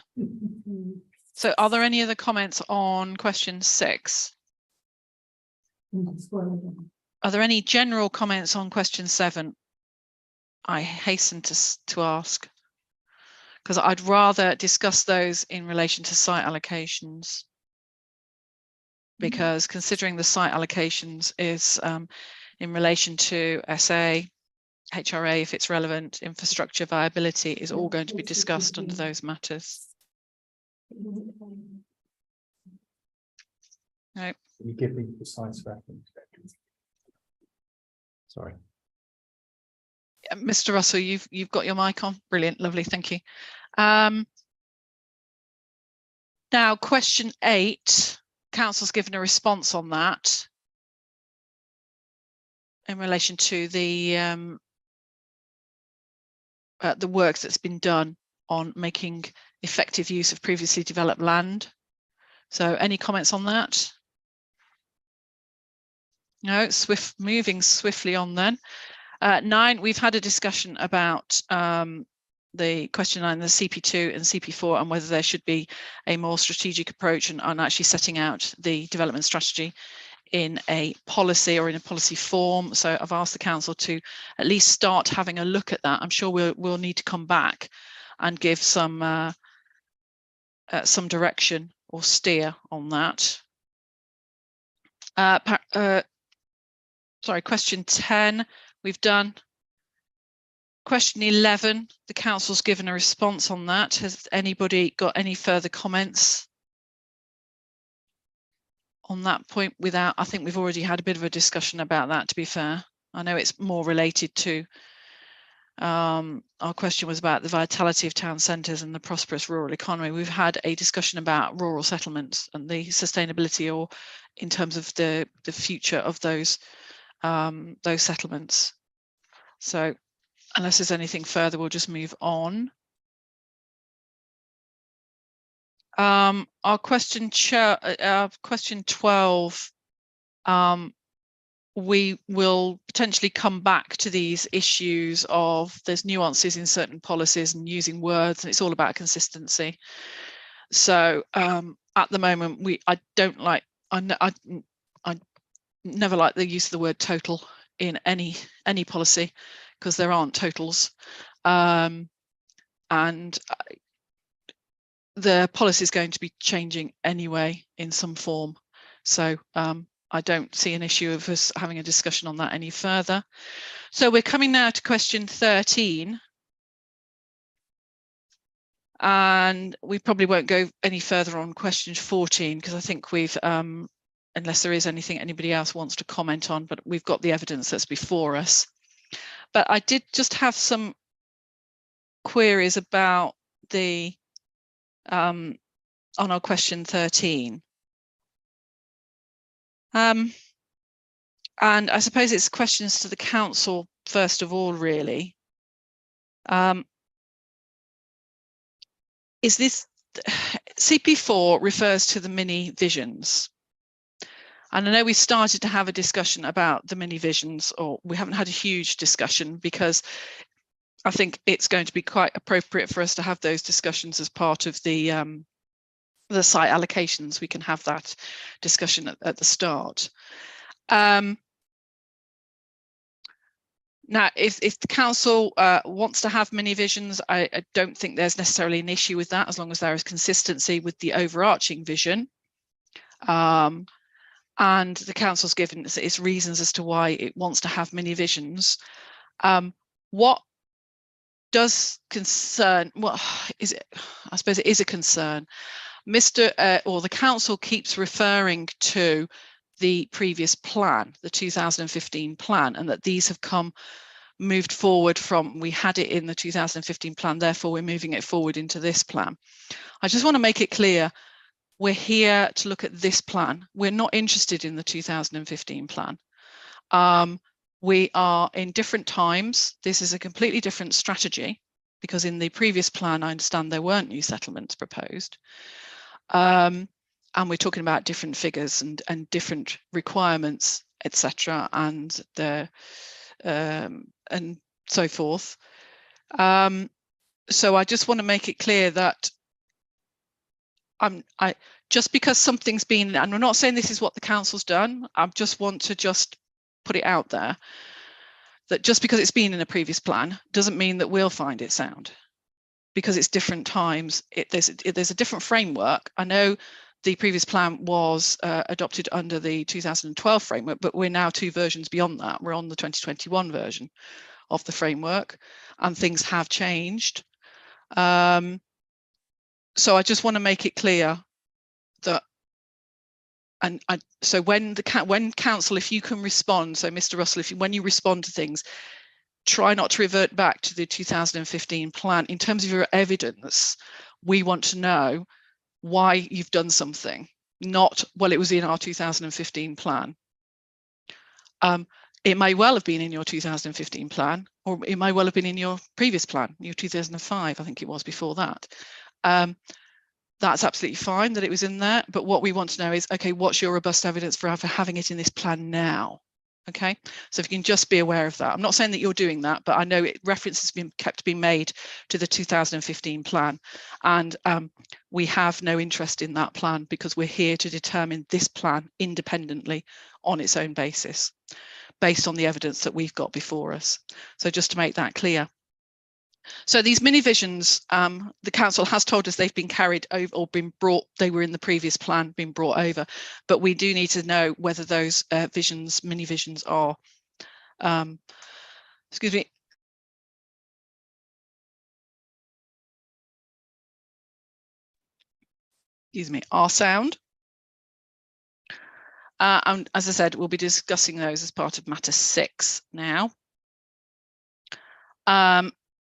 any other comments on question 6? Are there any general comments on question 7? I hasten to ask, because I'd rather discuss those in relation to site allocations, because considering the site allocations is in relation to SA, HRA, if it's relevant, infrastructure viability is all going to be discussed under those matters. No. Can you give me the precise reference? Sorry. Mr. Russell, you've got your mic on. Brilliant, lovely, thank you. Now, question 8, Council's given a response on that in relation to the work that's been done on making effective use of previously developed land. So, any comments on that? No, moving swiftly on then. 9, we've had a discussion about the question 9, the CP2 and CP4, and whether there should be a more strategic approach and actually setting out the development strategy in a policy or in a policy form. So I've asked the council to at least start having a look at that. I'm sure we'll need to come back and give some direction or steer on that. Sorry, question 10 we've done. Question 11, the council's given a response on that. Has anybody got any further comments on that point? Without, I think we've already had a bit of a discussion about that, to be fair. I know it's more related to, our question was about the vitality of town centres and the prosperous rural economy. We've had a discussion about rural settlements and the sustainability, or in terms of the future of those settlements. So unless there's anything further, we'll just move on. Our question 12, we will potentially come back to these issues of there's nuances in certain policies and using words, and it's all about consistency. So at the moment, I never like the use of the word total in any policy, because there aren't totals, and the policy is going to be changing anyway in some form. So I don't see an issue of us having a discussion on that any further. So we're coming now to question 13. And we probably won't go any further on question 14, because I think we've, unless there is anything anybody else wants to comment on, but we've got the evidence that's before us. But I did just have some queries about the, on our question 13. And I suppose it's questions to the council first of all, really. Is this, CP4 refers to the mini visions. And I know we started to have a discussion about the mini visions, or we haven't had a huge discussion, because I think it's going to be quite appropriate for us to have those discussions as part of the site allocations. We can have that discussion at the start. Now, if the council wants to have mini visions, I don't think there's necessarily an issue with that, as long as there is consistency with the overarching vision. And the council's given its reasons as to why it wants to have mini visions. What does concern, well, is it, I suppose it is a concern. The council keeps referring to the previous plan, the 2015 plan, and that these have moved forward from, we had it in the 2015 plan, therefore we're moving it forward into this plan. I just want to make it clear, we're here to look at this plan. We're not interested in the 2015 plan. We are in different times. This is a completely different strategy, because in the previous plan, I understand there weren't new settlements proposed. And we're talking about different figures and different requirements, etc., and so forth. So I just want to make it clear that just because something's been, and I'm not saying this is what the council's done, I just want to put it out there that just because it's been in a previous plan doesn't mean that we'll find it sound, because it's different times. There's a different framework. I know the previous plan was adopted under the 2012 framework, but we're now 2 versions beyond that. We're on the 2021 version of the framework, and things have changed. So I just want to make it clear that, so when council, if you can respond, so Mr. Russell, when you respond to things, try not to revert back to the 2015 plan. In terms of your evidence, we want to know why you've done something, not, well, it was in our 2015 plan. It may well have been in your 2015 plan, or it may well have been in your previous plan, your 2005, I think it was before that. That's absolutely fine that it was in there, but what we want to know is, okay, what's your robust evidence for having it in this plan now? Okay, so if you can just be aware of that. I'm not saying that you're doing that, but I know reference has been kept being made to the 2015 plan, and we have no interest in that plan, because we're here to determine this plan independently on its own basis, based on the evidence that we've got before us. So just to make that clear. So these mini visions, the council has told us they've been carried over or been brought, they were in the previous plan, been brought over, but we do need to know whether those mini visions are, excuse me, are sound. And as I said, we'll be discussing those as part of matter 6 now.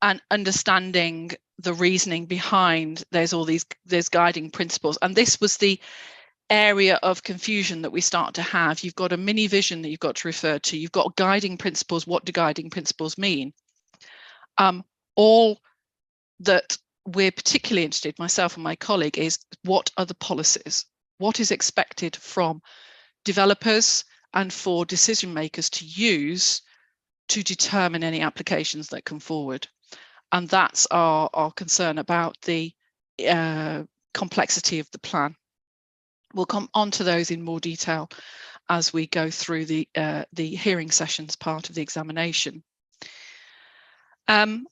And understanding the reasoning behind there's guiding principles. And this was the area of confusion that we start to have. You've got a mini vision that you've got to refer to. You've got guiding principles. What do guiding principles mean? All that we're particularly interested, myself and my colleague, is what are the policies? What is expected from developers and for decision makers to use to determine any applications that come forward? And that's our concern about the complexity of the plan. We'll come on to those in more detail as we go through the hearing sessions part of the examination. The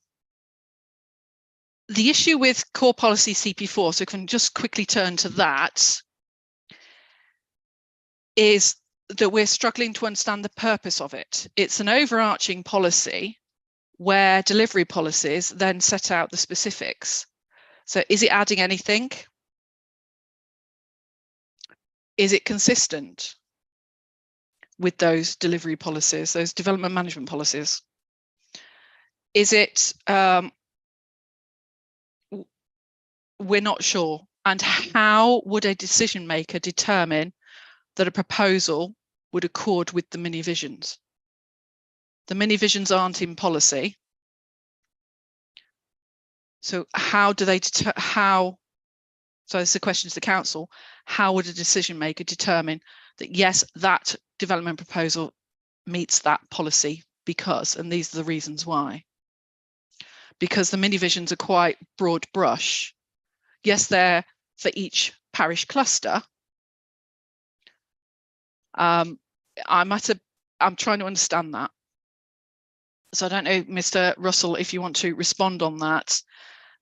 issue with core policy CP4, so I can just quickly turn to that, is that we're struggling to understand the purpose of it. It's an overarching policy where delivery policies then set out the specifics. So is it adding anything? Is it consistent with those delivery policies, those development management policies? Is it, we're not sure. And how would a decision maker determine that a proposal would accord with the mini visions? The mini visions aren't in policy. So how do they so it's a question to the council, how would a decision maker determine that yes, that development proposal meets that policy because, and these are the reasons why. because the mini visions are quite broad brush. Yes, they're for each parish cluster. I'm trying to understand that. So I don't know, Mr. Russell, if you want to respond on that.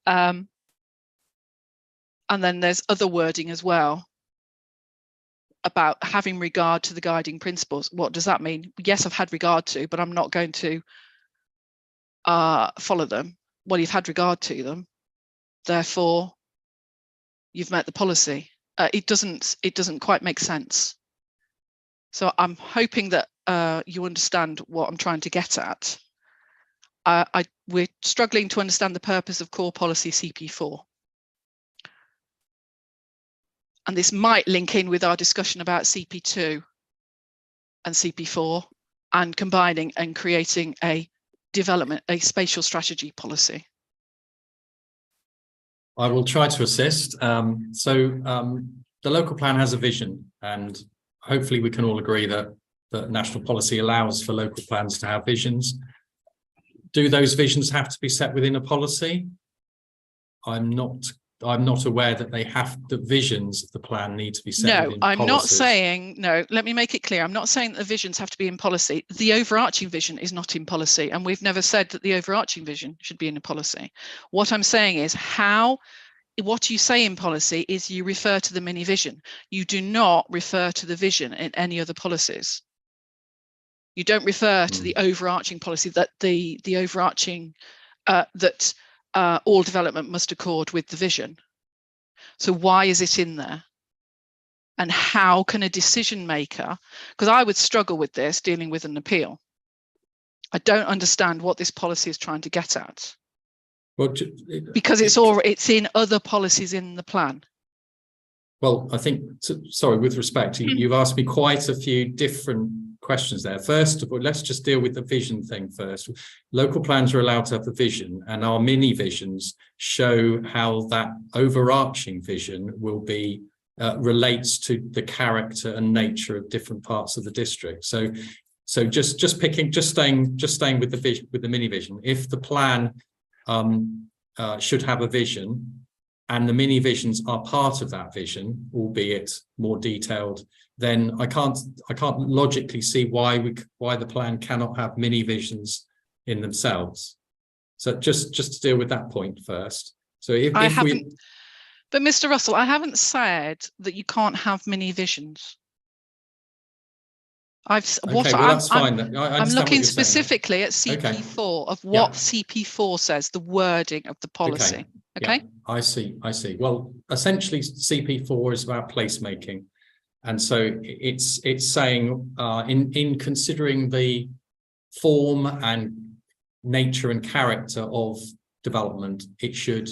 And then there's other wording as well about having regard to the guiding principles. What does that mean? Yes, I've had regard to, but I'm not going to follow them. Well, you've had regard to them, therefore you've met the policy. It doesn't quite make sense. So I'm hoping that you understand what I'm trying to get at. We're struggling to understand the purpose of core policy CP4. And this might link in with our discussion about CP2 and CP4 and combining and creating a spatial strategy policy. I will try to assist. The local plan has a vision, and hopefully we can all agree that national policy allows for local plans to have visions. Do those visions have to be set within a policy? I'm not aware that the visions of the plan need to be set within policies. No, I'm not saying, no, let me make it clear. I'm not saying that the visions have to be in policy. The overarching vision is not in policy, and we've never said that the overarching vision should be in a policy. What I'm saying is what you say in policy is you refer to the mini vision. You do not refer to the vision in any other policies. You don't refer to the overarching policy that the overarching that all development must accord with the vision. So why is it in there? And how can a decision maker, because I would struggle with this dealing with an appeal. I don't understand what this policy is trying to get at. Well, because it's in other policies in the plan. Well, I think, sorry, with respect, you've asked me quite a few different questions there. First of all, let's just deal with the vision thing first. Local plans are allowed to have the vision, and our mini visions show how that overarching vision will be relates to the character and nature of different parts of the district. So just staying with the vision, with the mini vision. If the plan should have a vision, and the mini visions are part of that vision, albeit more detailed, then I can't logically see why the plan cannot have mini visions in themselves. So just to deal with that point first. So but Mr. Russell, I haven't said that you can't have mini visions. I'm looking specifically at CP4 of what CP4 says, the wording of the policy. Okay. I see. Well, essentially CP4 is about placemaking. And so it's saying in considering the form and nature and character of development, it should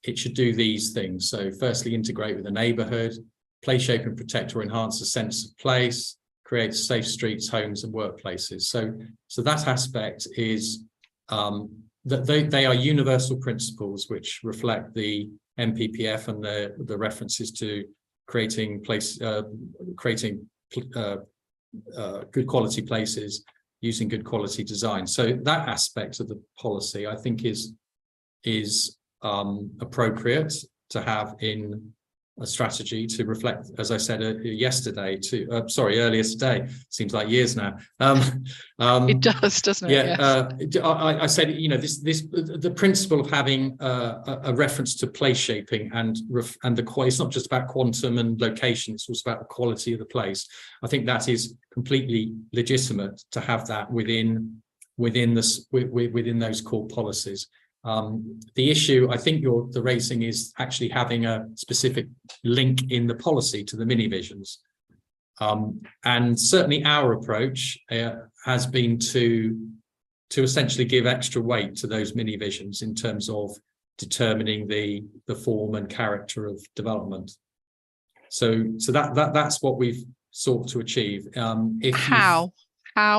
do these things. So firstly, integrate with the neighborhood, place, shape and protect or enhance the sense of place, create safe streets, homes and workplaces. So that aspect is that they are universal principles which reflect the MPPF and the references to creating good quality places using good quality design. So that aspect of the policy, I think, is appropriate to have in a strategy to reflect, as I said earlier today, seems like years now. It does, doesn't it? Yeah, yes. I said, the principle of having a reference to place shaping and it's not just about quantum and location, it's also about the quality of the place. I think that is completely legitimate to have that within those core policies. The issue I think you're raising is actually having a specific link in the policy to the mini visions. And certainly our approach has been to essentially give extra weight to those mini visions in terms of determining the form and character of development. So that's what we've sought to achieve. How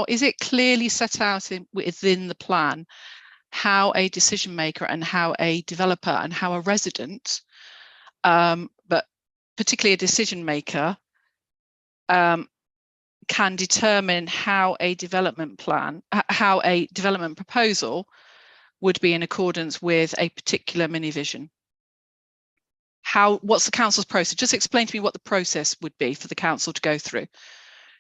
is it clearly set out within the plan how a decision maker and how a developer and how a resident, but particularly a decision maker, can determine how a development plan, how a development proposal would be in accordance with a particular mini vision? What's the council's process? Just explain to me what the process would be for the council to go through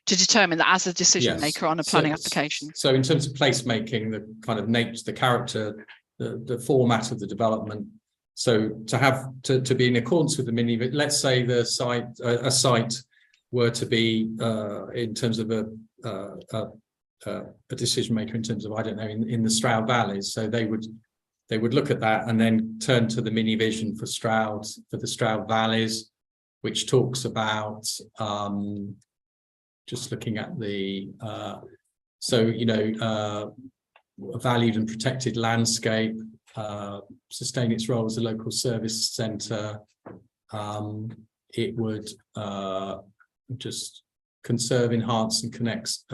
to determine that as a decision maker on a planning application. So in terms of placemaking, the kind of nature, the character, the format of the development. So to be in accordance with the mini, let's say the site, a site were to be in terms of a decision maker in terms of, I don't know, in the Stroud valleys. So they would look at that and then turn to the mini vision for the Stroud valleys, which talks about just looking at the a valued and protected landscape, sustain its role as a local service centre. It would just conserves, enhance and connects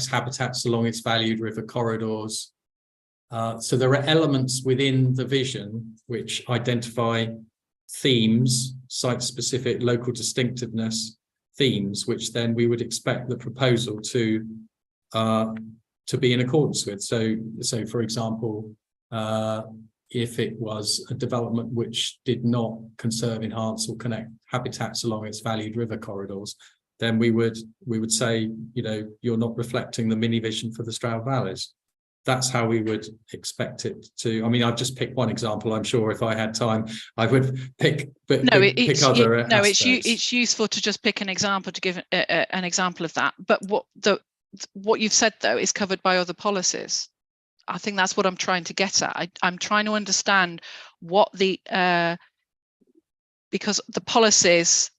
habitats along its valued river corridors. So there are elements within the vision which identify themes, site-specific local distinctiveness themes, which then we would expect the proposal to be in accordance with. So for example, if it was a development which did not conserve, enhance or connect habitats along its valued river corridors, then we would say, you're not reflecting the mini vision for the Stroud valleys. That's how we would expect it to. I mean, I've just picked one example. I'm sure if I had time, I would pick other aspects. It's useful to just pick an example to give an example of that. But what you've said though is covered by other policies. I think that's what I'm trying to get at. I'm trying to understand what because the policies.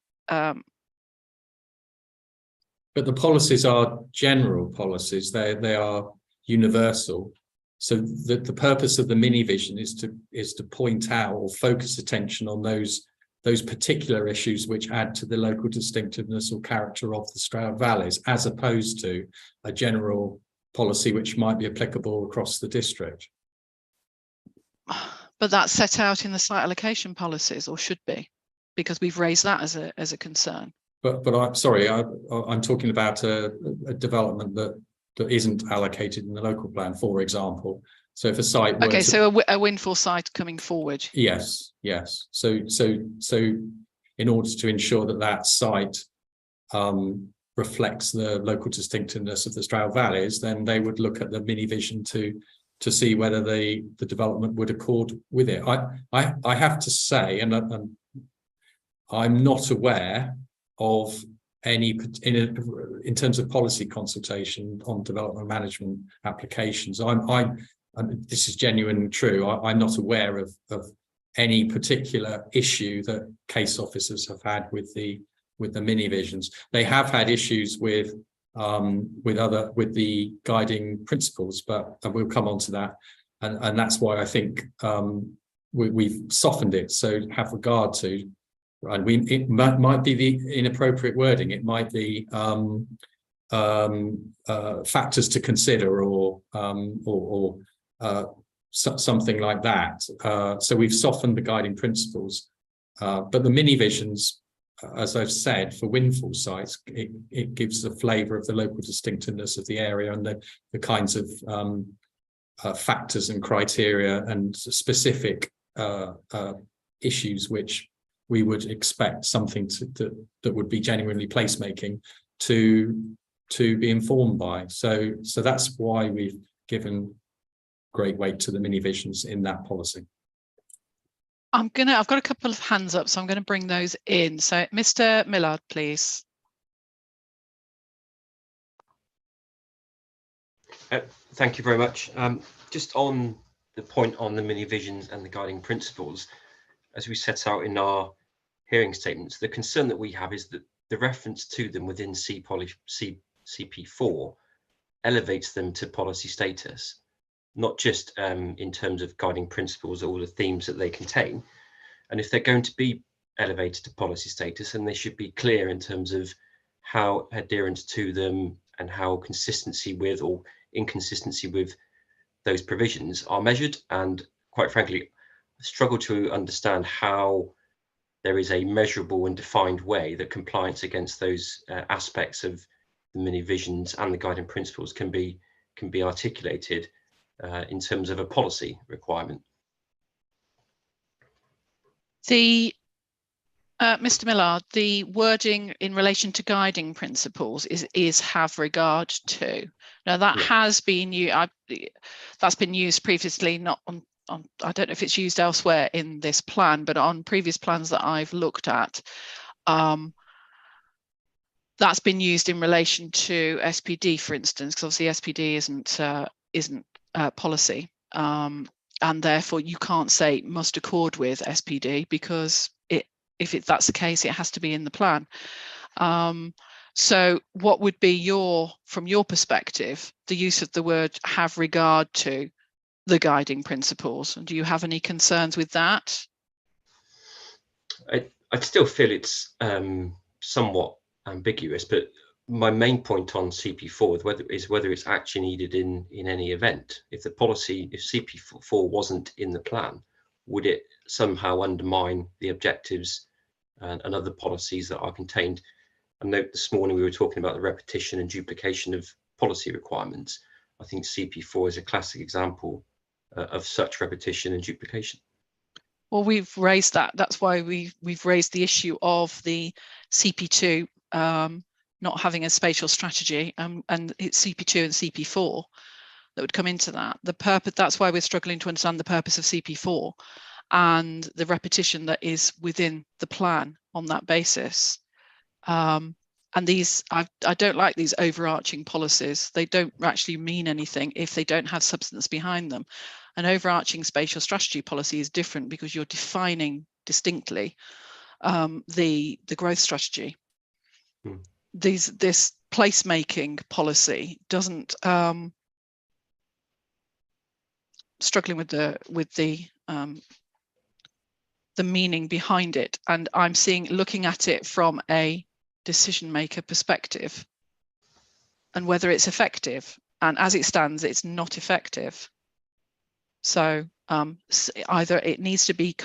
But the policies are general policies. They are universal. So the purpose of the mini vision is to point out or focus attention on those particular issues which add to the local distinctiveness or character of the Stroud valleys, as opposed to a general policy which might be applicable across the district. But that's set out in the site allocation policies, or should be, because we've raised that as a concern. But I'm sorry, I'm talking about a development that isn't allocated in the local plan, for example. So if a site so a windfall site coming forward. Yes. So in order to ensure that site reflects the local distinctiveness of the Stroud valleys, then they would look at the mini vision to see whether the development would accord with it. I have to say, and I'm not aware of any in terms of policy consultation on development management applications. This is genuinely true. I'm not aware of any particular issue that case officers have had with the mini visions. They have had issues with the guiding principles, but we'll come on to that. And that's why I think we've softened it. So have regard to. And it might be the inappropriate wording. It might be factors to consider, or something like that. So we've softened the guiding principles, but the mini visions, as I've said, for windfall sites, it gives the flavour of the local distinctiveness of the area and the kinds of factors and criteria and specific issues which we would expect something that would be genuinely placemaking to be informed by. So that's why we've given great weight to the mini visions in that policy. I've got a couple of hands up, so I'm going to bring those in. So Mr. Millard, please. Thank you very much. Just on the point on the mini visions and the guiding principles, as we set out in our hearing statements, the concern that we have is that the reference to them within CP4 elevates them to policy status, not just in terms of guiding principles or the themes that they contain. And if they're going to be elevated to policy status, then they should be clear in terms of how adherence to them and how consistency with or inconsistency with those provisions are measured. And quite frankly, I struggle to understand how there is a measurable and defined way that compliance against those aspects of the mini visions and the guiding principles can be can be articulated in terms of a policy requirement. Mr. Millard, the wording in relation to guiding principles is have regard to. Now that has been that's been used previously, not on I don't know if it's used elsewhere in this plan, but on previous plans that I've looked at, that's been used in relation to SPD, for instance, because obviously SPD isn't policy, and therefore you can't say must accord with SPD, because if that's the case, it has to be in the plan. So what would be from your perspective, the use of the word have regard to the guiding principles? And do you have any concerns with that? I'd still feel it's somewhat ambiguous, but my main point on CP4 is whether it's actually needed in any event. If the policy, if CP4 wasn't in the plan, would it somehow undermine the objectives and other policies that are contained? I note this morning we were talking about the repetition and duplication of policy requirements. I think CP4 is a classic example of such repetition and duplication. Well, we've raised that. That's why we've raised the issue of the CP2 not having a spatial strategy, and it's CP2 and CP4 that would come into that. The purpose. That's why we're struggling to understand the purpose of CP4 and the repetition that is within the plan on that basis. And these, I don't like these overarching policies. They don't actually mean anything if they don't have substance behind them. An overarching spatial strategy policy is different because you're defining distinctly the growth strategy. This placemaking policy doesn't, struggling with the meaning behind it, and I'm looking at it from a decision maker perspective and whether it's effective, and as it stands it's not effective. So either it needs to be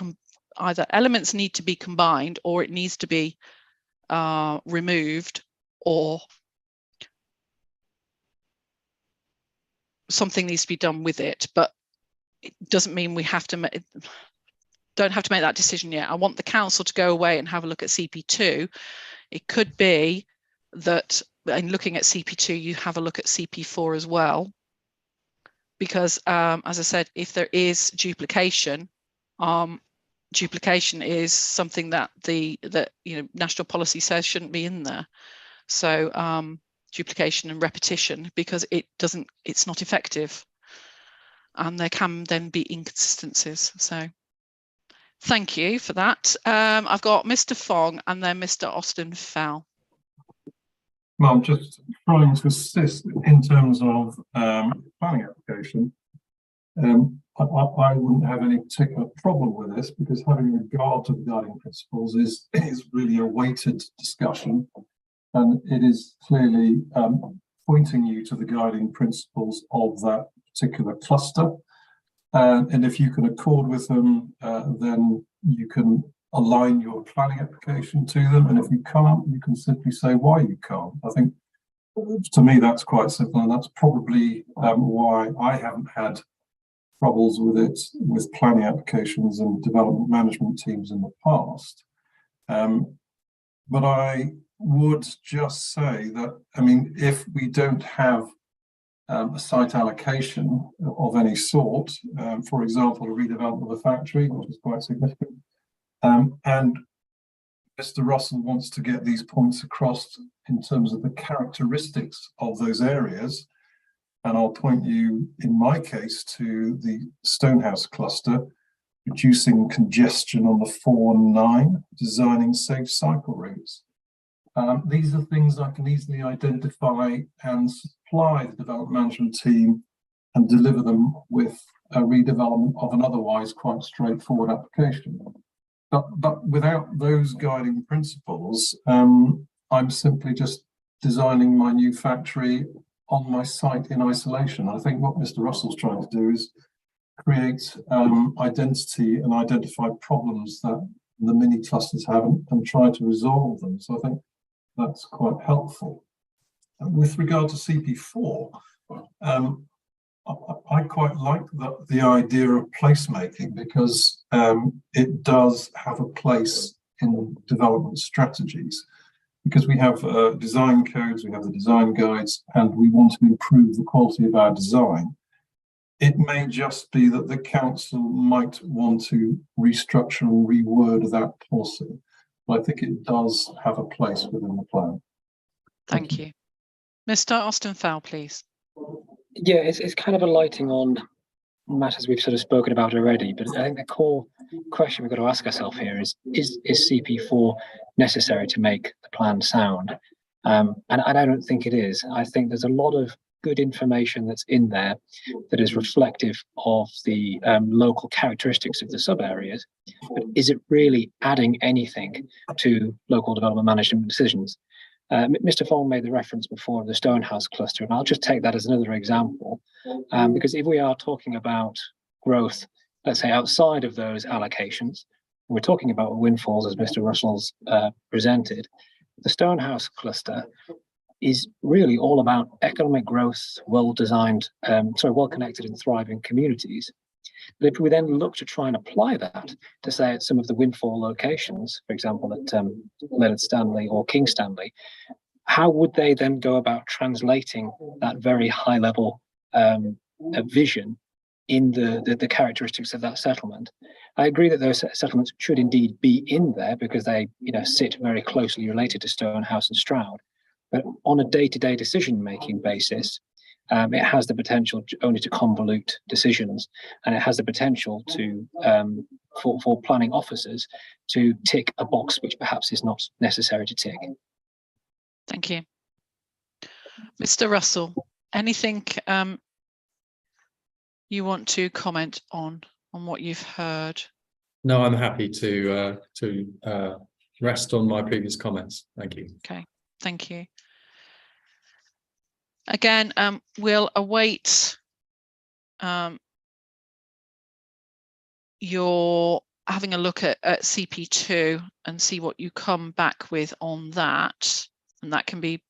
either elements need to be combined, or it needs to be removed, or something needs to be done with it. But it doesn't mean we have to don't have to make that decision yet. I want the council to go away and have a look at CP2. It could be that in looking at CP2, you have a look at CP4 as well, because as I said, if there is duplication, duplication is something that national policy says shouldn't be in there. So duplication and repetition, because it's not effective, and there can then be inconsistencies. So thank you for that. I've got Mr. Fong and then Mr. Austin Fell. Well, I'm just trying to assist in terms of planning application. I wouldn't have any particular problem with this, because having regard to the guiding principles is really a weighted discussion, and it is clearly pointing you to the guiding principles of that particular cluster. And if you can accord with them, then you can align your planning application to them. And if you can't, you can simply say why you can't. I think, to me, that's quite simple. And that's probably why I haven't had troubles with it with planning applications and development management teams in the past. But I would just say that, I mean, if we don't have a site allocation of any sort, for example, a redevelopment of a factory, which is quite significant, and Mr. Russell wants to get these points across in terms of the characteristics of those areas, and I'll point you, in my case, to the Stonehouse cluster, reducing congestion on the 4 and 9, designing safe cycle routes. These are things I can easily identify and supply the development management team and deliver them with a redevelopment of an otherwise quite straightforward application. But without those guiding principles, I'm simply just designing my new factory on my site in isolation. I think what Mr. Russell's trying to do is create identity and identify problems that the mini clusters have and try to resolve them. So I think that's quite helpful. With regard to CP4, I quite like the idea of placemaking because it does have a place in development strategies, because we have design codes, we have the design guides, and we want to improve the quality of our design. It may just be that the council might want to restructure and reword that policy, but I think it does have a place within the plan. Thank you. Mr. Austin Fowl, please. Yeah, it's kind of alighting on matters we've sort of spoken about already, but I think the core question we've got to ask ourselves here is CP4 necessary to make the plan sound? And I don't think it is. I think there's a lot of good information that's in there that is reflective of the local characteristics of the sub areas, but is it really adding anything to local development management decisions? Mr. Fong made the reference before of the Stonehouse cluster, and I'll just take that as another example, because if we are talking about growth, let's say outside of those allocations, we're talking about windfalls as Mr. Russell's presented, the Stonehouse cluster is really all about economic growth, well-designed, well-connected and thriving communities. But if we then look to try and apply that to, say, at some of the windfall locations, for example, at Leonard Stanley or King Stanley, how would they then go about translating that very high level vision in the characteristics of that settlement? I agree that those settlements should indeed be in there because they sit very closely related to Stonehouse and Stroud. But on a day-to-day decision-making basis, it has the potential only to convolute decisions, and it has the potential to for planning officers to tick a box which perhaps is not necessary to tick. Thank you. Mr. Russell, anything you want to comment on what you've heard? No, I'm happy to rest on my previous comments. Thank you. Okay, thank you. Again, we'll await your having a look at CP2 and see what you come back with on that, and that can be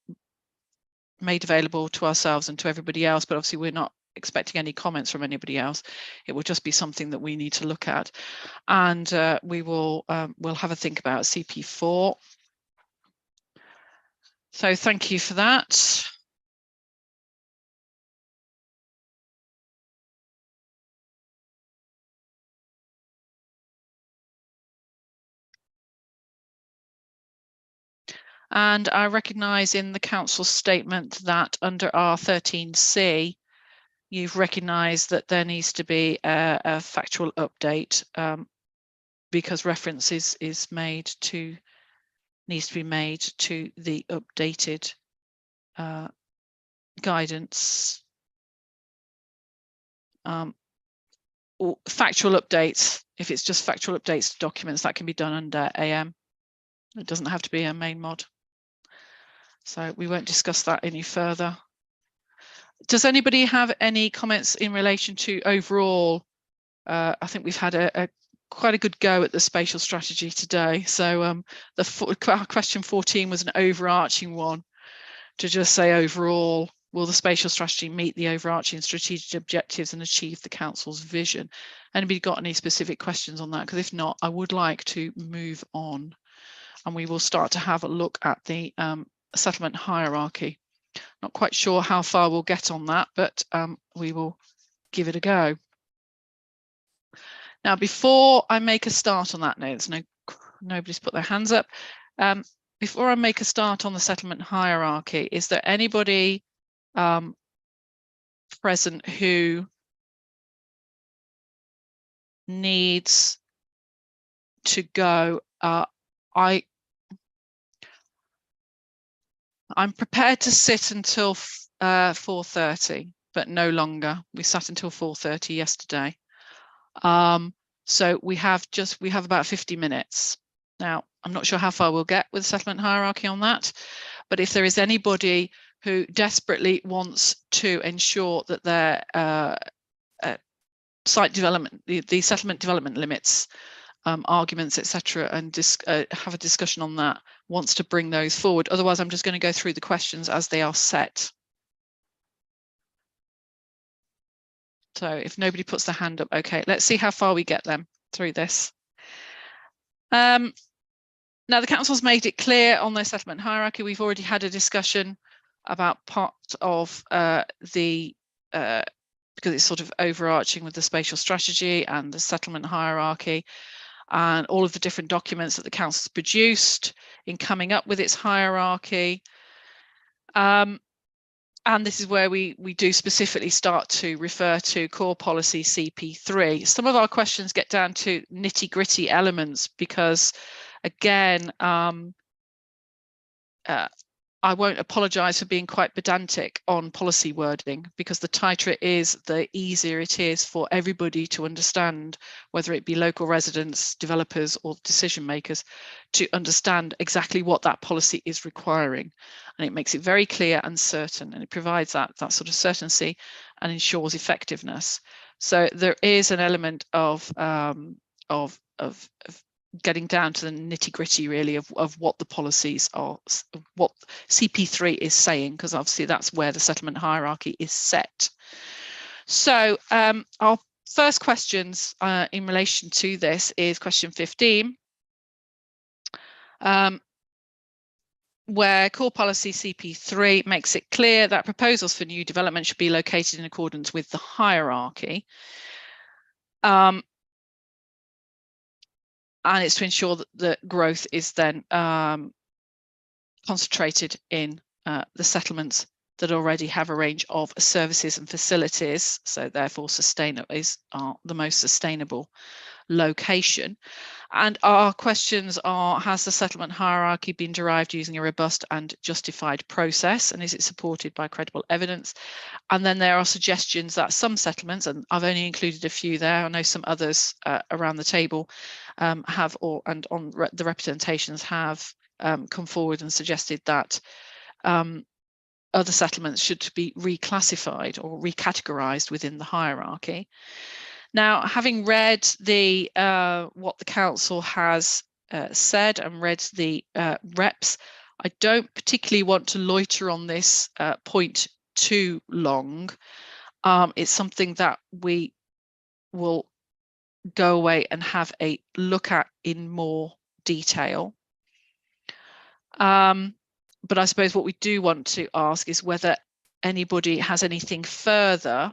made available to ourselves and to everybody else, but obviously we're not expecting any comments from anybody else. It will just be something that we need to look at, and we'll have a think about CP4. So thank you for that. And I recognise in the council statement that under R13C, you've recognised that there needs to be a factual update because reference needs to be made to the updated guidance. Or factual updates, if it's just factual updates to documents, that can be done under AM. It doesn't have to be a main mod. So we won't discuss that any further. Does anybody have any comments in relation to overall? I think we've had quite a good go at the spatial strategy today. So question 14 was an overarching one to just say overall, will the spatial strategy meet the overarching strategic objectives and achieve the council's vision? Anybody got any specific questions on that? Because if not, I would like to move on and we will start to have a look at the settlement hierarchy. Not quite sure how far we'll get on that, but we will give it a go. Now, before I make a start on that, nobody's put their hands up. Before I make a start on the settlement hierarchy, is there anybody present who needs to go? I'm prepared to sit until 4:30, but no longer. We sat until 4:30 yesterday. So we have about 50 minutes. Now, I'm not sure how far we'll get with the settlement hierarchy on that, but if there is anybody who desperately wants to ensure that their site development, the settlement development limits, arguments, etc., and have a discussion on that, wants to bring those forward. Otherwise, I'm just going to go through the questions as they are set. So if nobody puts their hand up, okay, let's see how far we get them through this. Now the council's made it clear on their settlement hierarchy. We've already had a discussion about part of because it's sort of overarching with the spatial strategy and the settlement hierarchy and all of the different documents that the council's produced in coming up with its hierarchy. And this is where we do specifically start to refer to core policy CP3. Some of our questions get down to nitty-gritty elements because, again, I won't apologise for being quite pedantic on policy wording, because the tighter it is, the easier it is for everybody to understand, whether it be local residents, developers or decision makers, to understand exactly what that policy is requiring. And it makes it very clear and certain, and it provides that sort of certainty and ensures effectiveness. So there is an element of getting down to the nitty-gritty really of what the policies are, what CP3 is saying, because obviously that's where the settlement hierarchy is set. So our first questions in relation to this is question 15, where core policy CP3 makes it clear that proposals for new development should be located in accordance with the hierarchy. And it's to ensure that the growth is then concentrated in the settlements that already have a range of services and facilities, so therefore are the most sustainable location. And our questions are: has the settlement hierarchy been derived using a robust and justified process, and is it supported by credible evidence? And then there are suggestions that some settlements, and I've only included a few there, I know some others around the table have, the representations have come forward and suggested that other settlements should be reclassified or recategorized within the hierarchy. Now, having read the what the council has said and read the reps, I don't particularly want to loiter on this point too long. It's something that we will go away and have a look at in more detail. But I suppose what we do want to ask is whether anybody has anything further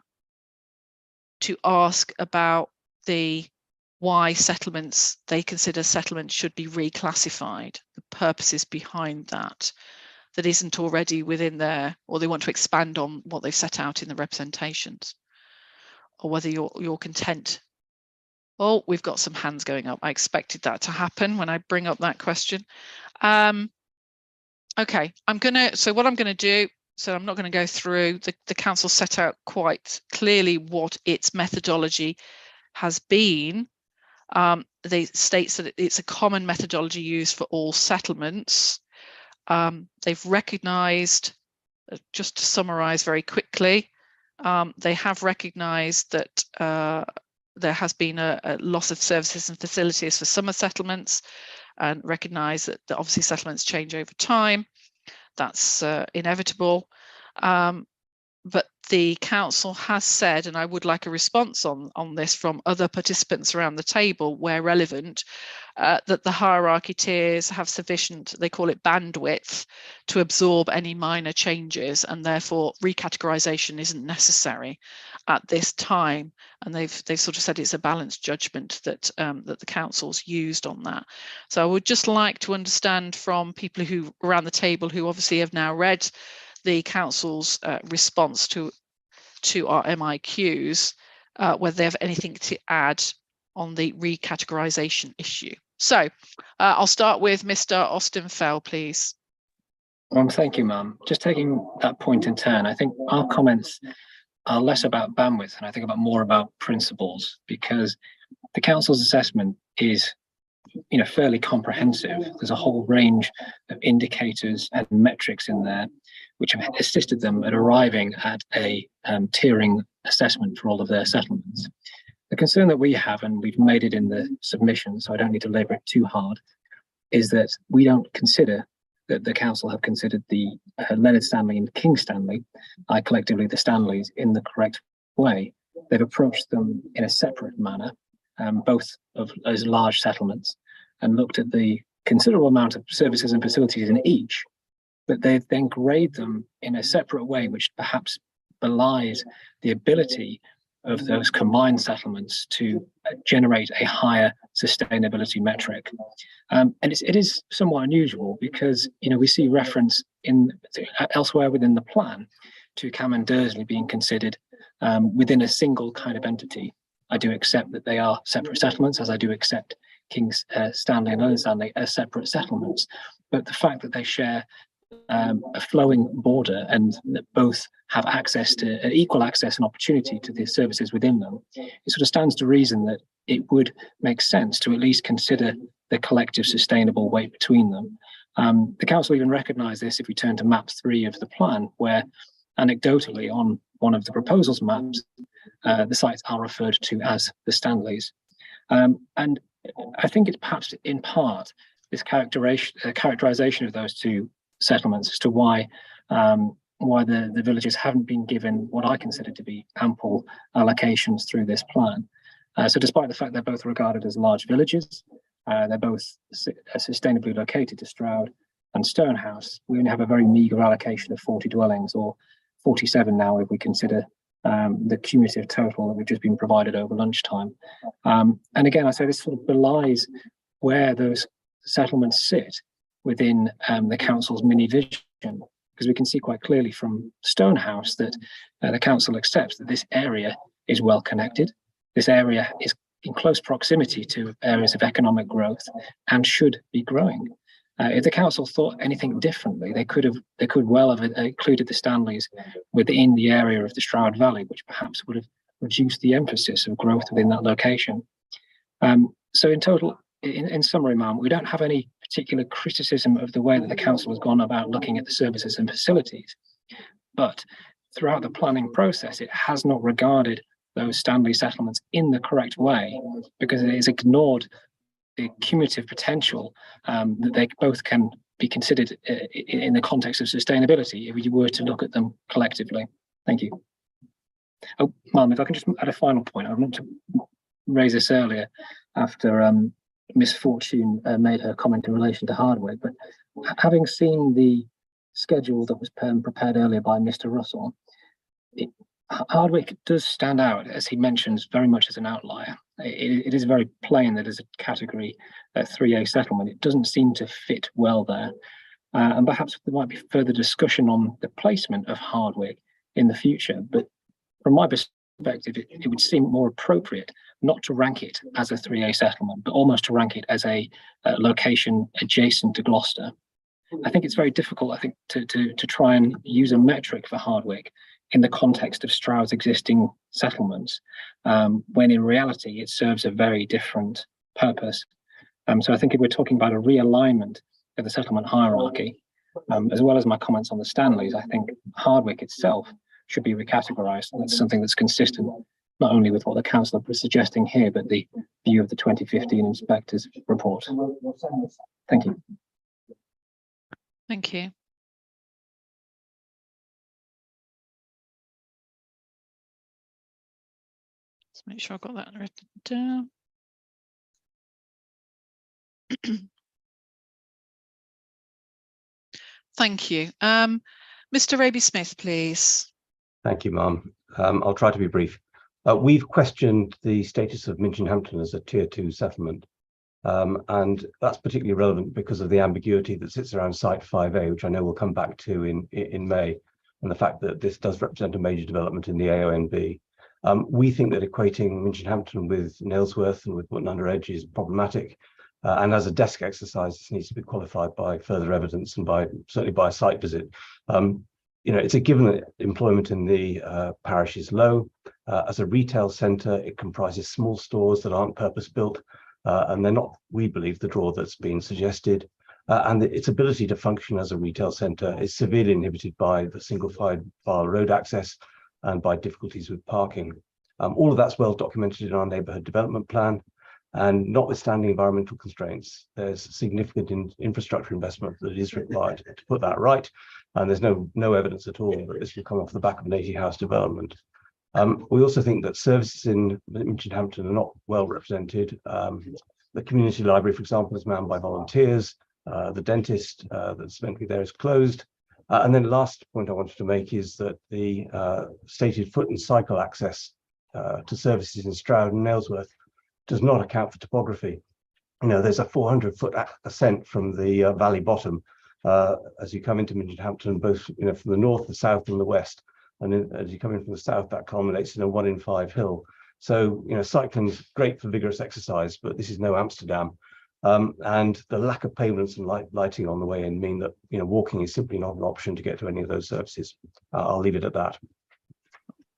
to ask about why settlements, they consider settlements should be reclassified, the purposes behind that isn't already within there, or they want to expand on what they've set out in the representations, or whether you're content. Oh, we've got some hands going up. I expected that to happen when I bring up that question. Okay, so what I'm gonna do, so I'm not going to go through, the council set out quite clearly what its methodology has been. They states that it's a common methodology used for all settlements. They've recognised, just to summarise very quickly, they have recognised that there has been a loss of services and facilities for some settlements, and recognise that obviously settlements change over time. That's inevitable. But the council has said, and I would like a response on this from other participants around the table where relevant, that the hierarchy tiers have sufficient, they call it bandwidth, to absorb any minor changes, and therefore recategorization isn't necessary at this time. And they've sort of said it's a balanced judgment that that the council's used on that. So I would just like to understand from people who around the table who obviously have now read the council's response to our MIQs, whether they have anything to add on the recategorization issue. So I'll start with Mr. Austenfeld, please. Thank you, ma'am. Just taking that point in turn, I think our comments are less about bandwidth and I think more about principles, because the council's assessment is fairly comprehensive. There's a whole range of indicators and metrics in there which have assisted them at arriving at a tiering assessment for all of their settlements. The concern that we have, and we've made it in the submission, so I don't need to labour it too hard, is that we don't consider that the council have considered the Leonard Stanley and King Stanley, collectively the Stanleys, in the correct way. they've approached them in a separate manner, both of those large settlements, and looked at the considerable amount of services and facilities in each, but they then grade them in a separate way, which perhaps belies the ability of those combined settlements to generate a higher sustainability metric. And it is somewhat unusual because, you know, we see reference elsewhere within the plan to Cam and Dursley being considered within a single kind of entity. I do accept that they are separate settlements, as I do accept King's Stanley and London Stanley as separate settlements. But the fact that they share a flowing border and that both have access to equal access and opportunity to the services within them, it sort of stands to reason that it would make sense to at least consider the collective sustainable weight between them. The council even recognised this if we turn to map 3 of the plan, where anecdotally on one of the proposals maps, the sites are referred to as the Stanleys. And I think it's perhaps in part this characterisation of those two settlements as to why the villages haven't been given what I consider to be ample allocations through this plan. So despite the fact they're both regarded as large villages, they're both sustainably located to Stroud and Stonehouse, we only have a very meagre allocation of 40 dwellings, or 47 now if we consider the cumulative total that we've just been provided over lunchtime. And again, I say this sort of belies where those settlements sit within the council's mini vision, because we can see quite clearly from Stonehouse that the council accepts that this area is well connected. This area is in close proximity to areas of economic growth and should be growing. If the council thought anything differently, they could well have included the Stanleys within the area of the Stroud Valley, which perhaps would have reduced the emphasis of growth within that location. So in total, in summary, ma'am, we don't have any particular criticism of the way that the council has gone about looking at the services and facilities, but throughout the planning process, it has not regarded those Stanley settlements in the correct way, because it has ignored the cumulative potential that they both can be considered in the context of sustainability if you were to look at them collectively. Thank you. Oh, ma'am, if I can just add a final point. I want to raise this earlier after Miss Fortune made her comment in relation to Hardwick, but having seen the schedule that was prepared earlier by Mr. Russell, Hardwick does stand out, as he mentions, very much as an outlier. It is very plain that as a category 3A settlement, it doesn't seem to fit well there. And perhaps there might be further discussion on the placement of Hardwick in the future. But from my perspective, it would seem more appropriate not to rank it as a 3A settlement, but almost to rank it as a location adjacent to Gloucester. I think it's very difficult, I think, to try and use a metric for Hardwick in the context of Stroud's existing settlements, when in reality it serves a very different purpose. So I think if we're talking about a realignment of the settlement hierarchy, as well as my comments on the Stanleys, I think Hardwick itself should be recategorised. And that's something that's consistent not only with what the council was suggesting here, but the view of the 2015 inspectors report. Thank you. Thank you. Let's make sure I've got that written down. Thank you. Mr. Raby-Smith, please. Thank you, ma'am. I'll try to be brief. We've questioned the status of Minchinhampton as a Tier 2 settlement, and that's particularly relevant because of the ambiguity that sits around Site 5A, which I know we'll come back to in May, and the fact that this does represent a major development in the AONB. We think that equating Minchinhampton with Nailsworth and with Button Under Edge is problematic, and as a desk exercise, this needs to be qualified by further evidence and certainly by a site visit. It's a given that employment in the parish is low. As a retail centre, it comprises small stores that aren't purpose-built, and they're not, we believe, the draw that's been suggested. And its ability to function as a retail centre is severely inhibited by the single-file road access and by difficulties with parking. All of that's well documented in our neighbourhood development plan, and notwithstanding environmental constraints, there's significant infrastructure investment that is required to put that right, and there's no evidence at all that this will come off the back of an 80-house development. We also think that services in Minchinhampton are not well represented. The community library, for example, is manned by volunteers. The dentist that's meant to be there is closed. And then the last point I wanted to make is that the stated foot and cycle access to services in Stroud and Nailsworth does not account for topography. You know, there's a 400-foot ascent from the valley bottom as you come into Minchinhampton, both from the north, the south, and the west. And as you come in from the south, that culminates in a 1 in 5 hill. So, cycling's great for vigorous exercise, but this is no Amsterdam. And the lack of pavements and lighting on the way in mean that, walking is simply not an option to get to any of those services. I'll leave it at that.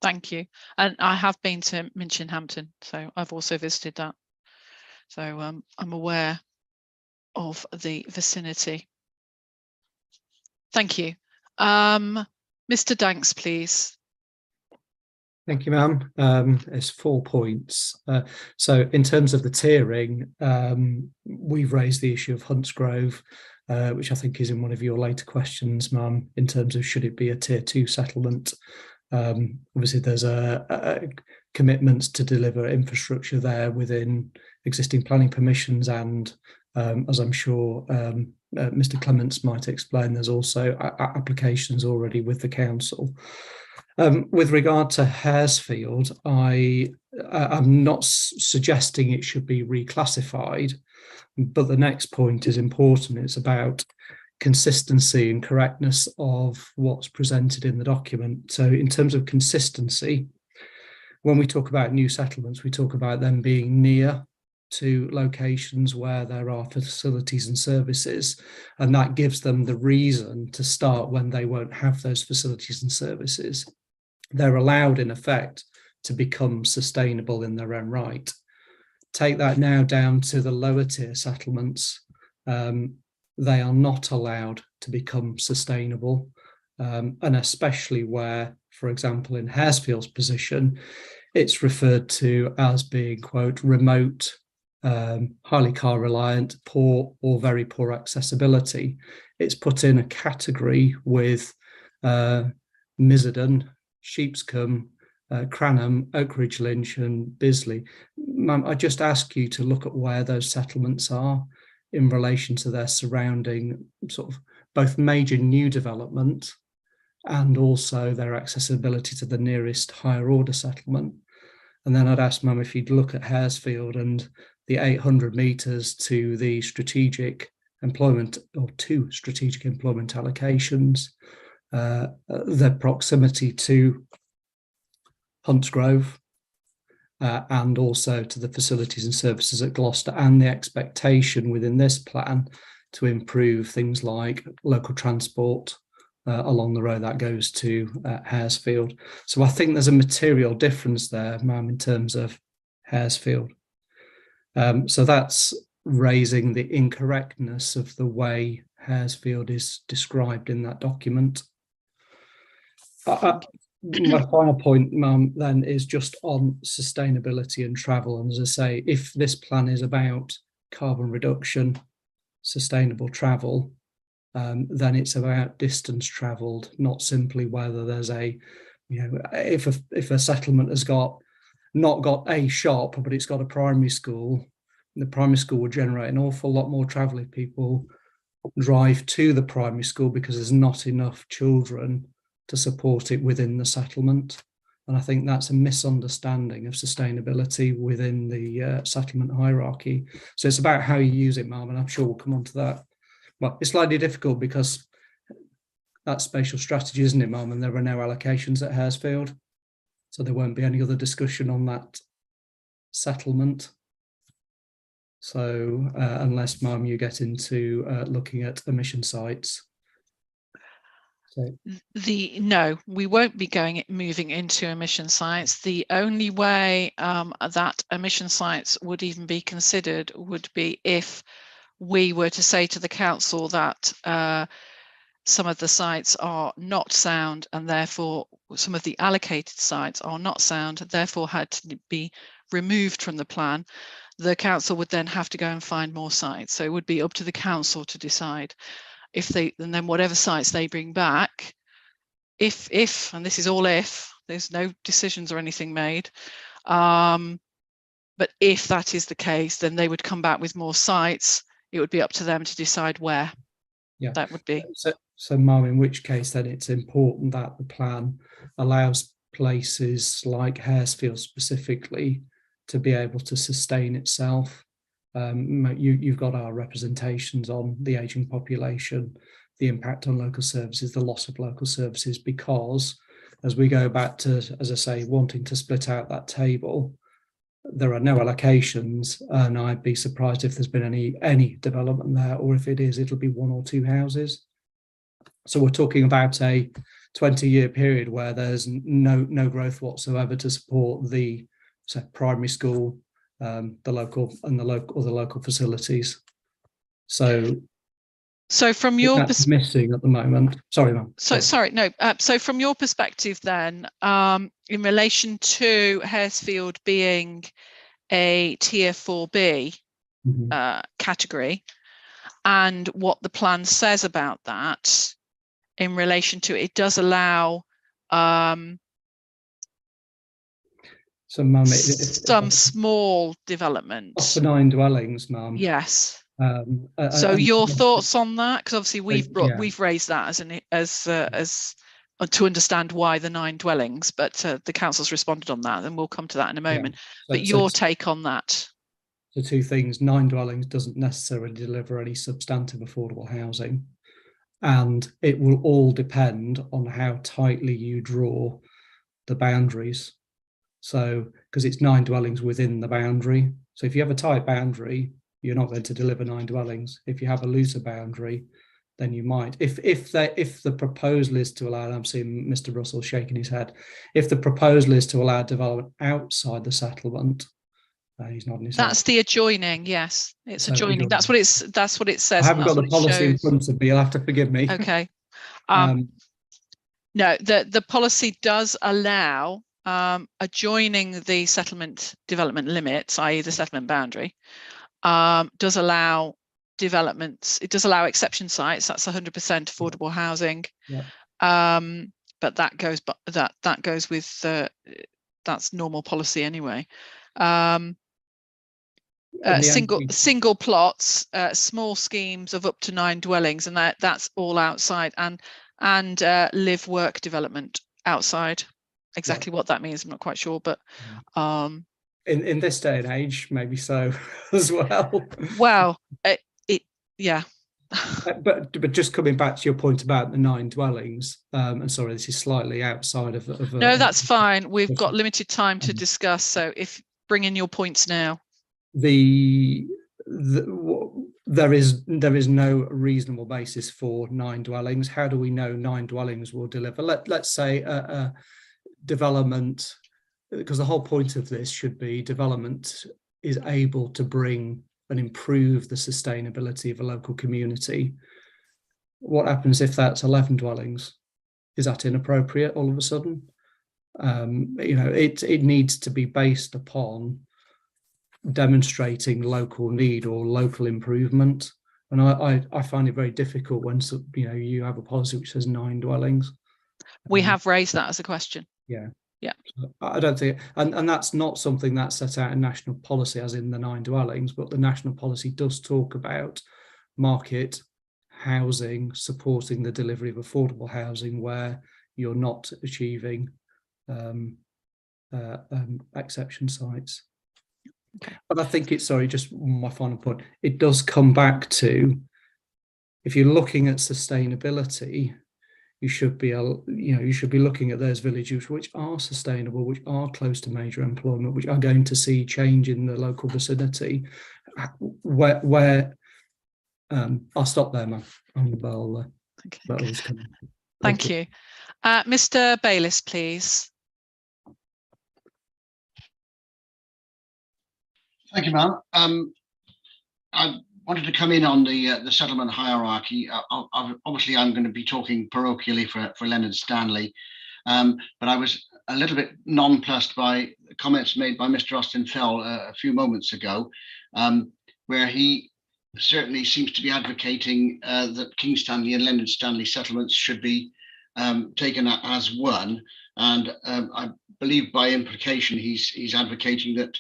Thank you. And I have been to Minchinhampton, so I've also visited that. So I'm aware of the vicinity. Thank you. Mr. Danks, please. Thank you, ma'am. It's 4 points. So in terms of the tiering, we've raised the issue of Huntsgrove, which I think is in one of your later questions, ma'am, in terms of should it be a tier 2 settlement. Obviously, there's a commitments to deliver infrastructure there within existing planning permissions, and as I'm sure Mr. Clements might explain, there's also applications already with the council. With regard to Haresfield, I'm not suggesting it should be reclassified, but the next point is important. It's about consistency and correctness of what's presented in the document. So in terms of consistency, when we talk about new settlements, we talk about them being near to locations where there are facilities and services, and that gives them the reason to start when they won't have those facilities and services. They're allowed, in effect, to become sustainable in their own right. Take that now down to the lower tier settlements. They are not allowed to become sustainable, and especially where, for example, in Haresfield's position, it's referred to as being, quote, remote, highly car reliant, poor or very poor accessibility. It's put in a category with Mizardon, Sheepscombe, Cranham, Oakridge Lynch and Bisley. Ma'am, I just ask you to look at where those settlements are in relation to their surrounding sort of both major new development and also their accessibility to the nearest higher order settlement. And then I'd ask, ma'am, if you'd look at Haresfield and the 800 metres to the strategic employment or 2 strategic employment allocations, the proximity to Huntsgrove, and also to the facilities and services at Gloucester, and the expectation within this plan to improve things like local transport along the road that goes to Haresfield. So I think there's a material difference there, ma'am, in terms of Haresfield. So that's raising the incorrectness of the way Haresfield is described in that document. My final point, ma'am, then is just on sustainability and travel. And as I say, if this plan is about carbon reduction, sustainable travel, then it's about distance travelled, not simply whether there's a, if a settlement has not got a shop, but it's got a primary school, the primary school will generate an awful lot more travel if people drive to the primary school because there's not enough children to support it within the settlement. And I think that's a misunderstanding of sustainability within the settlement hierarchy. So it's about how you use it, ma'am, and I'm sure we'll come on to that. Well, it's slightly difficult because that's spatial strategy, isn't it, ma'am? And there are no allocations at Haresfield. So there won't be any other discussion on that settlement. So unless, ma'am, you get into looking at emission sites. No, we won't be moving into emission sites. The only way that emission sites would even be considered would be if we were to say to the council that some of the sites are not sound and therefore some of the allocated sites are not sound, therefore had to be removed from the plan. The council would then have to go and find more sites. So it would be up to the council to decide. And then whatever sites they bring back, if, and this is all if, There's no decisions or anything made. But if that is the case, then they would come back with more sites. It would be up to them to decide where that would be. So Mum, in which case then it's important that the plan allows places like Haresfield specifically to be able to sustain itself. You've got our representations on the ageing population, the impact on local services, the loss of local services, because as we go back to, as I say, wanting to split out that table, there are no allocations, and I'd be surprised if there's been any development there, or if it is, it'll be 1 or 2 houses. So we're talking about a 20-year period where there's no growth whatsoever to support the primary school, the local facilities. So from your that's missing at the moment. Sorry, ma'am. So from your perspective then, in relation to Haresfield being a tier 4B category, and what the plan says about that in relation to it does allow some small development. Up to 9 dwellings, ma'am. Yes. So your thoughts on that? Because obviously we've raised that as to understand why the 9 dwellings, but the council's responded on that, and we'll come to that in a moment. But your take on that? The 2 things: 9 dwellings doesn't necessarily deliver any substantive affordable housing, and it will all depend on how tightly you draw the boundaries. So, because it's 9 dwellings within the boundary. So if you have a tight boundary, you're not going to deliver 9 dwellings. If you have a looser boundary, then you might. If the proposal is to allow, I'm seeing Mr. Russell shaking his head, if the proposal is to allow development outside the settlement, he's nodding his head. That's the adjoining, yes. It's adjoining. That's what it says. I haven't got the policy in front of me. You'll have to forgive me. Okay. No, the policy does allow adjoining the settlement development limits, i.e. the settlement boundary, does allow developments. It does allow exception sites. That's 100% affordable housing. But that goes with that's normal policy anyway. Single plots, small schemes of up to 9 dwellings, and that's all outside, and live work development outside. Exactly what that means, I'm not quite sure, but in this day and age, maybe so as well. Well, but just coming back to your point about the 9 dwellings, and sorry, this is slightly outside of no, that's fine. We've got limited time to discuss, so bring in your points now. There is no reasonable basis for 9 dwellings. How do we know 9 dwellings will deliver? Let's say development, because the whole point of this should be development is able to bring and improve the sustainability of a local community. What happens if that's 11 dwellings? Is that inappropriate all of a sudden? It needs to be based upon demonstrating local need or local improvement, and I find it very difficult when you have a policy which says 9 dwellings. We have raised that as a question. Yeah. I don't think, and that's not something that's set out in national policy as in the 9 dwellings, but the national policy does talk about market housing supporting the delivery of affordable housing where you're not achieving exception sites. Okay. But I think just my final point, it does come back to, if you're looking at sustainability, you should be looking at those villages which are sustainable, which are close to major employment, which are going to see change in the local vicinity. Where I'll stop there, man. On the bell. Okay. Thank you. Mr. Bayliss, please. Thank you, ma'am. I wanted to come in on the settlement hierarchy. Obviously, I'm going to be talking parochially for Leonard Stanley, but I was a little bit nonplussed by comments made by Mr. Austin Fell a few moments ago, where he certainly seems to be advocating that King Stanley and Leonard Stanley settlements should be taken as one. and I believe by implication he's advocating that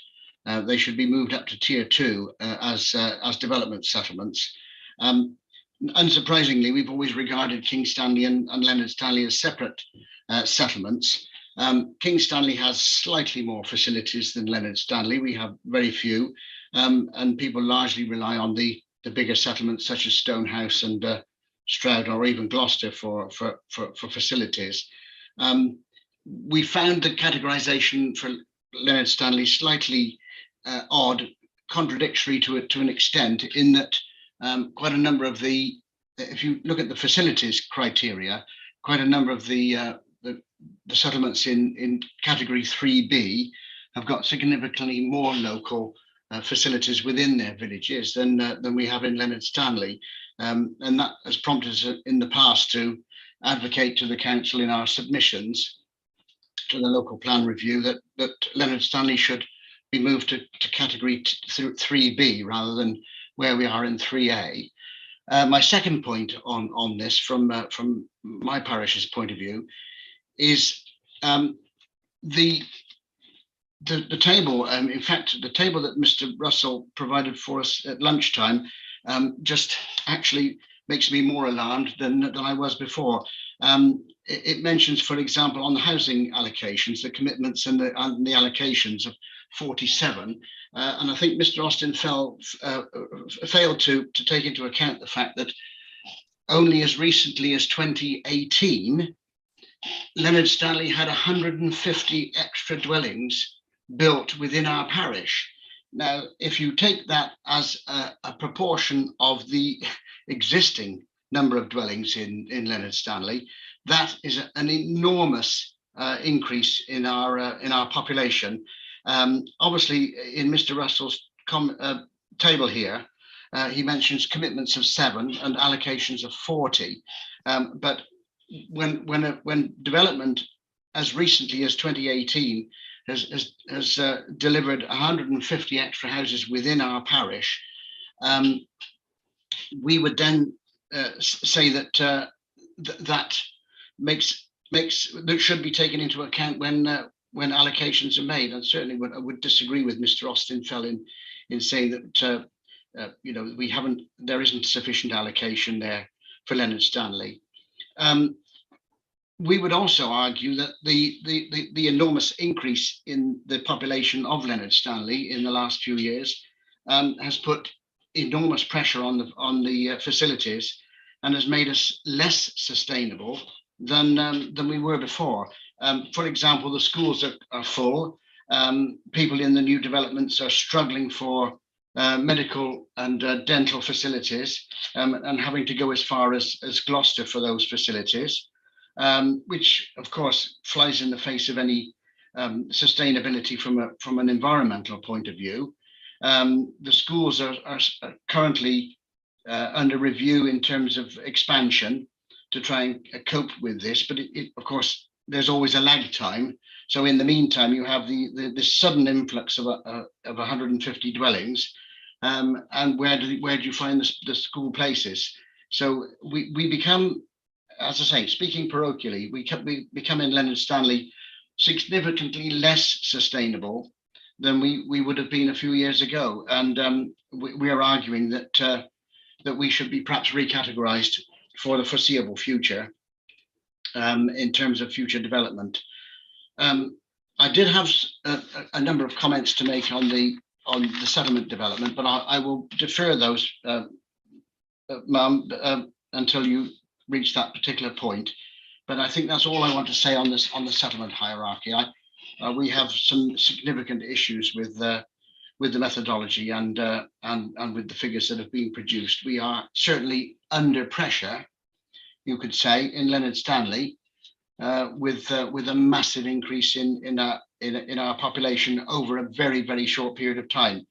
they should be moved up to tier 2 as development settlements. Unsurprisingly, we've always regarded King Stanley and Leonard Stanley as separate settlements. King Stanley has slightly more facilities than Leonard Stanley. We have very few, and people largely rely on the bigger settlements such as Stonehouse and Stroud or even Gloucester for facilities. We found the categorization for Leonard Stanley slightly odd, contradictory to an extent, in that quite a number of if you look at the facilities criteria, quite a number of the settlements in category 3B have got significantly more local facilities within their villages than we have in Leonard Stanley. And that has prompted us in the past to advocate to the council in our submissions to the local plan review that Leonard Stanley should be moved to category 3B rather than where we are in 3A. My second point on this from my parish's point of view is the table. In fact, the table that Mr. Russell provided for us at lunchtime just actually makes me more alarmed than I was before. It mentions, for example, on the housing allocations, the commitments and the allocations of 47. And I think Mr. Austin failed to take into account the fact that only as recently as 2018, Leonard Stanley had 150 extra dwellings built within our parish. Now, if you take that as a proportion of the existing number of dwellings in Leonard Stanley, that is an enormous increase in our population. Obviously, in Mr. Russell's table here, he mentions commitments of 7 and allocations of 40. But when development as recently as 2018 has delivered 150 extra houses within our parish, we would then say that that should be taken into account when allocations are made. And certainly I would disagree with Mr. Austin in saying that there isn't sufficient allocation there for Leonard Stanley. We would also argue that the enormous increase in the population of Leonard Stanley in the last few years has put enormous pressure on the facilities and has made us less sustainable than we were before. For example, the schools are full. People in the new developments are struggling for medical and dental facilities and having to go as far as Gloucester for those facilities. Which of course flies in the face of any sustainability from an environmental point of view. The schools are currently under review in terms of expansion to try and cope with this, but of course there's always a lag time. So in the meantime, you have the sudden influx of 150 dwellings, and where do you find the school places? So we become, as I say, speaking parochially, we become in Leonard Stanley significantly less sustainable than we would have been a few years ago. And we are arguing that we should be perhaps recategorized for the foreseeable future in terms of future development. I did have a number of comments to make on the settlement development, but I will defer those, Ma'am, until you reach that particular point. But I think that's all I want to say on the settlement hierarchy. We have some significant issues with the methodology and with the figures that have been produced. We are certainly under pressure, you could say, in Leonard Stanley, with a massive increase in our population over a very, very short period of time.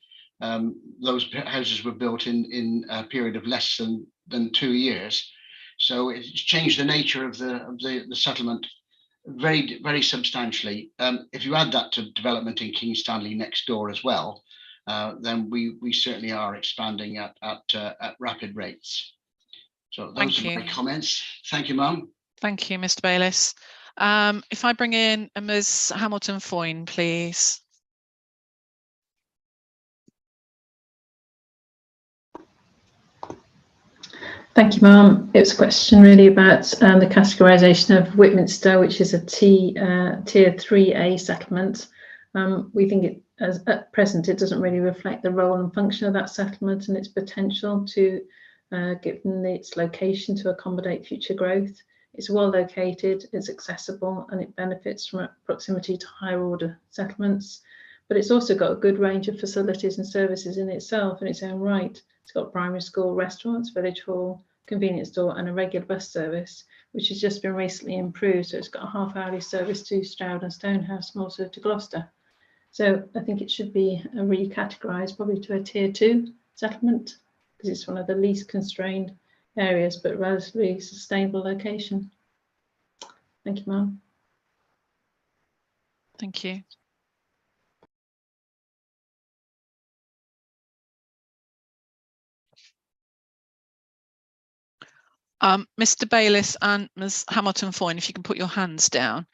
Those houses were built in a period of less than 2 years. So it's changed the nature of the settlement very, very substantially. If you add that to development in King Stanley next door as well, then we certainly are expanding at rapid rates. So those are my comments. Thank you, Ma'am. Thank you, Mr. Bayliss. If I bring in Ms. Hamilton-Foyne, please. Thank you, Ma'am. It was a question really about the categorisation of Whitminster, which is a Tier 3A settlement. We think it, at present, it doesn't really reflect the role and function of that settlement and its potential to, given its location, to accommodate future growth. It's well located, it's accessible, and it benefits from proximity to higher order settlements. But it's also got a good range of facilities and services in itself in its own right. It's got primary school, restaurants, village hall, convenience store, and a regular bus service, which has just been recently improved. So it's got a half-hourly service to Stroud and Stonehouse and also to Gloucester. So I think it should be recategorised probably to a Tier 2 settlement because it's one of the least constrained areas, but relatively sustainable location. Thank you, Ma'am. Thank you. Mr. Bayliss and Ms. Hamilton-Foyne, if you can put your hands down.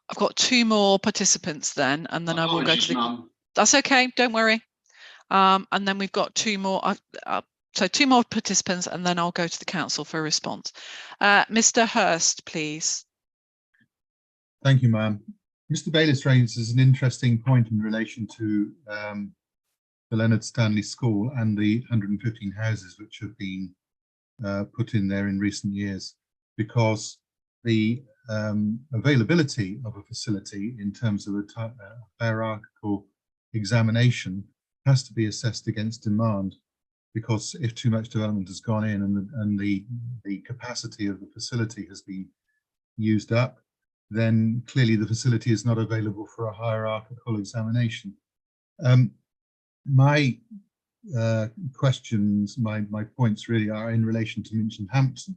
I've got 2 more participants then, and then I will go to the... That's okay, don't worry. And then we've got 2 more, so 2 more participants, and then I'll go to the council for a response. Mr. Hurst, please. Thank you, ma'am. Mr. Bayliss raises an interesting point in relation to the Leonard Stanley School and the 115 houses which have been put in there in recent years, because the availability of a facility in terms of a hierarchical examination has to be assessed against demand, because if too much development has gone in and the capacity of the facility has been used up, then clearly the facility is not available for a hierarchical examination. My questions, my points really are in relation to Minchin Hampton,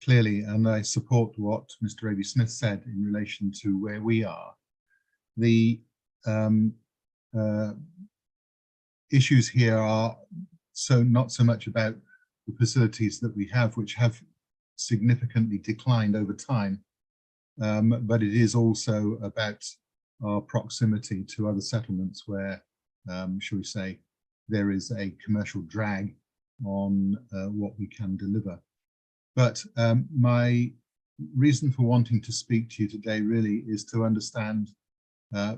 clearly, and I support what Mr. Raby Smith said in relation to where we are. The issues here are not so much about the facilities that we have, which have significantly declined over time, but it is also about our proximity to other settlements where, shall we say, there is a commercial drag on what we can deliver. But my reason for wanting to speak to you today really is to understand,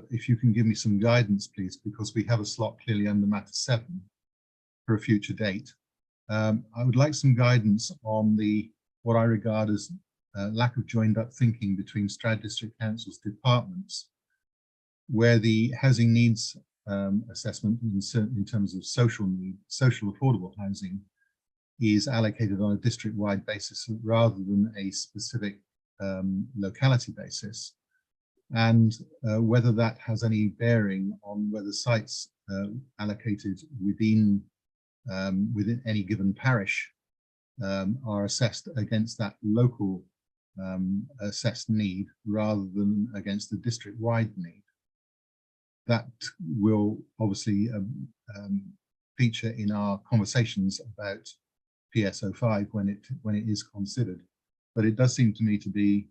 if you can give me some guidance, please, because we have a slot clearly under matter 7 for a future date. I would like some guidance on what I regard as lack of joined up thinking between Stroud District Council's departments, where the housing needs assessment in terms of social affordable housing is allocated on a district-wide basis rather than a specific locality basis, and whether that has any bearing on whether sites allocated within any given parish are assessed against that local assessed need rather than against the district-wide need. That will obviously feature in our conversations about PS05 when it is considered, but it does seem to me to be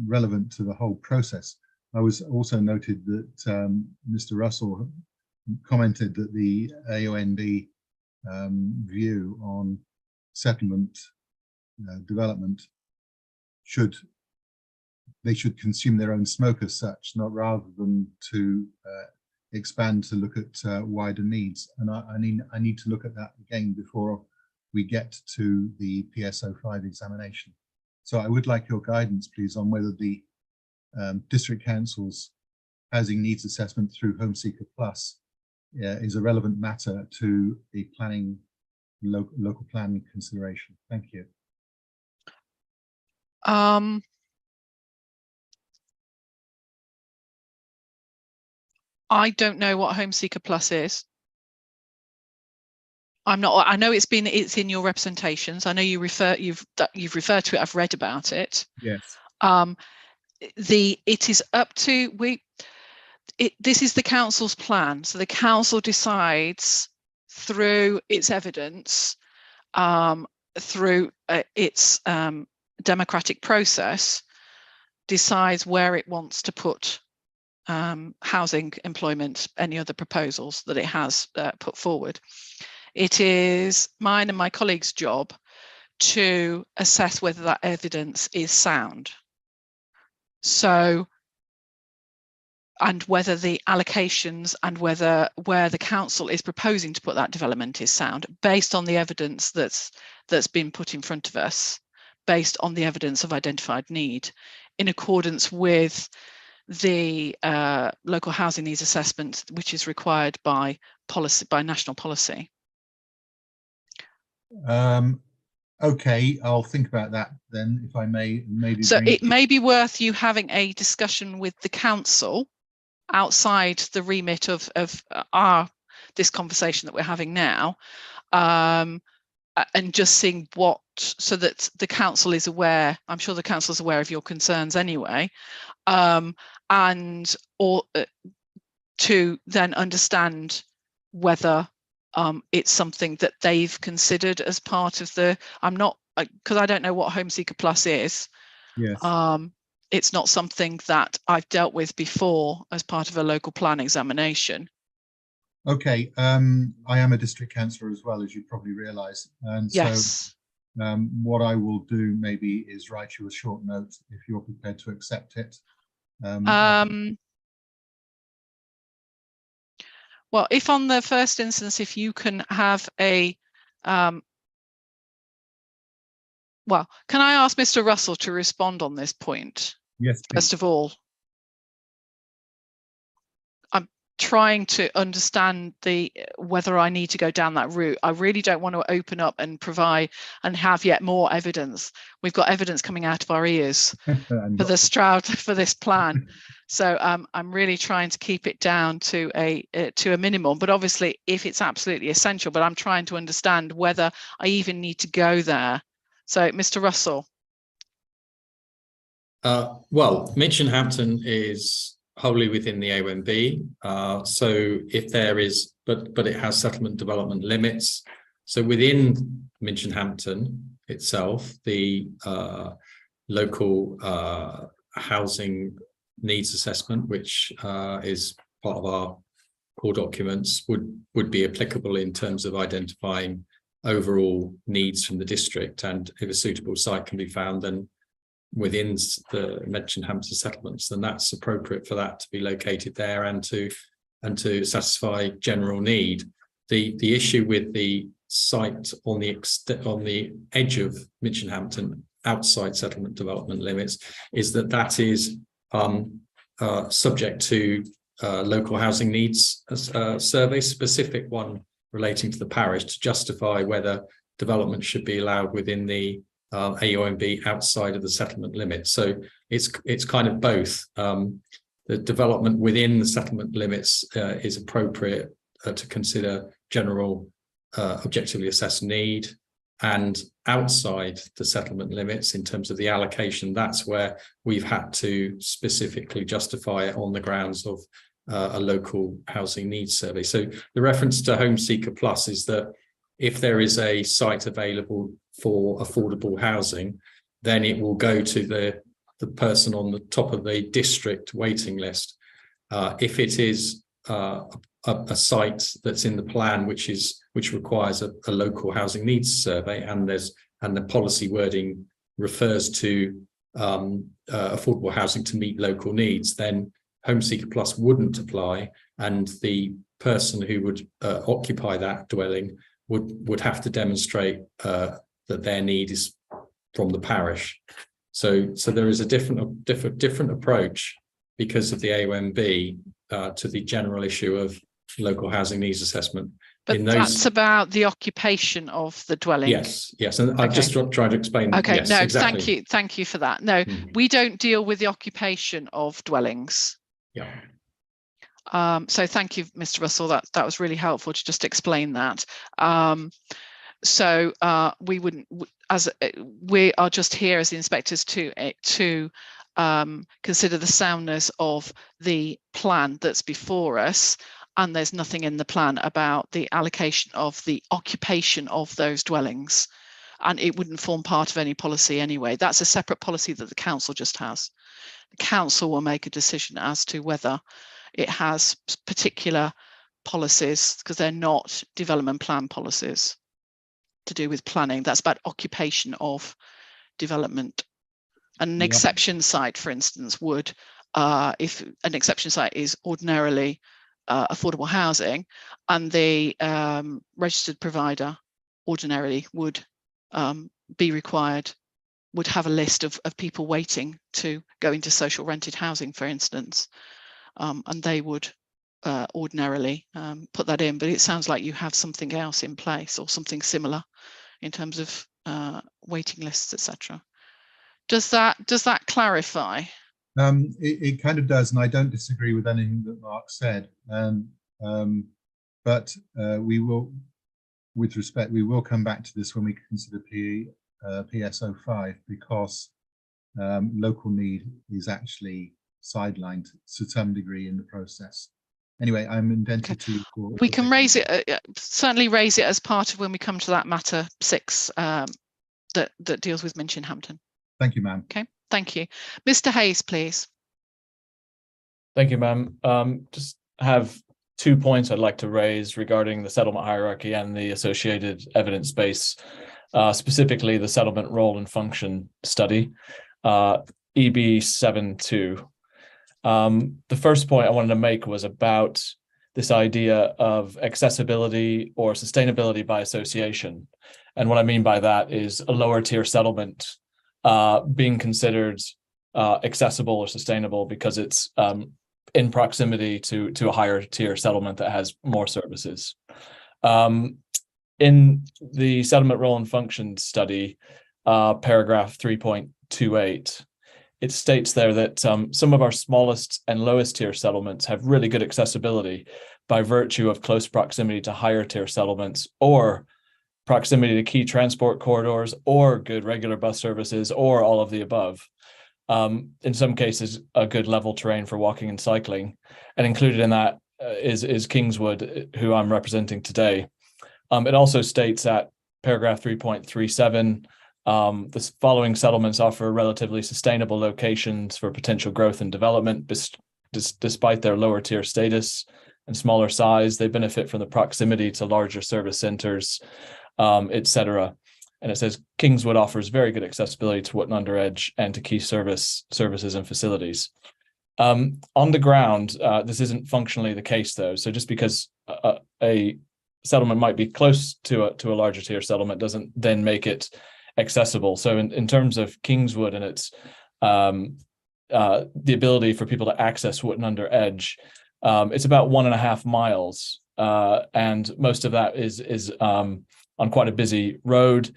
relevant to the whole process. I was also noted that Mr. Russell commented that the AONB view on settlement development they should consume their own smoke as such, not rather than to expand to look at wider needs. And I need to look at that again before we get to the PSO5 examination. So I would like your guidance, please, on whether the District Council's housing needs assessment through Home Seeker Plus is a relevant matter to the planning, local planning consideration. Thank you. I don't know what Home Seeker Plus is. I'm not. I know it's in your representations. I know you've referred to it. I've read about it. Yes. It is up to this is the council's plan. So the council decides through its evidence, through its democratic process, decides where it wants to put housing, employment, any other proposals that it has put forward. It is mine and my colleagues' job to assess whether that evidence is sound. So, and whether the allocations and whether where the council is proposing to put that development is sound, based on the evidence that's been put in front of us, based on the evidence of identified need, in accordance with the local housing needs assessment, which is required by policy, by national policy. Okay, I'll think about that then, if I may. Maybe so it may be worth you having a discussion with the council outside the remit of this conversation that we're having now, and just seeing what, so that the council is aware. I'm sure the council is aware of your concerns anyway, and or to then understand whether it's something that they've considered as part of the. I'm not, because I don't know what Home Seeker Plus is. Yes. It's not something that I've dealt with before as part of a local plan examination. Okay, I am a district councillor as well, as you probably realise, and yes. So what I will do maybe is write you a short note if you're prepared to accept it. Well, if on the first instance, if you can have a well, can I ask Mr. Russell to respond on this point? Yes, please. First of all, I'm trying to understand whether I need to go down that route. I really don't want to open up and provide and have yet more evidence. We've got evidence coming out of our ears for the Stroud, for this plan. So I'm really trying to keep it down to a minimum. But obviously, if it's absolutely essential, but I'm trying to understand whether I even need to go there. So, Mr. Russell. Well, Minchinhampton is wholly within the AONB. So if there is, but it has settlement development limits. So within Minchinhampton itself, the local housing needs assessment, which is part of our core documents, would be applicable in terms of identifying overall needs from the district, and if a suitable site can be found then within the Minchinhampton settlements, then that's appropriate for that to be located there and to satisfy general need. The issue with the site on the edge of Minchinhampton outside settlement development limits is that is subject to local housing needs survey, specific one relating to the parish, to justify whether development should be allowed within the AONB outside of the settlement limits. So it's kind of both. The development within the settlement limits is appropriate to consider general objectively assessed need, and outside the settlement limits in terms of the allocation, that's where we've had to specifically justify it on the grounds of a local housing needs survey. So the reference to Home Seeker Plus is that if there is a site available for affordable housing, then it will go to the person on the top of the district waiting list. If it is a site that's in the plan which requires a local housing needs survey, and the policy wording refers to affordable housing to meet local needs, then Home Seeker Plus wouldn't apply, and the person who would occupy that dwelling would have to demonstrate that their need is from the parish. So there is a different approach because of the AONB to the general issue of local housing needs assessment. But that's about the occupation of the dwelling. Yes, and okay. I've just tried to explain. Okay, yes, no, exactly. thank you for that. No, we don't deal with the occupation of dwellings. Yeah. So thank you, Mr. Russell. That was really helpful to just explain that. So we wouldn't, as we are just here as the inspectors to consider the soundness of the plan that's before us, and there's nothing in the plan about the allocation of the occupation of those dwellings. and it wouldn't form part of any policy anyway. That's a separate policy that the council just has. The council will make a decision as to whether it has particular policies, because they're not development plan policies to do with planning. That's about occupation of development. And an exception site, for instance, would, if an exception site is ordinarily affordable housing, and the registered provider ordinarily would be required, would have a list of people waiting to go into social rented housing, for instance, and they would ordinarily put that in. But it sounds like you have something else in place, or something similar in terms of waiting lists, etc. Does that clarify? It kind of does, and I don't disagree with anything that Mark said. But we will, with respect, we will come back to this when we consider PSO5, because local need is actually sidelined to some degree in the process. Anyway, I'm indented to. We can raise it, certainly raise it as part of when we come to that matter 6 that deals with Minchin Hampton. Thank you, ma'am. Okay, thank you. Mr. Hayes, please. Thank you, ma'am. Just have 2 points I'd like to raise regarding the settlement hierarchy and the associated evidence base, specifically the settlement role and function study, EB72. The first point I wanted to make was about this idea of accessibility or sustainability by association. And what I mean by that is a lower tier settlement being considered accessible or sustainable because it's in proximity to a higher tier settlement that has more services. In the settlement role and function study, paragraph 3.28, it states there that some of our smallest and lowest tier settlements have really good accessibility by virtue of close proximity to higher tier settlements, or proximity to key transport corridors, or good regular bus services, or all of the above. In some cases, a good level terrain for walking and cycling. And included in that is Kingswood, who I'm representing today. It also states at paragraph 3.37, the following settlements offer relatively sustainable locations for potential growth and development. Despite their lower tier status and smaller size, they benefit from the proximity to larger service centers, etc. And it says Kingswood offers very good accessibility to Wootton Under Edge and to key services and facilities. On the ground, this isn't functionally the case, though. So just because a settlement might be close to a larger tier settlement doesn't then make it accessible. So in terms of Kingswood and its the ability for people to access Wootton Under Edge, it's about 1.5 miles, and most of that is on quite a busy road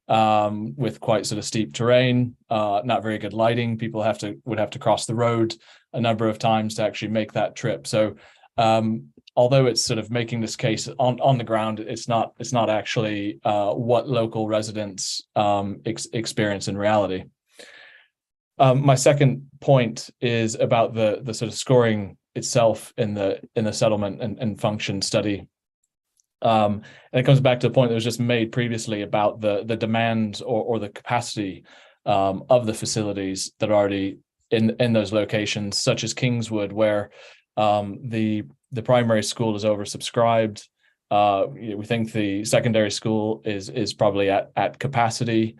with quite sort of steep terrain, not very good lighting. People would have to cross the road a number of times to actually make that trip. So although it's sort of making this case on the ground, it's not actually what local residents experience in reality. My second point is about the sort of scoring itself in the settlement and function study. And it comes back to the point that was just made previously about the demand or the capacity of the facilities that are already in those locations, such as Kingswood, where the primary school is oversubscribed. We think the secondary school is probably at capacity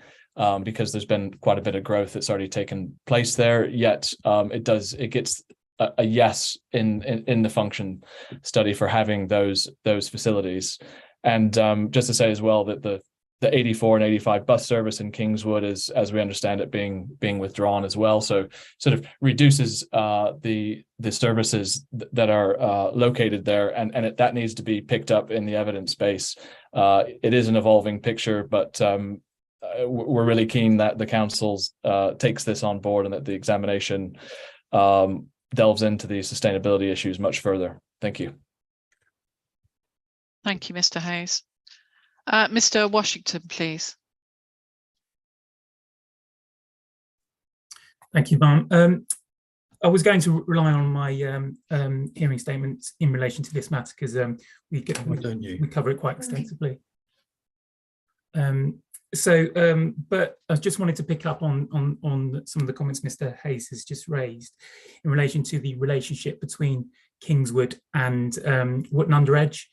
because there's been quite a bit of growth that's already taken place there. Yet it gets a yes in the function study for having those facilities. And just to say as well that the 84 and 85 bus service in Kingswood is, as we understand it, being withdrawn as well. So sort of reduces the services that are located there, and that needs to be picked up in the evidence base. It is an evolving picture, but we're really keen that the council takes this on board and that the examination delves into the sustainability issues much further. Thank you. Thank you, Mr. Hayes. Mr. Washington, please. Thank you, ma'am. I was going to rely on my hearing statement in relation to this matter because we cover it quite extensively. But I just wanted to pick up on some of the comments Mr. Hayes has just raised in relation to the relationship between Kingswood and Wootton Under Edge.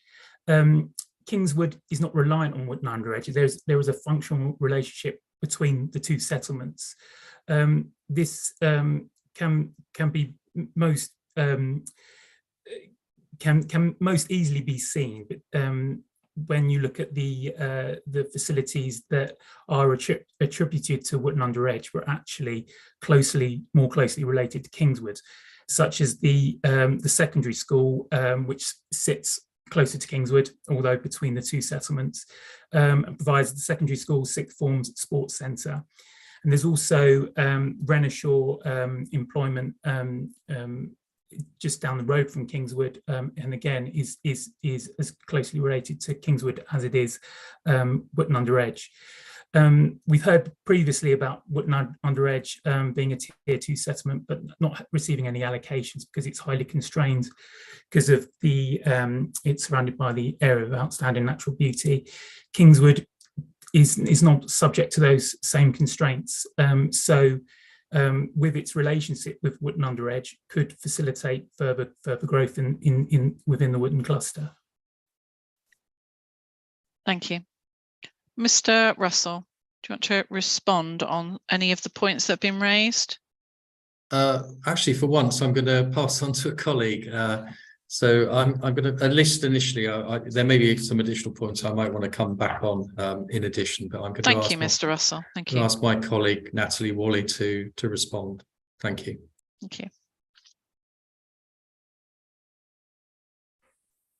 Kingswood is not reliant on Wootton Under Edge. There is a functional relationship between the two settlements. This can most easily be seen, but when you look at the facilities that are attributed to Wootton Under Edge, were actually more closely related to Kingswood, such as the secondary school, which sits closer to Kingswood, although between the two settlements, provides the secondary school, sixth forms, sports centre. And there's also Renishaw employment just down the road from Kingswood, and again is as closely related to Kingswood as it is Wootton Under Edge. We've heard previously about Wootton Under Edge being a tier 2 settlement, but not receiving any allocations because it's highly constrained because of it's surrounded by the area of outstanding natural beauty. Kingswood is not subject to those same constraints. With its relationship with Wootton Under Edge, could facilitate further growth within the Wootton cluster. Thank you. Mr. Russell, do you want to respond on any of the points that have been raised? Actually, for once, I'm going to pass on to a colleague. So I'm going to, at least initially, there may be some additional points I might want to come back on in addition, but I'm going to Thank you, Mr. Russell. Thank you. Ask my colleague, Natalie Wally, to respond. Thank you. Thank you.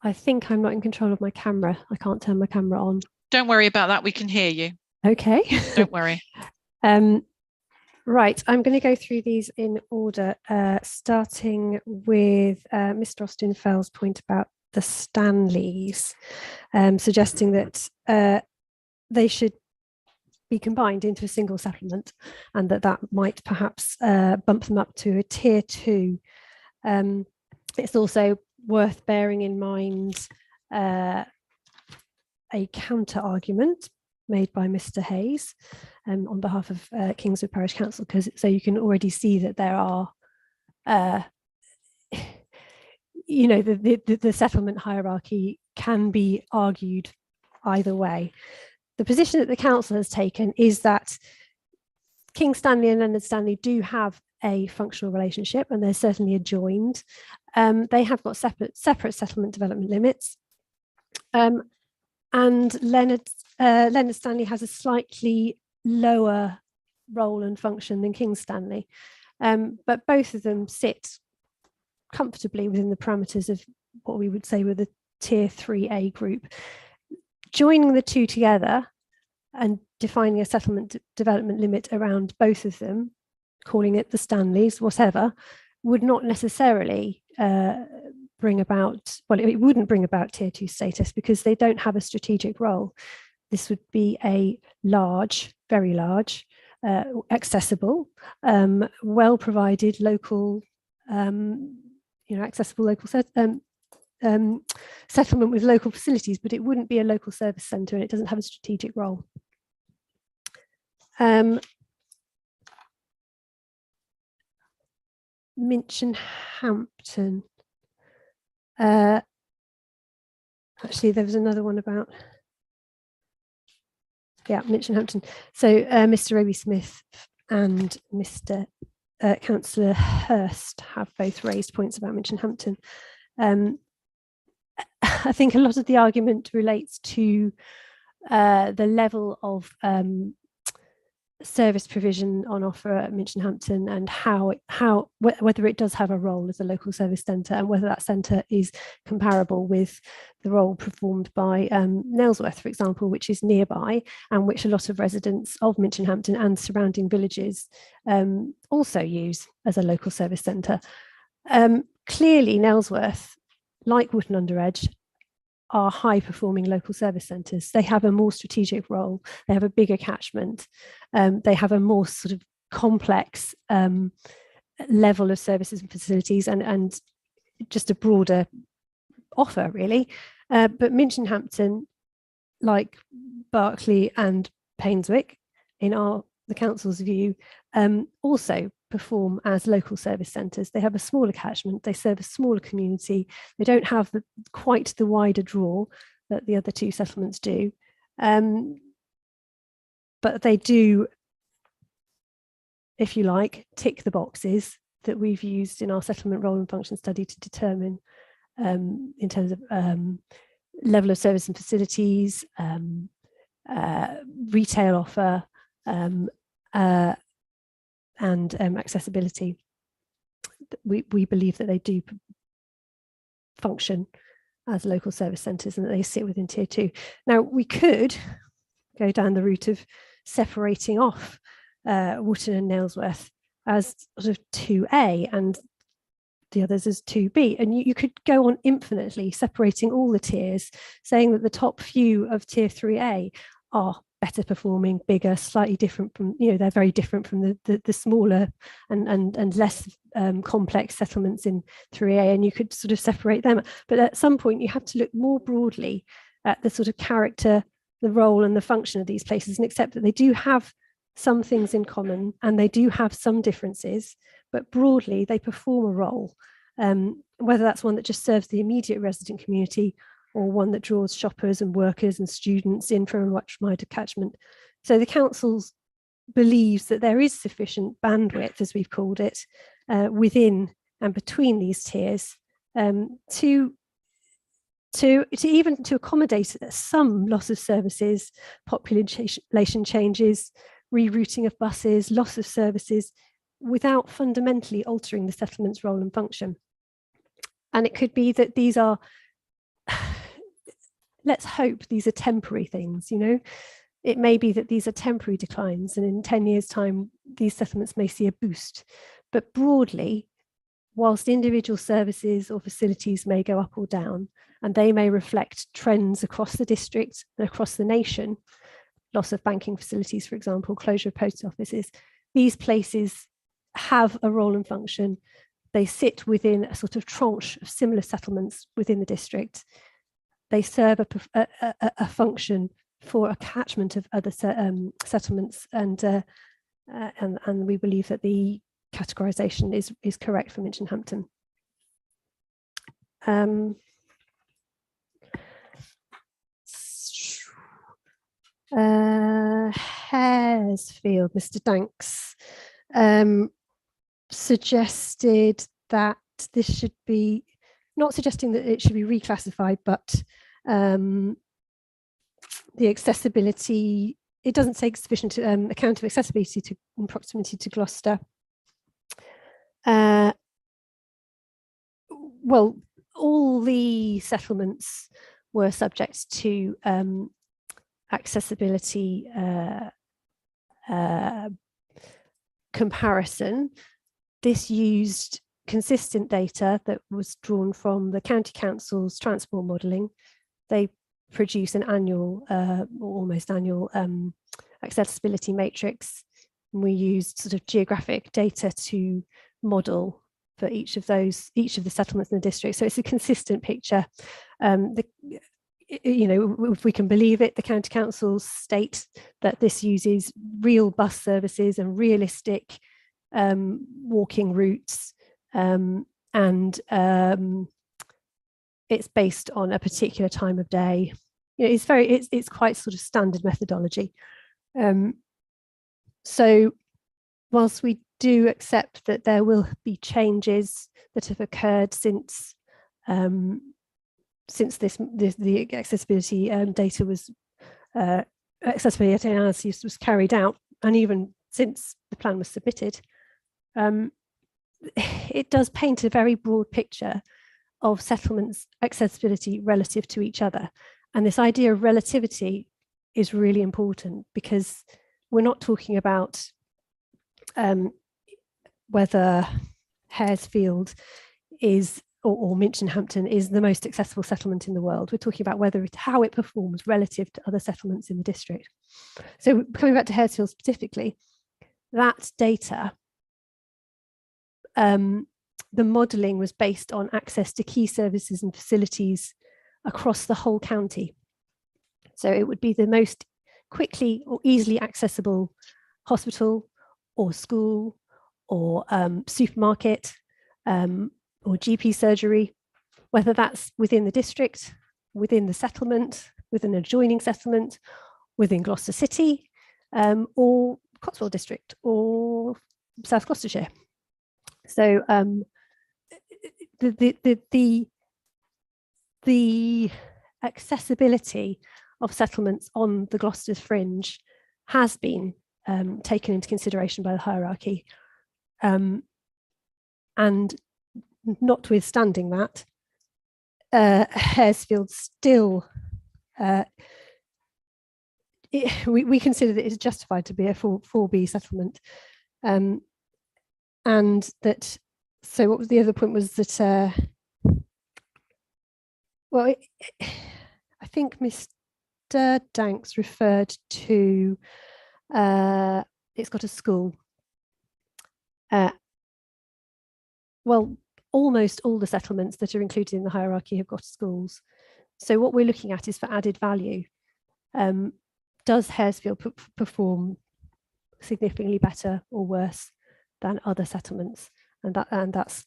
I think I'm not in control of my camera. I can't turn my camera on. Don't worry about that. We can hear you. Okay. Don't worry. Right, I'm going to go through these in order, starting with Mr. Austin Fell's point about the Stanleys, suggesting that they should be combined into a single settlement and that might perhaps bump them up to a tier 2. It's also worth bearing in mind a counter argument made by Mr. Hayes on behalf of Kingswood Parish Council, so you can already see that there are, the settlement hierarchy can be argued either way. The position that the council has taken is that King Stanley and Leonard Stanley do have a functional relationship, and they're certainly adjoined. They have got separate settlement development limits, and Leonard Stanley has a slightly lower role and function than King Stanley, but both of them sit comfortably within the parameters of what we would say were the tier 3A group. Joining the two together and defining a settlement development limit around both of them, calling it the Stanleys, whatever, would not necessarily bring about, well, it wouldn't bring about tier 2 status because they don't have a strategic role. This would be a large, very large, accessible, well-provided local, accessible local settlement with local facilities, but it wouldn't be a local service centre and it doesn't have a strategic role. Minchinhampton. Actually, there was another one about, Minchinhampton. So Mr. Roby Smith and Mr. Councillor Hurst have both raised points about Minchinhampton. I think a lot of the argument relates to the level of service provision on offer at Minchinhampton and whether it does have a role as a local service centre and whether that centre is comparable with the role performed by Nailsworth, for example, which is nearby and which a lot of residents of Minchinhampton and surrounding villages also use as a local service centre. Clearly, Nailsworth, like Wootton Under Edge, are high-performing local service centres. They have a more strategic role. They have a bigger catchment. They have a more sort of complex level of services and facilities and just a broader offer, really. But Minchinhampton, like Berkeley and Painswick, in the council's view, also perform as local service centres. They have a smaller catchment, they serve a smaller community, they don't have quite the wider draw that the other two settlements do, but they do, if you like, tick the boxes that we've used in our settlement role and function study to determine in terms of level of service and facilities, retail offer, and accessibility. We believe that they do function as local service centres and that they sit within Tier 2. Now, we could go down the route of separating off Wootton and Nailsworth as sort of 2A and the others as 2B, and you could go on infinitely, separating all the tiers, saying that the top few of Tier 3A are better performing, bigger, slightly different from, they're very different from the smaller and less complex settlements in 3A, and you could sort of separate them. But at some point, you have to look more broadly at the sort of character, the role and the function of these places, and accept that they do have some things in common and they do have some differences, but broadly they perform a role, whether that's one that just serves the immediate resident community or one that draws shoppers and workers and students in from a much wider catchment. So the council believes that there is sufficient bandwidth, as we've called it, within and between these tiers to accommodate some loss of services, population changes, rerouting of buses, loss of services, without fundamentally altering the settlement's role and function. And it could be that these are, let's hope these are temporary things, It may be that these are temporary declines, and in 10 years' time, these settlements may see a boost. But broadly, whilst individual services or facilities may go up or down, and they may reflect trends across the district and across the nation, loss of banking facilities, for example, closure of post offices, these places have a role and function. They sit within a sort of tranche of similar settlements within the district. They serve a function for a catchment of other settlements, and we believe that the categorisation is correct for Minchinhampton. Haresfield, Mr. Danks suggested that this should be, not suggesting that it should be reclassified, but the accessibility, it doesn't take sufficient account of accessibility in proximity to Gloucester. Well, all the settlements were subject to accessibility comparison. This used consistent data that was drawn from the County Council's transport modelling. They produce an annual, or almost annual, accessibility matrix. And we used sort of geographic data to model for each of the settlements in the district. So it's a consistent picture. If we can believe it, the County Councils state that this uses real bus services and realistic walking routes, and it's based on a particular time of day. It's quite sort of standard methodology. So whilst we do accept that there will be changes that have occurred since the accessibility data was accessibility analysis was carried out, and even since the plan was submitted, it does paint a very broad picture of settlements accessibility relative to each other. And this idea of relativity is really important, because we're not talking about whether Haresfield is or Minchinhampton is the most accessible settlement in the world. We're talking about how it performs relative to other settlements in the district. So coming back to Haresfield specifically, that data, the modelling was based on access to key services and facilities across the whole county. So it would be the most quickly or easily accessible hospital or school or supermarket or GP surgery, whether that's within the district, within the settlement, within an adjoining settlement, within Gloucester City, or Cotswold District or South Gloucestershire. So the accessibility of settlements on the Gloucester fringe has been taken into consideration by the hierarchy. And notwithstanding that, Haresfield still, we consider that it is justified to be a 4B settlement. And that, so what was the other point was that, well, I think Mr. Danks referred to, it's got a school. Well, almost all the settlements that are included in the hierarchy have got schools. So what we're looking at is for added value. Does Haresfield perform significantly better or worse than other settlements? And that's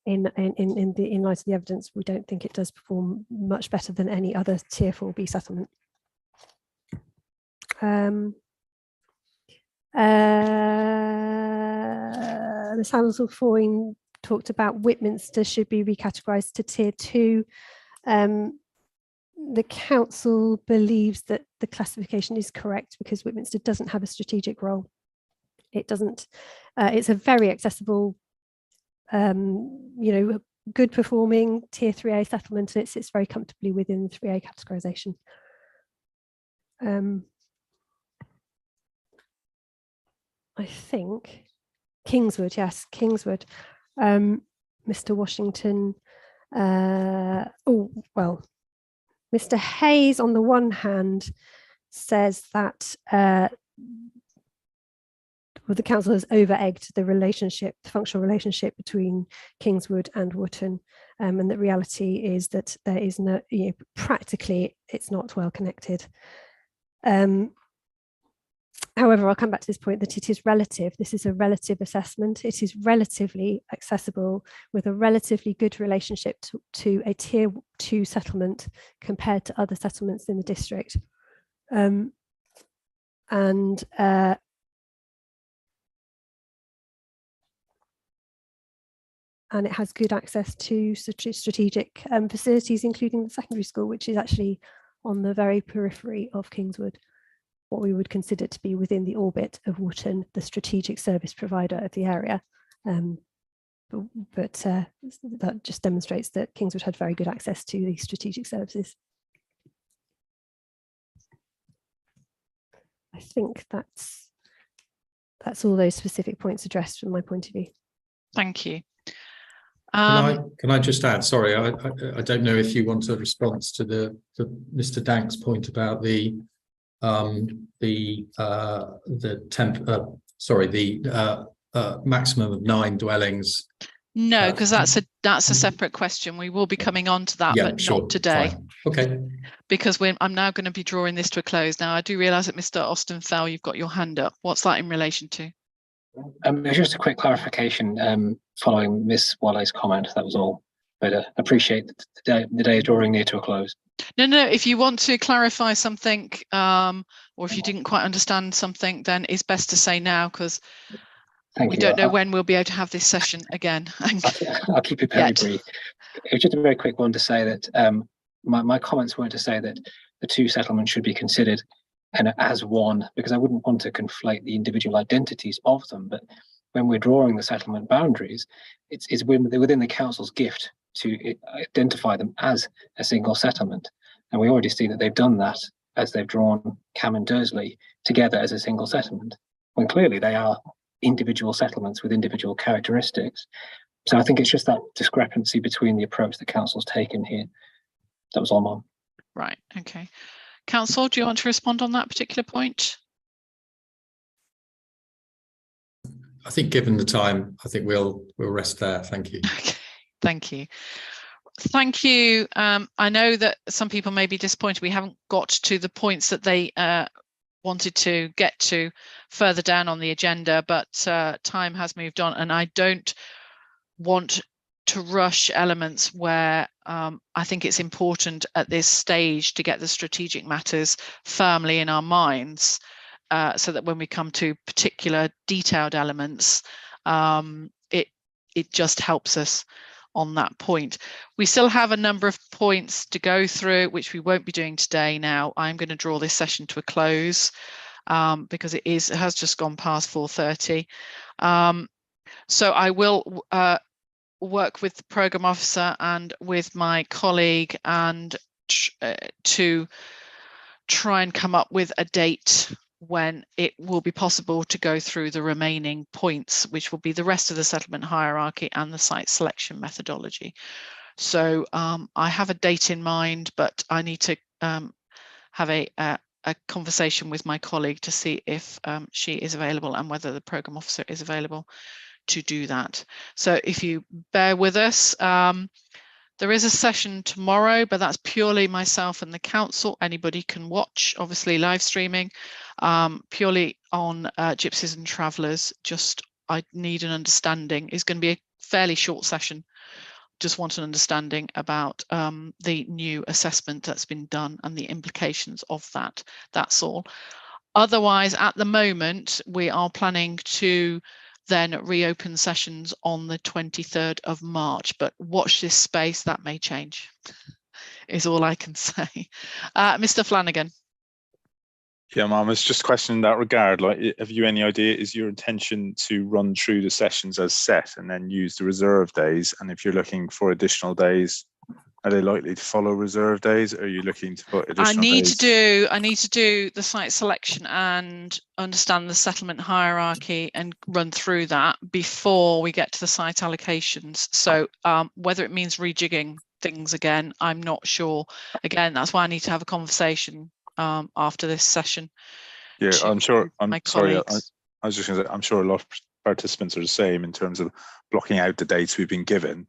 in light of the evidence, we don't think it does perform much better than any other Tier 4B settlement. Ms. Hamilton-Foyne talked about Whitminster should be recategorised to Tier 2. The council believes that the classification is correct because Whitminster doesn't have a strategic role. It doesn't. It's a very accessible, good performing Tier 3A settlement, and it sits very comfortably within the 3A categorisation. I think Kingswood, yes, Kingswood. Mr. Washington, Mr. Hayes on the one hand says that the council has over-egged the relationship, the functional relationship between Kingswood and Wootton, and the reality is that there is no, practically it's not well connected. However, I'll come back to this point that it is relative. This is a relative assessment. It is relatively accessible with a relatively good relationship to a Tier 2 settlement compared to other settlements in the district. And it has good access to strategic facilities, including the secondary school, which is actually on the very periphery of Kingswood, what we would consider to be within the orbit of Wootton, the strategic service provider of the area. But that just demonstrates that Kingswood had very good access to these strategic services. I think that's all those specific points addressed from my point of view. Thank you. Can I just add? Sorry, I don't know if you want a response to the Mr. Dank's point about the maximum of 9 dwellings. No, because that's a separate question. We will be coming on to that, yeah, but sure, not today. fine. Okay. Because I'm now going to be drawing this to a close. Now, I do realise that Mr. Austenfell, you've got your hand up. What's that in relation to? Just a quick clarification following Ms. Wallay's comment. That was all. But appreciate that the day is drawing near to a close. No. If you want to clarify something, or if you didn't quite understand something, then it's best to say now, because we don't know when we'll be able to have this session again. I'll keep it very brief. It was just a very quick one to say that my comments weren't to say that the 2 settlements should be considered as one, because I wouldn't want to conflate the individual identities of them. But when we're drawing the settlement boundaries, it's within the council's gift to identify them as a single settlement. And we already see that they've done that as they've drawn Cam and Dursley together as a single settlement, when clearly they are individual settlements with individual characteristics. So I think it's just that discrepancy between the approach the council's taken here. That was all, Mom. Right, okay. Council, do you want to respond on that particular point? I think given the time, I think we'll rest there. Thank you. Okay, thank you. Thank you. I know that some people may be disappointed we haven't got to the points that they wanted to get to further down on the agenda, but time has moved on, and I don't want to rush elements where I think it's important at this stage to get the strategic matters firmly in our minds, so that when we come to particular detailed elements, it just helps us on that point. We still have a number of points to go through, which we won't be doing today. Now I'm going to draw this session to a close because it has just gone past 4:30. So I will work with the programme officer and with my colleague and to try and come up with a date when it will be possible to go through the remaining points, which will be the rest of the settlement hierarchy and the site selection methodology. So I have a date in mind, but I need to have a conversation with my colleague to see if she is available and whether the programme officer is available to do that. So if you bear with us, there is a session tomorrow, but that's purely myself and the council. Anybody can watch, obviously live streaming, purely on Gypsies and Travellers. Just I need an understanding. It's going to be a fairly short session. Just want an understanding about the new assessment that's been done and the implications of that. That's all. Otherwise, at the moment, we are planning to then reopen sessions on the 23rd of March, but watch this space, that may change, is all I can say. Mr. Flanagan. Yeah, Mum, it's just a question in that regard. Like, have you any idea, is your intention to run through the sessions as set and then use the reserve days? And if you're looking for additional days, are they likely to follow reserve days? Or are you looking to put additional days? I need to do the site selection and understand the settlement hierarchy and run through that before we get to the site allocations. So whether it means rejigging things again, I'm not sure. Again, that's why I need to have a conversation after this session. Yeah, I'm sure. I'm sorry. I colleagues. was just going to say, I'm sure a lot of participants are the same in terms of blocking out the dates we've been given.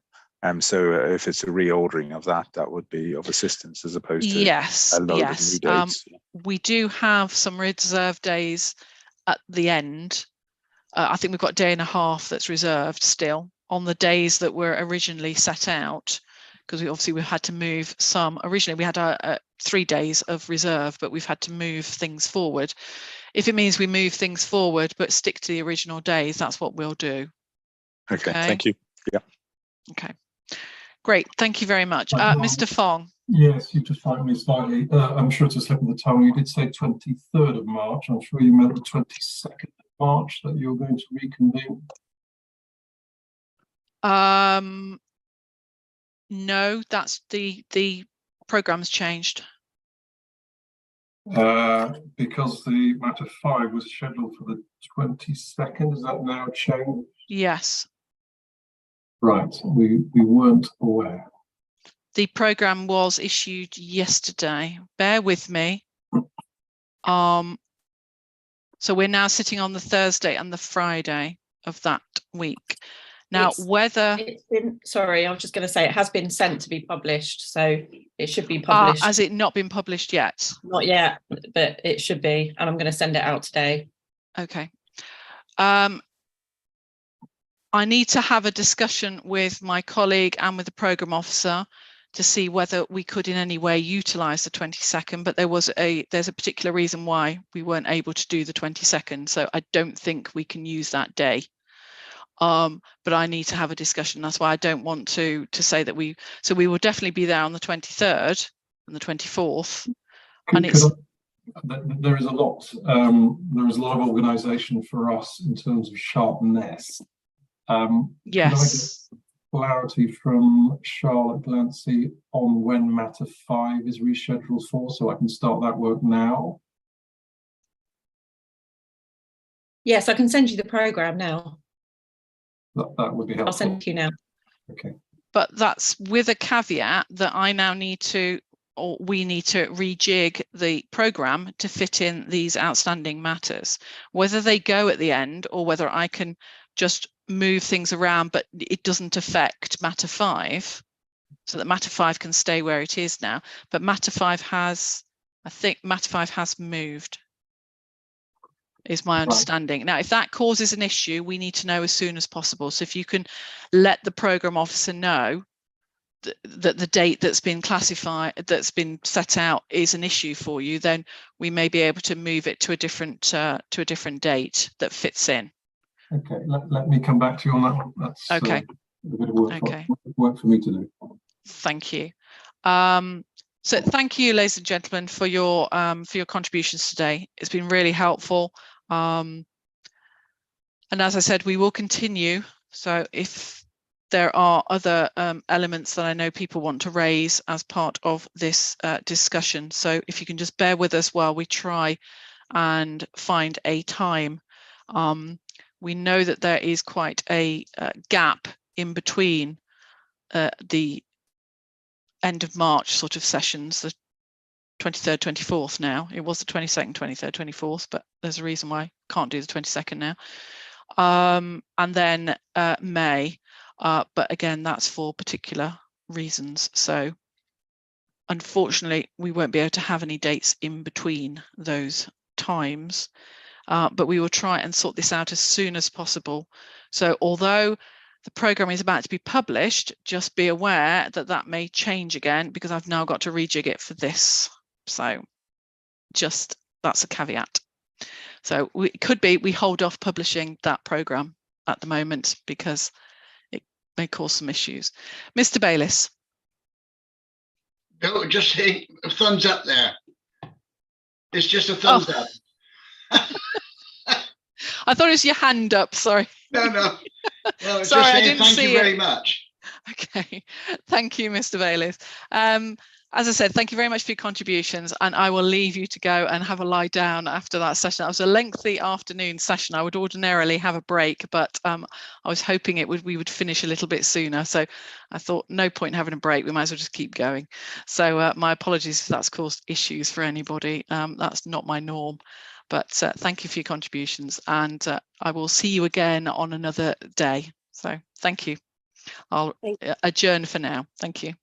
So if it's a reordering of that, that would be of assistance as opposed to a load of new dates. We do have some reserve days at the end. I think we've got a day and a half that's reserved still on the days that were originally set out, because we had to move some. Originally we had 3 days of reserve, but we've had to move things forward. If it means we move things forward but stick to the original days, that's what we'll do. Okay. Thank you. Yeah. Okay. Great, thank you very much. Mr. Fong. Yes, you just frightened me slightly. I'm sure it's a slip of the tongue. You did say 23rd of March. I'm sure you meant the 22nd of March that you're going to reconvene. No, that's the program's changed. Because the matter 5 was scheduled for the 22nd. Is that now changed? Yes. Right, we weren't aware. The programme was issued yesterday. Bear with me. So we're now sitting on the Thursday and the Friday of that week. Now, it's been, sorry, I was just going to say it has been sent to be published, so it should be published. Has it not been published yet? Not yet, but it should be, and I'm going to send it out today. Okay. I need to have a discussion with my colleague and with the programme officer to see whether we could in any way utilise the 22nd, but there's a particular reason why we weren't able to do the 22nd, so I don't think we can use that day. But I need to have a discussion. That's why I don't want to say that we will definitely be there on the 23rd and the 24th. And there is a lot of organisation for us in terms of sharpness. Yes. Can I get clarity from Charlotte Glancy on when matter 5 is rescheduled for, so I can start that work now? Yes, I can send you the programme now. That would be helpful. I'll send it to you now. Okay. But that's with a caveat that I now need to, or we need to rejig the programme to fit in these outstanding matters. Whether they go at the end or whether I can just move things around, but it doesn't affect matter 5. so that matter 5 can stay where it is now. But matter 5 has, I think matter 5 has moved, is my understanding. Now, if that causes an issue, we need to know as soon as possible. So if you can let the programme officer know that the date that's been classified, that's been set out, is an issue for you, then we may be able to move it to a different date that fits in. Okay, let me come back to you on that one. That's okay. A bit of work for me to do. Thank you. So thank you, ladies and gentlemen, for your contributions today. It's been really helpful. And as I said, we will continue. So if there are other elements that I know people want to raise as part of this discussion, so if you can just bear with us while we try and find a time. We know that there is quite a gap in between the end of March sort of sessions, the 23rd, 24th now. It was the 22nd, 23rd, 24th, but there's a reason why I can't do the 22nd now. And then May, but again, that's for particular reasons. So unfortunately, we won't be able to have any dates in between those times, but we will try and sort this out as soon as possible. So although the programme is about to be published, just be aware that that may change again because I've now got to rejig it for this. So just that's a caveat. So it could be we hold off publishing that programme at the moment because it may cause some issues. Mr. Bayliss. No, just a thumbs up there. It's just a thumbs up. I thought it was your hand up, sorry. No, it's sorry, just I saying didn't thank see you very it. much. Okay, thank you, Mr. Bayliss. As I said, thank you very much for your contributions, and I will leave you to go and have a lie down after that session. That was a lengthy afternoon session. I would ordinarily have a break, but I was hoping we would finish a little bit sooner. So I thought no point in having a break. We might as well just keep going. So my apologies if that's caused issues for anybody. That's not my norm. But thank you for your contributions, and I will see you again on another day. So thank you. I'll adjourn for now. Thank you.